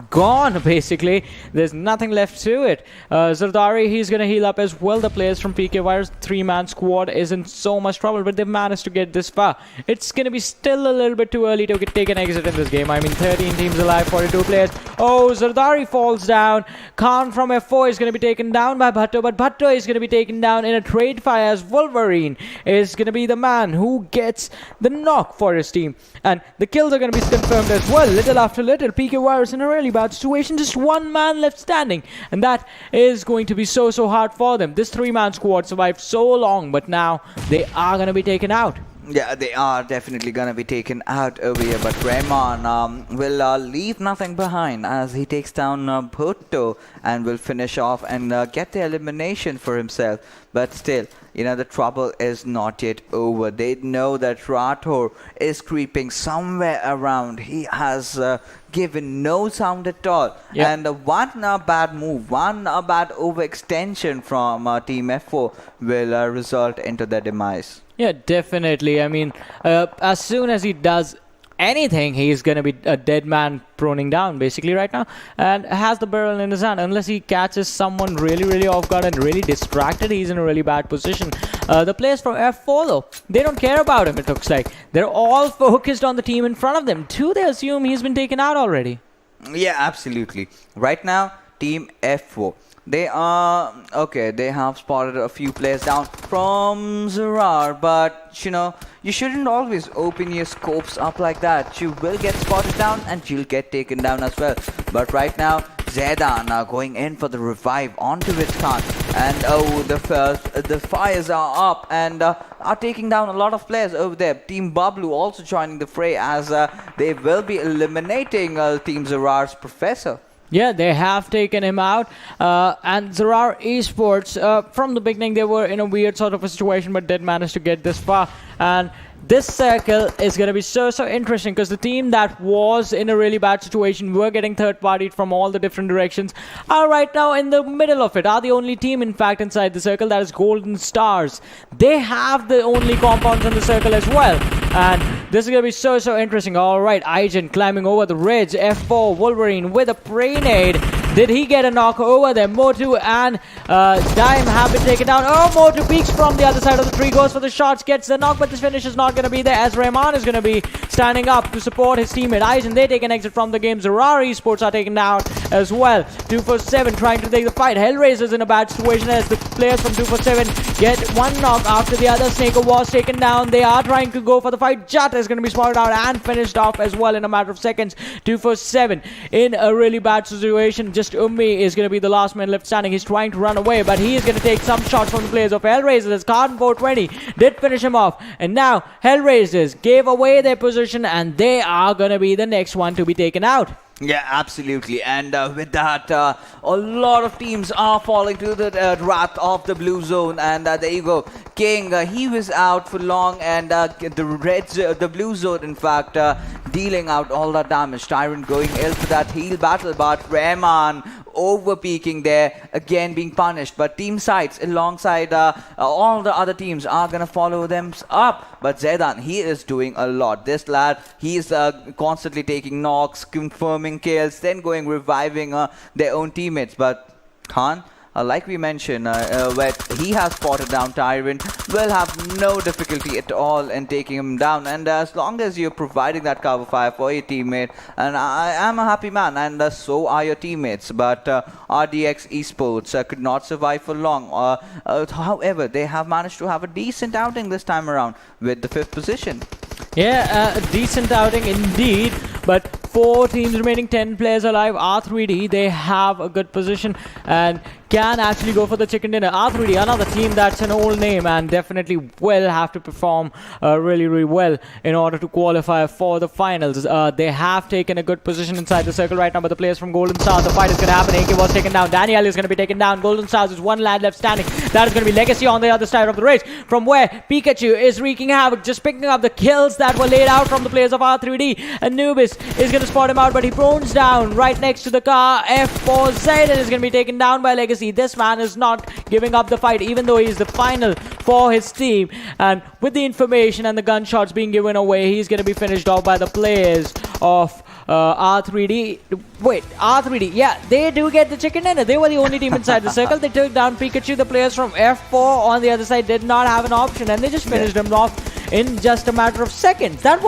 gone, basically. There's nothing left to it. Zardari, he's going to heal up as well. The players from PKVIRUS 3-man squad is in so much trouble, but they've managed to get this far. It's going to be still a little bit too early to take an exit in this game. I mean, 13 teams alive, 42 players. Oh, Zardari falls down. Khan from F4 is going to be taken down by Bhatto, but Bhatto is going to be taken down in a trade fire, as Wolverine is going to be the man who gets the knock for his team. And the kills are going to be confirmed as well. Little after little, PKVIRUS in a really bad situation. Just one man left standing, and that is going to be so hard for them. This 3-man squad survived so long, but now they are going to be taken out. Yeah, they are definitely going to be taken out over here, but Rayman will leave nothing behind as he takes down Bhutto and will finish off and get the elimination for himself. But still, you know, the trouble is not yet over. They know that Rathor is creeping somewhere around. He has given no sound at all. Yep. And one bad move, one bad overextension from Team F4 will result into their demise. Yeah, definitely. I mean, as soon as he does anything, he's going to be a dead man proning down, basically, right now. And has the barrel in his hand. Unless he catches someone really off guard and really distracted, he's in a really bad position. The players from F4, though, they don't care about him, it looks like. They're all focused on the team in front of them. They assume he's been taken out already. Yeah, absolutely. Right now, Team F4, They are okay. They have spotted a few players down from ZARAR, but you know, you shouldn't always open your scopes up like that. You will get spotted down and you'll get taken down as well. But right now, Zedan are going in for the revive onto Khan, and oh, the fires are up and are taking down a lot of players over there. Team Bablu also joining the fray as they will be eliminating Team ZARAR's Professor. Yeah, they have taken him out. And ZARAR Esports, from the beginning, they were in a weird sort of a situation, but did manage to get this far. And this circle is going to be so interesting because the team that was in a really bad situation, were getting third-partied from all the different directions, are right now in the middle of it, are the only team, in fact, inside the circle, that is Golden Stars. They have the only compounds in the circle as well. And this is going to be so interesting. All right, IGen climbing over the ridge. F4 Wolverine with a Prey Nade. Did he get a knock over there? Motu and Dime have been taken down. Oh, Motu peeks from the other side of the tree, goes for the shots, gets the knock, but this finish is not going to be there as Rahman is going to be standing up to support his teammate IGen. They take an exit from the game. ZARAR Esports are taken down as well. 247 trying to take the fight. HellRaisers in a bad situation as the players from 247 get one knock after the other. Snaker was taken down. They are trying to go for the fight. Jat is going to be spotted out and finished off as well in a matter of seconds. 247 in a really bad situation. Just Ummi is going to be the last man left standing. He's trying to run away, but he is going to take some shots from the players of HellRaisers as Carbon 420 did finish him off. And now HellRaisers gave away their position and they are going to be the next one to be taken out. Yeah, absolutely. And with that, a lot of teams are falling to the wrath of the blue zone. And there you go. King, he was out for long, and the blue zone, in fact, dealing out all that damage. Tyrant going ill for that heal battle, but Rahman over-peaking there, again being punished. But team sides alongside all the other teams are going to follow them up. But Zedan, he is doing a lot. This lad, he is constantly taking knocks, confirming kills, then going reviving their own teammates. But Khan, like we mentioned, where he has spotted down Tyrant, will have no difficulty at all in taking him down. And as long as you're providing that cover fire for your teammate, and I am a happy man, and so are your teammates. But RdxEsports could not survive for long. However, they have managed to have a decent outing this time around with the 5th position. Yeah, a decent outing indeed, but 4 teams remaining, 10 players alive. R3D, they have a good position and can actually go for the chicken dinner. R3D, another team that's an old name and definitely will have to perform really well in order to qualify for the finals. They have taken a good position inside the circle right now, but the players from Golden Stars, the fight is going to happen. AK was taken down. Daniel is going to be taken down. Golden Stars is one lad left standing. That is going to be Legacy on the other side of the race, from where Pikachu is wreaking havoc, just picking up the kills that were laid out from the players of R3D. Anubis is going to spot him out, but he prones down right next to the car. F4 Zayden is going to be taken down by Legacy. This man is not giving up the fight, even though he's the final for his team. And with the information and the gunshots being given away, he's going to be finished off by the players of R3D. Wait, R3D, yeah, they do get the chicken dinner. They were the only team inside the circle. They took down Pikachu. The players from F4 on the other side did not have an option, and they just finished them off in just a matter of seconds. That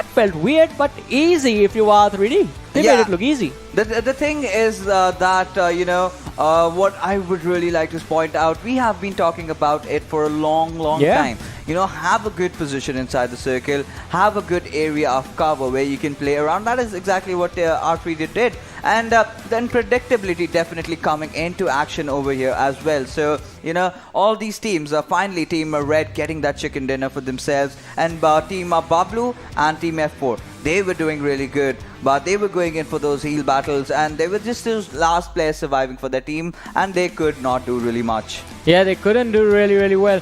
felt weird, but easy if you are R3D. They made it look easy. The thing is that, you know, what I would really like to point out, we have been talking about it for a long time. You know, have a good position inside the circle, have a good area of cover where you can play around. That is exactly what R3D did. And then predictability definitely coming into action over here as well. So, you know, all these teams are finally Team Red getting that chicken dinner for themselves. And Team Bablu and Team F4, they were doing really good, but they were going in for those heal battles, and they were just those last players surviving for their team, and they could not do really much. Yeah, they couldn't do really well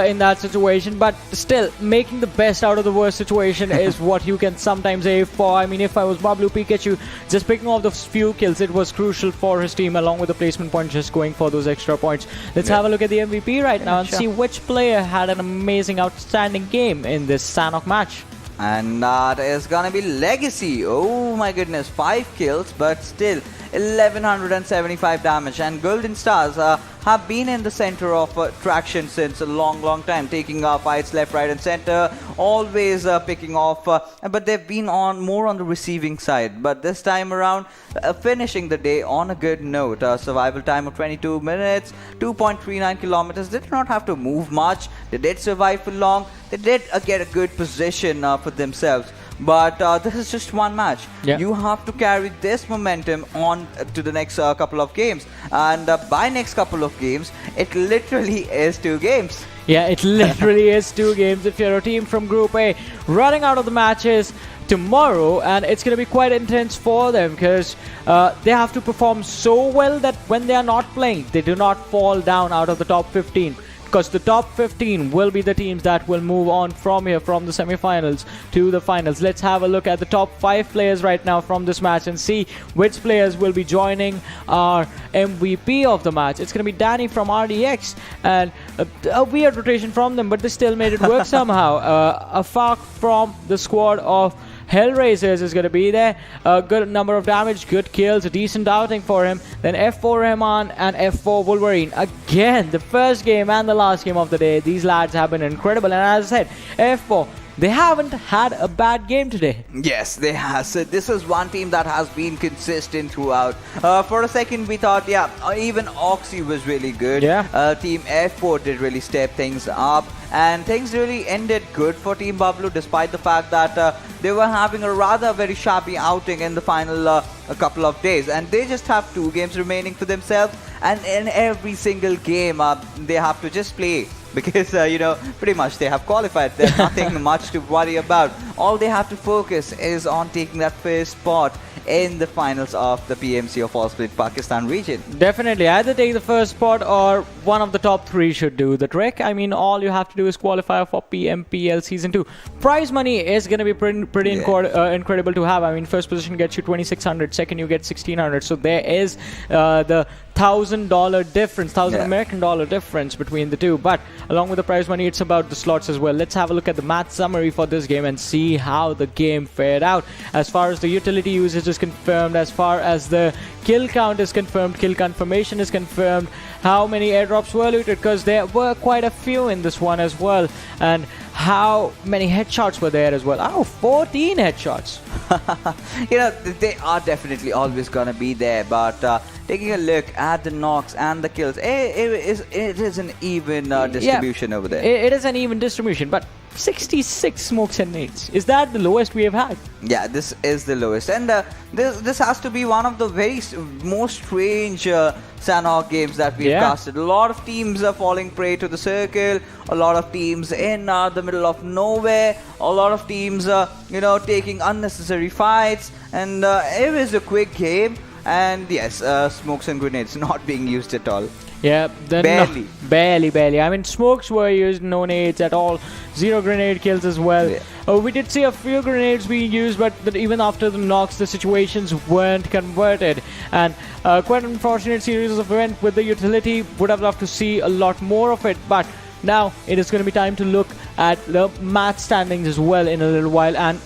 in that situation, but still, making the best out of the worst situation is what you can sometimes aim for. I mean, if I was Bablu Pikachu, just picking off those few kills, it was crucial for his team, along with the placement point, just going for those extra points. Let's have a look at the MVP right now and see which player had an amazing, outstanding game in this Sanhok match. And that is gonna be Legacy. Oh my goodness, 5 kills, but still 1175 damage. And Golden Stars have been in the center of traction since a long time, taking fights left, right, and center, always picking off. But they've been more on the receiving side. But this time around, finishing the day on a good note. Survival time of 22 minutes, 2.39 kilometers. They did not have to move much. They did survive for long. They did get a good position for themselves. But this is just one match. Yeah. You have to carry this momentum on to the next couple of games. And by next couple of games, it literally is 2 games. Yeah, it literally is 2 games if you're a team from Group A running out of the matches tomorrow, and it's going to be quite intense for them because they have to perform so well that when they are not playing, they do not fall down out of the top 15. Because the top 15 will be the teams that will move on from here, from the semi-finals to the finals. Let's have a look at the top 5 players right now from this match and see which players will be joining our MVP of the match. It's going to be Danny from RDX, and a weird rotation from them, but they still made it work somehow. Afaq from the squad of HellRaisers is going to be there. A good number of damage, good kills, a decent outing for him. Then F4 Rahman and F4 Wolverine. Again, the first game and the last game of the day. These lads have been incredible. And as I said, F4, they haven't had a bad game today. Yes, they have. So this is one team that has been consistent throughout. For a second, we thought, yeah, even Oxy was really good. Yeah. Team F4 did really step things up. And things really ended good for Team Bablu, despite the fact that they were having a rather very shabby outing in the final a couple of days. And they just have 2 games remaining for themselves. And in every single game, they have to just play. Because, pretty much they have qualified. There's nothing much to worry about. All they have to focus is on taking that first spot in the finals of the PMCO Fall Split Pakistan region. Definitely. Either take the first spot or one of the top 3 should do the trick. I mean, all you have to do is qualify for PMPL Season 2. Prize money is going to be pretty incredible to have. I mean, first position gets you 2,600, second you get 1,600. So there is the $1,000 difference, American dollar difference between the two. But along with the prize money, it's about the slots as well. Let's have a look at the match summary for this game and see how the game fared out. As far as the utility usage is confirmed, as far as the kill count is confirmed, kill confirmation is confirmed, how many airdrops were looted, because there were quite a few in this one as well, and how many headshots were there as well. Oh, 14 headshots. They are definitely always gonna be there, but taking a look at the knocks and the kills, it is an even distribution over there. It is an even distribution, but 66 smokes and nades. Is that the lowest we have had? Yeah, this is the lowest, and this has to be one of the very most strange Sanhok games that we've casted. A lot of teams are falling prey to the circle, a lot of teams in the middle of nowhere, a lot of teams taking unnecessary fights, and it was a quick game. And yes, smokes and grenades not being used at all. Yeah, barely. I mean, smokes were used, no nades at all. 0 grenade kills as well. Yeah. We did see a few grenades being used, but even after the knocks, the situations weren't converted. And quite an unfortunate series of events with the utility. Would have loved to see a lot more of it, but now it is going to be time to look at the match standings as well in a little while and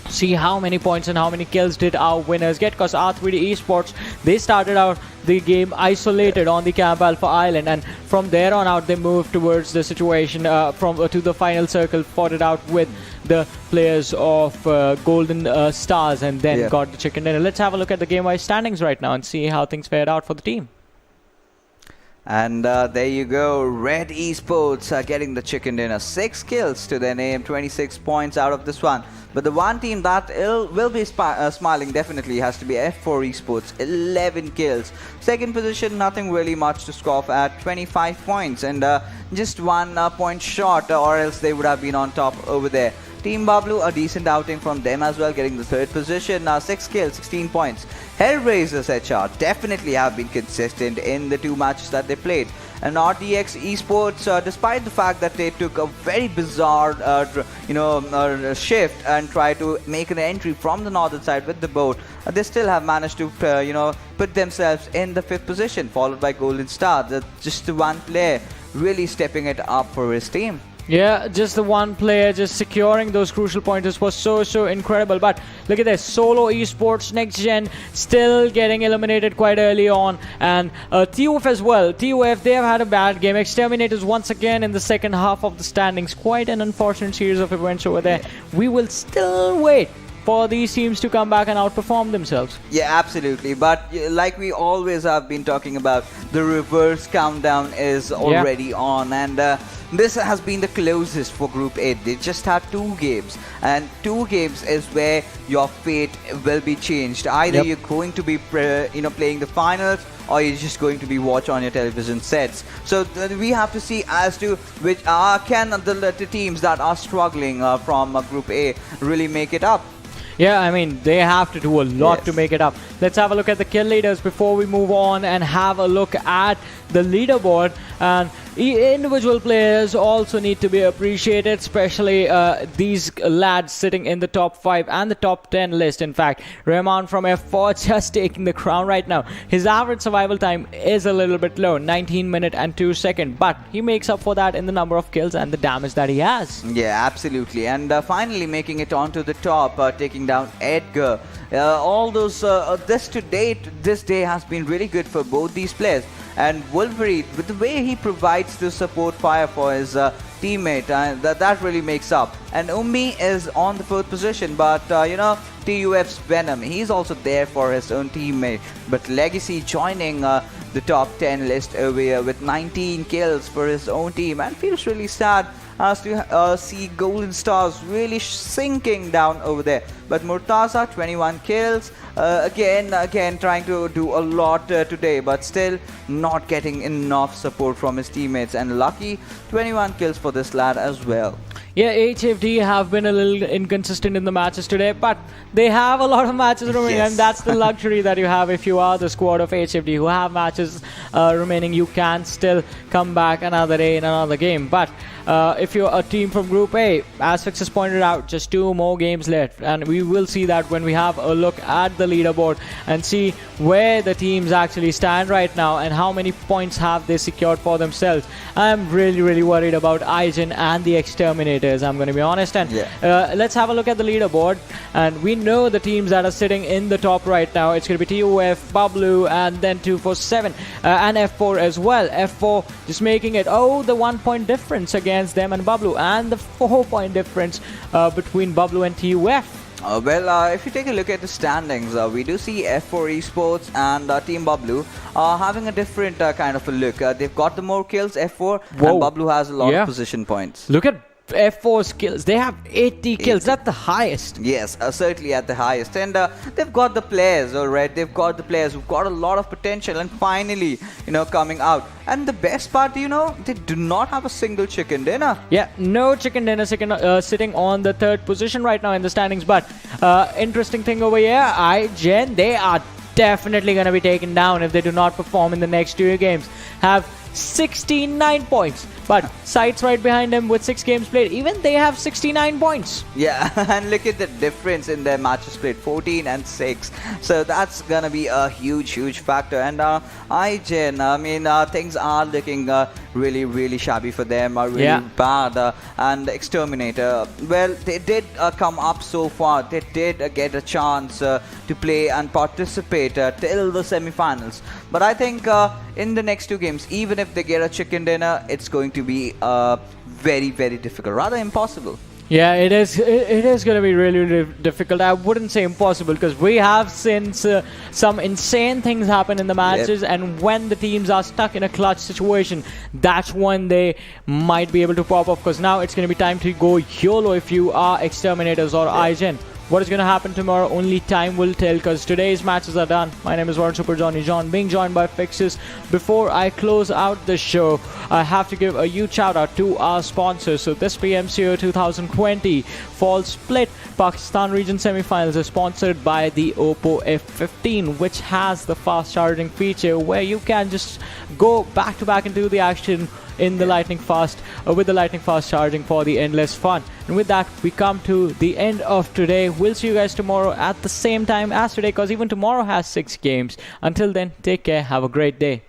see how many points and how many kills did our winners get, because R3D Esports, they started out the game isolated on the Camp Alpha Island, and from there on out they moved towards the situation to the final circle, fought it out with the players of Golden Stars, and then got the chicken dinner. Let's have a look at the game-wise standings right now and see how things fared out for the team. And there you go, Red Esports are getting the chicken dinner. 6 kills to their name, 26 points out of this one. But the one team that will be smiling definitely has to be F4 Esports, 11 kills. Second position, nothing really much to scoff at, 25 points, and just 1 point short, or else they would have been on top over there. Team Bablu, a decent outing from them as well, getting the 3rd position. 6 kills, 16 points. HellRaisers HR definitely have been consistent in the 2 matches that they played. And RdxEsports, despite the fact that they took a very bizarre, shift and tried to make an entry from the northern side with the boat, they still have managed to, put themselves in the 5th position, followed by Golden Star. Just one player really stepping it up for his team. Yeah, just the one player just securing those crucial pointers was so incredible. But look at this, Solo Esports, NextGen still getting eliminated quite early on, and TUF as well. TUF, they have had a bad game. Exterminators once again in the second half of the standings. Quite an unfortunate series of events over there. We will still wait for these teams to come back and outperform themselves. Yeah, absolutely. But like we always have been talking about, the reverse countdown is already on, and this has been the closest for Group 8. They just had 2 games, and 2 games is where your fate will be changed. Either you're going to be playing the finals, or you're just going to be watch on your television sets. So we have to see as to which can the teams that are struggling from Group A really make it up. Yeah, I mean, they have to do a lot to make it up. Let's have a look at the kill leaders before we move on and have a look at the leaderboard. And individual players also need to be appreciated, especially these lads sitting in the top 5 and the top 10 list. In fact, Rahman from F4 just taking the crown right now. His average survival time is a little bit low, 19 minutes and 2 seconds, but he makes up for that in the number of kills and the damage that he has. Yeah, absolutely. And finally making it onto the top, taking down Edgar. All those this day has been really good for both these players. And Wolverine, with the way he provides the support fire for his teammate, that really makes up. And Ummi is on the 4th position, but TUF's Venom, he's also there for his own teammate. But Legacy joining the top 10 list over here with 19 kills for his own team, and feels really sad as to see Golden Stars really sinking down over there. But Murtaza, 21 kills, again trying to do a lot today, but still not getting enough support from his teammates. And Lucky, 21 kills for this lad as well. Yeah, HFD have been a little inconsistent in the matches today, but they have a lot of matches remaining, and that's the luxury that you have if you are the squad of HFD who have matches remaining. You can still come back another day in another game. But if you're a team from Group A, as Fix has pointed out, just 2 more games left, and we will see that when we have a look at the leaderboard and see where the teams actually stand right now and how many points have they secured for themselves. I'm really worried about IGen and the Exterminators, I'm going to be honest. And let's have a look at the leaderboard, and we know the teams that are sitting in the top right now. It's going to be TUF, Bablu, and then 247 and F4 as well. F4 just making it the 1 point difference against them and Bablu, and the 4 point difference between Bablu and TUF. If you take a look at the standings, we do see F4 Esports and Team Bablu having a different kind of a look. They've got the more kills, F4, and Bablu has a lot of position points. Look at F4's kills. They have 80 kills. That's the highest. Yes, certainly at the highest. And they've got the players, alright. They've got the players who've got a lot of potential and finally, coming out. And the best part, they do not have a single chicken dinner. Yeah, no chicken dinner sitting on the 3rd position right now in the standings. But interesting thing over here, IGen, they are definitely going to be taken down if they do not perform in the next 2 games. Have 69 points, but SCYTES right behind them with 6 games played. Even they have 69 points. Yeah, and look at the difference in their matches played, 14 and 6. So that's gonna be a huge factor. And IGen, I mean, things are looking really shabby for them, really bad. And Exterminator, well, they did come up so far. They did get a chance to play and participate till the semi-finals. But I think in the next 2 games, even if they get a chicken dinner, it's going to be very difficult, rather impossible. Yeah, it is going to be really difficult. I wouldn't say impossible, because we have seen some insane things happen in the matches, and when the teams are stuck in a clutch situation, that's when they might be able to pop off, because now it's going to be time to go YOLO if you are Exterminators or IGen. What is going to happen tomorrow, only time will tell, because today's matches are done. My name is Warren Super Johnny John, being joined by Fixes. Before I close out the show, I have to give a huge shout out to our sponsors. So this PMCO 2020 Fall Split Pakistan Region Semi Finals is sponsored by the Oppo F15, which has the fast charging feature where you can just go back to back into the action in the lightning fast with the lightning fast charging for the endless fun. And with that, we come to the end of today. We'll see you guys tomorrow at the same time as today, because even tomorrow has 6 games. Until then, take care, have a great day.